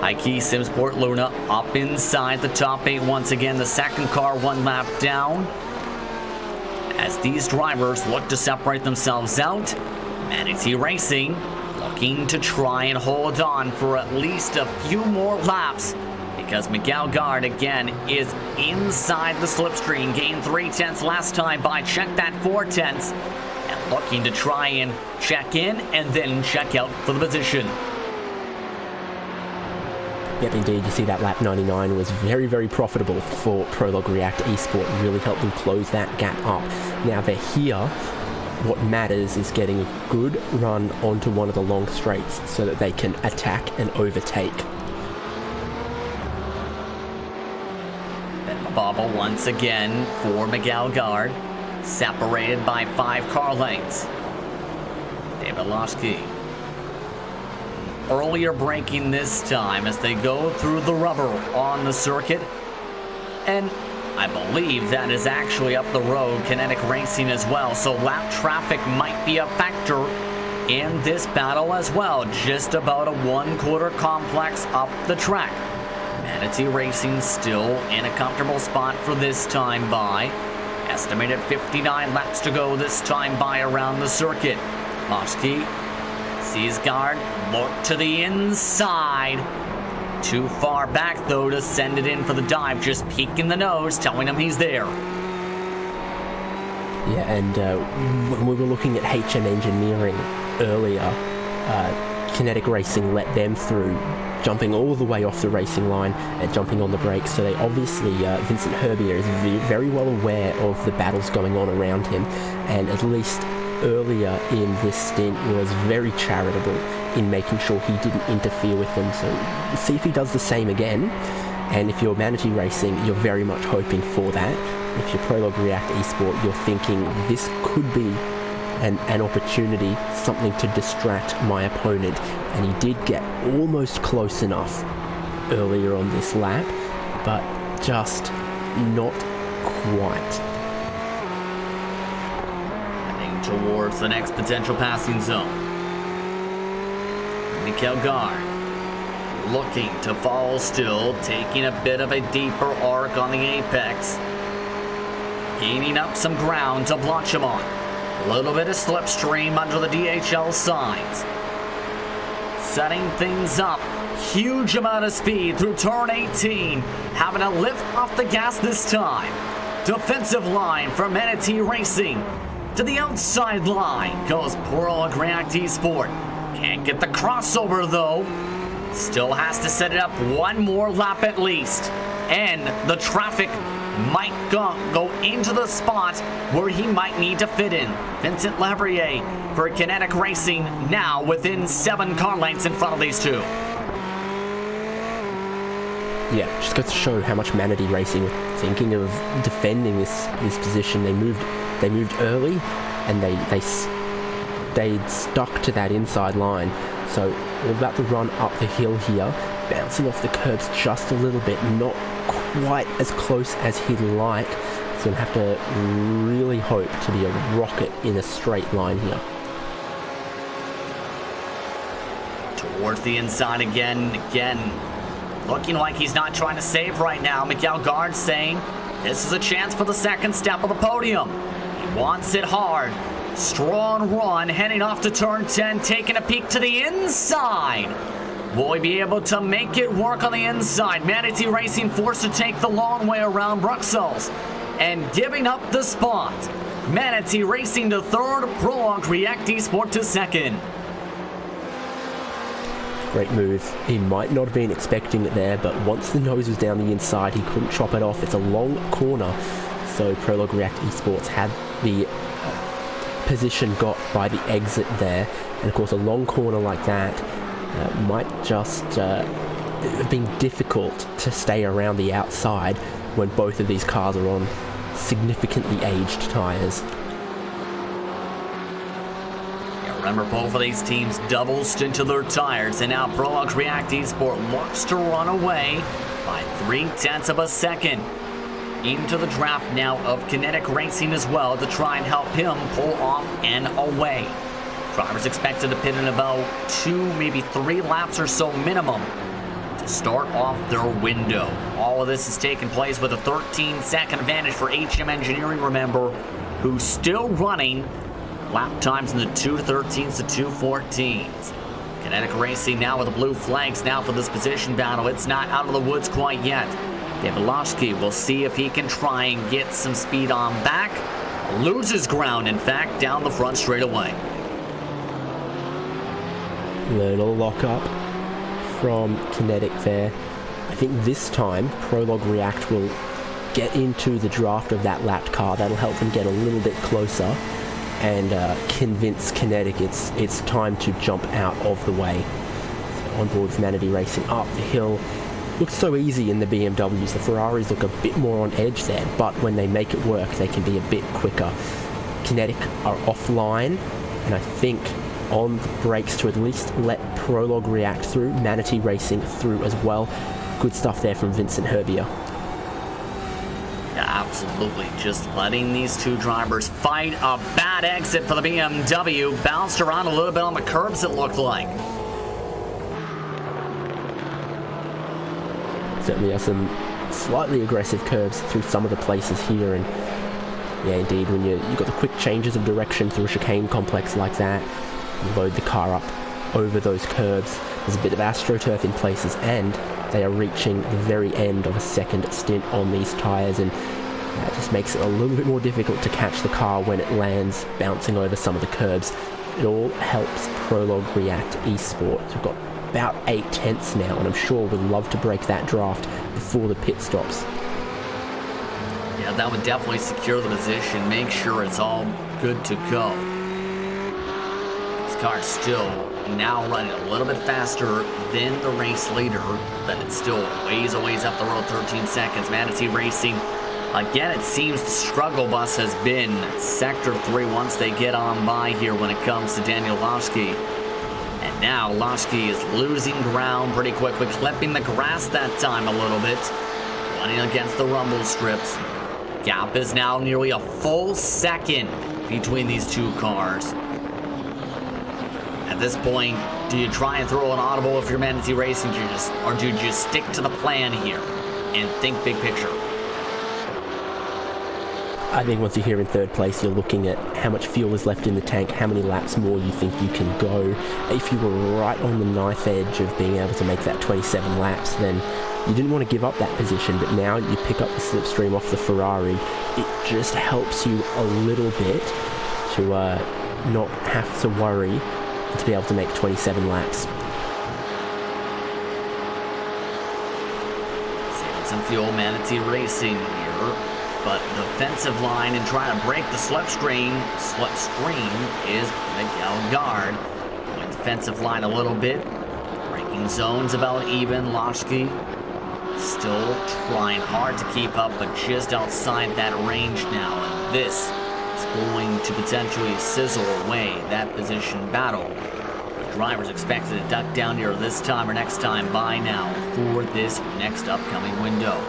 Heike Simsport Luna up inside the top 8 once again. The second car 1 lap down. As these drivers look to separate themselves out, Manatee Racing looking to try and hold on for at least a few more laps, because Miguel Gard again is inside the slipstream. Gained 0.3 last time by check that 0.4, and looking to try and check in and then check out for the position. Yep, indeed, you see that lap 99 was very, very profitable for Prolog React Esport. Really helped them close that gap up. Now they're here. What matters is getting a good run onto one of the long straights so that they can attack and overtake. Bit of a bobble once again for Miguel Gard, separated by 5 car lengths. David Losky earlier braking this time as they go through the rubber on the circuit, and I believe that is actually up the road, Kinetic Racing as well, so lap traffic might be a factor in this battle as well. Just about a 1/4 complex up the track. Manatee Racing still in a comfortable spot for this time by. Estimated 59 laps to go this time by around the circuit. Losky sees Gard look to the inside. Too far back, though, to send it in for the dive. Just peeking the nose, telling him he's there. Yeah, and when we were looking at HM Engineering earlier, Kinetic Racing let them through, jumping all the way off the racing line and jumping on the brakes. So they obviously, Vincent Herbier is very well aware of the battles going on around him, and at least earlier in this stint was very charitable in making sure he didn't interfere with them. So see if he does the same again, and if you're Manatee Racing, you're very much hoping for that. If you're Prolog React Esport, you're thinking this could be an opportunity, something to distract my opponent, and he did get almost close enough earlier on this lap, but just not quite. towards the next potential passing zone. Mikael Gard looking to fall still, taking a bit of a deeper arc on the apex. Gaining up some ground to Blanchimont. A little bit of slipstream under the DHL signs. Setting things up. Huge amount of speed through turn 18. Having to lift off the gas this time. Defensive line for Manatee Racing. To the outside line goes Prologue React Esport. Can't get the crossover though. Still has to set it up one more lap at least. And the traffic might go into the spot where he might need to fit in. Vincent Labrier for Kinetic Racing now within 7 car lengths in front of these two. Yeah, just goes to show how much Manatee Racing were thinking of defending this position. They moved early, and they stayed stuck to that inside line. So we're about to run up the hill here, bouncing off the curbs just a little bit, not quite as close as he'd like. He's going to have to really hope to be a rocket in a straight line here. Towards the inside again. Looking like he's not trying to save right now. Mikael Gard saying this is a chance for the second step of the podium. He wants it hard. Strong run, heading off to turn 10, taking a peek to the inside. Will he be able to make it work on the inside? Manatee Racing forced to take the long way around Bruxelles and giving up the spot. Manatee Racing to third, Prologue React Esport to second. Great move. He might not have been expecting it there, but once the nose was down the inside, he couldn't chop it off. It's a long corner, so Prologue React Esports had the position got by the exit there, and of course a long corner like that might just have been difficult to stay around the outside when both of these cars are on significantly aged tyres. Remember, both of these teams double stinted their tires, and now Prologue React Esport looks to run away by 0.3 of a second. Into the draft now of Kinetic Racing as well to try and help him pull off and away. Drivers expected to pit in about 2, maybe 3 laps or so minimum to start off their window. All of this is taking place with a 13-second advantage for HM Engineering, remember, who's still running lap times in the 2:13s to 2:14s. Kinetic Racing now with the blue flags now for this position battle. It's not out of the woods quite yet. Davidovsky will see if he can try and get some speed on back. Loses ground, in fact, down the front straightaway. Little lock up from Kinetic there. I think this time Prologue React will get into the draft of that lapped car. That'll help them get a little bit closer and convince Kinetic it's time to jump out of the way. So on board with Manatee Racing up the hill. Looks so easy in the BMWs. The Ferraris look a bit more on edge there, but when they make it work, they can be a bit quicker. Kinetic are offline, and I think on the brakes to at least let Prologue React through, Manatee Racing through as well. Good stuff there from Vincent Herbier. Yeah, absolutely. Just letting these two drivers fight a bad exit for the BMW. Bounced around a little bit on the curbs, it looked like. Certainly are some slightly aggressive curbs through some of the places here, and yeah, indeed, when you've got the quick changes of direction through a chicane complex like that, you load the car up over those curbs. There's a bit of AstroTurf in places, and they are reaching the very end of a second stint on these tyres, and that just makes it a little bit more difficult to catch the car when it lands, bouncing over some of the curbs. It all helps Prologue React Esport. We've got about 0.8 now, and I'm sure we'd love to break that draft before the pit stops. Yeah, that would definitely secure the position, make sure it's all good to go. This car's still now running a little bit faster than the race leader, but it's still ways up the road, 13 seconds. Manatee Racing, again, it seems the struggle bus has been Sector 3 once they get on by here when it comes to Daniel Loschke. And now Loschke is losing ground pretty quickly, clipping the grass that time a little bit, running against the rumble strips. Gap is now nearly a full second between these two cars. At this point, do you try and throw an audible if you're Manatee Racing, or do you just stick to the plan here and think big picture? I think once you're here in third place, you're looking at how much fuel is left in the tank, how many laps more you think you can go. If you were right on the knife edge of being able to make that 27 laps, then you didn't want to give up that position, but now you pick up the slipstream off the Ferrari. It just helps you a little bit to not have to worry and to be able to make 27 laps. Saving some fuel, Manatee Racing here. But the defensive line and trying to break the slipstream is Miguel Gard. Going defensive line a little bit. Braking zones about even. Loschke still trying hard to keep up, but just outside that range now. And this is going to potentially sizzle away that position battle. The driver's expected to duck down here this time or next time by now for this next upcoming window.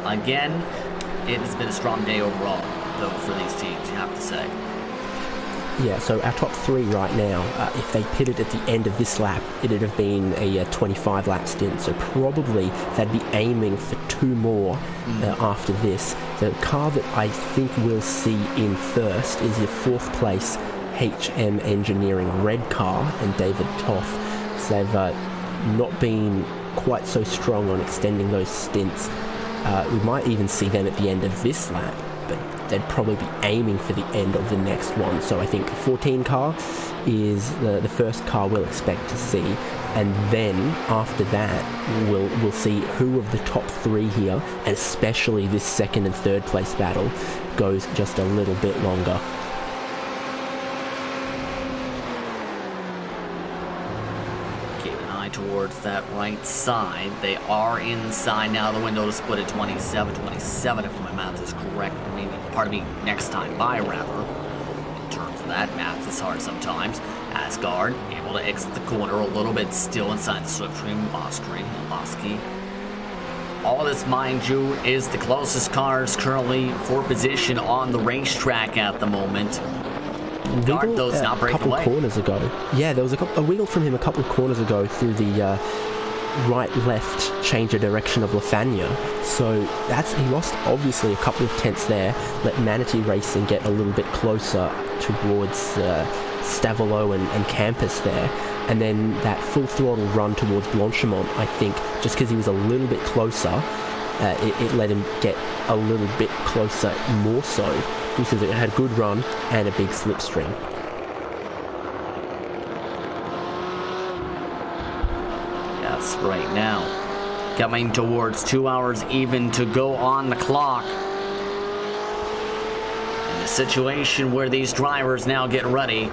Again, it has been a strong day overall, though, for these teams, you have to say. Yeah, so our top three right now, if they pitted at the end of this lap, it would have been a 25-lap stint, so probably they'd be aiming for two more after this. The car that I think we'll see in first is your fourth place HM Engineering red car and David Toff. So they've not been quite so strong on extending those stints. We might even see them at the end of this lap, but they'd probably be aiming for the end of the next one. So I think the 14 car is the first car we'll expect to see, and then after that we'll see who of the top three here, and especially this second and third place battle, goes just a little bit longer. Towards that right side. They are inside now the window to split at 27 if my math is correct. Next time by rather. In terms of that, math is hard sometimes. Asgard able to exit the corner a little bit still inside the slipstream. Loschke. All this, mind you, is the closest cars currently for position on the racetrack at the moment. Guard those not break away. Corners ago. Yeah, there was a wiggle from him a couple of corners ago through the right-left change of direction of Lafagna. So he lost obviously a couple of tenths there. Let Manatee Racing get a little bit closer towards Stavelot and Campus there. And then that full throttle run towards Blanchimont, I think, just because he was a little bit closer, it let him get a little bit closer more so, because it had a good run and a big slipstream. Yes, right now. Coming towards 2 hours even to go on the clock. In a situation where these drivers now get ready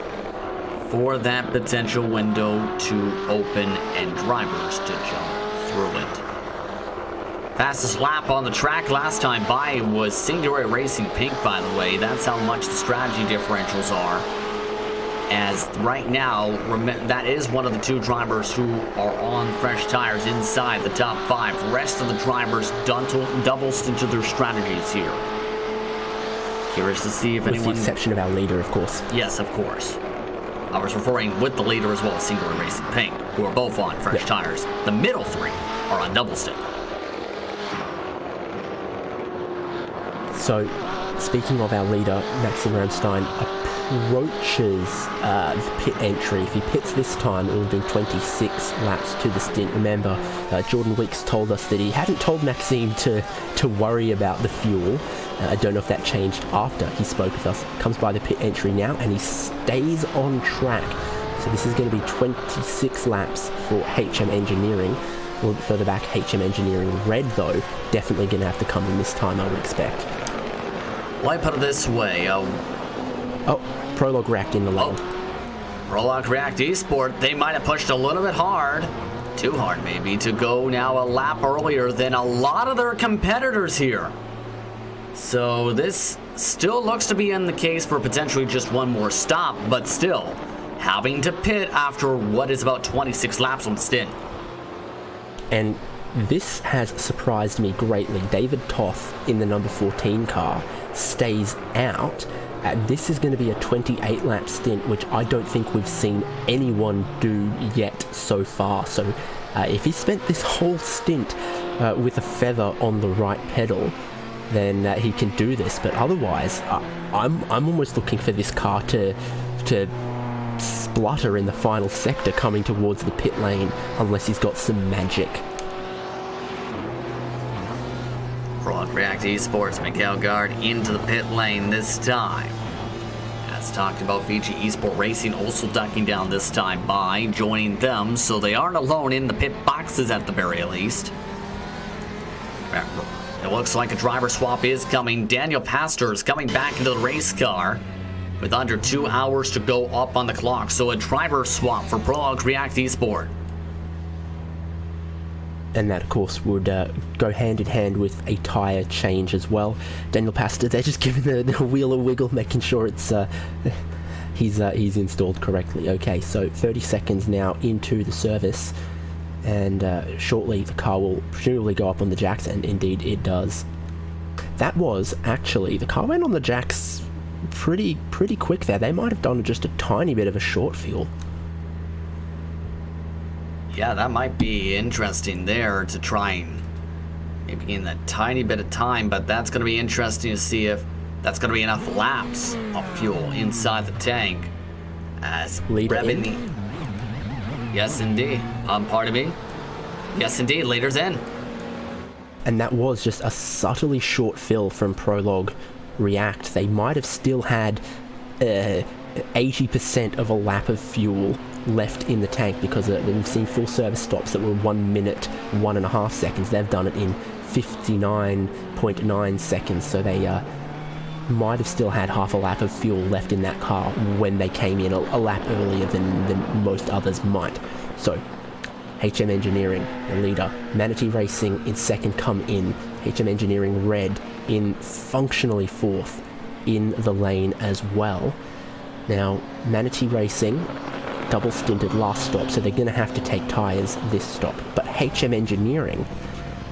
for that potential window to open and drivers to jump through it. Fastest lap on the track last time by was Singular Racing Pink, by the way. That's how much the strategy differentials are. As right now, that is one of the two drivers who are on fresh tires inside the top five. The rest of the drivers double stinted their strategies here. Curious to see if anyone... With the exception of our leader, of course. Yes, of course. I was referring with the leader as well as Singular Racing Pink, who are both on fresh tires. The middle three are on double stint. So, speaking of our leader, Maxim Ramstein approaches the pit entry. If he pits this time, it will have been 26 laps to the stint. Remember, Jordan Weeks told us that he hadn't told Maxime to worry about the fuel. I don't know if that changed after he spoke with us. Comes by the pit entry now, and he stays on track. So this is going to be 26 laps for HM Engineering. A little bit further back, HM Engineering Red, though, definitely going to have to come in this time, I would expect. Well, I put it this way. Prologue React in the lane. Prologue React Esport, they might have pushed a little bit hard, too hard maybe, to go now a lap earlier than a lot of their competitors here. So this still looks to be in the case for potentially just one more stop, but still, having to pit after what is about 26 laps on the stint. And this has surprised me greatly. David Toth in the number 14 car stays out This is going to be a 28-lap stint, which I don't think we've seen anyone do yet so far. So if he spent this whole stint with a feather on the right pedal, then he can do this. But otherwise, I'm almost looking for this car to splutter in the final sector coming towards the pit lane, unless he's got some magic. Frog React Esports, Mikael Guard into the pit lane this time. As talked about, Fiji Esport Racing also ducking down this time by joining them, so they aren't alone in the pit boxes at the very least. It looks like a driver swap is coming. Daniel Pastor is coming back into the race car with under 2 hours to go up on the clock, so a driver swap for Prologue React Esport. And that, of course, would go hand in hand with a tyre change as well. Daniel Pastor, they're just giving the wheel a wiggle, making sure it's he's installed correctly. Okay, so 30 seconds now into the service, and shortly the car will presumably go up on the jacks, and indeed it does. That was actually, the car went on the jacks pretty quick there. They might have done just a tiny bit of a short fuel. Yeah, that might be interesting there to try and maybe gain that tiny bit of time, but that's going to be interesting to see if that's going to be enough laps of fuel inside the tank. As Brevin... Yes, indeed. Pardon me? Yes, indeed. Leader's in. And that was just a subtly short fill from Prologue React. They might have still had 80% of a lap of fuel left in the tank, because we've seen full service stops that were 1 minute, 1.5 seconds. They've done it in 59.9 seconds, so they might have still had half a lap of fuel left in that car when they came in a lap earlier than most others might. So HM Engineering, the leader. Manatee Racing in second come in. HM Engineering red in functionally fourth in the lane as well. Now, Manatee Racing double stinted last stop, so they're going to have to take tyres this stop. But HM Engineering,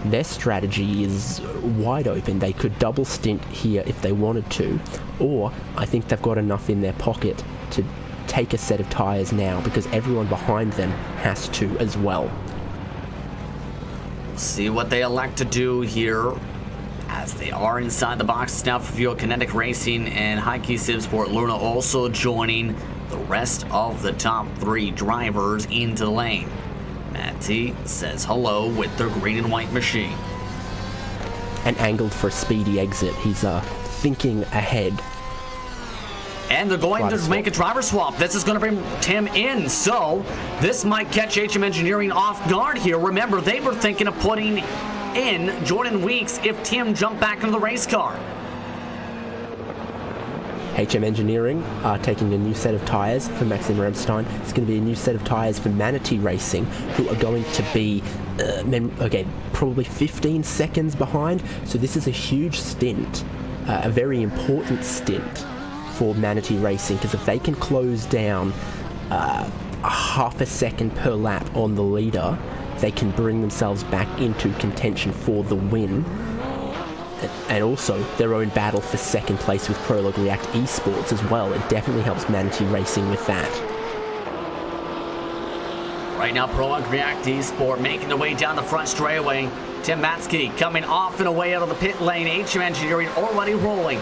their strategy is wide open. They could double stint here if they wanted to, or I think they've got enough in their pocket to take a set of tyres now, because everyone behind them has to as well. See what they elect to do here, as they are inside the box now for Fuel Kinetic Racing and Heike Simsport Luna also joining the rest of the top three drivers into the lane. Matty says hello with their green and white machine. And angled for a speedy exit. He's thinking ahead. And they're going to make a driver swap. This is going to bring Tim in, so this might catch HM Engineering off guard here. Remember, they were thinking of putting in Jordan Weeks if Tim jumped back into the race car. HM Engineering are taking a new set of tyres for Maxim Remstein. It's going to be a new set of tyres for Manatee Racing, who are going to be, probably 15 seconds behind. So this is a huge stint, a very important stint for Manatee Racing, because if they can close down a half a second per lap on the leader, they can bring themselves back into contention for the win. And also their own battle for second place with Prologue React Esports as well. It definitely helps Manatee Racing with that. Right now, Prologue React Esport making their way down the front straightaway. Tim Matsky coming off and away out of the pit lane. HM Engineering already rolling.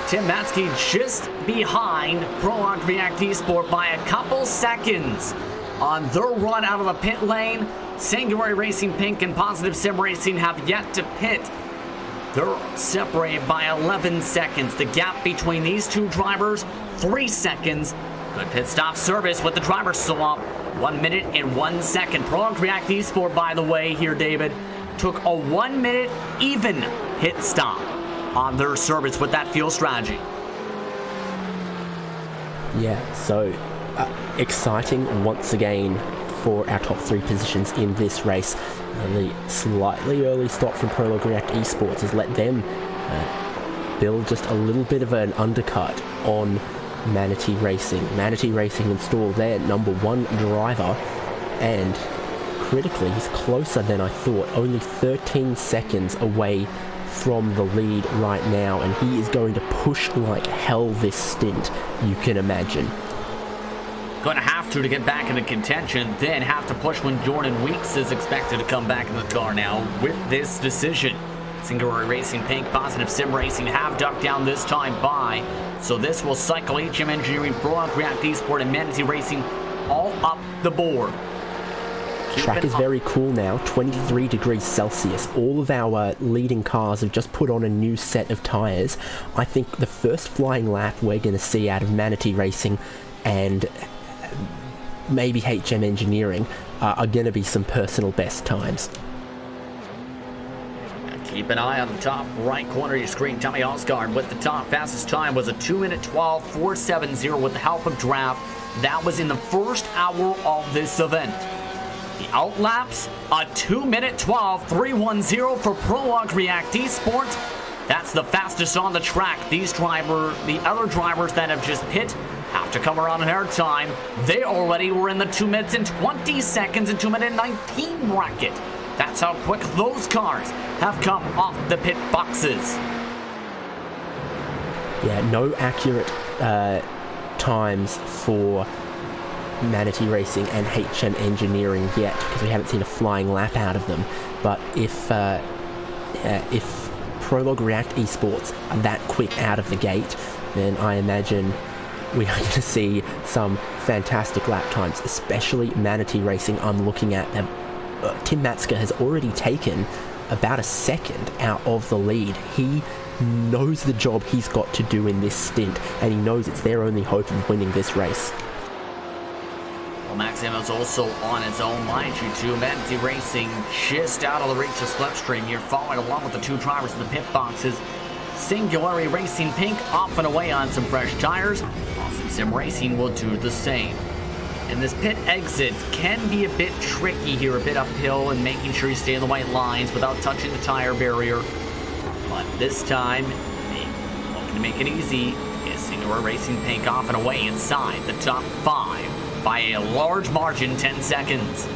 Tim Matsky just behind Prologue React Esport by a couple seconds on their run out of the pit lane. Sanguinary Racing Pink and Positive Sim Racing have yet to pit. They're separated by 11 seconds. The gap between these two drivers, 3 seconds. Good pit stop service with the driver swap. 1 minute and 1 second. Prologue React Esport, by the way, here, David, took a 1 minute even pit stop on their service with that fuel strategy. Yeah, so exciting once again for our top three positions in this race. The slightly early stop from Prologue React Esports has let them build just a little bit of an undercut on Manatee Racing. Manatee Racing installed their number one driver, and critically, he's closer than I thought, only 13 seconds away from the lead right now, and he is going to push like hell this stint, you can imagine. Going to have to get back into contention, then have to push when Jordan Weeks is expected to come back in the car now with this decision. Singularity Racing, Pink, Positive Sim Racing have ducked down this time by, so this will cycle HM Engineering, Prologue, React Esport, and Manatee Racing all up the board. Track is very cool now, 23 degrees Celsius. All of our leading cars have just put on a new set of tyres. I think the first flying lap we're going to see out of Manatee Racing and maybe HM Engineering are going to be some personal best times. Keep an eye on the top right corner of your screen. Tommy Osgard with the top fastest time was a 2:12.470 with the help of draft. That was in the first hour of this event. The outlaps, a 2:12.310 for Prologue React Esport. That's the fastest on the track. The other drivers that have just pit have to come around in their time. They already were in the 2 minutes and 20 seconds and 2 minute 19 bracket. That's how quick those cars have come off the pit boxes. Yeah, no accurate times for Manatee Racing and HM Engineering yet, because we haven't seen a flying lap out of them. But if Prologue React Esports are that quick out of the gate, then I imagine we are going to see some fantastic lap times, especially Manatee Racing. I'm looking at them. Tim Matska has already taken about a second out of the lead. He knows the job he's got to do in this stint, and he knows it's their only hope of winning this race. Well, Maxim is also on his own, mind you, too. Manatee Racing just out of the reach of slipstream here, following along with the two drivers in the pit boxes. Singularity Racing Pink off and away on some fresh tires. Awesome Sim Racing will do the same. And this pit exit can be a bit tricky here, a bit uphill, and making sure you stay in the white lines without touching the tire barrier. But this time, looking to make it easy, is Singularity Racing Pink off and away inside the top 5 by a large margin, 10 seconds.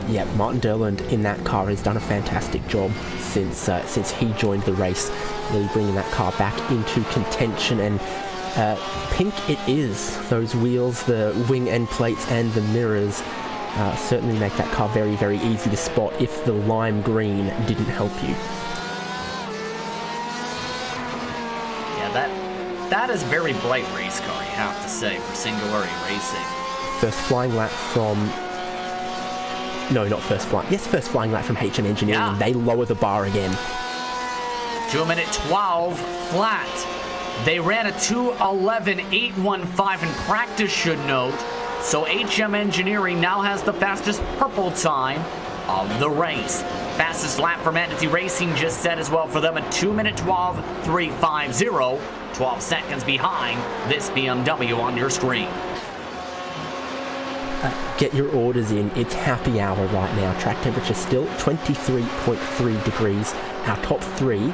Yeah, Martin Derland in that car has done a fantastic job since he joined the race, really bringing that car back into contention. And Pink it is. Those wheels, the wing end plates and the mirrors certainly make that car very, very easy to spot if the lime green didn't help you. Yeah, that is a very bright race car, you have to say, for Singularity Racing. First flying lap from... No, not first flying. Yes, first flying lap from HM Engineering. Yeah. They lower the bar again. 2:12 flat. They ran a 2:11.815 in practice, should note. So HM Engineering now has the fastest purple time of the race. Fastest lap for Manatee Racing just set as well for them, a 2:12.350. 12 seconds behind this BMW on your screen. Get your orders in. It's happy hour right now. Track temperature still 23.3 degrees. Our top 3,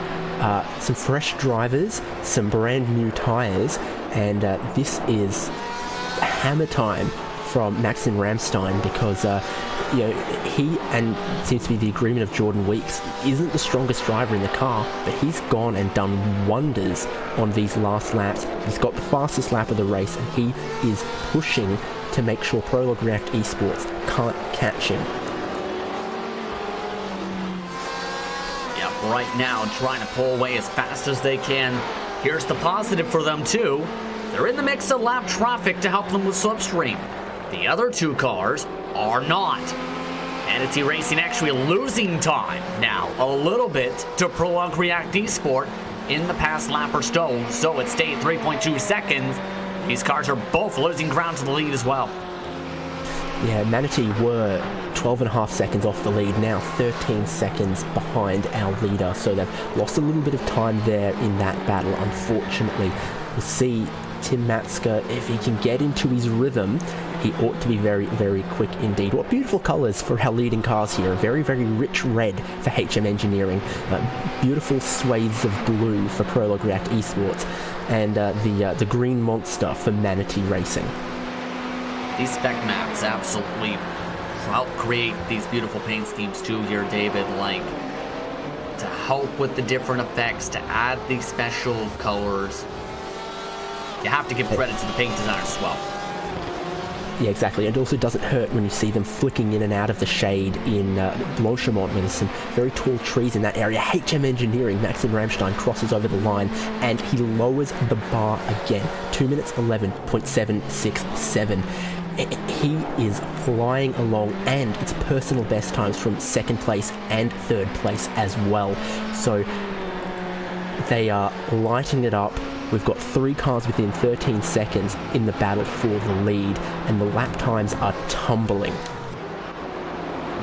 some fresh drivers, some brand new tyres, and this is hammer time from Maxim Ramstein, because he, and it seems to be the agreement of Jordan Weeks, isn't the strongest driver in the car, but he's gone and done wonders on these last laps. He's got the fastest lap of the race, and he is pushing to make sure Prologue React Esports can't catch him. Yep, right now trying to pull away as fast as they can. Here's the positive for them too. They're in the mix of lap traffic to help them with slipstream. The other two cars are not. Manatee Racing actually losing time now a little bit to Prologue React Esport in the past lap or so it stayed 3.2 seconds. These cars are both losing ground to the lead as well. Yeah, Manatee were 12.5 seconds off the lead, now 13 seconds behind our leader, so they've lost a little bit of time there in that battle, unfortunately. We'll see Tim Matska, if he can get into his rhythm, he ought to be very, very quick indeed. What beautiful colours for our leading cars here. Very, very rich red for HM Engineering. Beautiful swathes of blue for Prologue React Esports. And the green monster for Manatee Racing. These spec maps absolutely help create these beautiful paint schemes too here, David. Like, to help with the different effects, to add these special colors. You have to give credit to the paint designers as well. Yeah, exactly. It also doesn't hurt when you see them flicking in and out of the shade in Blanchemont, where there's some very tall trees in that area. HM Engineering, Maxim Ramstein crosses over the line, and he lowers the bar again. 2 minutes 11.767. He is flying along, and it's personal best times from second place and third place as well. So they are lighting it up. We've got 3 cars within 13 seconds in the battle for the lead, and the lap times are tumbling.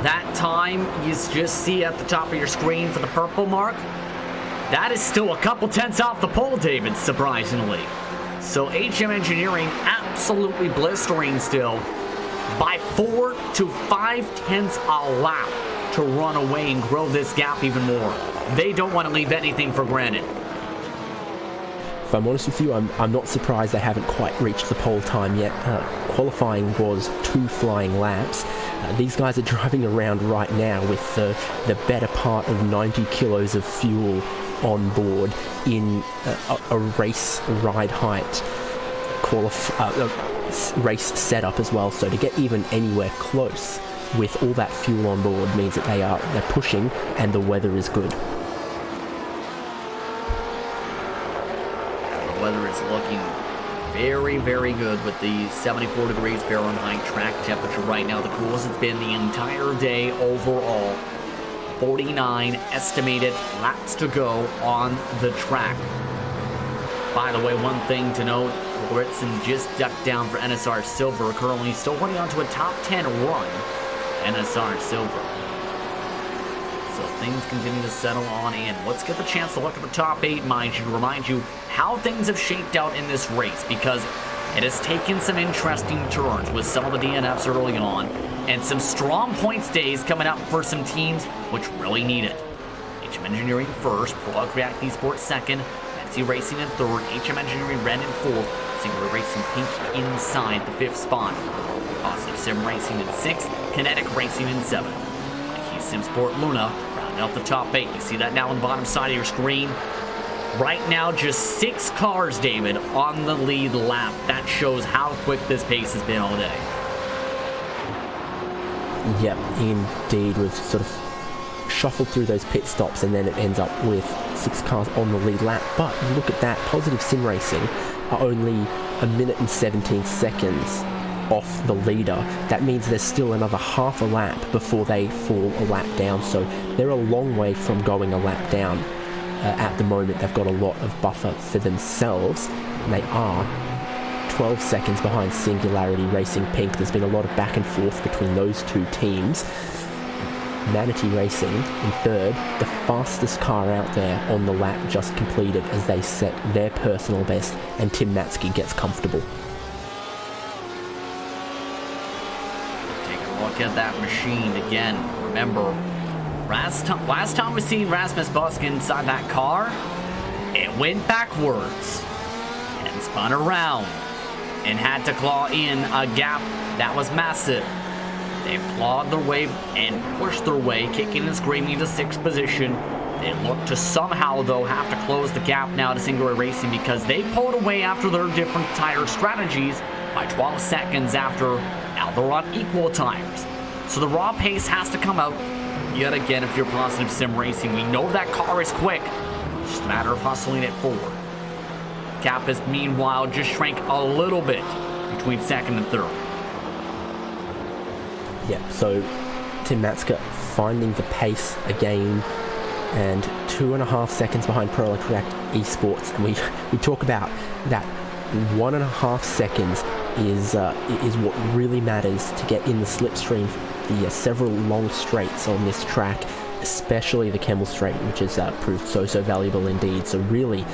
That time you just see at the top of your screen for the purple mark, that is still a couple tenths off the pole, David, surprisingly. So HM Engineering absolutely blistering still by 4 to 5 tenths a lap to run away and grow this gap even more. They don't want to leave anything for granted. If I'm honest with you, I'm not surprised they haven't quite reached the pole time yet. Qualifying was 2 flying laps. These guys are driving around right now with the better part of 90 kilos of fuel on board in a race ride height race setup as well. So to get even anywhere close with all that fuel on board means that they're pushing, and the weather is good. Weather is looking very, very good with the 74 degrees Fahrenheit track temperature right now. The coolest it's been the entire day overall. 49 estimated laps to go on the track. By the way, one thing to note, Ritson just ducked down for NSR Silver, currently still holding on to a top 10 run. NSR Silver. So things continue to settle on in. Let's get the chance to look at the top 8, mind you, to remind you how things have shaped out in this race, because it has taken some interesting turns with some of the DNFs early on, and some strong points days coming up for some teams which really need it. HM Engineering first, Prologue React Esports second, Nancy Racing in third, HM Engineering Ren in fourth, Singular Racing Pink inside the 5th spot, Positive Sim Racing in 6th, Kinetic Racing in 7th. SimSport Luna rounding out the top 8. You see that now on the bottom side of your screen. Right now, just 6 cars, David, on the lead lap. That shows how quick this pace has been all day. Yep, indeed. We've sort of shuffled through those pit stops, and then it ends up with 6 cars on the lead lap. But look at that. Positive Sim Racing are only 1 minute and 17 seconds off the leader. That means there's still another half a lap before they fall a lap down, so they're a long way from going a lap down. At the moment, they've got a lot of buffer for themselves, and they are 12 seconds behind Singularity Racing Pink. There's been a lot of back and forth between those 2 teams. Manatee Racing in third, the fastest car out there on the lap just completed as they set their personal best, and Tim Matsky gets comfortable. Look at that machine again. Remember, last time we seen Rasmus Busk inside that car, it went backwards and spun around and had to claw in a gap that was massive. They've clawed their way and pushed their way, kicking and screaming to 6th position. They look to somehow, though, have to close the gap now to Singular Racing, because they pulled away after their different tire strategies by 12 seconds after. Now they're on equal tires. So the raw pace has to come out yet again if you're Positive Sim Racing. We know that car is quick. It's just a matter of hustling it forward. Gap has meanwhile just shrank a little bit between 2nd and 3rd. Yep, so Tim Matska finding the pace again, and 2.5 seconds behind Prologue React Esports. And we talk about that 1.5 seconds is what really matters to get in the slipstream. The several long straights on this track, especially the Kemmel Straight, which has proved so valuable indeed. So really,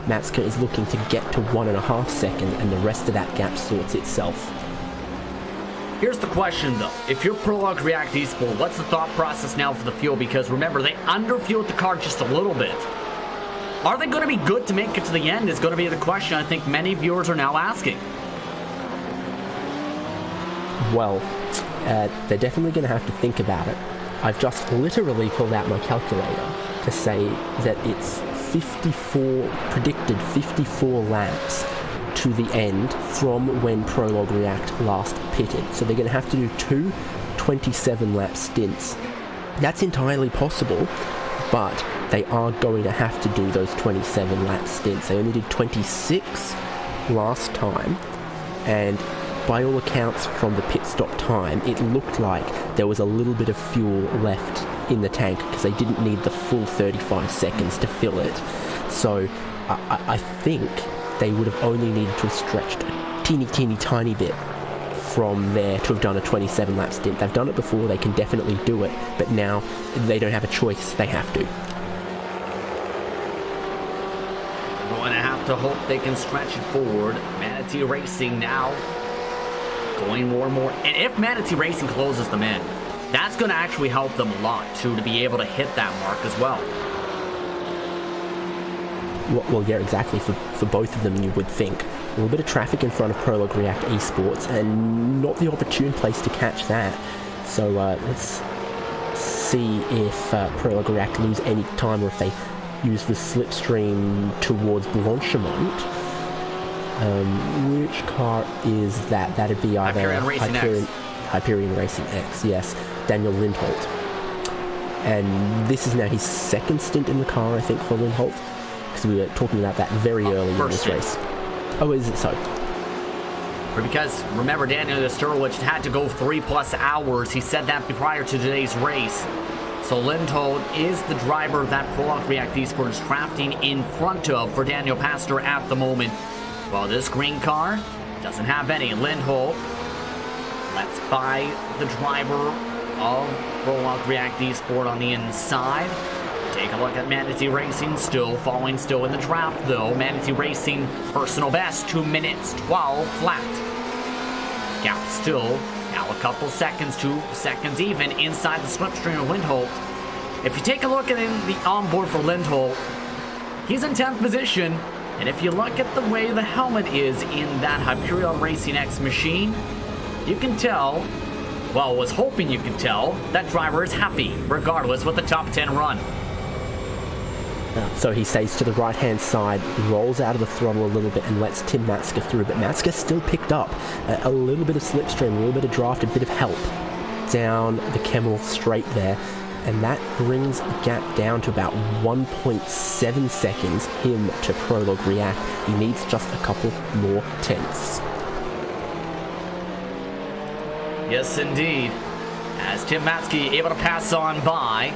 Matska is looking to get to 1.5 seconds, and the rest of that gap sorts itself. Here's the question, though. If you're Prologue React Esport, what's the thought process now for the fuel? Because remember, they underfueled the car just a little bit. Are they going to be good to make it to the end is going to be the question I think many viewers are now asking. Well, they're definitely going to have to think about it. I've just literally pulled out my calculator, to say that it's predicted 54 laps to the end from when Prologue React last pitted. So they're going to have to do 2 27-lap stints. That's entirely possible, but they are going to have to do those 27-lap stints. They only did 26 last time, and by all accounts from the pit stop time, it looked like there was a little bit of fuel left in the tank because they didn't need the full 35 seconds to fill it. So I think they would have only needed to have stretched a teeny tiny bit from there to have done a 27-lap stint. They've done it before, they can definitely do it, but now they don't have a choice, they have to. We're going to have to hope they can stretch it forward. Manatee Racing now going more and more. And if Manatee Racing closes them in, that's going to actually help them a lot, too, to be able to hit that mark as well. Well, yeah, exactly. For both of them, you would think. A little bit of traffic in front of Prologue React Esports, and not the opportune place to catch that. So let's see if Prologue React lose any time, or if they use the slipstream towards Blanchimont. Which car is that? That'd be either Hyperion Racing X, yes. Daniel Lindholt. And this is now his second stint in the car, I think, for Lindholt. Because we were talking about that very early in this race. Oh, is it so? Because, remember, Daniel Sturwich had to go 3+ hours. He said that prior to today's race. So Lindholt is the driver that Prologue React Esports is drafting in front of for Daniel Pastor at the moment. Well, this green car doesn't have any. Lindholt, let's buy the driver of Prologue React Esports on the inside. Take a look at Manatee Racing, still in the draft though. Manatee Racing personal best, 2 minutes 12 flat. Gap still now a couple seconds, 2 seconds even inside the slipstream of Lindholt. If you take a look at the onboard for Lindholt, he's in 10th position. And if you look at the way the helmet is in that Hyperion Racing X machine, you can tell, well, was hoping you could tell, that driver is happy, regardless with the top 10 run. So he stays to the right-hand side, rolls out of the throttle a little bit and lets Tim Matska through. But Matska still picked up a little bit of slipstream, a little bit of draft, a bit of help down the Kemmel straight there. And that brings the gap down to about 1.7 seconds, him to Prologue React. He needs just a couple more tenths. Yes, indeed. As Tim Matske able to pass on by.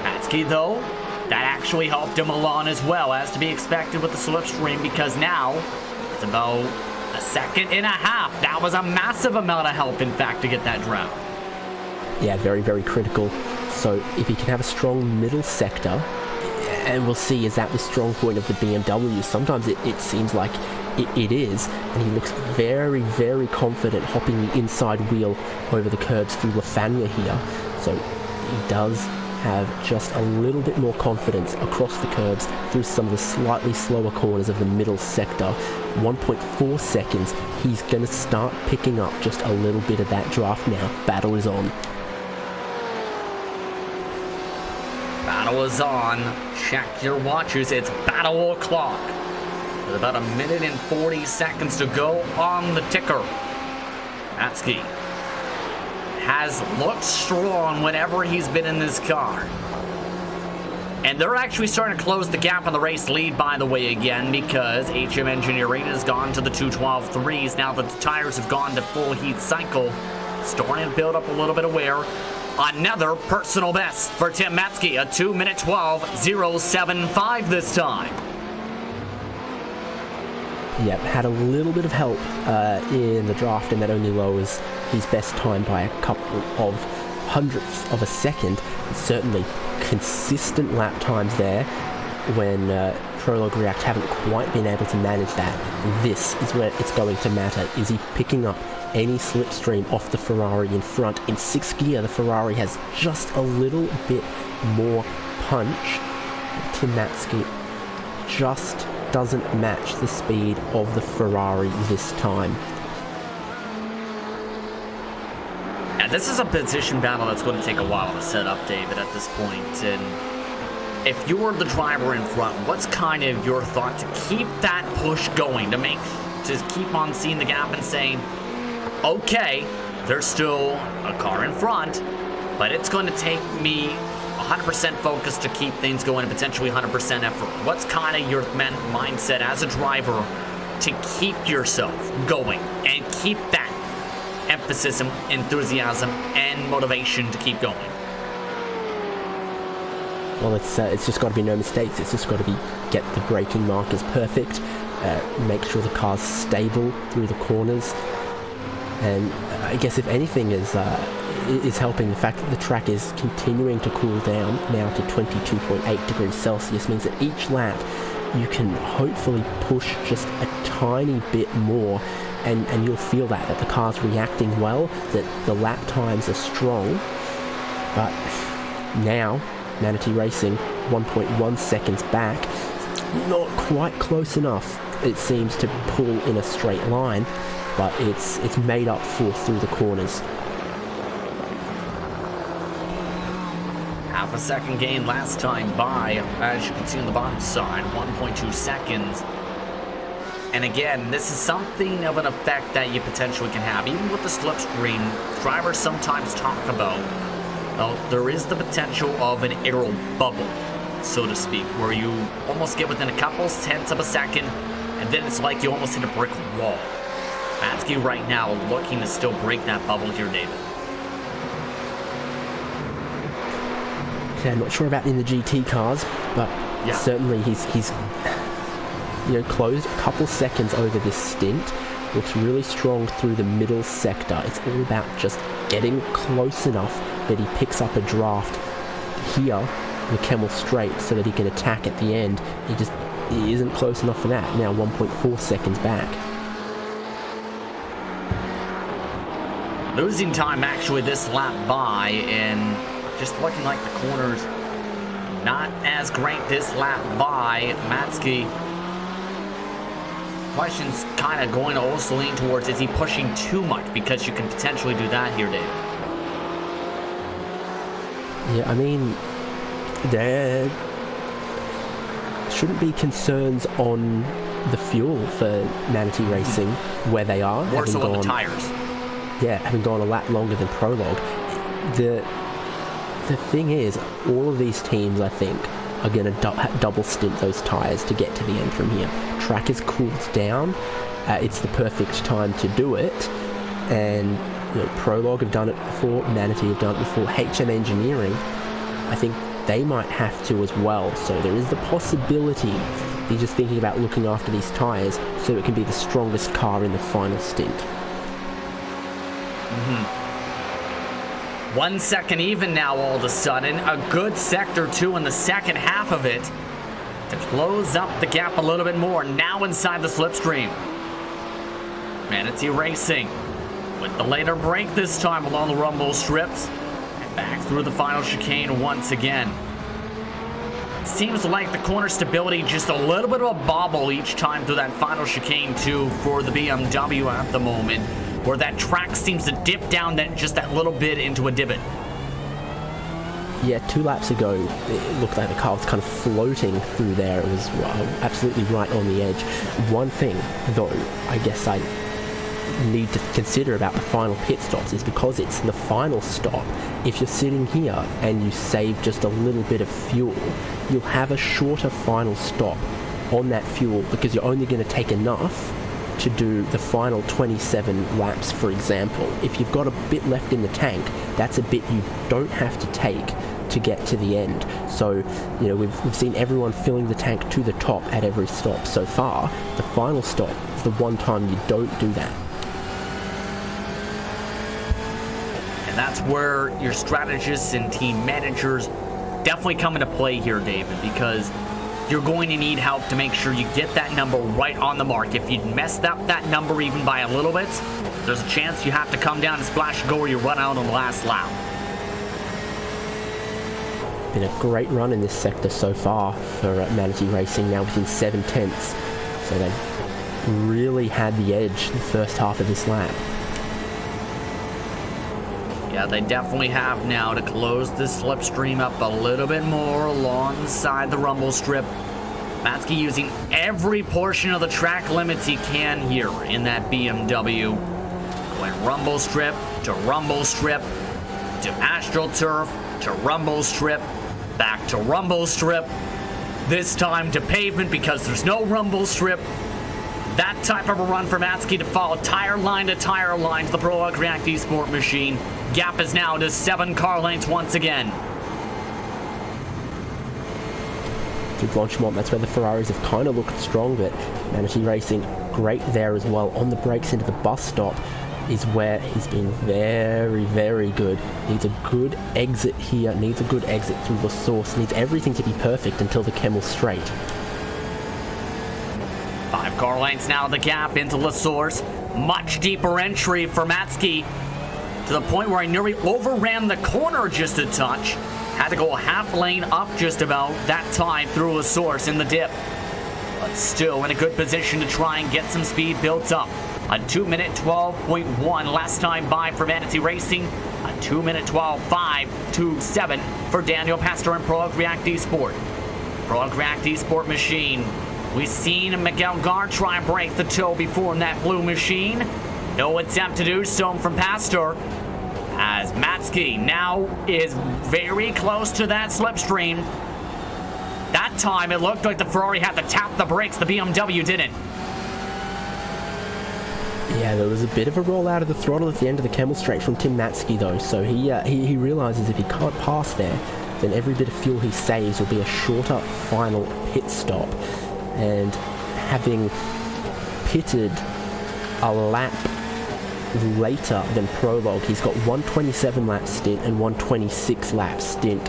Matske, though, that actually helped him along as well, as to be expected with the slipstream, because now it's about 1.5 seconds. That was a massive amount of help, in fact, to get that draft. Yeah, very, very critical. So if he can have a strong middle sector, and we'll see, is that the strong point of the BMW? Sometimes it seems like it is, and he looks very, very confident hopping the inside wheel over the curbs through Lafania here. So he does have just a little bit more confidence across the curbs through some of the slightly slower corners of the middle sector. 1.4 seconds. He's going to start picking up just a little bit of that draft now. Battle is on. Battle is on. Check your watches. It's battle o'clock. With about 1 minute and 40 seconds to go on the ticker. Matske has looked strong whenever he's been in this car. And they're actually starting to close the gap on the race lead, by the way, again, because HM Engineering has gone to the 212.3s. Now that the tires have gone to full heat cycle, starting to build up a little bit of wear. Another personal best for Tim Matske, a 2 minute 12.075 this time. Yep, had a little bit of help in the draft, and that only lowers his best time by a couple of hundredths of a second. And certainly consistent lap times there when Prologue React haven't quite been able to manage that. This is where it's going to matter. Is he picking up any slipstream off the Ferrari in front? In 6th gear, the Ferrari has just a little bit more punch. Tim Matske just doesn't match the speed of the Ferrari this time. Yeah, this is a position battle that's going to take a while to set up, David, at this point. And if you were the driver in front, what's kind of your thought to keep that push going, to keep on seeing the gap and saying, okay, there's still a car in front, but it's going to take me 100% focus to keep things going and potentially 100% effort. What's kind of your mindset as a driver to keep yourself going and keep that emphasis and enthusiasm and motivation to keep going? Well, it's just got to be no mistakes. It's just got to be get the braking markers perfect, make sure the car's stable through the corners, and I guess if anything is helping, the fact that the track is continuing to cool down now to 22.8 degrees Celsius means that each lap you can hopefully push just a tiny bit more, and you'll feel that the car's reacting well, that the lap times are strong. But now Manatee Racing 1.1 seconds back, not quite close enough, it seems, to pull in a straight line, but it's made up for through the corners. Half a second gain last time by, as you can see on the bottom side, 1.2 seconds. And again, this is something of an effect that you potentially can have. Even with the slipstream, drivers sometimes talk about, well, there is the potential of an aero bubble, so to speak, where you almost get within a couple tenths of a second, and then it's like you almost hit a brick wall. Matsky right now looking to still break that bubble here, David. Yeah, I'm not sure about in the GT cars, but yeah, certainly he's closed a couple seconds over this stint. Looks really strong through the middle sector. It's all about just getting close enough that he picks up a draft here in the Kemmel Straight so that he can attack at the end. He isn't close enough for that. Now 1.4 seconds back. Losing time actually this lap by, and just looking like the corners not as great this lap by. Matsky, questions kind of going to also lean towards, is he pushing too much? Because you can potentially do that here, David. Yeah, I mean, there shouldn't be concerns on the fuel for Manatee Racing where they are. More so on the tires. Yeah, having gone a lap longer than Prologue. The thing is, all of these teams, I think, are going to double stint those tyres to get to the end from here. Track is cooled down. It's the perfect time to do it. And Prologue have done it before. Manatee have done it before. HM Engineering, I think they might have to as well. So there is the possibility he's just thinking about looking after these tyres so it can be the strongest car in the final stint. 1 second even now all of a sudden. A good sector too in the second half of it to close up the gap a little bit more. Now inside the slipstream. Manatee Racing with the later break this time along the rumble strips. And back through the final chicane once again. It seems like the corner stability just a little bit of a bobble each time through that final chicane too for the BMW at the moment, where that track seems to dip down just that little bit into a divot. Yeah, 2 laps ago, it looked like the car was kind of floating through there. It was absolutely right on the edge. One thing, though, I guess I need to consider about the final pit stops is because it's the final stop. If you're sitting here and you save just a little bit of fuel, you'll have a shorter final stop on that fuel because you're only going to take enough to do the final 27 laps, for example. If you've got a bit left in the tank, that's a bit you don't have to take to get to the end. So, we've seen everyone filling the tank to the top at every stop so far. The final stop is the one time you don't do that. And that's where your strategists and team managers definitely come into play here, David, because you're going to need help to make sure you get that number right on the mark. If you messed up that number even by a little bit, there's a chance you have to come down and splash and go, or you run out on the last lap. Been a great run in this sector so far for Manatee Racing, now within 7 tenths. So they've really had the edge the first half of this lap. Yeah, they definitely have now to close this slipstream up a little bit more alongside the rumble strip. Matsky using every portion of the track limits he can here in that BMW. Going rumble strip to AstroTurf to rumble strip, back to rumble strip, this time to pavement because there's no rumble strip. That type of a run for Matsky to follow tire line to the Prologue React Esport machine. Gap is now to 7 car lengths once again. Francorchamps, that's where the Ferraris have kind of looked strong, but Manatee Racing great there as well. On the brakes into the bus stop is where he's been very, very good. Needs a good exit here, needs a good exit through the source, needs everything to be perfect until the Kemmel straight. 5 car lengths now the gap into La Source. Much deeper entry for Matsky to the point where I nearly overran the corner just a touch. Had to go a half lane up just about that time through La Source in the dip. But still in a good position to try and get some speed built up. A 2-minute 12.1 last time by for Manatee Racing. A 2-minute 12.527 for Daniel Pastor and Prologue React Esport. Prologue React Esport machine. We've seen Miguel Gar try and break the toe before in that blue machine. No attempt to do so from Pastor, as Matsky now is very close to that slipstream. That time it looked like the Ferrari had to tap the brakes, the BMW didn't. Yeah, there was a bit of a roll out of the throttle at the end of the Kemmel straight from Tim Matsky though, so he realises if he can't pass there, then every bit of fuel he saves will be a shorter final pit stop. And having pitted a lap later than Prologue, he's got 127 lap stint and 126 lap stint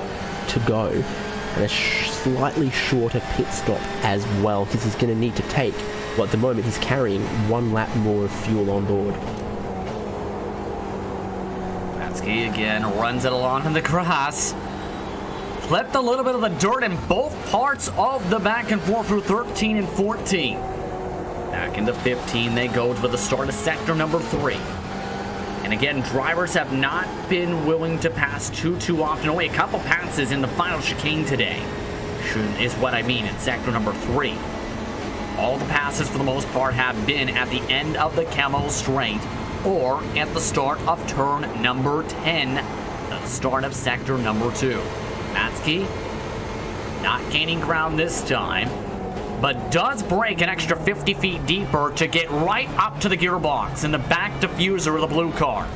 to go, and a slightly shorter pit stop as well, because he's going to need to take, well, at the moment he's carrying 1 lap more of fuel on board. Matsky again runs it along in the grass. Flipped a little bit of the dirt in both parts of the back and forth through 13 and 14. Back into 15 they go for the start of sector number 3. And again, drivers have not been willing to pass too often. Only a couple passes in the final chicane today is what I mean in sector number 3. All the passes for the most part have been at the end of the Kemmel straight or at the start of turn number 10, the start of sector number 2. Matsky not gaining ground this time, but does break an extra 50 feet deeper to get right up to the gearbox in the back diffuser of the blue car.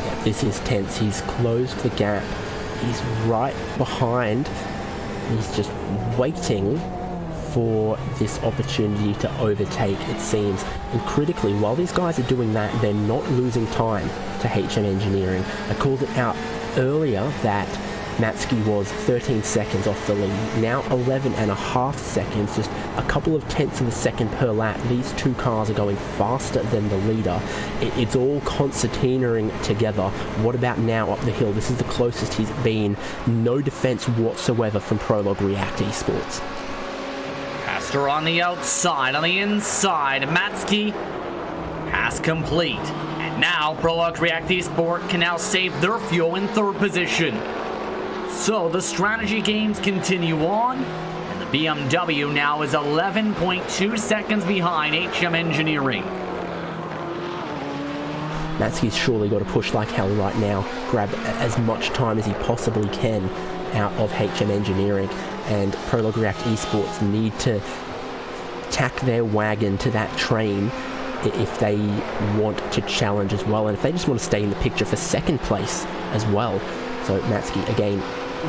Yeah, this is tense. He's closed the gap. He's right behind. He's just waiting for this opportunity to overtake, it seems. And critically, while these guys are doing that, they're not losing time to HM Engineering. I called it out earlier that Matsky was 13 seconds off the lead. Now 11 and a half seconds, just a couple of tenths of a second per lap. These two cars are going faster than the leader. It's all concertinaing together. What about now up the hill? This is the closest he's been. No defense whatsoever from Prologue React Esports. Pastor on the outside, on the inside, Matsky pass complete. And now Prologue React Esport can now save their fuel in 3rd position. So the strategy games continue on, and the BMW now is 11.2 seconds behind HM Engineering. Matsky's surely got to push like hell right now, grab as much time as he possibly can out of HM Engineering, and Prologue React Esports need to tack their wagon to that train if they want to challenge as well, and if they just want to stay in the picture for 2nd place as well. So Matsky, again,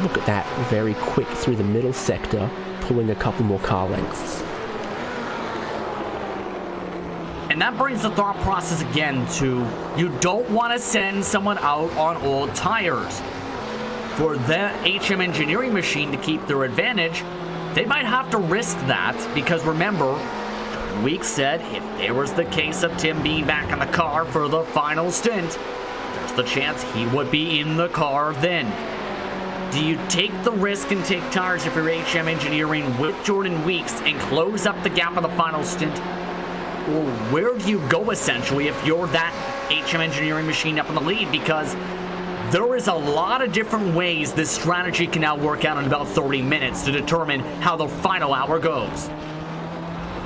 look at that, very quick through the middle sector, pulling a couple more car lengths. And that brings the thought process again to, you don't want to send someone out on old tires. For the HM Engineering machine to keep their advantage, they might have to risk that, because remember, Week said if there was the case of Tim being back in the car for the final stint, there's the chance he would be in the car then. Do you take the risk and take tires if you're HM Engineering with Jordan Weeks and close up the gap of the final stint? Or where do you go essentially if you're that HM Engineering machine up in the lead, because there is a lot of different ways this strategy can now work out in about 30 minutes to determine how the final hour goes.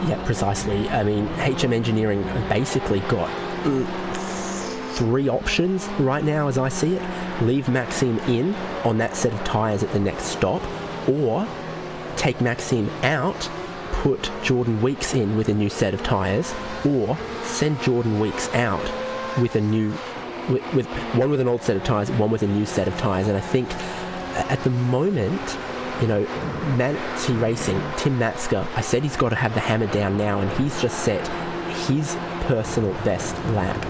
Yeah, precisely. I mean, HM Engineering have basically got 3 options right now as I see it. Leave Maxime in on that set of tyres at the next stop, or take Maxime out, put Jordan Weeks in with a new set of tyres, or send Jordan Weeks out with a new, with one with an old set of tyres, one with a new set of tyres. And I think at the moment, you know, iRacing, Tim Matska, I said he's got to have the hammer down now, and he's just set his personal best lap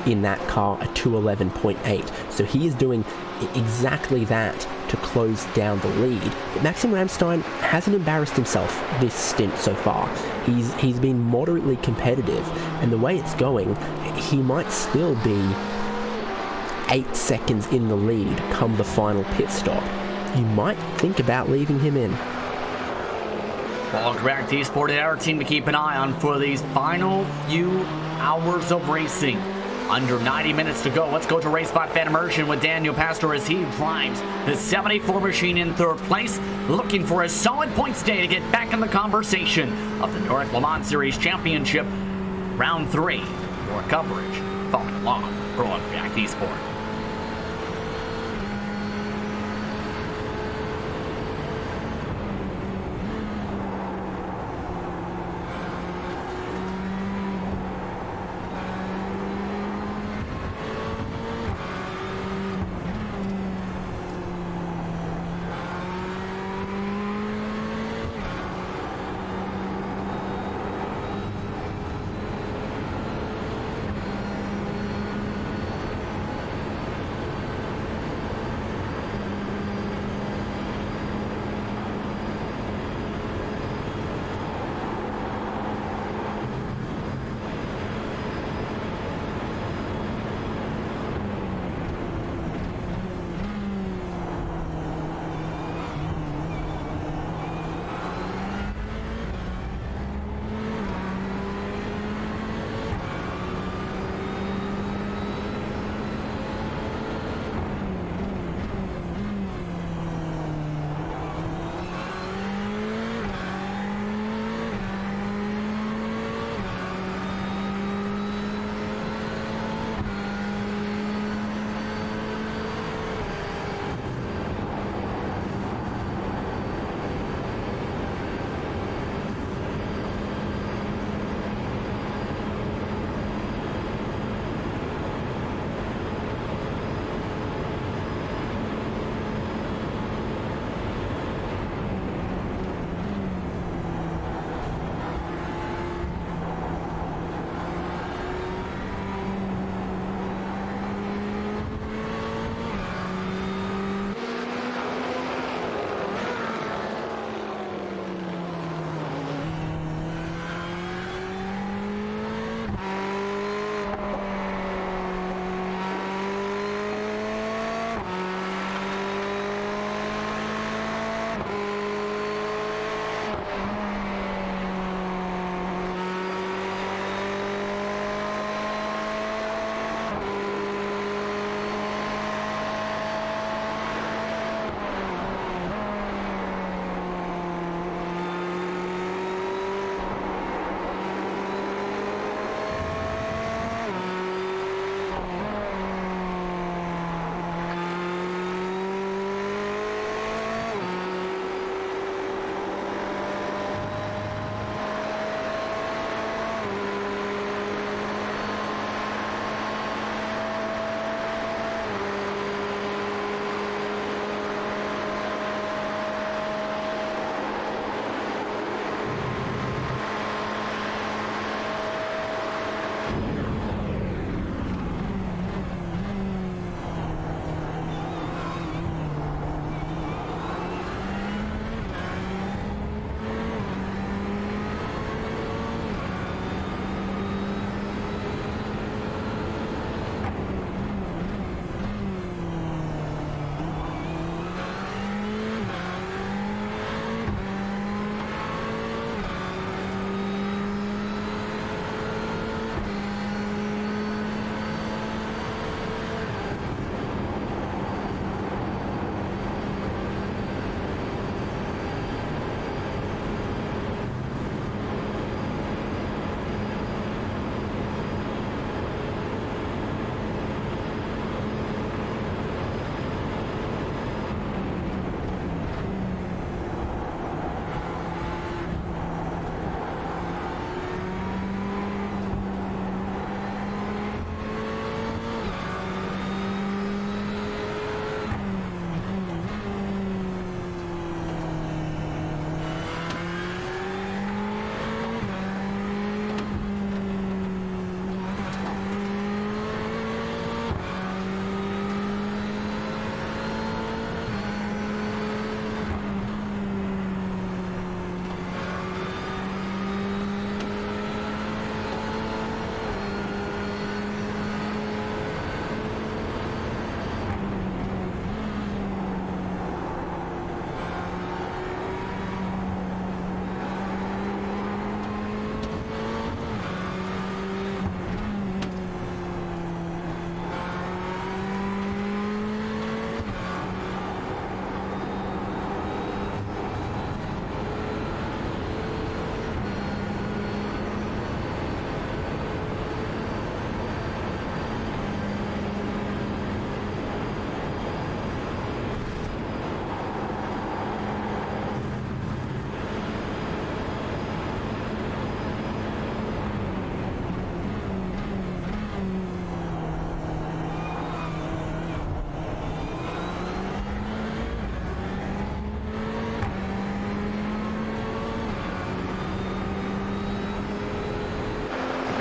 in that car, a 2:11.8. So he is doing exactly that to close down the lead. But Maxim Ramstein hasn't embarrassed himself this stint so far. He's been moderately competitive, and the way it's going, he might still be 8 seconds in the lead come the final pit stop. You might think about leaving him in. Well, correct. Esport and our team to keep an eye on for these final few hours of racing. Under 90 minutes to go. Let's go to Race Spot Fan Immersion with Daniel Pastor as he drives the 74 machine in 3rd place, looking for a solid points day to get back in the conversation of the Nordic Le Mans Series Championship, Round 3. More coverage following along for React Esport.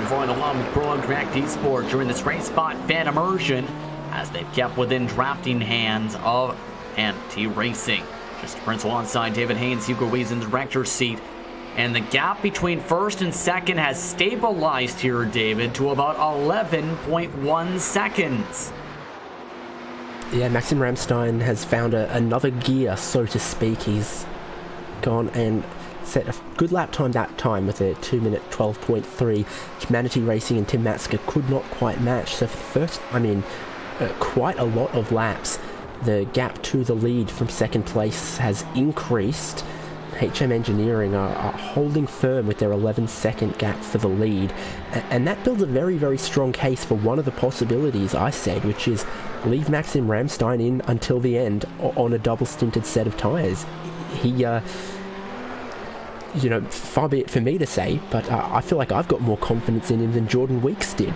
We're following along with Pro-Direct Esports during this race spot fan immersion as they've kept within drafting hands of iRacing. Just Prince alongside David Haynes, Hugo Wees in the director's seat. And the gap between first and second has stabilized here, David, to about 11.1 seconds. Yeah, Maxim Ramstein has found another gear, so to speak. He's gone and set a good lap time that time with a 2-minute 12.3, which Manatee Racing and Tim Matska could not quite match. So for the first, quite a lot of laps, the gap to the lead from second place has increased. HM Engineering are holding firm with their 11-second gap for the lead, and that builds a very, very strong case for one of the possibilities I said, which is leave Maxim Ramstein in until the end on a double-stinted set of tyres. He, far be it for me to say, but I feel like I've got more confidence in him than Jordan Weeks did.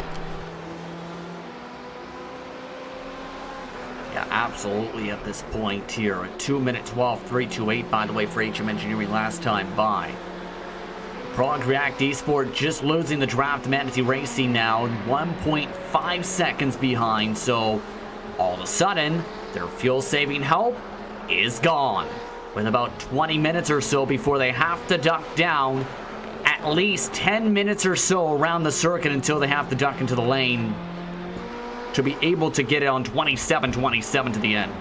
Absolutely at this point here. A 2-minute 12.328, by the way, for HM Engineering last time by. Pro-Direct Esports just losing the draft. Manatee Racing now 1.5 seconds behind. So all of a sudden, their fuel-saving help is gone. With about 20 minutes or so before they have to duck down, at least 10 minutes or so around the circuit until they have to duck into the lane to be able to get it on 27-27 to the end.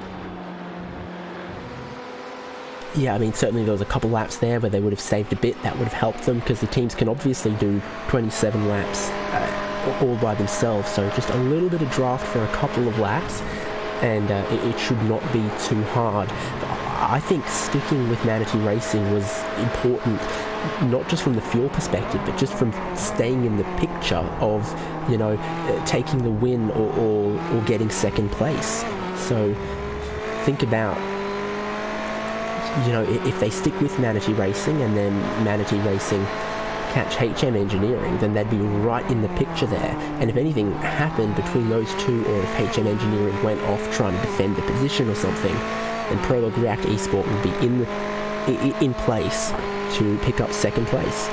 Yeah, certainly there was a couple laps there where they would have saved a bit. That would have helped them because the teams can obviously do 27 laps all by themselves. So just a little bit of draft for a couple of laps, and it should not be too hard. I think sticking with Manatee Racing was important, not just from the fuel perspective, but just from staying in the picture of, taking the win or getting second place. So think about, if they stick with Manatee Racing and then Manatee Racing catch HM Engineering, then they'd be right in the picture there. And if anything happened between those two, or if HM Engineering went off trying to defend the position or something, then Pro-Direct Esports would be in place to pick up second place.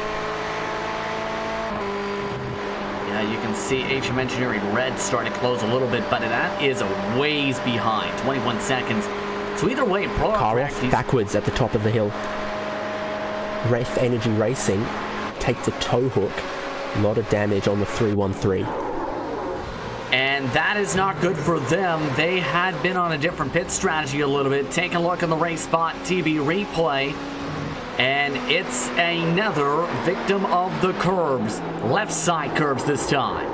Yeah, you can see HM Engineering red starting to close a little bit, but that is a ways behind, 21 seconds. So either way, car off backwards at the top of the hill. Wraith Energy Racing take the tow hook. A lot of damage on the 313. And that is not good for them. They had been on a different pit strategy a little bit. Take a look at the Race Spot TV replay. And it's another victim of the curbs. Left side curbs this time.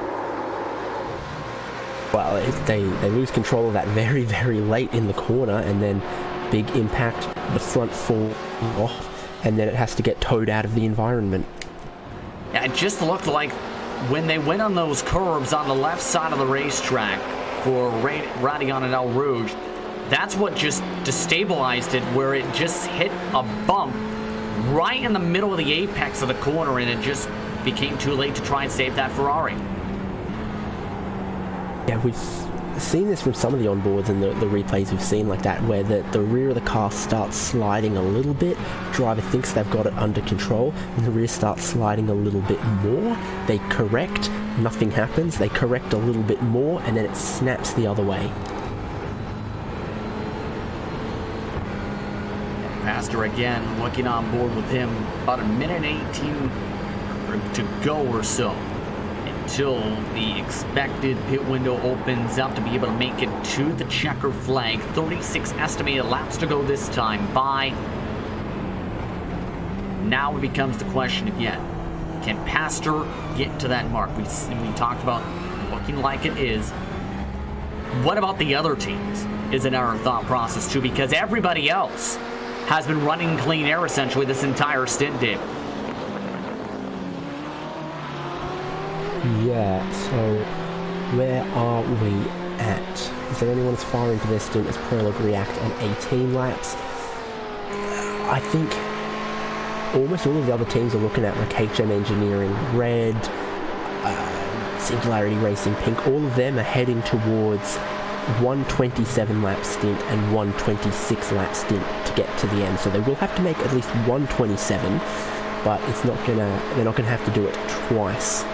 Well, they lose control of that very, very late in the corner, and then big impact, the front fall off, and then it has to get towed out of the environment. Yeah, it just looked like when they went on those curbs on the left side of the racetrack for Radion and El Rouge, that's what just destabilized it, where it just hit a bump right in the middle of the apex of the corner, and it just became too late to try and save that Ferrari. Yeah, we've seen this from some of the onboards and the replays we've seen like that, where the rear of the car starts sliding a little bit. Driver thinks they've got it under control, and the rear starts sliding a little bit more. They correct, nothing happens. They correct a little bit more, and then it snaps the other way. Pastor again, looking on board with him. About a minute 18 to go or so until the expected pit window opens up to be able to make it to the checker flag. 36 estimated laps to go this time by. Now it becomes the question again. Can Pastor get to that mark? We talked about looking like it is. What about the other teams is in our thought process too, because everybody else has been running clean air essentially this entire stint, David. Yeah, so where are we at? Is there anyone as far into their stint as Pro-Direct on 18 laps? I think almost all of the other teams are looking at like HM Engineering red, Singularity Racing pink. All of them are heading towards 127 lap stint and 126 lap stint to get to the end. So they will have to make at least 127, but they're not gonna have to do it twice.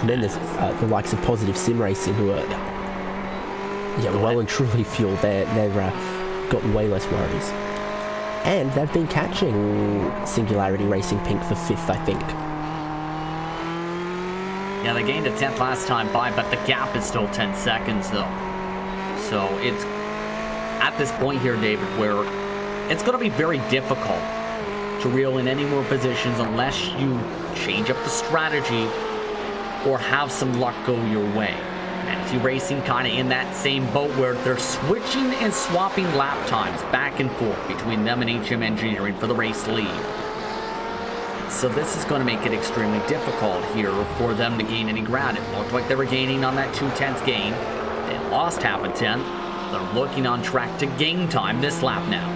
And then there's the likes of Positive Sim Racing, who are well and truly fueled. They've got way less worries. And they've been catching Singularity Racing Pink for 5th, I think. Yeah, they gained a 10th last time by, but the gap is still 10 seconds, though. So it's at this point here, David, where it's going to be very difficult to reel in any more positions unless you change up the strategy or have some luck go your way. Manatee Racing kind of in that same boat where they're switching and swapping lap times back and forth between them and HM Engineering for the race lead. So this is going to make it extremely difficult here for them to gain any ground. It looked like they were gaining on that 2/10 gain. They lost half a tenth. They're looking on track to gain time this lap now.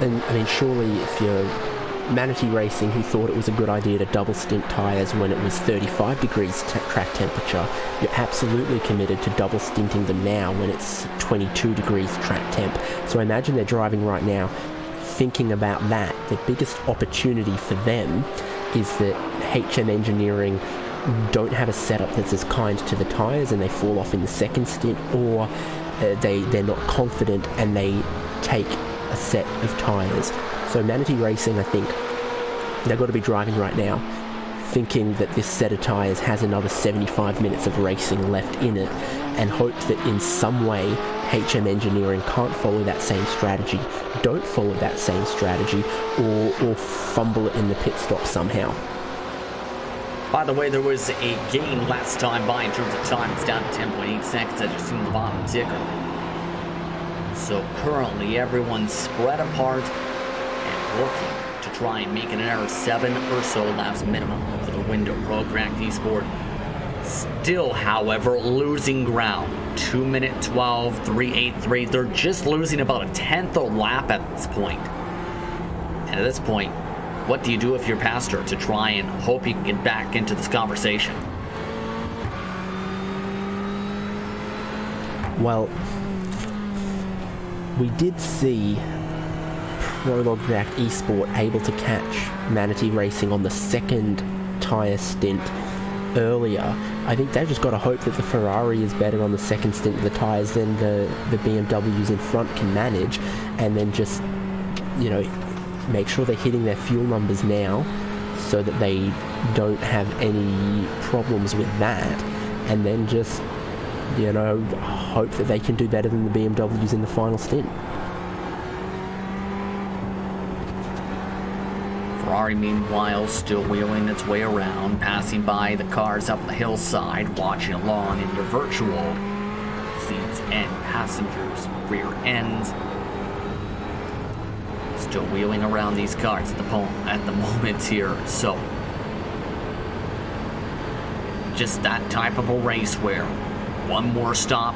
And I mean, surely if you're Manatee Racing, who thought it was a good idea to double stint tyres when it was 35 degrees track temperature, you're absolutely committed to double stinting them now when it's 22 degrees track temp. So I imagine they're driving right now thinking about that. The biggest opportunity for them is that HM Engineering don't have a setup that's as kind to the tyres and they fall off in the second stint, or they're not confident and they take a set of tyres. So Manatee Racing, I think, they've got to be driving right now thinking that this set of tyres has another 75 minutes of racing left in it, and hope that in some way HM Engineering can't follow that same strategy, don't follow that same strategy, or fumble it in the pit stop somehow. By the way, there was a gain last time by in terms of time. It's down to 10.8 seconds as you see on the bottom ticker. So currently everyone's spread apart and looking to try and make it another 7 or so laps minimum for the window. Pro-Cracked Esport still, however, losing ground. 2 minute 12, 383. They're just losing about a tenth a lap at this point. And at this point, what do you do if you're pastor to try and hope you can get back into this conversation? Well, we did see Pro-Cracked Esport able to catch Manatee Racing on the second tyre stint earlier. I think they've just got to hope that the Ferrari is better on the second stint of the tyres than the BMWs in front can manage, and then just, make sure they're hitting their fuel numbers now so that they don't have any problems with that, and then just, hope that they can do better than the BMWs in the final stint. Ferrari, meanwhile, still wheeling its way around, passing by the cars up the hillside, watching along in your virtual seats and passengers' rear ends. Still wheeling around these cars at the moment here. So, just that type of a race where one more stop,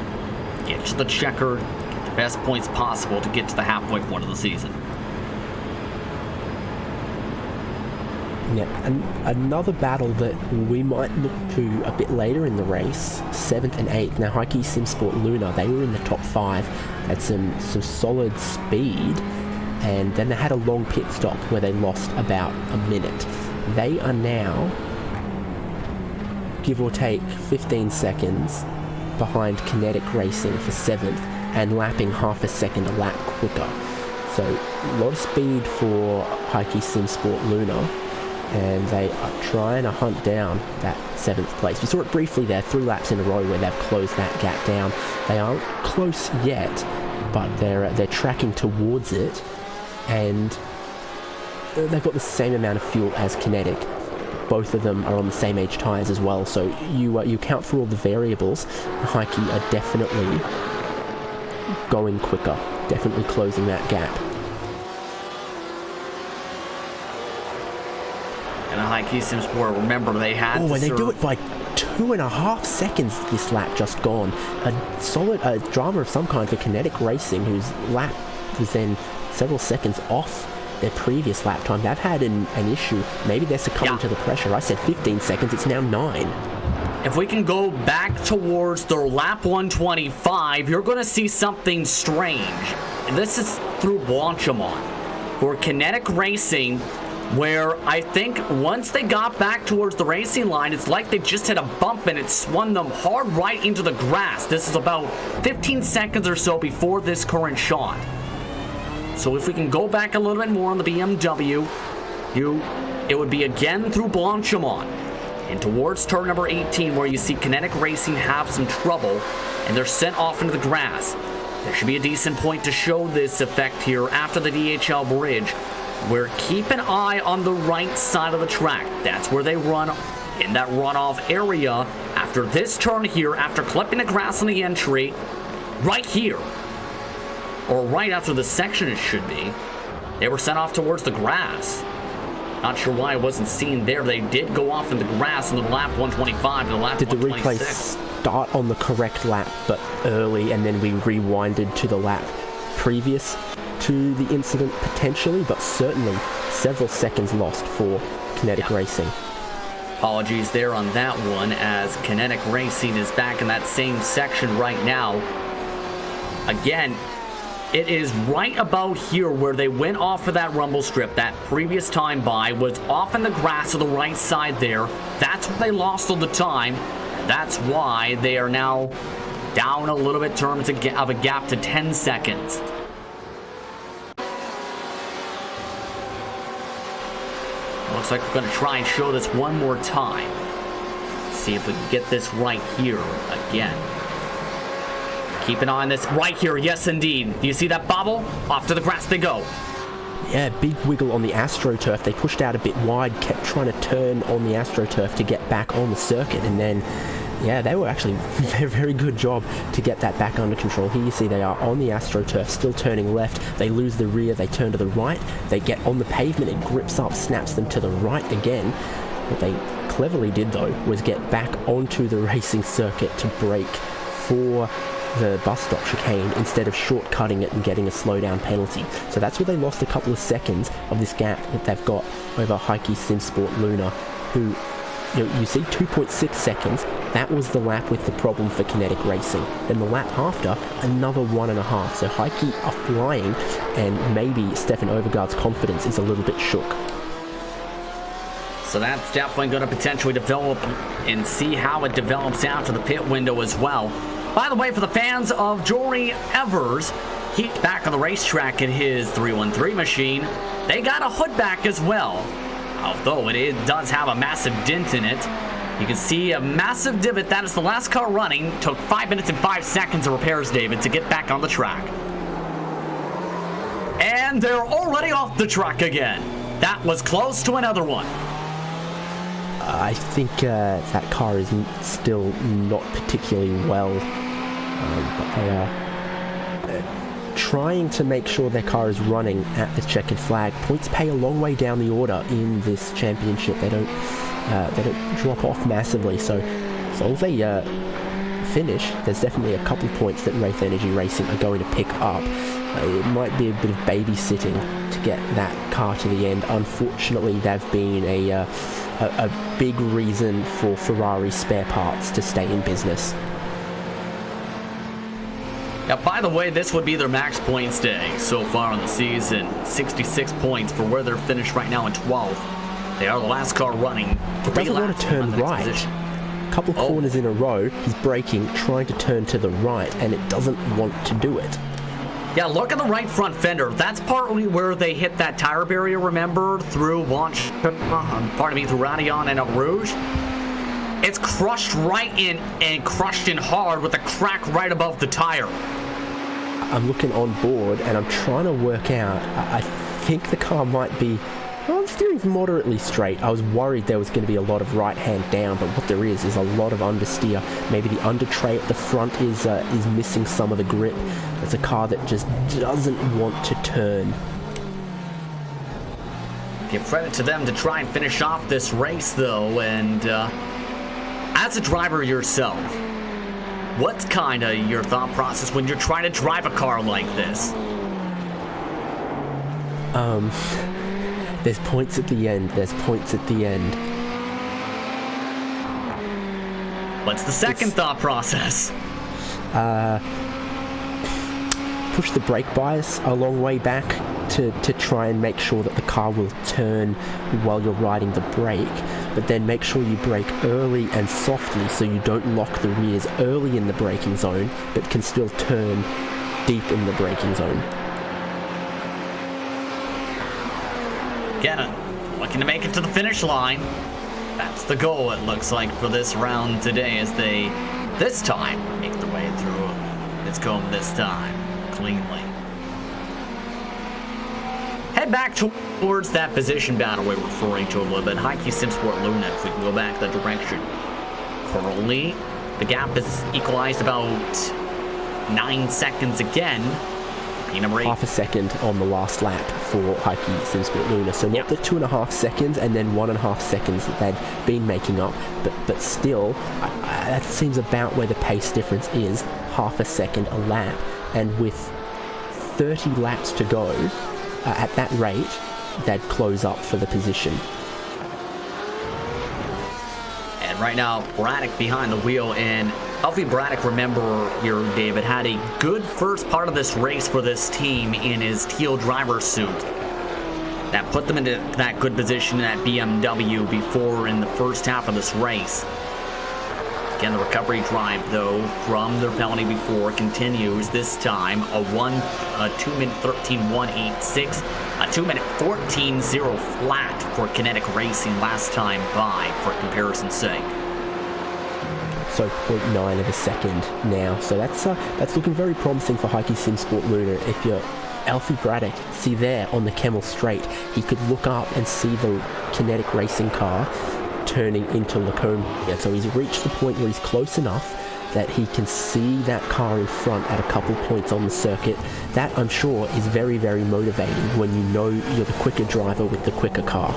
get to the checker, get the best points possible to get to the halfway point of the season. Yeah, and another battle that we might look to a bit later in the race, 7th and 8th. Now, Heike Simsport Luna, they were in the top 5, had some solid speed, and then they had a long pit stop where they lost about a minute. They are now, give or take, 15 seconds behind Kinetic Racing for 7th and lapping half a second a lap quicker. So a lot of speed for Heike Simsport Luna, and they are trying to hunt down that 7th place. We saw it briefly there, 3 laps in a row where they've closed that gap down. They aren't close yet, but they're tracking towards it, and they've got the same amount of fuel as Kinetic. Both of them are on the same age tyres as well, so you account for all the variables. Heike are definitely going quicker, definitely closing that gap. And Heike Simsport, remember, they had to they do it by 2.5 seconds this lap just gone. A solid drama of some kind for Kinetic Racing, whose lap was then several seconds off their previous lap time. They've had an issue. Maybe they're succumbing to the pressure. I said 15 seconds, it's now 9. If we can go back towards their lap 125, you're going to see something strange. And this is through Blanchamont, where Kinetic Racing, where I think once they got back towards the racing line, it's like they just hit a bump and it swung them hard right into the grass. This is about 15 seconds or so before this current shot. So if we can go back a little bit more on the BMW, it would be again through Blanchimont and towards turn number 18 where you see Kinetic Racing have some trouble and they're sent off into the grass. There should be a decent point to show this effect here after the DHL bridge, where keep an eye on the right side of the track. That's where they run in that runoff area after this turn here, after clipping the grass on the entry, right here. Or right after the section it should be. They were sent off towards the grass. Not sure why I wasn't seen there. They did go off in the grass in the lap 125 to the lap 126. Did the replay start on the correct lap but early and then we rewinded to the lap previous to the incident potentially, but certainly several seconds lost for Kinetic Racing. Apologies there on that one, as Kinetic Racing is back in that same section right now. Again, it is right about here where they went off of that rumble strip. That previous time by was off in the grass to the right side there. That's where they lost all the time. That's why they are now down a little bit in terms of a gap to 10 seconds. Looks like we're going to try and show this one more time. See if we can get this right here again. Keep an eye on this right here. Yes, indeed. Do you see that bobble? Off to the grass they go. Yeah, big wiggle on the AstroTurf. They pushed out a bit wide, kept trying to turn on the AstroTurf to get back on the circuit, and then, yeah, they were actually a very good job to get that back under control. Here you see they are on the AstroTurf, still turning left. They lose the rear, they turn to the right. They get on the pavement, it grips up, snaps them to the right again. What they cleverly did, though, was get back onto the racing circuit to brake for the bus stop chicane instead of shortcutting it and getting a slowdown penalty. So that's where they lost a couple of seconds of this gap that they've got over Heikki Simsport Luna, who, you see 2.6 seconds. That was the lap with the problem for Kinetic Racing. Then the lap after, another 1.5. So Heikki are flying, and maybe Stefan Overgaard's confidence is a little bit shook. So that's definitely going to potentially develop and see how it develops after the pit window as well. By the way, for the fans of Jory Evers, he's back on the racetrack in his 313 machine. They got a hood back as well, although it does have a massive dent in it. You can see a massive divot. That is the last car running. Took 5 minutes and 5 seconds of repairs, David, to get back on the track. And they're already off the track again. That was close to another one. I think that car is still not particularly well, but they are trying to make sure their car is running at the checkered flag. Points pay a long way down the order in this championship. They don't drop off massively, so as long as they finish, there's definitely a couple of points that Wraith Energy Racing are going to pick up. It might be a bit of babysitting to get that car to the end. Unfortunately, they've been a big reason for Ferrari spare parts to stay in business. Now, by the way, this would be their max points day so far in the season. 66 points for where they're finished right now in 12th. They are the last car running. He doesn't want to turn right. A couple of corners in a row, he's braking, trying to turn to the right, and it doesn't want to do it. Yeah, look at the right front fender. That's partly where they hit that tire barrier, remember, through through Radion and Eau Rouge. It's crushed right in and crushed in hard with a crack right above the tire. I'm looking on board and I'm trying to work out. I think the car might be... Well, the steering's moderately straight. I was worried there was going to be a lot of right hand down, but what there is a lot of understeer. Maybe the under tray at the front is missing some of the grip. It's a car that just doesn't want to turn. Give credit to them to try and finish off this race, though, and as a driver yourself, what's kind of your thought process when you're trying to drive a car like this? There's points at the end. There's points at the end. What's the second thought process? Push the brake bias a long way back. to try and make sure that the car will turn while you're riding the brake, but then make sure you brake early and softly so you don't lock the rears early in the braking zone, but can still turn deep in the braking zone. Get it. Looking to make it to the finish line. That's the goal, it looks like, for this round today, as they, this time, make their way through. Let's go this time, cleanly. Head back towards that position battle we were referring to a little bit. Heike Simsport Luna, if we can go back that direction. Currently, the gap is equalized about 9 seconds again. Number 8. Half a second on the last lap for Heike Simsport Luna. So not the 2.5 seconds and then 1.5 seconds that they'd been making up, but still, that seems about where the pace difference is, half a second a lap. And with 30 laps to go, at that rate, they'd close up for the position. And right now, Braddock behind the wheel, and Alfie Braddock, remember here, David, had a good first part of this race for this team in his teal driver's suit. That put them into that good position in that BMW before in the first half of this race. Again, the recovery drive, though, from their penalty before continues. This time, a 2-minute 13.186, a 2-minute 14.0 flat for Kinetic Racing last time by, for comparison's sake. So 0.9 of a second now. So that's looking very promising for Heike Simsport Luna. If you're Alfie Braddock, see there on the Kemmel Straight, he could look up and see the Kinetic Racing car turning into Lacombe. Yeah, so he's reached the point where he's close enough that he can see that car in front at a couple points on the circuit. That, I'm sure, is very, very motivating when you know you're the quicker driver with the quicker car.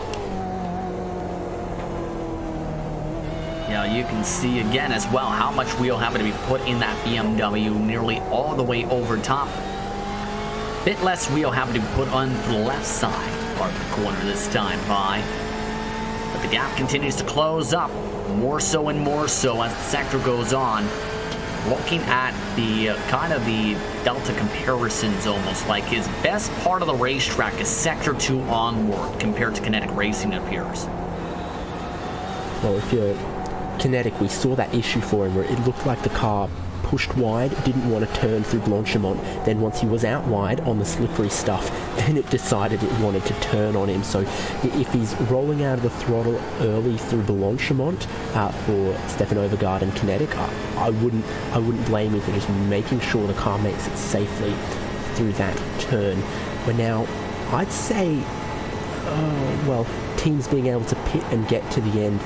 Yeah, you can see again as well how much wheel having to be put in that BMW nearly all the way over top. Bit less wheel having to be put on the left side part of the corner this time by. But the gap continues to close up, more so and more so as the sector goes on. Looking at the kind of the Delta comparisons, almost like his best part of the racetrack is Sector 2 onward compared to Kinetic Racing, it appears. Well, if you're Kinetic, we saw that issue for him where it looked like the car pushed wide, didn't want to turn through Blanchimont. Then once he was out wide on the slippery stuff, then it decided it wanted to turn on him. So if he's rolling out of the throttle early through Blanchimont for Stefan Overgaard and Kinetic, I wouldn't blame him for just making sure the car makes it safely through that turn. But now, I'd say, teams being able to pit and get to the end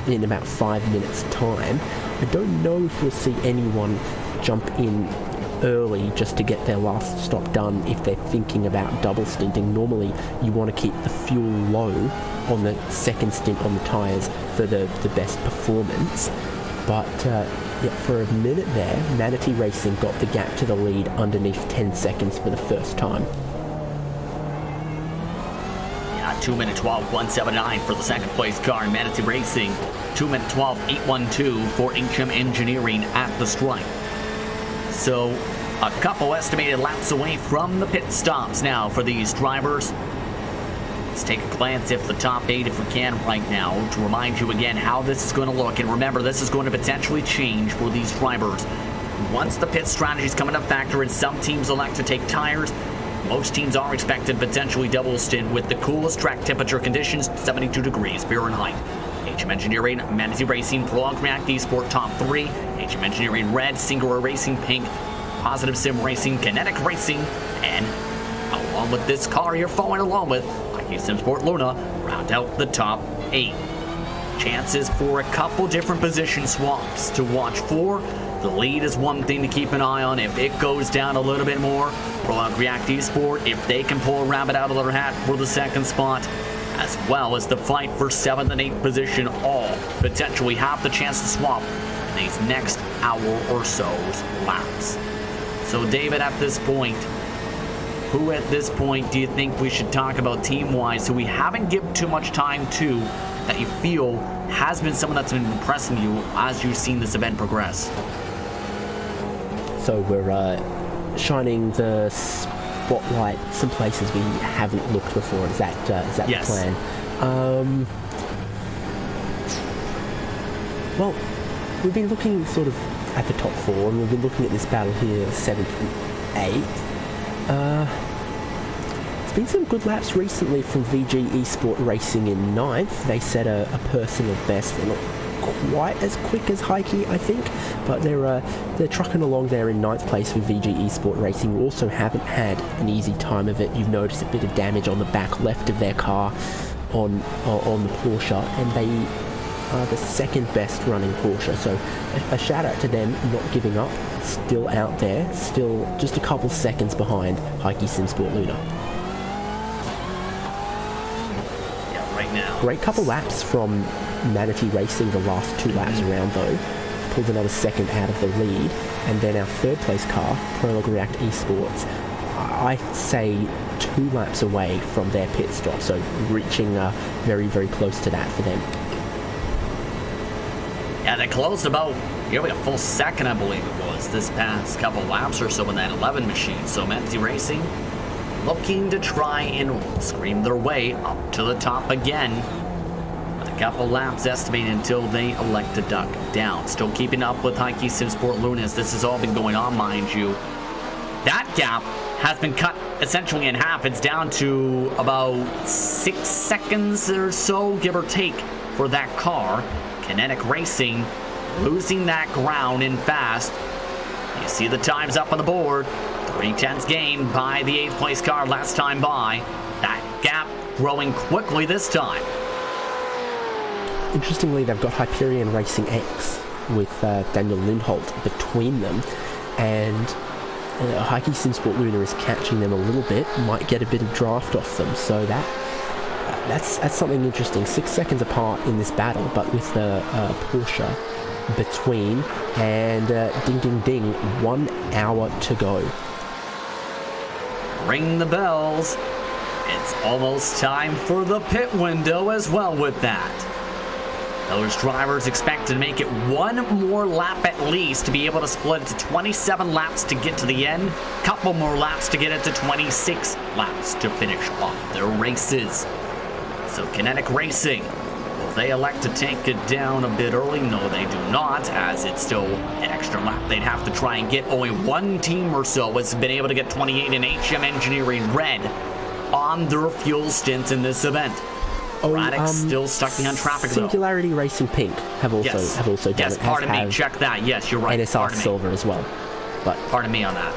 in about 5 minutes time. I don't know if we'll see anyone jump in early just to get their last stop done if they're thinking about double stinting. Normally you want to keep the fuel low on the second stint on the tyres for the best performance. But for a minute there, Manatee Racing got the gap to the lead underneath 10 seconds for the first time. 2-minute 12.179 for the second place car in Manatee Racing. 2-minute 12.812 for HM Engineering at the stripe. So a couple estimated laps away from the pit stops now for these drivers. Let's take a glance at the top 8 if we can right now to remind you again how this is going to look. And remember, this is going to potentially change for these drivers. Once the pit strategies come into factor and some teams elect to take tires, most teams are expected potentially double stint with the coolest track temperature conditions, 72 degrees Fahrenheit. HM Engineering, Manatee Racing, Prolog React Esport top 3, HM Engineering Red, Singular Racing Pink, Positive Sim Racing, Kinetic Racing, and along with this car you're following along with, Heike Simsport Luna, round out the top 8. Chances for a couple different position swaps to watch for. The lead is one thing to keep an eye on. If it goes down a little bit more, Prolog React Esport, if they can pull a rabbit out of their hat for the second spot, as well as the fight for 7th and 8th position, all potentially have the chance to swap in these next hour or so's laps. So David, at this point, who at this point do you think we should talk about team-wise, who we haven't given too much time to, that you feel has been someone that's been impressing you as you've seen this event progress? So we're shining the spotlight some places we haven't looked before. Is that Yes. the plan? Well, we've been looking sort of at the top 4, and we've been looking at this battle here, 7th and 8th. There's been some good laps recently from VG Esport Racing in 9th. They set a personal best. They're not quite as quick as Heike, I think, but they're trucking along there in 9th place with VG Esport Racing, who also haven't had an easy time of it. You've noticed a bit of damage on the back left of their car on the Porsche, and they are the second best running Porsche, so a shout out to them not giving up, still out there, still just a couple seconds behind Heike Simsport Luna. Yeah, right now. Great couple laps from Manatee Racing the last 2 laps around though, pulled another second out of the lead, and then our 3rd place car, Prologue React Esports, I'd say 2 laps away from their pit stop, so reaching very, very close to that for them. Yeah, they closed about nearly a full second, I believe it was, this past couple laps or so in that 11 machine. So Manatee Racing looking to try and scream their way up to the top again. With a couple laps estimated until they elect to duck down. Still keeping up with Heike Simsport Luna as this has all been going on, mind you. That gap has been cut essentially in half. It's down to about 6 seconds or so, give or take, for that car. Kinetic Racing losing that ground in fast. You see the times up on the board. 3/10 gained by the 8th place car last time by. That gap growing quickly this time. Interestingly, they've got Hyperion Racing X with Daniel Lindholt between them, and Heike Simsport Luna is catching them a little bit, might get a bit of draft off them, so that's something interesting. 6 seconds apart in this battle, but with the Porsche between, and ding ding ding, 1 hour to go. Ring the bells. It's almost time for the pit window as well with that. Those drivers expect to make it 1 more lap at least to be able to split it to 27 laps to get to the end. Couple more laps to get it to 26 laps to finish off their races. So Kinetic Racing, will they elect to take it down a bit early? No, they do not, as it's still an extra lap they'd have to try and get. Only one team or so has been able to get 28 in HM Engineering Red on their fuel stint in this event. Radix still stuck behind traffic though. Singularity Racing Pink have also done yes, it. Pardon me, check that. Yes, you're right. NSR Silver as well. But pardon me on that.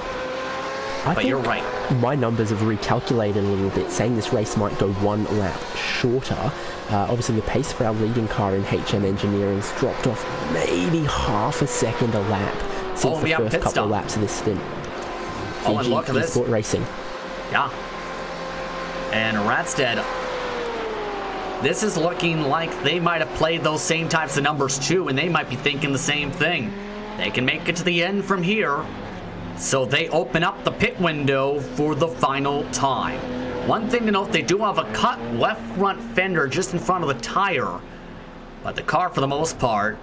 But you're right. My numbers have recalculated a little bit, saying this race might go 1 lap shorter. Obviously, the pace for our leading car in HM Engineering's dropped off maybe half a second a lap since the first couple of laps of this stint. Oh, and look at this. Esport Racing. Yeah. And Radstead, this is looking like they might have played those same types of numbers too, and they might be thinking the same thing. They can make it to the end from here. So they open up the pit window for the final time. One thing to note, they do have a cut left front fender just in front of the tire. But the car, for the most part,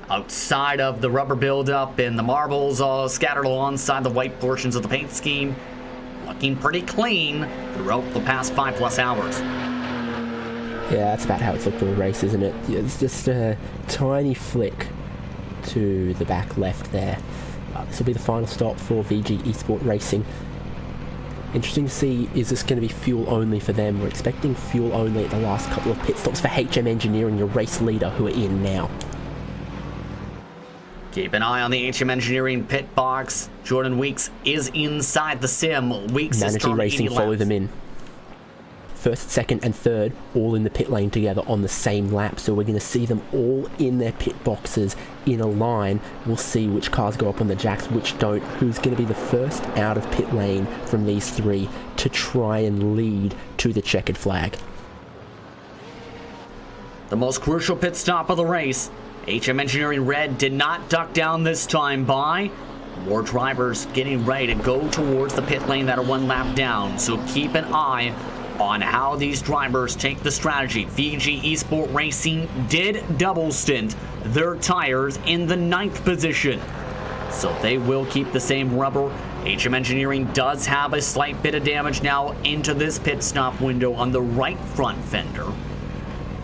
outside of the rubber buildup and the marbles all scattered alongside the white portions of the paint scheme, looking pretty clean throughout the past 5+ hours. Yeah, that's about how it's looked all race, isn't it? It's just a tiny flick to the back left there. This will be the final stop for VG Esport Racing. Interesting to see, is this going to be fuel only for them? We're expecting fuel only at the last couple of pit stops for HM Engineering, your race leader, who are in now. Keep an eye on the HM Engineering pit box. Jordan Weeks is inside the sim. Weeks is Manatee Racing follow them in. First, second, and third all in the pit lane together on the same lap. So we're going to see them all in their pit boxes in a line. We'll see which cars go up on the jacks, which don't. Who's going to be the first out of pit lane from these 3 to try and lead to the checkered flag. The most crucial pit stop of the race. HM Engineering Red did not duck down this time by. More drivers getting ready to go towards the pit lane that are 1 lap down. So keep an eye on how these drivers take the strategy. VG Esport Racing did double stint their tires in the 9th position. so they will keep the same rubber. HM Engineering does have a slight bit of damage now into this pit stop window on the right front fender.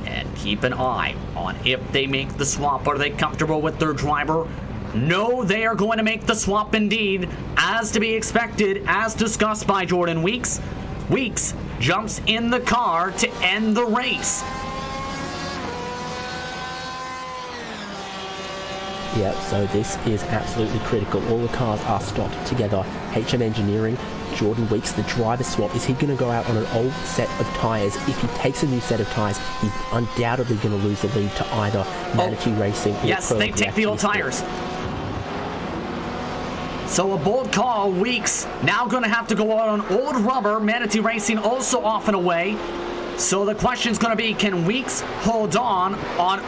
And keep an eye on if they make the swap. Are they comfortable with their driver? No, they are going to make the swap indeed, as to be expected, as discussed by Jordan Weeks. Weeks jumps in the car to end the race. Yep, so this is absolutely critical. All the cars are stopped together. HM Engineering, Jordan Weeks, the driver swap. Is he going to go out on an old set of tyres? If he takes a new set of tyres, he's undoubtedly going to lose the lead to either Manatee Racing or yes, they take the old tyres. So a bold call. Weeks now going to have to go out on old rubber. Manatee Racing also off and away. So the question's going to be, can Weeks hold on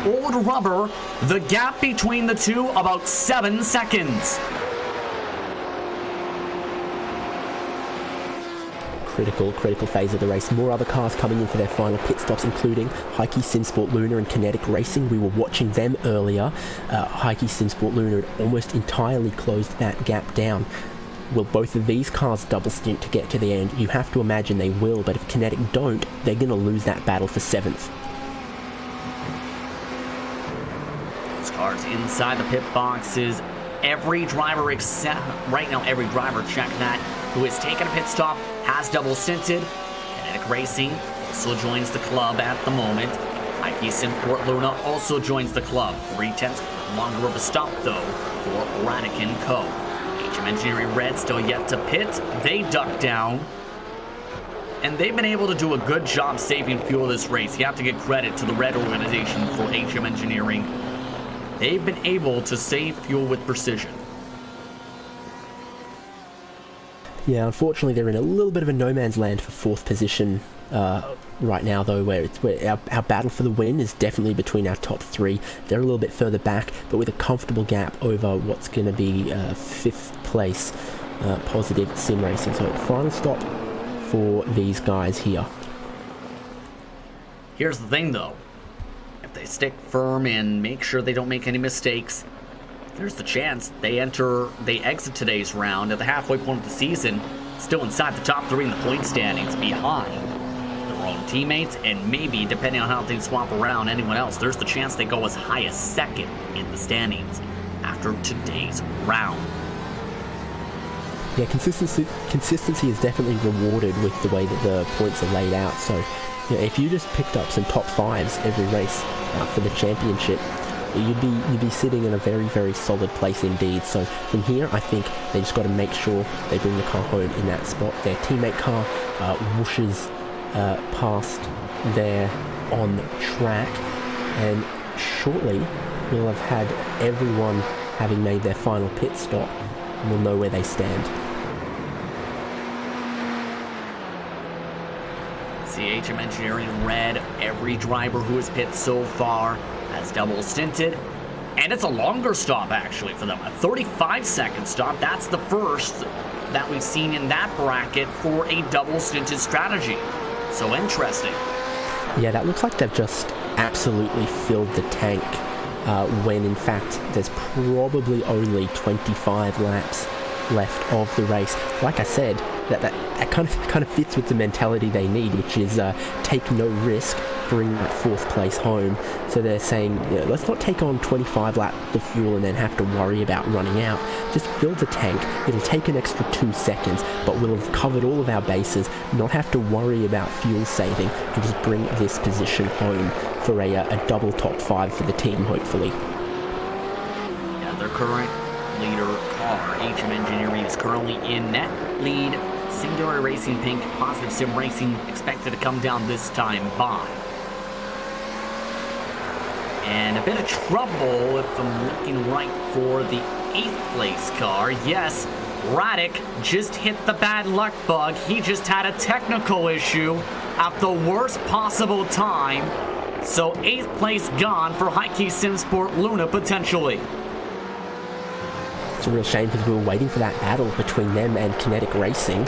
old rubber? The gap between the two, about 7 seconds. Critical phase of the race. More other cars coming in for their final pit stops, including Heike Simsport Luna and Kinetic Racing. We were watching them earlier. Heike Simsport Luna had almost entirely closed that gap down. Will both of these cars double stint to get to the end? You have to imagine they will, but if Kinetic don't, they're going to lose that battle for 7th. These cars inside the pit boxes. Every driver except right now, every driver, check that, who has taken a pit stop has double stinted. Kinetic Racing also joins the club at the moment. Heike Simsport Luna also joins the club. 3/10 longer of a stop though for Radek & Co. HM Engineering Red still yet to pit. They duck down. And they've been able to do a good job saving fuel this race. You have to give credit to the Red organization for HM Engineering. They've been able to save fuel with precision. Yeah, unfortunately they're in a little bit of a no man's land for 4th position right now, though, where our battle for the win is definitely between our top 3. They're a little bit further back, but with a comfortable gap over what's going to be 5th place Positive Sim Racing. So final stop for these guys here. Here's the thing though, if they stick firm and make sure they don't make any mistakes, there's the chance they exit today's round at the halfway point of the season still inside the top 3 in the point standings, behind their own teammates, and maybe, depending on how things swap around, anyone else. There's the chance they go as high as 2nd in the standings after today's round. Yeah, consistency is definitely rewarded with the way that the points are laid out. So, you know, if you just picked up some top 5s every race for the championship, you'd be sitting in a very, very solid place indeed. So from here, I think they just got to make sure they bring the car home in that spot. Their teammate car whooshes past there on track, and shortly we'll have had everyone having made their final pit stop, and we'll know where they stand. HM Engineering Red, every driver who has pit so far has double stinted, and it's a longer stop actually for them, a 35-second stop. That's the first that we've seen in that bracket for a double stinted strategy. So interesting. Yeah, that looks like they've just absolutely filled the tank when in fact there's probably only 25 laps left of the race. Like I said, that kind of fits with the mentality they need, which is take no risk, bring that 4th place home. So they're saying, you know, let's not take on 25 laps of fuel and then have to worry about running out. Just fill the tank. It'll take an extra 2 seconds, but we'll have covered all of our bases, not have to worry about fuel saving, and just bring this position home for a double top 5 for the team, hopefully. Yeah, their current leader car, HM Engineering, is currently in net lead. Singular Racing Pink, Positive Sim Racing expected to come down this time by. And a bit of trouble, if I'm looking right, for the 8th place car. Yes, Radek just hit the bad luck bug. He just had a technical issue at the worst possible time. So 8th place gone for Heike Simsport Luna, potentially. It's a real shame because we were waiting for that battle between them and Kinetic Racing,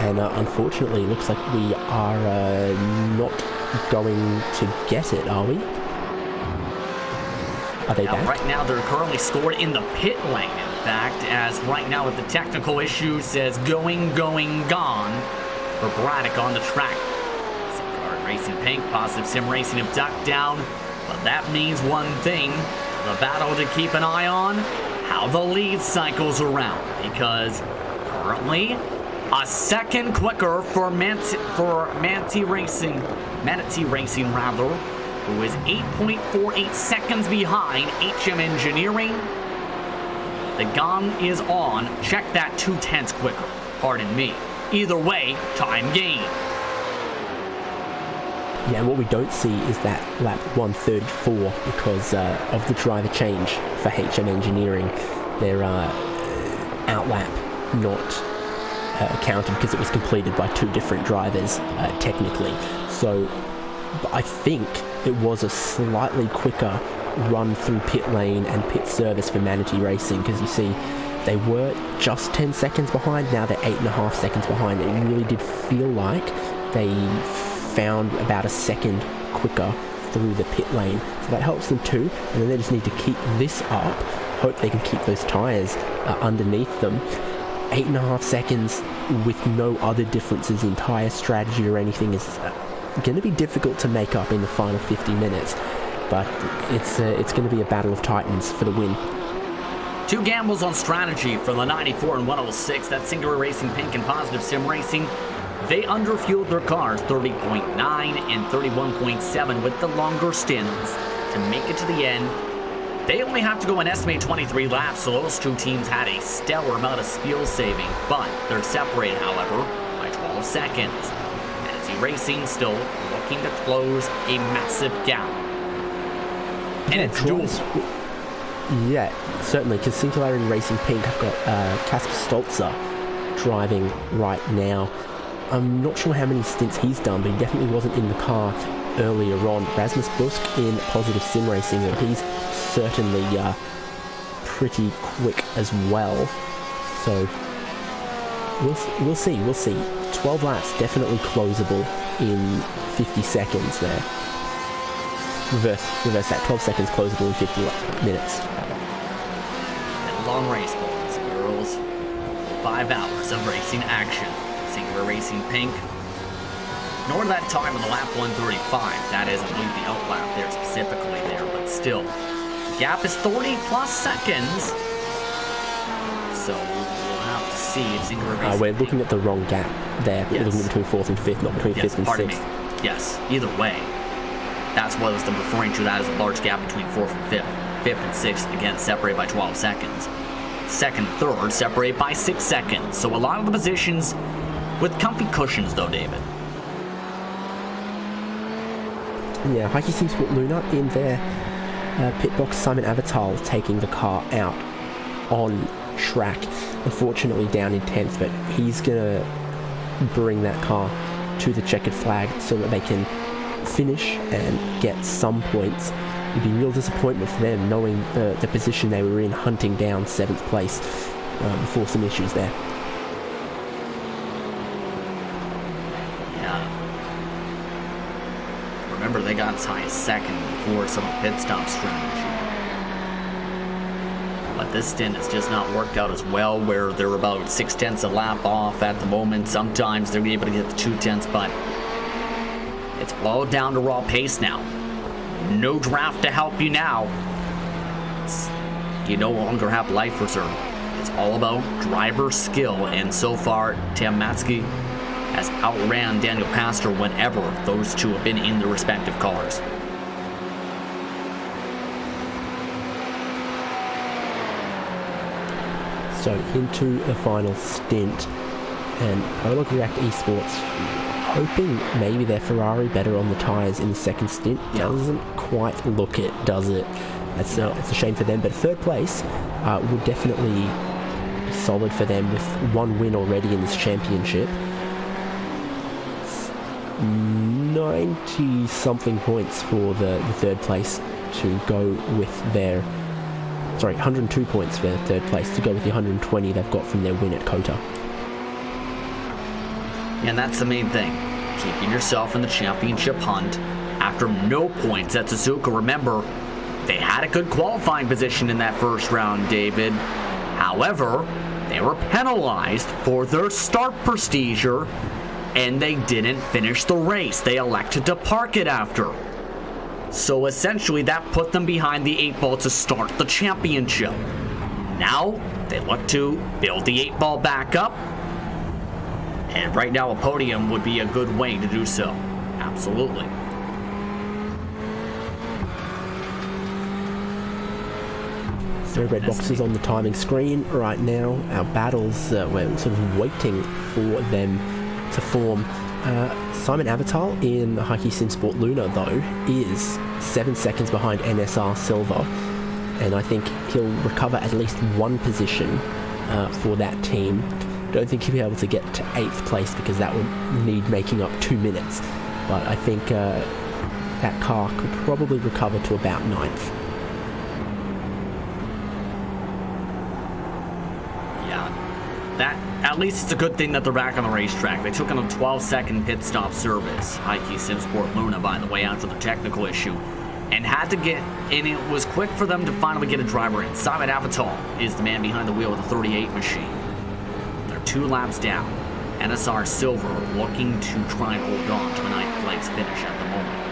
and unfortunately it looks like we are not going to get it, are we? Are they Now, back? right now, they're currently stored in the pit lane, in fact, as right now with the technical issue says going, gone for Braddock on the track. Car Racing Pink, Positive Sim Racing have ducked down, but that means one thing, the battle to keep an eye on, how the lead cycles around, because currently a second quicker for Manatee Racing, who is 8.48 seconds behind HM Engineering. The gun is on. Check that 2/10 quicker. Pardon me. Either way, time gain. Yeah, and what we don't see is that lap 134 because of the driver change for HM Engineering. Their outlap not counted because it was completed by two different drivers technically. So I think it was a slightly quicker run through pit lane and pit service for Manatee Racing, because you see they were just 10 seconds behind, now they're 8.5 seconds behind. It really did feel like they found about a second quicker through the pit lane, so that helps them too. And then they just need to keep this up, hope they can keep those tyres underneath them. 8.5 seconds with no other differences in tyre strategy or anything is going to be difficult to make up in the final 50 minutes, but it's going to be a battle of titans for the win. Two gambles on strategy for the 94 and 106. That's Singular Racing Pink and Positive Sim Racing. They underfueled their cars 30.9 and 31.7 with the longer stints to make it to the end. They only have to go an estimated 23 laps, so those two teams had a stellar amount of fuel saving, but they're separated, however, by 12 seconds. Racing still looking to close a massive gap. And it's duels. Yeah, certainly, because Singularity Racing Pink have got Kasper Stolzer driving right now. I'm not sure how many stints he's done, but he definitely wasn't in the car earlier on. Rasmus Busk in Positive Sim Racing, and he's certainly pretty quick as well. So we'll see. 12 laps, definitely closable in 50 seconds there. Reverse that, 12 seconds closable in 50 minutes. And long race balls, girls. 5 hours of racing action. Singular Racing Pink. Nor that time on the lap 135. That is, I believe, the outlap there specifically there, but still. The gap is 30 plus seconds. So we'll have to see if Singular Racing We're looking at the wrong gap there. We're looking between 4th and 5th, not between 5th and 6th. Yes, either way. That's what I'm referring to, that as a large gap between 4th and 5th. 5th and 6th, again, separated by 12 seconds. 2nd and 3rd, separated by 6 seconds. So a lot of the positions with comfy cushions, though, David. Yeah, Heike seems to put Luna in their pit box. Simon Avatal taking the car out on track. Unfortunately down in 10th, but he's going to bring that car to the checkered flag so that they can finish and get some points. It'd be a real disappointment for them knowing the position they were in, hunting down 7th place before some issues there. Yeah. Remember, they got as high as 2nd before some of the pit stop strategy. But this stint has just not worked out as well, where they're about 0.6 a lap off at the moment. Sometimes they're able to get the 0.2, but it's all down to raw pace now. No draft to help you now. You no longer have life reserve. It's all about driver skill, and so far, Tim Matzke has outran Daniel Pastor whenever those two have been in their respective cars. So into the final stint, and Prologue React Esports hoping maybe their Ferrari better on the tyres in the second stint. Doesn't quite look it, does it? It's a shame for them, but 3rd place would definitely be solid for them with 1 win already in this championship. 90-something points for the 3rd place to go with their... 102 points for 3rd place to go with the 120 they've got from their win at Kota. And that's the main thing. Keeping yourself in the championship hunt after no points at Suzuka. Remember, they had a good qualifying position in that first round, David. However, they were penalized for their start procedure, and they didn't finish the race. They elected to park it after. So essentially, that put them behind the 8 ball to start the championship. Now, they look to build the 8 ball back up, and right now a podium would be a good way to do so. Absolutely. So red boxes on the timing screen right now. Our battles, we're sort of waiting for them to form. Simon Avatar in the Heike Simsport Luna, though, is 7 seconds behind NSR Silver, and I think he'll recover at least one position for that team. Don't think he'll be able to get to 8th place because that would need making up 2 minutes, but I think that car could probably recover to about 9th. That, at least it's a good thing that they're back on the racetrack. They took on a 12-second pit stop service, Heike Simsport Luna, by the way, after the technical issue, and had to get, and it was quick for them to finally get a driver in. Simon Avatar is the man behind the wheel of the 38 machine. They're 2 laps down. NSR Silver looking to try and hold on to a 9th place finish at the moment.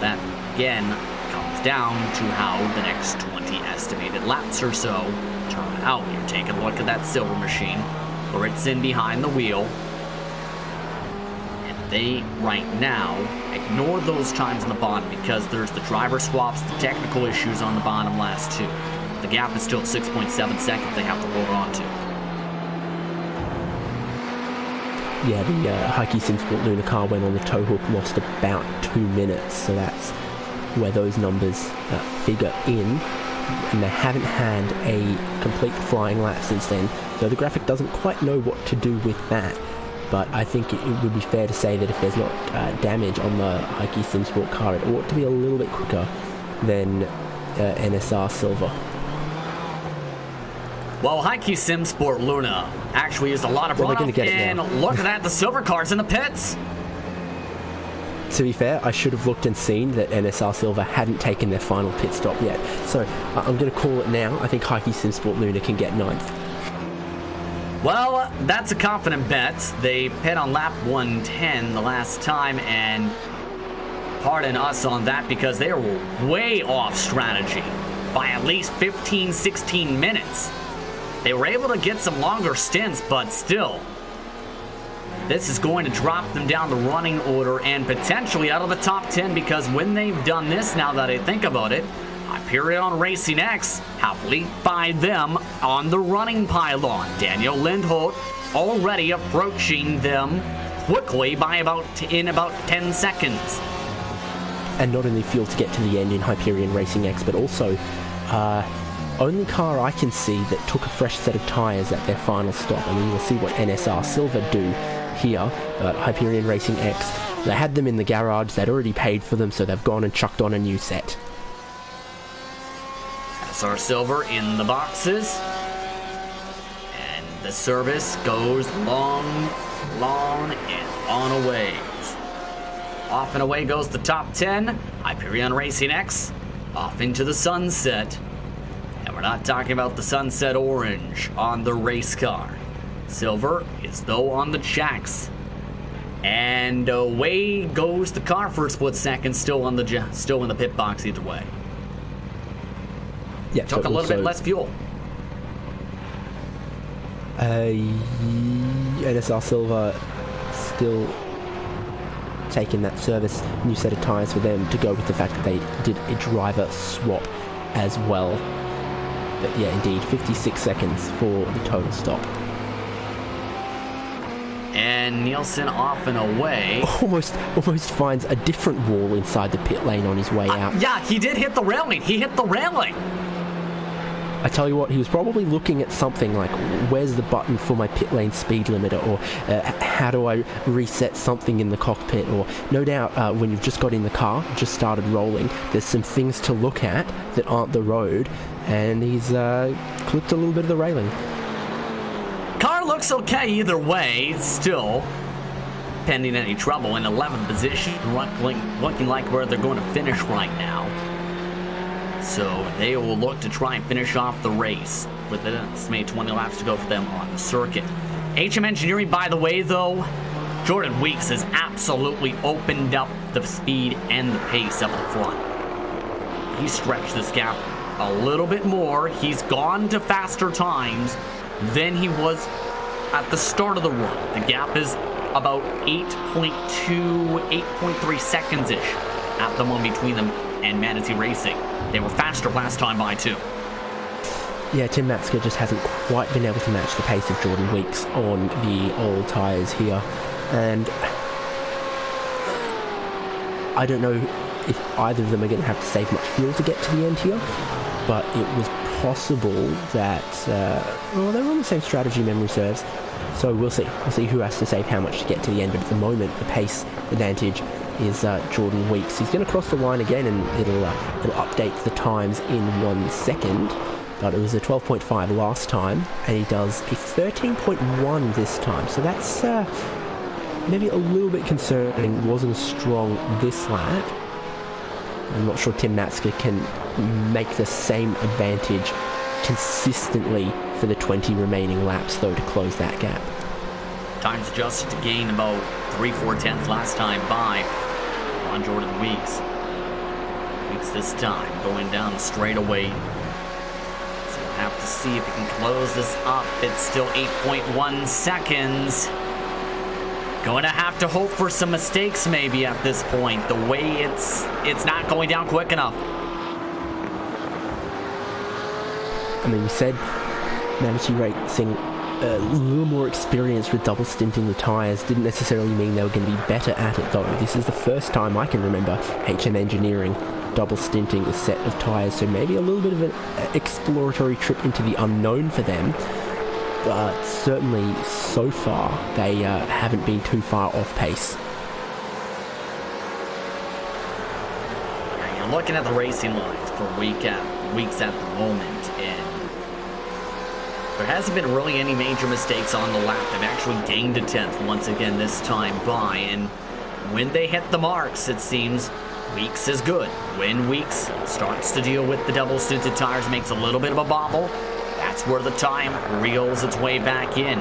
That, again, comes down to how the next 20 estimated laps or so turn out. You're taking a look at that Silver machine, where it's in behind the wheel, and they right now ignore those times on the bottom because there's the driver swaps, the technical issues on the bottom last 2. The gap is still at 6.7 seconds they have to hold on to. Yeah, the Heike Simsport Luna car went on the tow hook, lost about 2 minutes, so that's where those numbers figure in. And they haven't had a complete flying lap since then, so the graphic doesn't quite know what to do with that. But I think it would be fair to say that if there's not damage on the Heike Simsport car, it ought to be a little bit quicker than NSR Silver. Well, Heike Simsport Luna actually used a lot of runoff, and look at that, the Silver car's in the pits. To be fair, I should have looked and seen that NSR Silver hadn't taken their final pit stop yet. So I'm going to call it now. I think Heike Simsport Luna can get 9th. Well, that's a confident bet. They pit on lap 110 the last time, and pardon us on that because they were way off strategy by at least 15, 16 minutes. They were able to get some longer stints, but still, this is going to drop them down the running order and potentially out of the top 10, because when they've done this, now that I think about it, Hyperion Racing X have leaped by them on the running pylon. Daniel Lindholt already approaching them quickly by about 10 seconds. And not only fuel to get to the end in Hyperion Racing X, but also only car I can see that took a fresh set of tyres at their final stop. I mean, we'll see what NSR Silver do here, but Hyperion Racing X, they had them in the garage, they'd already paid for them, so they've gone and chucked on a new set. NSR Silver in the boxes, and the service goes long and on away. Off and away goes the top 10. Hyperion Racing X off into the sunset, and we're not talking about the sunset orange on the race car. Silver is though on the jacks, and away goes the car for a split second, still in the pit box either way. Yeah, took a little bit less fuel. NSR Silver still taking that service, new set of tyres for them to go with the fact that they did a driver swap as well. But yeah, indeed, 56 seconds for the total stop. And Nielsen off and away. Almost finds a different wall inside the pit lane on his way out. Yeah, he did hit the railing. He hit the railing. I tell you what, he was probably looking at something like, where's the button for my pit lane speed limiter, or how do I reset something in the cockpit, or no doubt when you've just got in the car, just started rolling, there's some things to look at that aren't the road, and he's clipped a little bit of the railing. Car looks okay either way, still pending any trouble in 11th position, looking like where they're going to finish right now. So they will look to try and finish off the race with an estimated 20 laps to go for them on the circuit. HM Engineering, by the way, though, Jordan Weeks has absolutely opened up the speed and the pace up the front. He stretched this gap a little bit more. He's gone to faster times than he was at the start of the run. The gap is about 8.2, 8.3 seconds-ish at the moment between them and Manatee Racing. They were faster last time by too. Yeah, Tim Matska just hasn't quite been able to match the pace of Jordan Weeks on the old tyres here. And I don't know if either of them are going to have to save much fuel to get to the end here, but it was possible that, well, they're on the same strategy, memory serves, so we'll see. We'll see who has to save how much to get to the end, but at the moment, the pace advantage is Jordan Weeks. He's going to cross the line again, and it'll update the times in 1 second, but it was a 12.5 last time, and he does a 13.1 this time, so that's maybe a little bit concerning. Wasn't as strong this lap. I'm not sure Tim Matska can make the same advantage consistently for the 20 remaining laps, though, to close that gap. Times adjusted to gain about 3/4 tenths last time by on Jordan Weeks. Weeks this time going down the straightaway. So we'll have to see if he can close this up. It's still 8.1 seconds. Going to have to hope for some mistakes maybe at this point. The way it's not going down quick enough. I mean, we said Manatee Racing a little more experience with double stinting the tyres didn't necessarily mean they were going to be better at it, though. This is the first time I can remember HM Engineering double stinting a set of tyres, so maybe a little bit of an exploratory trip into the unknown for them. But certainly, so far, they haven't been too far off pace. Yeah, you're looking at the racing lines for weeks at the moment, and there hasn't been really any major mistakes on the lap. They've actually gained a tenth once again this time by, and when they hit the marks, it seems Weeks is good. When Weeks starts to deal with the double stinted tires, makes a little bit of a bobble, that's where the time reels its way back in.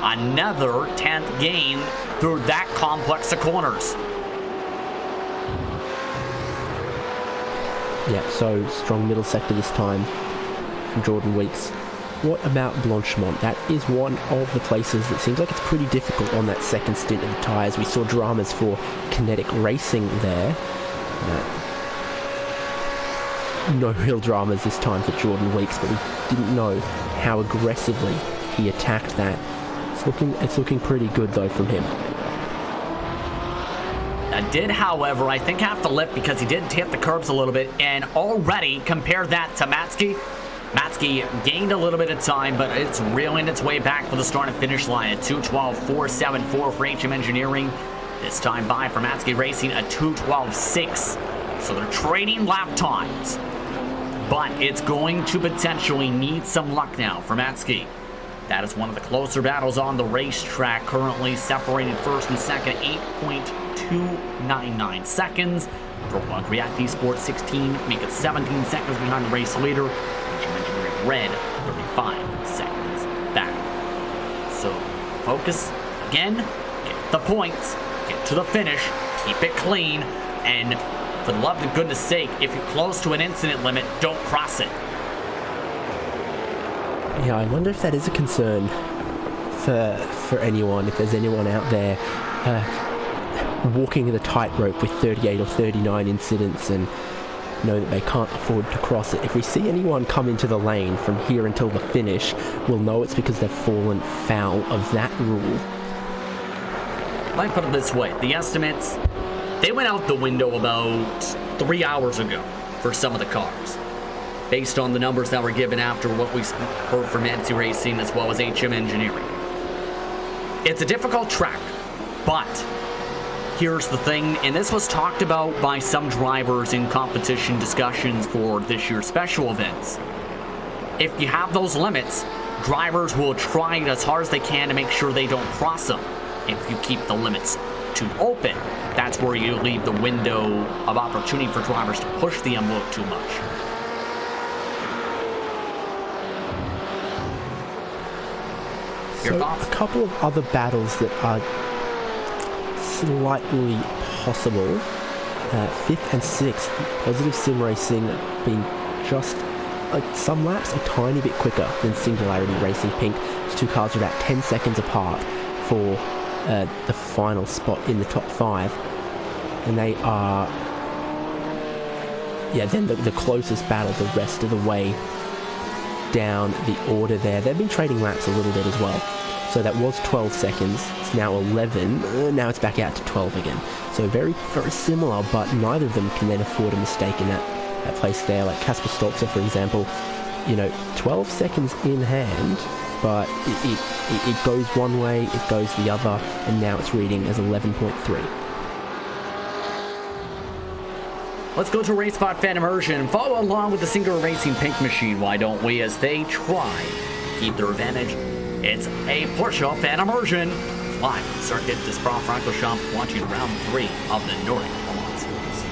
Another 10th gain through that complex of corners. Yeah, so strong middle sector this time from Jordan Weeks. What about Blanchemont? That is one of the places that seems like it's pretty difficult on that second stint of the tyres. We saw dramas for Kinetic Racing there. No real dramas this time for Jordan Weeks, but we didn't know how aggressively he attacked that. It's looking pretty good though from him. Did, however, I think have to lift because he did hit the curbs a little bit, and already compare that to Matsky. Matsky gained a little bit of time, but it's reeling its way back for the start and finish line at 2:12.474 for HM Engineering. This time by for Matsky Racing at 2:12.6. So they're trading lap times, but it's going to potentially need some luck now for Matsky. That is one of the closer battles on the racetrack, currently separated first and second, 8.299 seconds. For One React Esports 16, make it 17 seconds behind the race leader. HM Engineering Red, 35 seconds back. So focus again, get the points, get to the finish, keep it clean, and for the love of goodness sake, if you're close to an incident limit, don't cross it. Yeah, I wonder if that is a concern for anyone, if there's anyone out there walking the tightrope with 38 or 39 incidents and know that they can't afford to cross it. If we see anyone come into the lane from here until the finish, we'll know it's because they've fallen foul of that rule. Let me put it this way. The estimates, they went out the window about 3 hours ago for some of the cars, based on the numbers that were given after what we heard from Manatee Racing as well as HM Engineering. It's a difficult track, but here's the thing, and this was talked about by some drivers in competition discussions for this year's special events. If you have those limits, drivers will try as hard as they can to make sure they don't cross them if you keep the limits too open. That's where you leave the window of opportunity for drivers to push the envelope too much. Your So thoughts? a couple of other battles that are slightly possible. 5th and 6th, Positive Sim Racing being just some laps a tiny bit quicker than Singularity Racing Pink. These two cars are about 10 seconds apart for the final spot in the top 5. And they are, then the closest battle the rest of the way down the order there. They've been trading laps a little bit as well. So that was 12 seconds. It's now 11. Now it's back out to 12 again. So very, very similar, but neither of them can then afford a mistake in that place there. Like Casper Stolzer, for example, 12 seconds in hand, but it goes one way, it goes the other, and now it's reading as 11.3. Let's go to Race Spot Fan Immersion and follow along with the Singular Racing Pink machine, why don't we, as they try to keep their advantage. It's a Porsche Fan Immersion, live from Circuit de Spa-Francorchamps, watching round 3 of the Nordic Le Mans Series.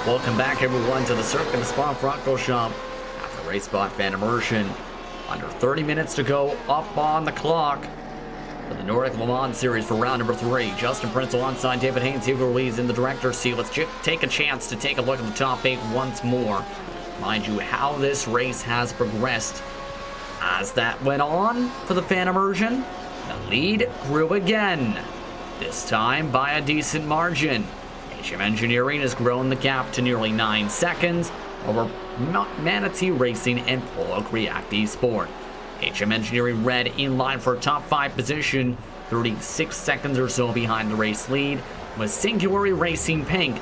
Welcome back, everyone, to the Circuit of Spa-Francorchamps after race spot fan immersion. Under 30 minutes to go, up on the clock for the Nordic Le Mans Series for round number 3. Justin Prince alongside David Haynes, Hugo Lees in the director's seat. Let's take a chance to take a look at the top 8 once more. Mind you, how this race has progressed as that went on for the fan immersion. The lead grew again, this time by a decent margin. HM Engineering has grown the gap to nearly 9 seconds over Manatee Racing and Pollock React Esport. HM Engineering Red in line for a top 5 position, 36 seconds or so behind the race lead, with Singularity Racing Pink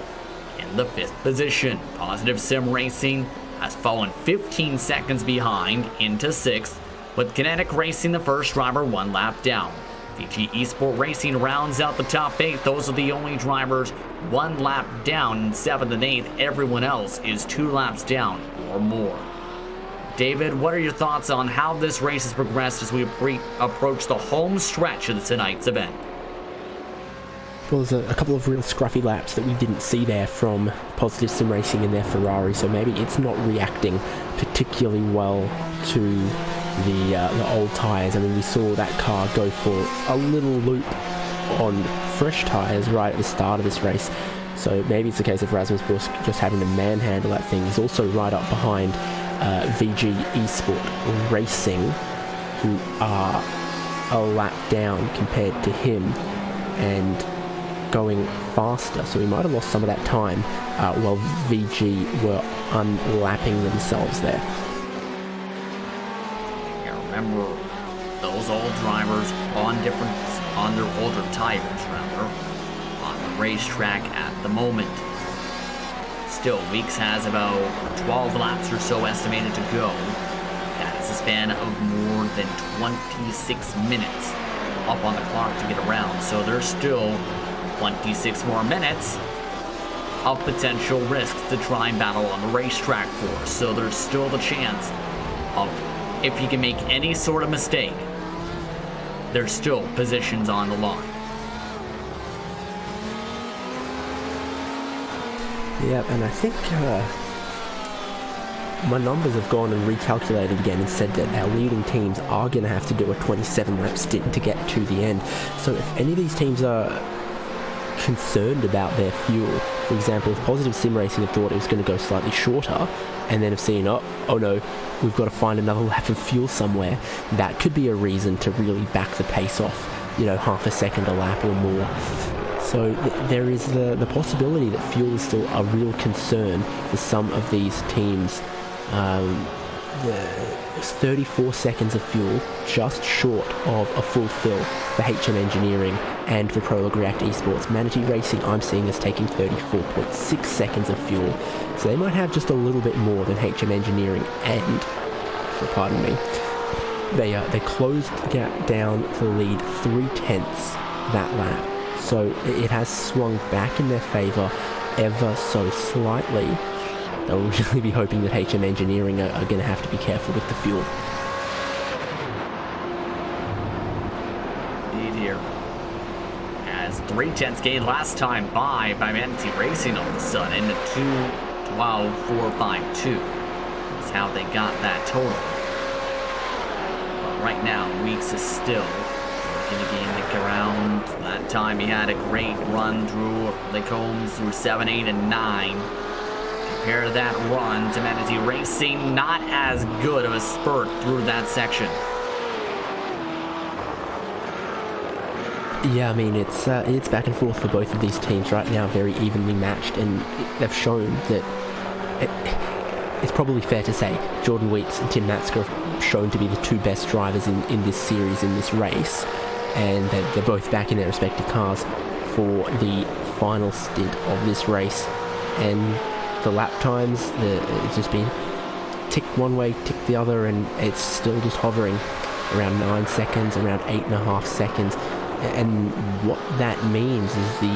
in the 5th position. Positive Sim Racing has fallen 15 seconds behind into 6th, with Kinetic Racing the first driver 1 lap down. VG Esport Racing rounds out the top 8. Those are the only drivers 1 lap down in 7th and 8th. Everyone else is 2 laps down or more. David, what are your thoughts on how this race has progressed as we approach the home stretch of tonight's event? Well, there's a couple of real scruffy laps that we didn't see there from Positive Sim Racing in their Ferrari, so maybe it's not reacting particularly well to the old tyres. I mean, we saw that car go for a little loop on fresh tyres right at the start of this race, so maybe it's a case of Rasmus Busk just having to manhandle that thing. He's also right up behind VG Esport Racing, who are a lap down compared to him and going faster, so we might have lost some of that time while VG were unlapping themselves there. Remember, those old drivers on their older tires, on the racetrack at the moment. Still, Weeks has about 12 laps or so estimated to go. That is a span of more than 26 minutes up on the clock to get around. So there's still 26 more minutes of potential risks to try and battle on the racetrack for. So there's still the chance of, if he can make any sort of mistake, there's still positions on the line. Yeah, and I think my numbers have gone and recalculated again and said that our leading teams are going to have to do a 27-lap stint to get to the end. So if any of these teams are concerned about their fuel, for example, if Positive Sim Racing had thought it was going to go slightly shorter and then have seen, oh no, we've got to find another lap of fuel somewhere, that could be a reason to really back the pace off, half a second a lap or more. So there is the possibility that fuel is still a real concern for some of these teams. There's 34 seconds of fuel, just short of a full fill for HM Engineering and for Prologue React Esports. Manatee Racing, I'm seeing, is taking 34.6 seconds of fuel, so they might have just a little bit more than HM Engineering, and, pardon me, they closed the gap down to the lead 3/10 that lap. So it has swung back in their favour ever so slightly. They'll really be hoping that HM Engineering are going to have to be careful with the fuel. Indeed here. As 3/10 gained last time by Manatee Racing all of a sudden into 2:12.452. That's how they got that total. But right now, Weeks is still in the game the ground. That time he had a great run through the combs through 7, 8, and 9. Compare that run to Manatee Racing, not as good of a spurt through that section. Yeah, I mean, it's back and forth for both of these teams right now, very evenly matched, and they've shown that it's probably fair to say Jordan Weeks and Tim Matsker have shown to be the 2 best drivers in this series, in this race, and they're both back in their respective cars for the final stint of this race. And the lap times, it's just been tick one way, tick the other, and it's still just hovering around 9 seconds, around 8.5 seconds. And what that means is the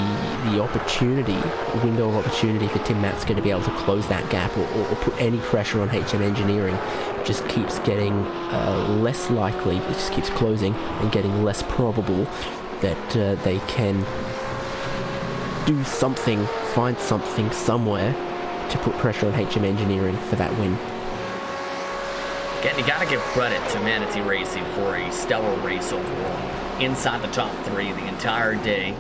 window of opportunity for Tim Matsker to be able to close that gap or put any pressure on HM Engineering just keeps getting less likely. It just keeps closing and getting less probable that they can do something, find something somewhere to put pressure on HM Engineering for that win. Again, you got to give credit to Manatee Racing for a stellar race overall. Inside the top 3 the entire day.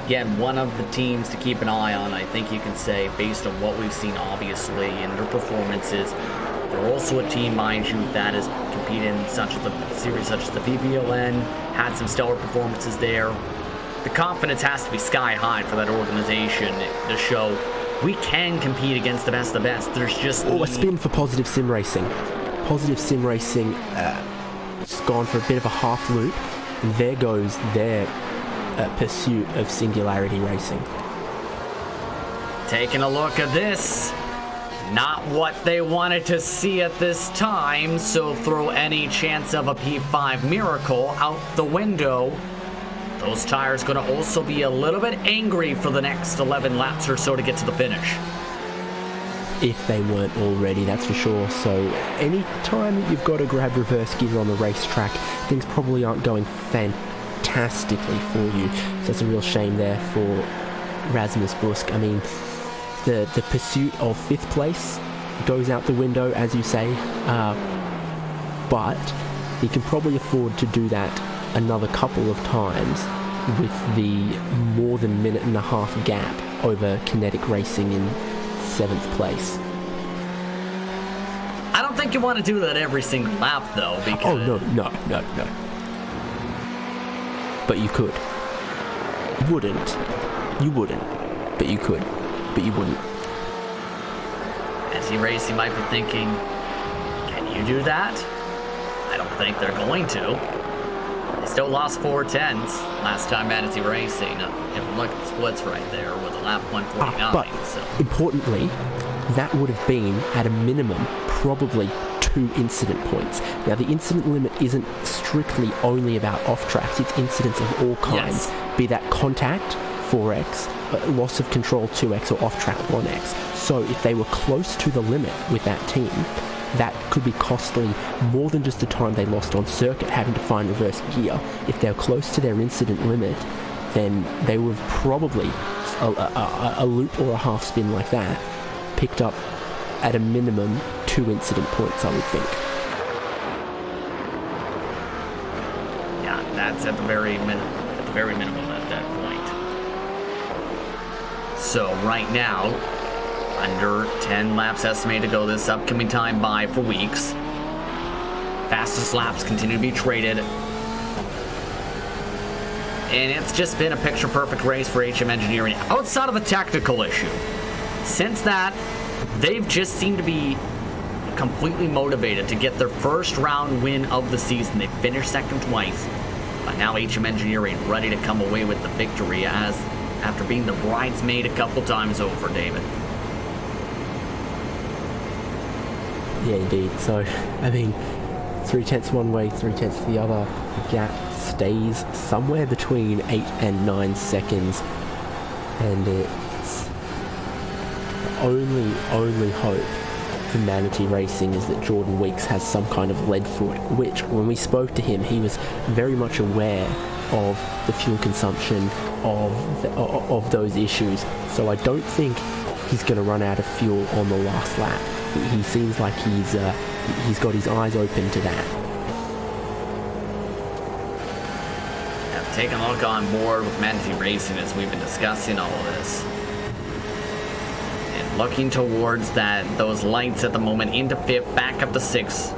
Again, one of the teams to keep an eye on, I think you can say, based on what we've seen, obviously, in their performances. They're also a team, mind you, that has competed in such as the series such as the VVLN, had some stellar performances there. The confidence has to be sky high for that organization to show we can compete against the best of the best. There's just... a spin for Positive Sim Racing. Positive Sim Racing has gone for a bit of a half loop, and there goes their pursuit of Singularity Racing. Taking a look at this. Not what they wanted to see at this time, so throw any chance of a P5 miracle out the window. Those tires going to also be a little bit angry for the next 11 laps or so to get to the finish. If they weren't already, that's for sure. So any time that you've got to grab reverse gear on the racetrack, things probably aren't going fantastically for you. So it's a real shame there for Rasmus Busk. I mean, the pursuit of 5th place goes out the window, as you say, but he can probably afford to do that another couple of times with the more than minute and a half gap over Kinetic Racing in 7th place. I don't think you want to do that every single lap, though, because... Oh, no. But you could. Wouldn't. You wouldn't. But you could. But you wouldn't. Manatee Racing might be thinking, can you do that? I don't think they're going to. They still lost 4/10 last time Manatee Racing. If you look at the splits right there with a lap 149. But importantly, that would have been, at a minimum, probably 2 incident points. Now, the incident limit isn't strictly only about off-tracks. It's incidents of all kinds. Yes. Be that contact, 4x, loss of control, 2x, or off-track, 1x. So if they were close to the limit with that team, that could be costly more than just the time they lost on circuit having to find reverse gear. If they're close to their incident limit, then they would have probably, a loop or a half spin like that, picked up at a minimum 2 incident points, I would think. Yeah, that's at the very minimum at that point. So right now, under 10 laps estimated to go this upcoming time by for weeks. Fastest laps continue to be traded. And it's just been a picture-perfect race for HM Engineering outside of the technical issue. Since that, they've just seemed to be completely motivated to get their first round win of the season. They finished second twice. But now HM Engineering ready to come away with the victory as after being the bridesmaid a couple times over, David. Yeah, indeed. So, I mean, 3/10 one way, 3/10 the other. The gap stays somewhere between 8 and 9 seconds. And it's only hope for Manatee Racing is that Jordan Weeks has some kind of lead foot, which, when we spoke to him, he was very much aware of the fuel consumption of those issues. So I don't think he's going to run out of fuel on the last lap. He seems like he's got his eyes open to that. Taking a look on board with Manatee Racing as we've been discussing all of this. And looking towards those lights at the moment into 5th, back up to 6th.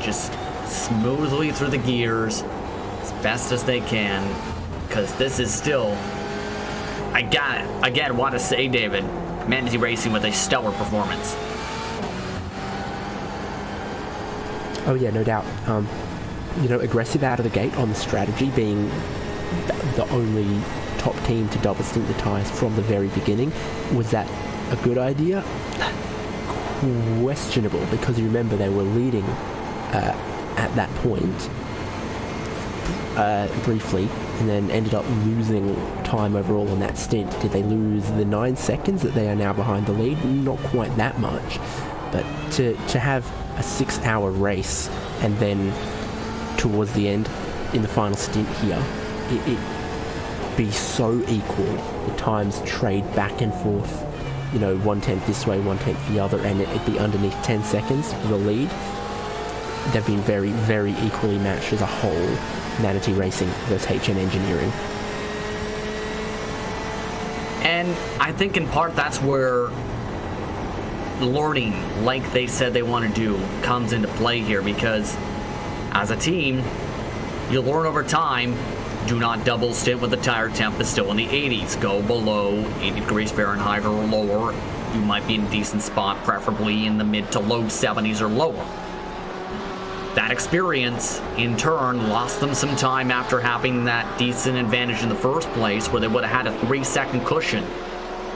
Just smoothly through the gears as best as they can. Because this is still, I want to say, David, Manatee Racing with a stellar performance. Oh yeah, no doubt. Aggressive out of the gate on the strategy, being the only top team to double stint the tyres from the very beginning. Was that a good idea? Questionable, because you remember they were leading at that point briefly, and then ended up losing time overall on that stint. Did they lose the 9 seconds that they are now behind the lead? Not quite that much, but to have a 6-hour race and then towards the end in the final stint here it be so equal, the times trade back and forth 1/10 this way, 1/10 the other, and it'd be underneath 10 seconds for the lead. They've been very, very equally matched as a whole, Manatee Racing versus HM Engineering. And I think in part that's where learning, like they said they want to do, comes into play here, because as a team, you learn over time. Do not double stint with the tire temp is still in the 80s. Go below 80 degrees Fahrenheit or lower. You might be in a decent spot, preferably in the mid to low 70s or lower. That experience, in turn, lost them some time after having that decent advantage in the first place, where they would have had a 3-second cushion.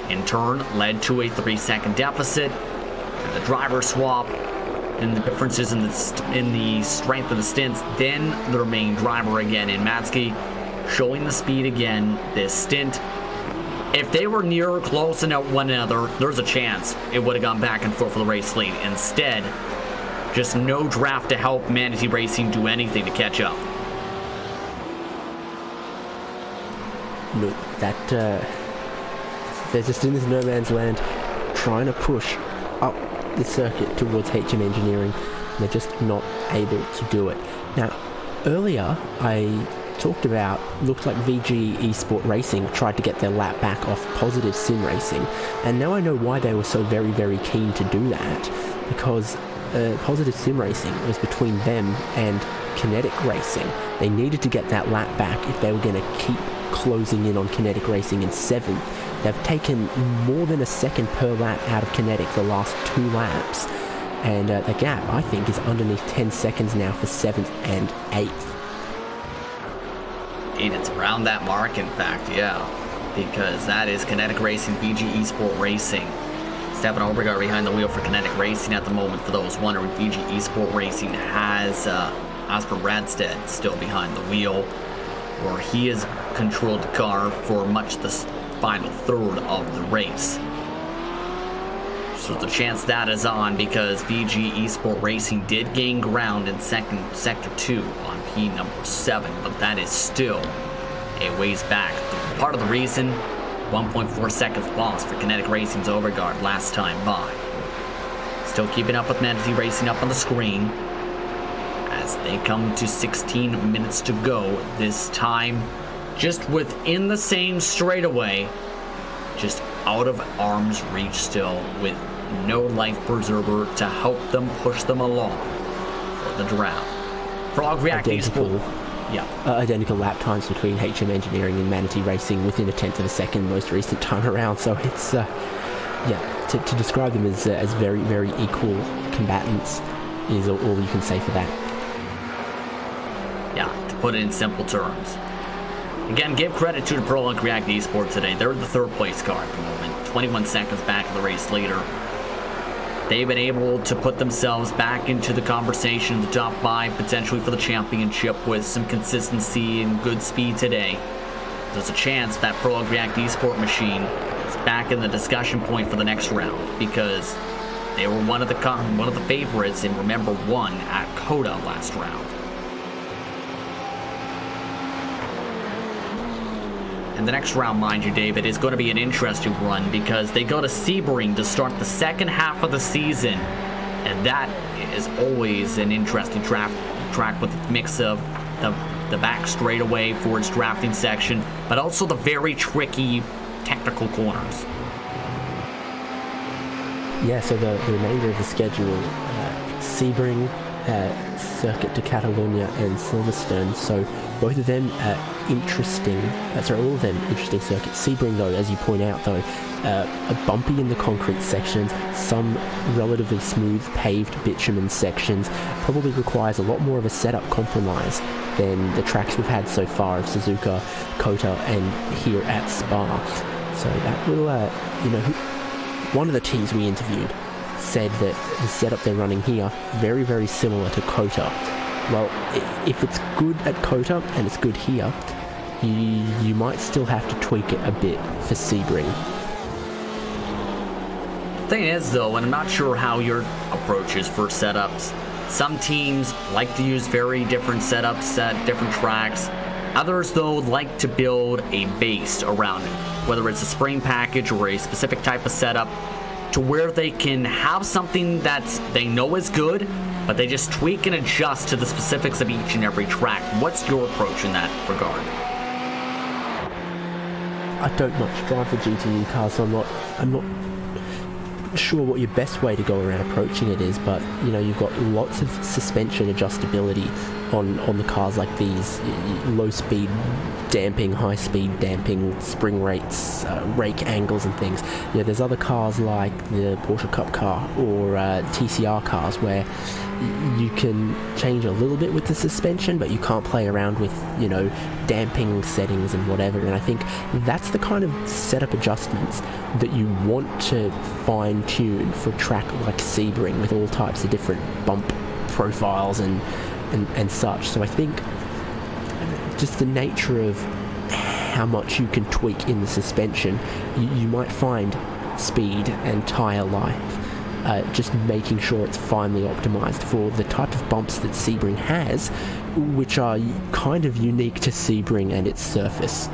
In turn, led to a 3-second deficit, and the driver swap, and the differences in the strength of the stints. Then their main driver again in Matsky, showing the speed again this stint. If they were near or close to one another, there's a chance it would have gone back and forth for the race lead. Instead, just no draft to help Manatee Racing do anything to catch up. Look, they're just in this no man's land, trying to push up the circuit towards HM Engineering, and they're just not able to do it. Now, earlier I talked about, looked like VG Esport Racing tried to get their lap back off Positive Sim Racing, and now I know why they were so very, very keen to do that, because Positive Sim Racing was between them and Kinetic Racing. They needed to get that lap back if they were going to keep closing in on Kinetic Racing in 7th. They've taken more than a second per lap out of Kinetic the last 2 laps, and the gap, I think, is underneath 10 seconds now for 7th and 8th. And it's around that mark, in fact, yeah, because that is Kinetic Racing, VG Esport Racing. Stefan Obergaard behind the wheel for Kinetic Racing at the moment. For those wondering, VG Esport Racing has Asper Radstedt still behind the wheel, where he has controlled the car for much the final third of the race. So there's a chance that is on, because VG Esport Racing did gain ground in sector 2 on P number 7, but that is still a ways back. Part of the reason, 1.4 seconds lost for Kinetic Racing's Overguard last time by. Still keeping up with Manatee Racing up on the screen as they come to 16 minutes to go. This time just within the same straightaway, just out of arm's reach still, with no life preserver to help them push them along for the draft. Frog React Esport. Identical lap times between HM Engineering and Manatee Racing, within a 10th of a second most recent time around. So it's to describe them as very, very equal combatants is all you can say for that. Yeah, to put it in simple terms. Again, give credit to the Prolog React Esports today. They're the 3rd place car at the moment, 21 seconds back of the race leader. They've been able to put themselves back into the conversation in the top 5, potentially for the championship, with some consistency and good speed today. There's a chance that Prolog React Esport machine is back in the discussion point for the next round, because they were one of the favorites in remember 1 at COTA last round. And the next round, mind you, David, is going to be an interesting run, because they go to Sebring to start the second half of the season. And that is always an interesting track with a mix of the back straightaway for its drafting section, but also the very tricky technical corners. Yeah, so the remainder of the schedule, Sebring, Circuit de Catalunya and Silverstone, so both of them interesting, all of them interesting circuits. Sebring, though, as you point out, though, bumpy in the concrete sections, some relatively smooth paved bitumen sections, probably requires a lot more of a setup compromise than the tracks we've had so far of Suzuka, COTA and here at Spa. So that will, one of the teams we interviewed said that the setup they're running here, very, very similar to COTA. Well, if it's good at COTA and it's good here, you might still have to tweak it a bit for Sebring. Thing is, though, and I'm not sure how your approach is for setups, some teams like to use very different setups at different tracks. Others, though, like to build a base around it, whether it's a spring package or a specific type of setup, to where they can have something that they know is good, but they just tweak and adjust to the specifics of each and every track. What's your approach in that regard? I don't much drive the GTE cars, so I'm not sure what your best way to go around approaching it is, but you know, you've got lots of suspension adjustability on the cars like these. Low speed damping, high speed damping, spring rates, rake angles and things. You know, there's other cars like the Porsche Cup car or TCR cars where you can change a little bit with the suspension, but you can't play around with, you know, damping settings and whatever. And I think that's the kind of setup adjustments that you want to fine tune for a track like Sebring with all types of different bump profiles and such. So I think just the nature of how much you can tweak in the suspension, you might find speed and tyre life. Just making sure it's finely optimized for the type of bumps that Sebring has, which are kind of unique to Sebring and its surface.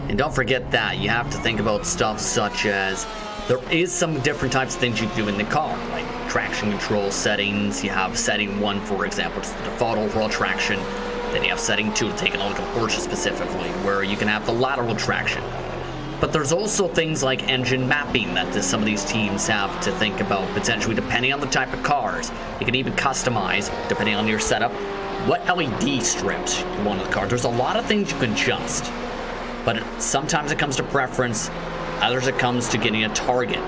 And don't forget that you have to think about stuff such as there is some different types of things you can do in the car, like traction control settings. You have setting 1, for example, just the default overall traction. Then you have setting 2 to take a look at Porsche specifically, where you can have the lateral traction. But there's also things like engine mapping that some of these teams have to think about, potentially depending on the type of cars. You can even customize, depending on your setup, what LED strips you want in the car. There's a lot of things you can adjust, but sometimes it comes to preference, others it comes to getting a target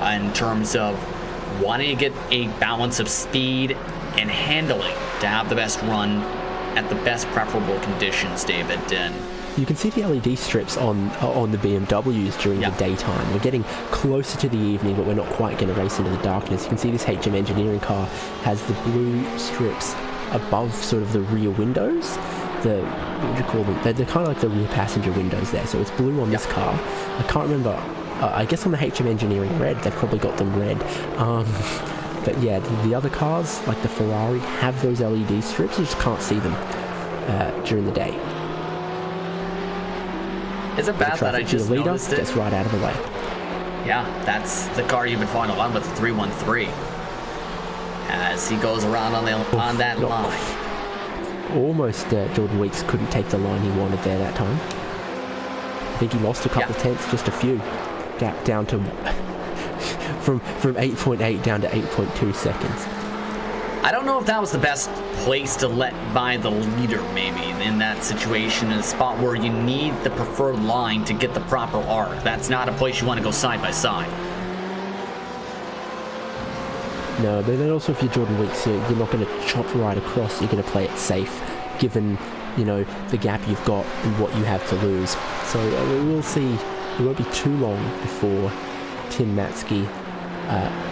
in terms of wanting to get a balance of speed and handling to have the best run at the best preferable conditions, David. And you can see the LED strips on the BMWs during the daytime. We're getting closer to the evening, but we're not quite going to race into the darkness. You can see this HM Engineering car has the blue strips above sort of the rear windows. What would you call them? They're kind of like the rear passenger windows there. So it's blue on this car. I can't remember. I guess on the HM Engineering red, they've probably got them red. But yeah, the other cars, like the Ferrari, have those LED strips. You just can't see them during the day. Is it bad that I just noticed it? Gets right out of the way. Yeah, that's the car you've been following along with, the 313. As he goes around on that line. Almost Jordan Weeks couldn't take the line he wanted there that time. I think he lost a couple of tenths, just a few. Gap down to from 8.8 down to 8.2 seconds. I don't know if that was the best place to let by the leader, maybe, in that situation, in a spot where you need the preferred line to get the proper arc. That's not a place you want to go side by side. No, but then also if you're Jordan Weeks, you're not going to chop right across. You're going to play it safe, given, you know, the gap you've got and what you have to lose. So we'll see. It won't be too long before Tim Matzke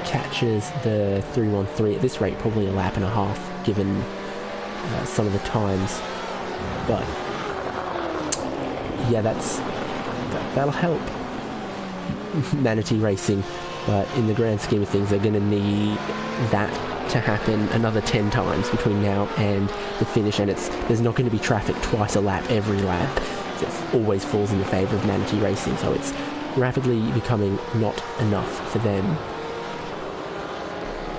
catches the 313. At this rate, probably a lap and a half, given some of the times. But yeah, that'll help Manatee Racing. But in the grand scheme of things, they're going to need that to happen another 10 times between now and the finish, and there's not going to be traffic twice a lap every lap. It always falls in the favour of Manatee Racing, so it's rapidly becoming not enough for them.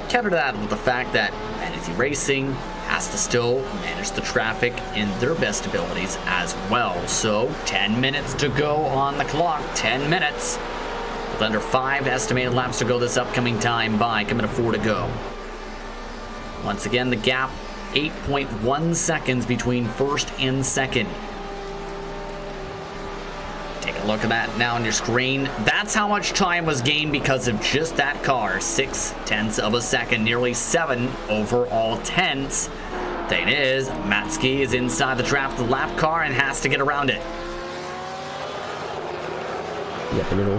Counter that with the fact that Manatee Racing has to still manage the traffic in their best abilities as well. So 10 minutes to go on the clock, 10 minutes. With under 5 estimated laps to go this upcoming time by, coming to 4 to go. Once again, the gap, 8.1 seconds between first and second. Take a look at that now on your screen. That's how much time was gained because of just that car. 0.6 of a second, nearly 7 overall tenths. Thing is, Matzke is inside the draft of the lap car and has to get around it. Yep, and it'll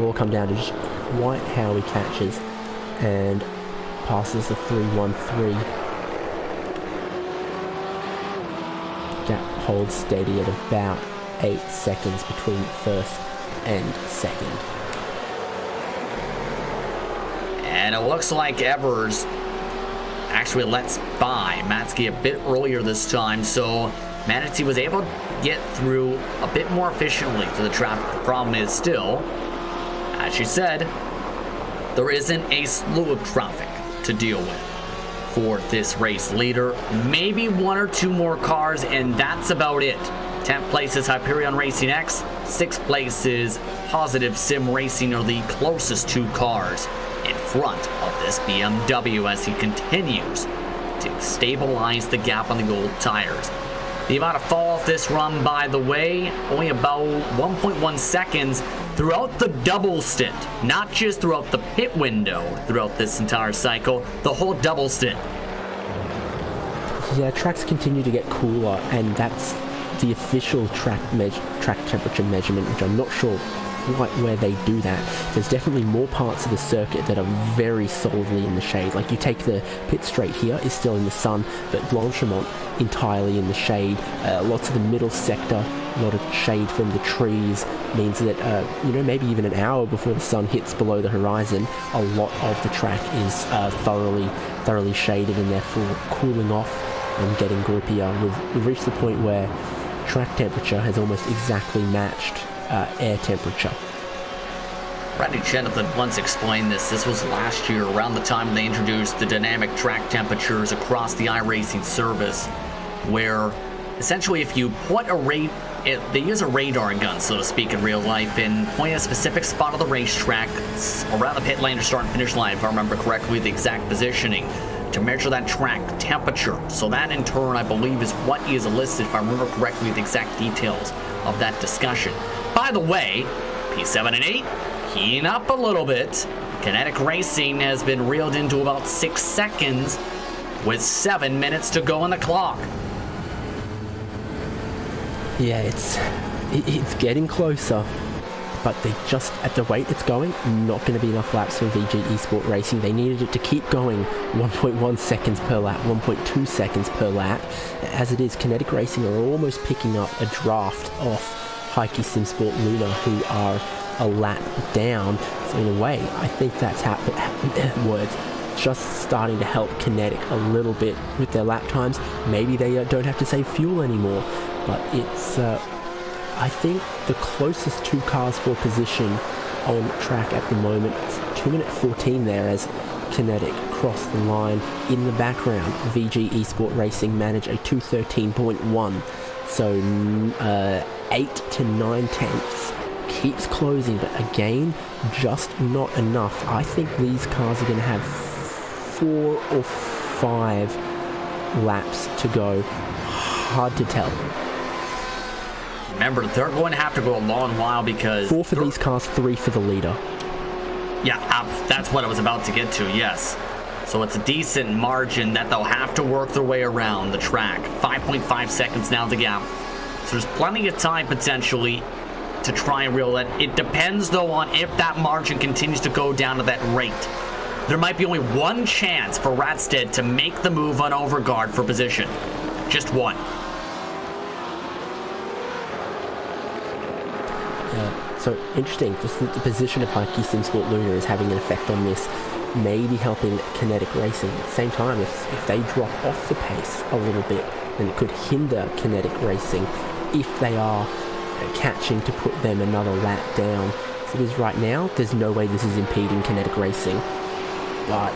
all come down to just quite how he catches and passes the 313. Gap holds steady at about 8 seconds between first and second. And it looks like Evers actually lets by Matsky a bit earlier this time, so Manatee was able to get through a bit more efficiently to the traffic. The problem is still, as she said, there isn't a slew of traffic to deal with for this race leader. Maybe one or two more cars, and that's about it. 10th place is Hyperion Racing X. 6th place is Positive Sim Racing are the closest two cars in front of this BMW as he continues to stabilize the gap on the gold tires. The amount of fall off this run, by the way, only about 1.1 seconds throughout the double stint. Not just throughout the pit window throughout this entire cycle, the whole double stint. Yeah, tracks continue to get cooler, and that's the official track temperature measurement, which I'm not sure quite where they do that. There's definitely more parts of the circuit that are very solidly in the shade. Like you take the pit straight here is still in the sun, but Blanchimont entirely in the shade. Lots of the middle sector, a lot of shade from the trees means that maybe even an hour before the sun hits below the horizon, a lot of the track is thoroughly shaded and therefore cooling off and getting grippier. We've reached the point where track temperature has almost exactly matched air temperature. Randy Chenathan once explained this. This was last year, around the time they introduced the dynamic track temperatures across the iRacing service, where essentially if you put they use a radar gun, so to speak, in real life, and point at a specific spot of the racetrack around the pit lane or start and finish line, if I remember correctly, the exact positioning, to measure that track temperature. So that in turn, I believe, is what is elicited, if I remember correctly, the exact details of that discussion. By the way, P7 and 8, keying up a little bit. Kinetic Racing has been reeled into about 6 seconds with 7 minutes to go on the clock. Yeah, it's getting closer, but they just, at the rate it's going, not going to be enough laps for VG Esport Racing. They needed it to keep going 1.1 seconds per lap, 1.2 seconds per lap. As it is, Kinetic Racing are almost picking up a draft off Heikki SimSport Luna, who are a lap down. So in a way, I think that's just starting to help Kinetic a little bit with their lap times. Maybe they don't have to save fuel anymore, but it's I think the closest two cars for position on track at the moment. It's 2:14 there as Kinetic cross the line. In the background, VG Esport Racing manage a 2:13.1, so 8 to 9 tenths. Keeps closing, but again, just not enough. I think these cars are going to have 4 or 5 laps to go. Hard to tell. Remember, they're going to have to go a long while because 4 for these cars, 3 for the leader. Yeah, that's what I was about to get to, yes. So it's a decent margin that they'll have to work their way around the track. 5.5 seconds now the gap. So there's plenty of time potentially to try and reel that. It depends though on if that margin continues to go down to that rate. There might be only one chance for Ratstead to make the move on Overguard for position. Just one. So interesting, just the position of Heikki SimSport Luna is having an effect on this, maybe helping Kinetic Racing. At the same time, if they drop off the pace a little bit, then it could hinder Kinetic Racing if they are catching to put them another lap down. As it is right now, there's no way this is impeding Kinetic Racing, but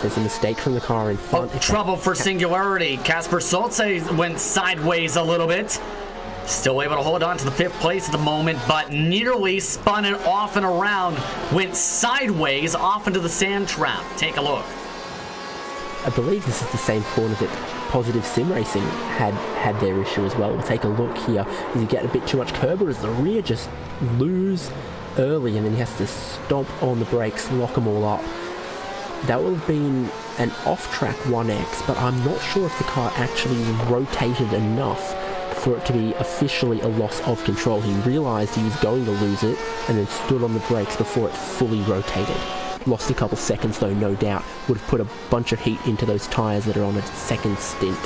there's a mistake from the car in front. Oh, trouble for Singularity. Kasper Solze went sideways a little bit. Still able to hold on to the 5th place at the moment, but nearly spun it off and around. Went sideways off into the sand trap. Take a look. I believe this is the same corner that Positive Sim Racing had their issue as well. We'll take a look here. Does he get a bit too much curb, or does the rear just lose early and then he has to stomp on the brakes, lock them all up? That would have been an off-track 1X, but I'm not sure if the car actually rotated enough for it to be officially a loss of control. He realized he was going to lose it and then stood on the brakes before it fully rotated. Lost a couple seconds though, no doubt. Would have put a bunch of heat into those tires that are on a second stint.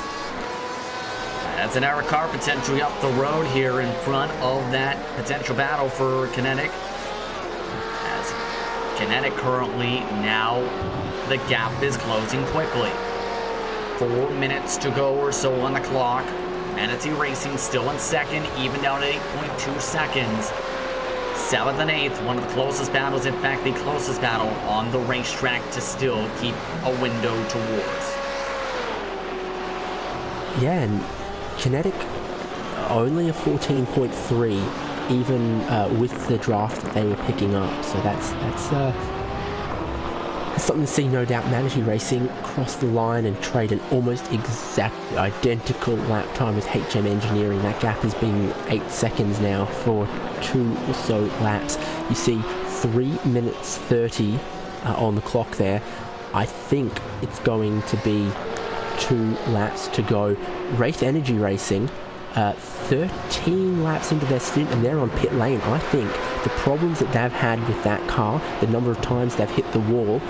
That's an error car potentially up the road here in front of that potential battle for Kinetic. As Kinetic currently, now the gap is closing quickly. 4 minutes to go or so on the clock. Manatee Racing still in second, even down to 8.2 seconds. 7th and 8th, one of the closest battles, in fact the closest battle on the racetrack to still keep a window towards. Yeah, and Kinetic only a 14.3, even with the draft that they were picking up. So that's something to see, no doubt. Manatee Racing cross the line and trade an almost exact identical lap time with HM Engineering. That gap has been 8 seconds now for 2 or so laps. You see 3 minutes 30 on the clock there. I think it's going to be 2 laps to go. Wraith Energy Racing, 13 laps into their stint, and they're on pit lane. I think the problems that they've had with that car, the number of times they've hit the wall,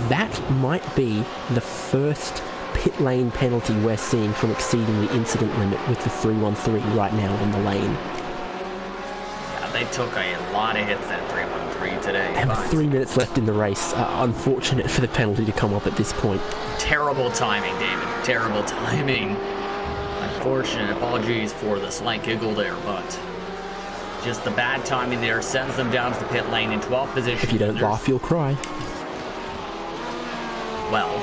that might be the first pit lane penalty we're seeing from exceeding the incident limit with the 313 right now on the lane. Yeah, they took a lot of hits at 313 today. And with 3 minutes left in the race, unfortunate for the penalty to come up at this point. Terrible timing, David. Terrible timing. Unfortunate. Apologies for the slight giggle there, but just the bad timing there sends them down to the pit lane in 12th position. If you don't laugh, you'll cry. Well,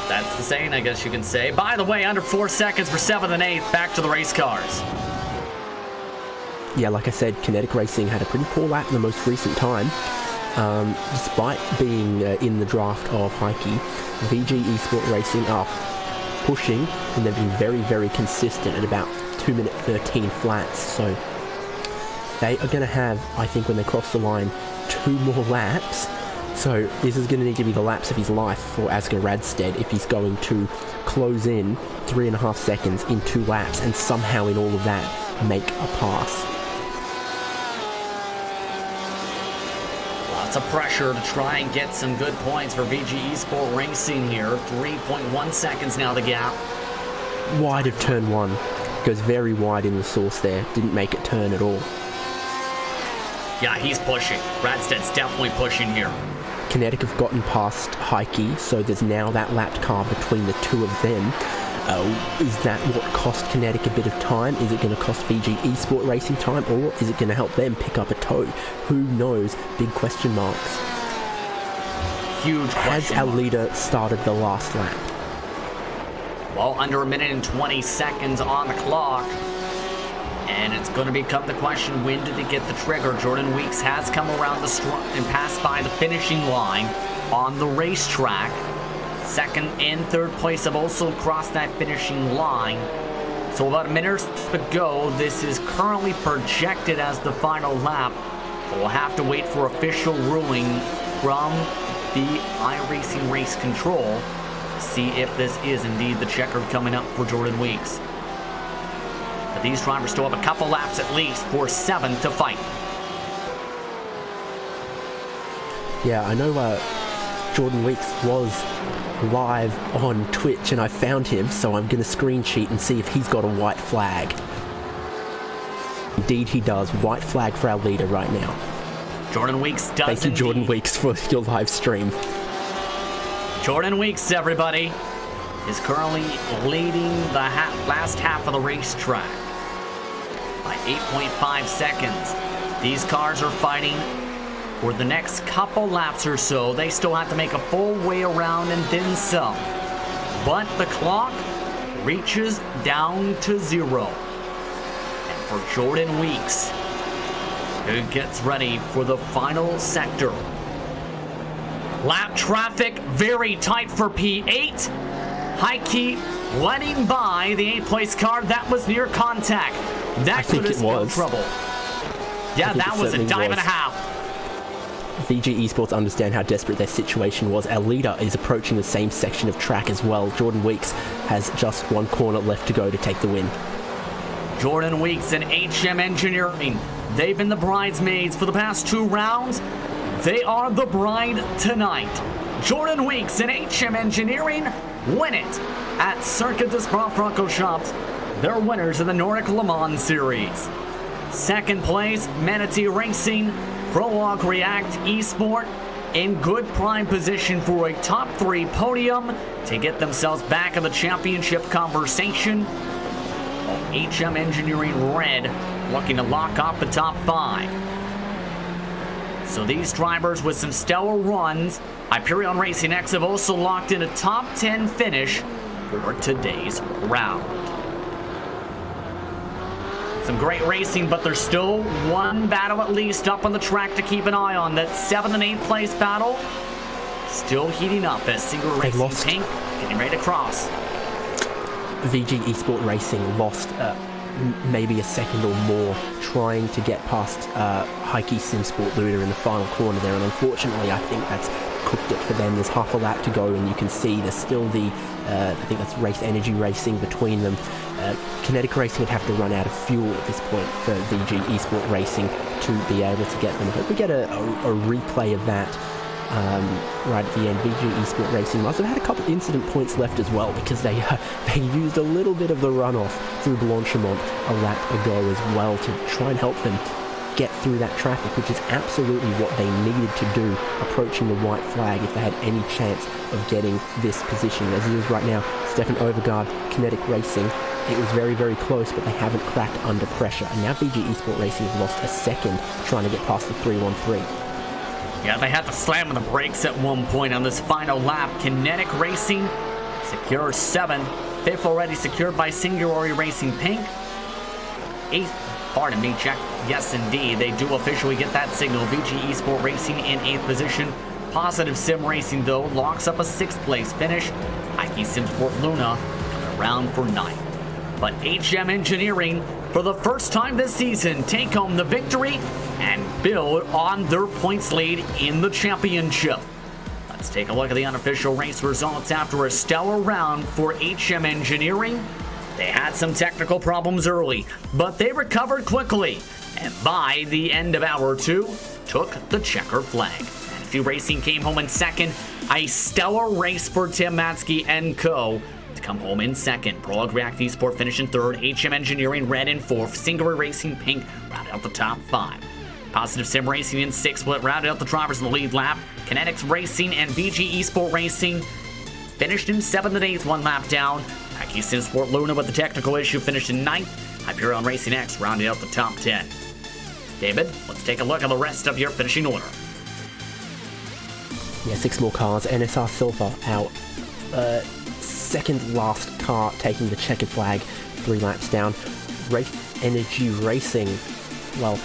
that's the saying, I guess you can say. By the way, under 4 seconds for 7th and 8th. Back to the race cars. Yeah, like I said, Kinetic Racing had a pretty poor lap in the most recent time. Despite being in the draft of Heike, VG Esport Racing are pushing, and they've been very, very consistent at about 2 minute 13 flats. So they are going to have, I think, when they cross the line, 2 more laps. So this is going to need to be the laps of his life for Asger Radstedt if he's going to close in 3.5 seconds in 2 laps and somehow in all of that make a pass. Lots of pressure to try and get some good points for VG Esport Racing here. 3.1 seconds now the gap. Wide of turn 1. Goes very wide in the source there. Didn't make it turn at all. Yeah, he's pushing. Radstedt's definitely pushing here. Kinetic have gotten past Heike, so there's now that lapped car between the two of them. Is that what cost Kinetic a bit of time? Is it going to cost VG Esport Racing time, or is it going to help them pick up a toe? Who knows? Big question marks. Huge question. Has our leader started the last lap? Well, under 1 minute and 20 seconds on the clock. And it's going to become the question, when did it get the trigger? Jordan Weeks has come around the and passed by the finishing line on the racetrack. Second and third place have also crossed that finishing line. So about a minute to go. This is currently projected as the final lap. But we'll have to wait for official ruling from the iRacing Race Control to see if this is indeed the checkered coming up for Jordan Weeks. But these drivers still have a couple laps at least for 7 to fight. Yeah, I know Jordan Weeks was live on Twitch and I found him, so I'm going to screen sheet and see if he's got a white flag. Indeed he does. White flag for our leader right now. Jordan Weeks does. Thank you, Jordan Weeks, for your live stream. Jordan Weeks, everybody, is currently leading the last half of the racetrack by 8.5 seconds. These cars are fighting for the next couple laps or so. They still have to make a full way around and then some. But the clock reaches down to 0. And for Jordan Weeks, who gets ready for the final sector. Lap traffic very tight for P8. Heike letting by the 8th place car. That was near contact. That could have spelled trouble. Yeah, that was a dive and a half. VG Esports understand how desperate their situation was. Our leader is approaching the same section of track as well. Jordan Weeks has just 1 corner left to go to take the win. Jordan Weeks and HM Engineering. They've been the bridesmaids for the past 2 rounds. They are the bride tonight. Jordan Weeks and HM Engineering win it at Circuit de Spa-Francorchamps. They're winners of the Nordic Le Mans Series. Second place, Manatee Racing, Prologue React Esport, in good prime position for a top 3 podium to get themselves back in the championship conversation. HM Engineering Red looking to lock up the top 5. So these drivers with some stellar runs, Hyperion Racing X have also locked in a top 10 finish for today's round. Some great racing, but there's still one battle at least up on the track to keep an eye on. That 7th and 8th place battle still heating up as Single Racing Pink getting ready to cross. VG Esport Racing lost maybe a second or more trying to get past Heike Simsport Luda in the final corner there, and unfortunately I think that's cooked it for them. There's half a lap to go, and you can see there's still the I think that's Race Energy Racing between them. Kinetic Racing would have to run out of fuel at this point for VG Esport Racing to be able to get them. I hope we get a replay of that right at the end. VG Esport Racing must have had a couple incident points left as well, because they used a little bit of the runoff through Blanchimont a lap ago as well to try and help them get through that traffic, which is absolutely what they needed to do approaching the white flag if they had any chance of getting this position. As it is right now, Stefan Overgaard, Kinetic Racing, it was very, very close, but they haven't cracked under pressure. And now VG Esport Racing has lost a second trying to get past the 313. Yeah, they had to slam on the brakes at one point on this final lap. Kinetic Racing secures 7th. 5th already secured by Singularity Racing Pink. 8th, pardon me, check. Yes, indeed, they do officially get that signal. VG Esport Racing in 8th position. Positive Sim Racing, though, locks up a 6th place finish. Heike Simsport Luna coming around for 9th. But HM Engineering, for the first time this season, take home the victory and build on their points lead in the championship. Let's take a look at the unofficial race results after a stellar round for HM Engineering. They had some technical problems early, but they recovered quickly, and by the end of hour 2, took the checker flag. NFU Racing came home in 2nd. A stellar race for Tim Matsky and co. to come home in 2nd. Prologue React Esport finished in 3rd. HM Engineering Red in 4th. Singular Racing Pink rounded out the top 5. Positive Sim Racing in 6th, split rounded out the drivers in the lead lap. Kinetics Racing and VG Esport Racing finished in 7th and 8th, 1 lap down. Heike Simsport Luna with the technical issue finished in 9th. Hyperion Racing X rounded out the top 10. David, let's take a look at the rest of your finishing order. Yeah, 6 more cars. NSR Silver, our second last car taking the checkered flag, 3 laps down. Race Energy Racing, well,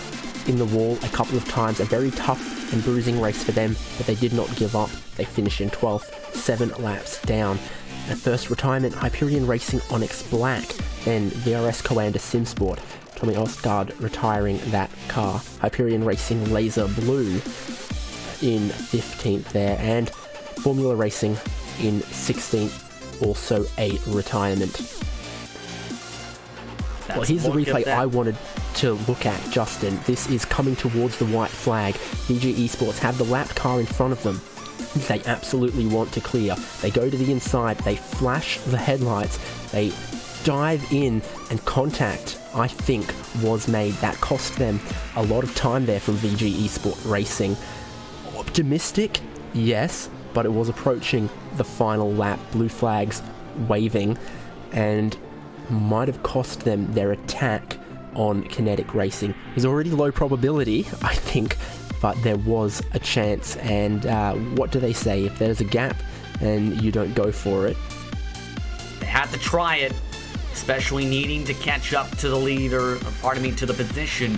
in the wall a couple of times. A very tough and bruising race for them, but they did not give up. They finished in 12th, 7 laps down. Their first retirement, Hyperion Racing Onyx Black, then VRS Coanda Simsport. Tommy Ostgaard retiring that car. Hyperion Racing Laser Blue in 15th there, and Formula Racing in 16th, also a retirement. Well, here's the replay I wanted to look at, Justin. This is coming towards the white flag. VG Esports have the lapped car in front of them. They absolutely want to clear. They go to the inside, they flash the headlights, they dive in, and contact, I think, was made. That cost them a lot of time there from VG Esport Racing. Optimistic? Yes, but it was approaching the final lap. Blue flags waving, and might have cost them their attack on Kinetic Racing. It was already low probability, I think, but there was a chance. And what do they say? If there's a gap and you don't go for it, they had to try it, especially needing to catch up to the leader, to the position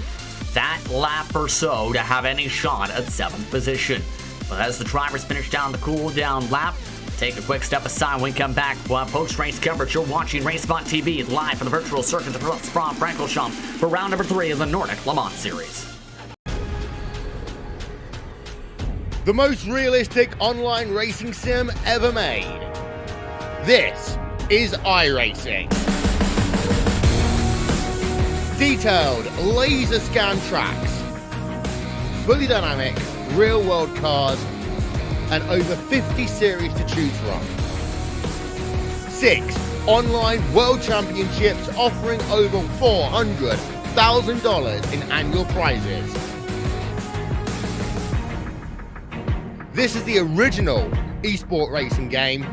that lap or so to have any shot at 7th position. But as the drivers finish down the cool down lap, take a quick step aside. When we come back, post-race coverage. You're watching RaceBot TV live from the virtual circuit of Spa-Francorchamps for round number 3 of the Nordic Le Mans Series. The most realistic online racing sim ever made. This is iRacing. Detailed laser scan tracks, fully dynamic real-world cars, and over 50 series to choose from. 6 online world championships offering over $400,000 in annual prizes. This is the original esport racing game.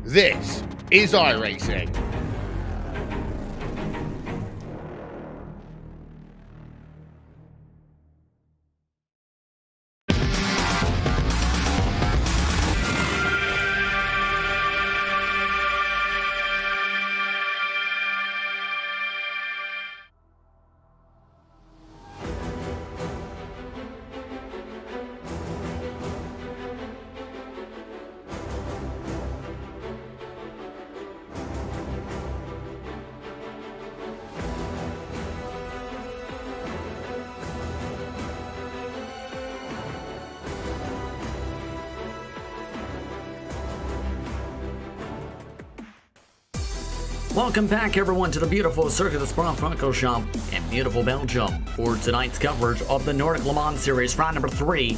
This is iRacing. Welcome back, everyone, to the beautiful circuit of Spa-Francorchamps in beautiful Belgium for tonight's coverage of the Nordic Le Mans Series, round number 3,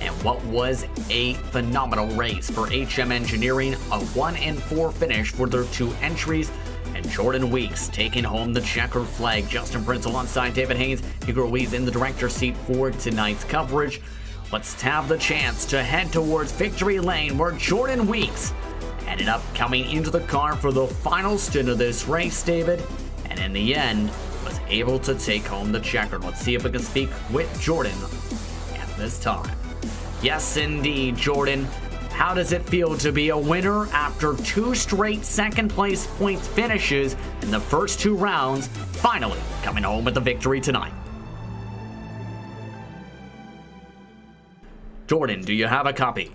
and what was a phenomenal race for HM Engineering, a 1-4 finish for their 2 entries, and Jordan Weeks taking home the checkered flag. Justin Prince alongside David Haynes, Hugo Ruiz in the director's seat for tonight's coverage. Let's have the chance to head towards victory lane, where Jordan Weeks ended up coming into the car for the final stint of this race, David, and in the end was able to take home the checkered. Let's see if we can speak with Jordan at this time. Yes, indeed, Jordan. How does it feel to be a winner after 2 straight second place points finishes in the first 2 rounds, finally coming home with the victory tonight? Jordan, do you have a copy?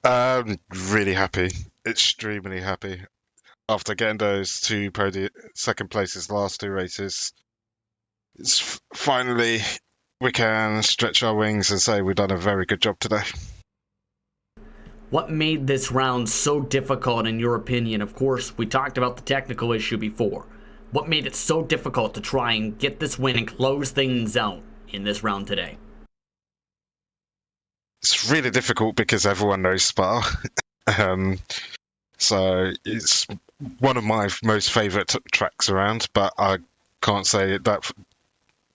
I'm really happy. Extremely happy. After getting those 2 second places last 2 races, it's finally we can stretch our wings and say we've done a very good job today. What made this round so difficult in your opinion? Of course, we talked about the technical issue before. What made it so difficult to try and get this win and close things out in this round today? It's really difficult because everyone knows Spa. So it's one of my most favourite tracks around, but I can't say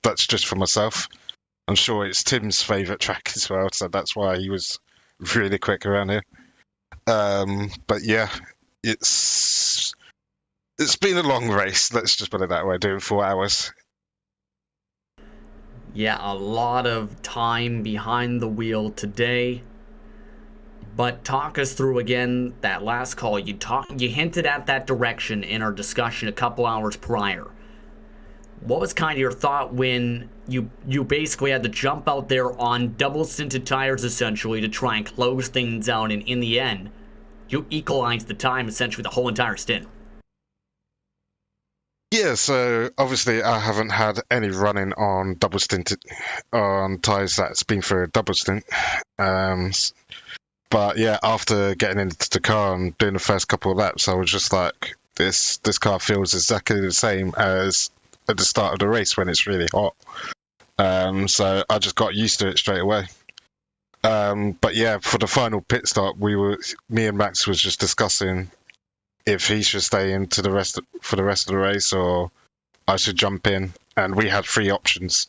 that's just for myself. I'm sure it's Tim's favourite track as well, so that's why he was really quick around here. But yeah, it's been a long race, let's just put it that way, doing 4 hours. Yeah, a lot of time behind the wheel today. But talk us through again that last call. You hinted at that direction in our discussion a couple hours prior. What was kind of your thought when you basically had to jump out there on double stinted tires essentially to try and close things out, and in the end, you equalized the time essentially the whole entire stint? Yeah, so obviously I haven't had any running on double stinted on tyres that's been for a double stint. But yeah, after getting into the car and doing the first couple of laps, I was just like, this car feels exactly the same as at the start of the race when it's really hot. So I just got used to it straight away. But yeah, for the final pit stop, me and Max was just discussing if he should stay in for the rest of the race or I should jump in. And we had 3 options.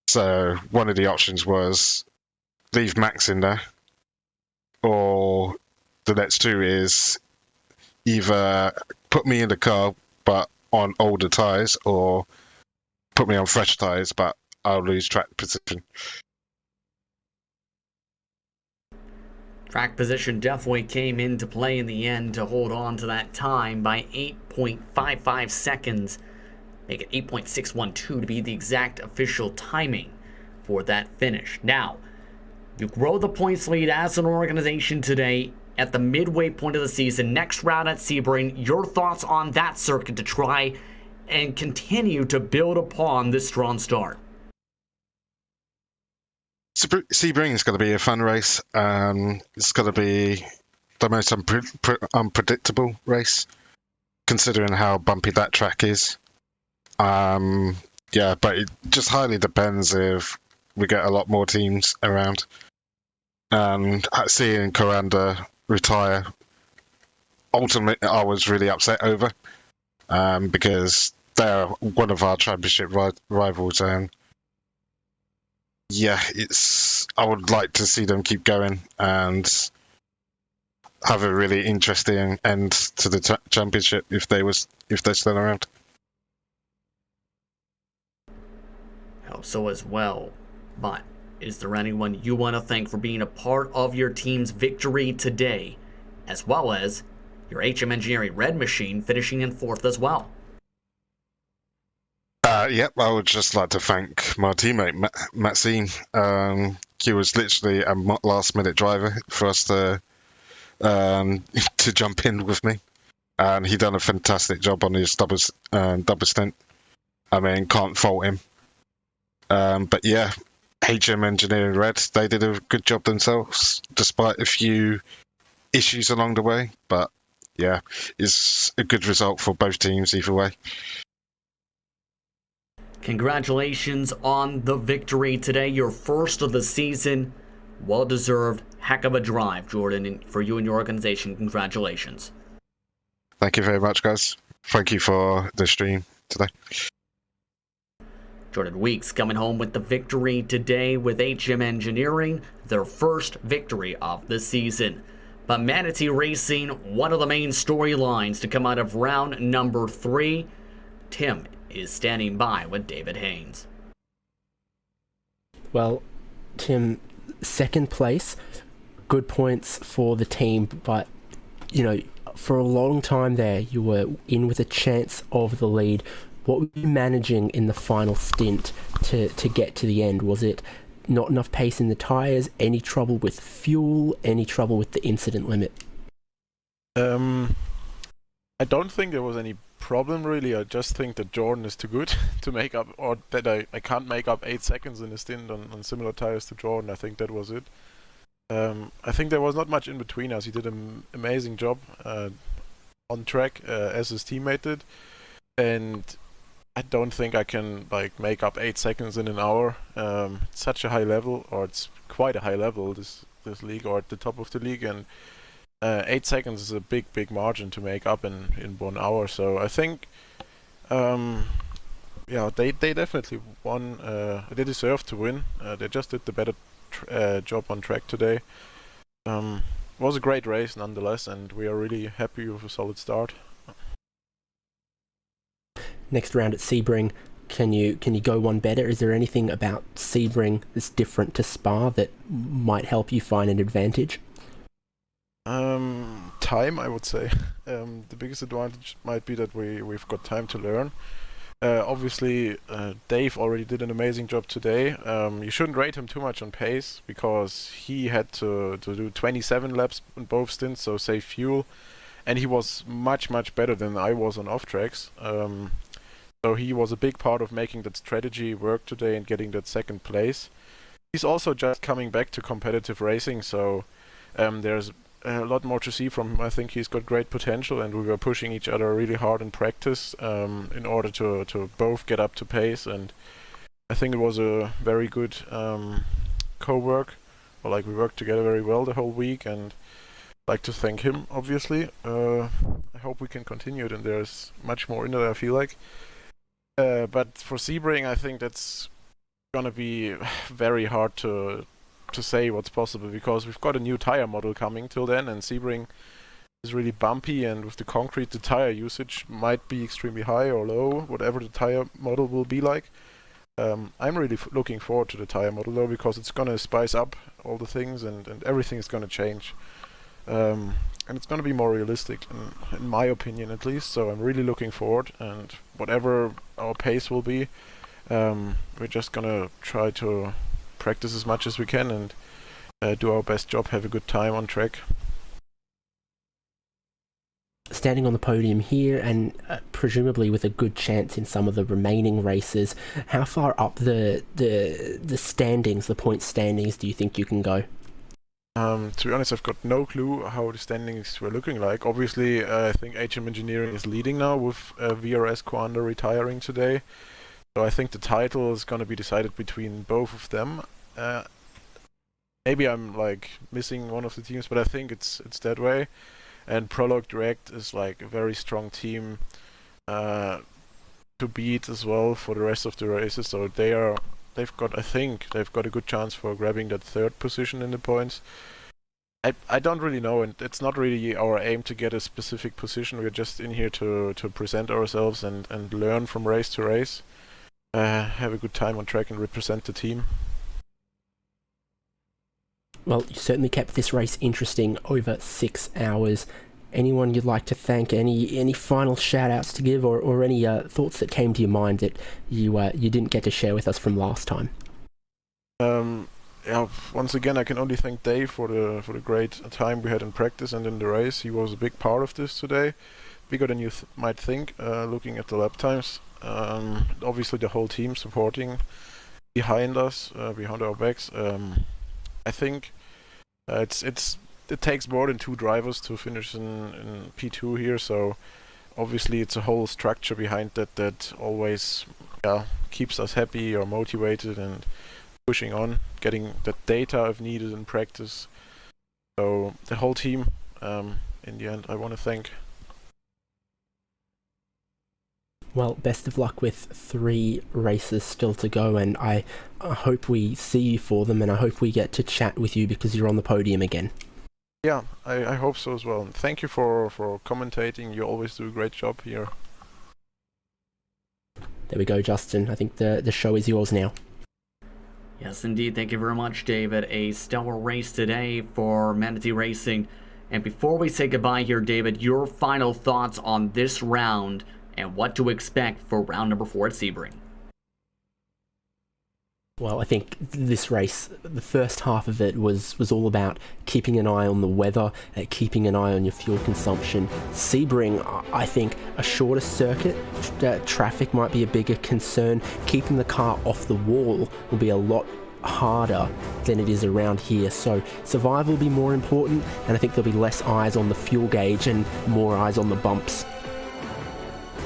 So one of the options was leave Max in there, or the next 2 is either put me in the car but on older tyres, or put me on fresh tyres but I'll lose track position. Track position definitely came into play in the end to hold on to that time by 8.55 seconds. Make it 8.612 to be the exact official timing for that finish. Now, you grow the points lead as an organization today at the midway point of the season. Next round at Sebring, your thoughts on that circuit to try and continue to build upon this strong start? Sebring is going to be a fun race. It's going to be the most unpredictable race, considering how bumpy that track is. Yeah, but it just highly depends if we get a lot more teams around. And seeing Coranda retire, ultimately, I was really upset over, because they're one of our championship rivals, and yeah, it's I would like to see them keep going and have a really interesting end to the championship if they're still around. I hope so as well. But is there anyone you want to thank for being a part of your team's victory today, as well as your HM Engineering Red Machine finishing in 4th as well? Yep, I would just like to thank my teammate Maxine. He was literally a last-minute driver for us to jump in with me, and he done a fantastic job on his double stint. I mean, can't fault him. But yeah, HM Engineering Red, they did a good job themselves, despite a few issues along the way. But yeah, it's a good result for both teams either way. Congratulations on the victory today, your first of the season. Well-deserved, heck of a drive, Jordan, for you and your organization. Congratulations. Thank you very much, guys. Thank you for the stream today. Jordan Weeks coming home with the victory today with HM Engineering, their first victory of the season. But Manatee Racing, one of the main storylines to come out of round number 3. Tim is standing by with David Haynes. Well, Tim, second place, good points for the team, but, you know, for a long time there, you were in with a chance of the lead. What were you managing in the final stint to get to the end? Was it not enough pace in the tyres, any trouble with fuel, any trouble with the incident limit? I don't think there was any problem really. I just think that Jordan is too good to make up, or that I can't make up 8 seconds in a stint on similar tires to Jordan. I think that was it. I think there was not much in between us. He did an amazing job on track as his teammate did, and I don't think I can like make up 8 seconds in an hour. It's such a high level, or it's quite a high level, this league, or at the top of the league, and 8 seconds is a big margin to make up in 1 hour. So I think yeah, they definitely won. They deserved to win. They just did the better job on track today. It was a great race nonetheless, and we are really happy with a solid start. Next round at Sebring, can you go one better? Is there anything about Sebring that's different to Spa that might help you find an advantage? Time, I would say. The biggest advantage might be that we've got time to learn. Obviously, Dave already did an amazing job today. You shouldn't rate him too much on pace, because he had to do 27 laps in both stints, so save fuel, and he was much better than I was on off tracks. So he was a big part of making that strategy work today and getting that second place. He's also just coming back to competitive racing, so there's a lot more to see from him. I think he's got great potential, and we were pushing each other really hard in practice in order to both get up to pace, and I think it was a very good co-work. Well, like, we worked together very well the whole week, and I'd like to thank him, obviously. I hope we can continue it, and there's much more in it, I feel like. But for Sebring, I think that's gonna be very hard to say what's possible, because we've got a new tire model coming till then, and Sebring is really bumpy, and with the concrete, the tire usage might be extremely high or low, whatever the tire model will be like. I'm really looking forward to the tire model though, because it's gonna spice up all the things, and everything is gonna change. And it's going to be more realistic, in my opinion at least, so I'm really looking forward, and whatever our pace will be, we're just going to try to practice as much as we can and do our best job, have a good time on track. Standing on the podium here, and presumably with a good chance in some of the remaining races, how far up the standings, the point standings, do you think you can go? To be honest, I've got no clue how the standings were looking like. Obviously, I think HM Engineering is leading now with VRS Quander retiring today. So I think the title is going to be decided between both of them. Maybe I'm like missing one of the teams, but I think it's that way. And Prologue Direct is like a very strong team to beat as well for the rest of the races. So they are I think they've got a good chance for grabbing that third position in the points. I don't really know, and it's not really our aim to get a specific position. We're just in here to present ourselves and learn from race to race. Have a good time on track and represent the team. Well, you certainly kept this race interesting over 6 hours. Anyone you'd like to thank? Any final shout-outs to give, or any thoughts that came to your mind that you didn't get to share with us from last time? Yeah, once again, I can only thank Dave for the great time we had in practice and in the race. He was a big part of this today, bigger than you might think, looking at the lap times. Obviously, the whole team supporting behind us, behind our backs. I think it takes more than 2 drivers to finish in P2 here, so obviously it's a whole structure behind that always keeps us happy or motivated and pushing on, getting that data if needed in practice. So the whole team, in the end, I want to thank. Well, best of luck with 3 races still to go, and I hope we see you for them, and I hope we get to chat with you because you're on the podium again. Yeah, I hope so as well. And thank you for commentating. You always do a great job here. There we go, Justin. I think the show is yours now. Yes, indeed. Thank you very much, David. A stellar race today for Manatee Racing. And before we say goodbye here, David, your final thoughts on this round and what to expect for round number 4 at Sebring. Well, I think this race, the first half of it was all about keeping an eye on the weather, keeping an eye on your fuel consumption. Sebring, I think, a shorter circuit, traffic might be a bigger concern. Keeping the car off the wall will be a lot harder than it is around here. So survival will be more important, and I think there'll be less eyes on the fuel gauge and more eyes on the bumps.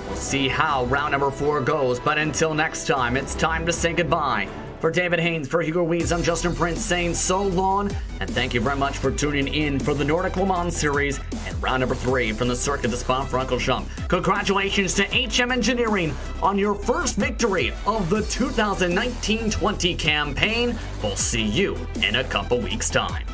We'll see how round number 4 goes, but until next time, it's time to say goodbye. For David Haynes, for Hugo Weeds, I'm Justin Prince saying so long, and thank you very much for tuning in for the Nordic Le Mans Series and round number 3 from the Circuit de Spa-Francorchamps. Congratulations to HM Engineering on your first victory of the 2019-20 campaign. We'll see you in a couple weeks' time.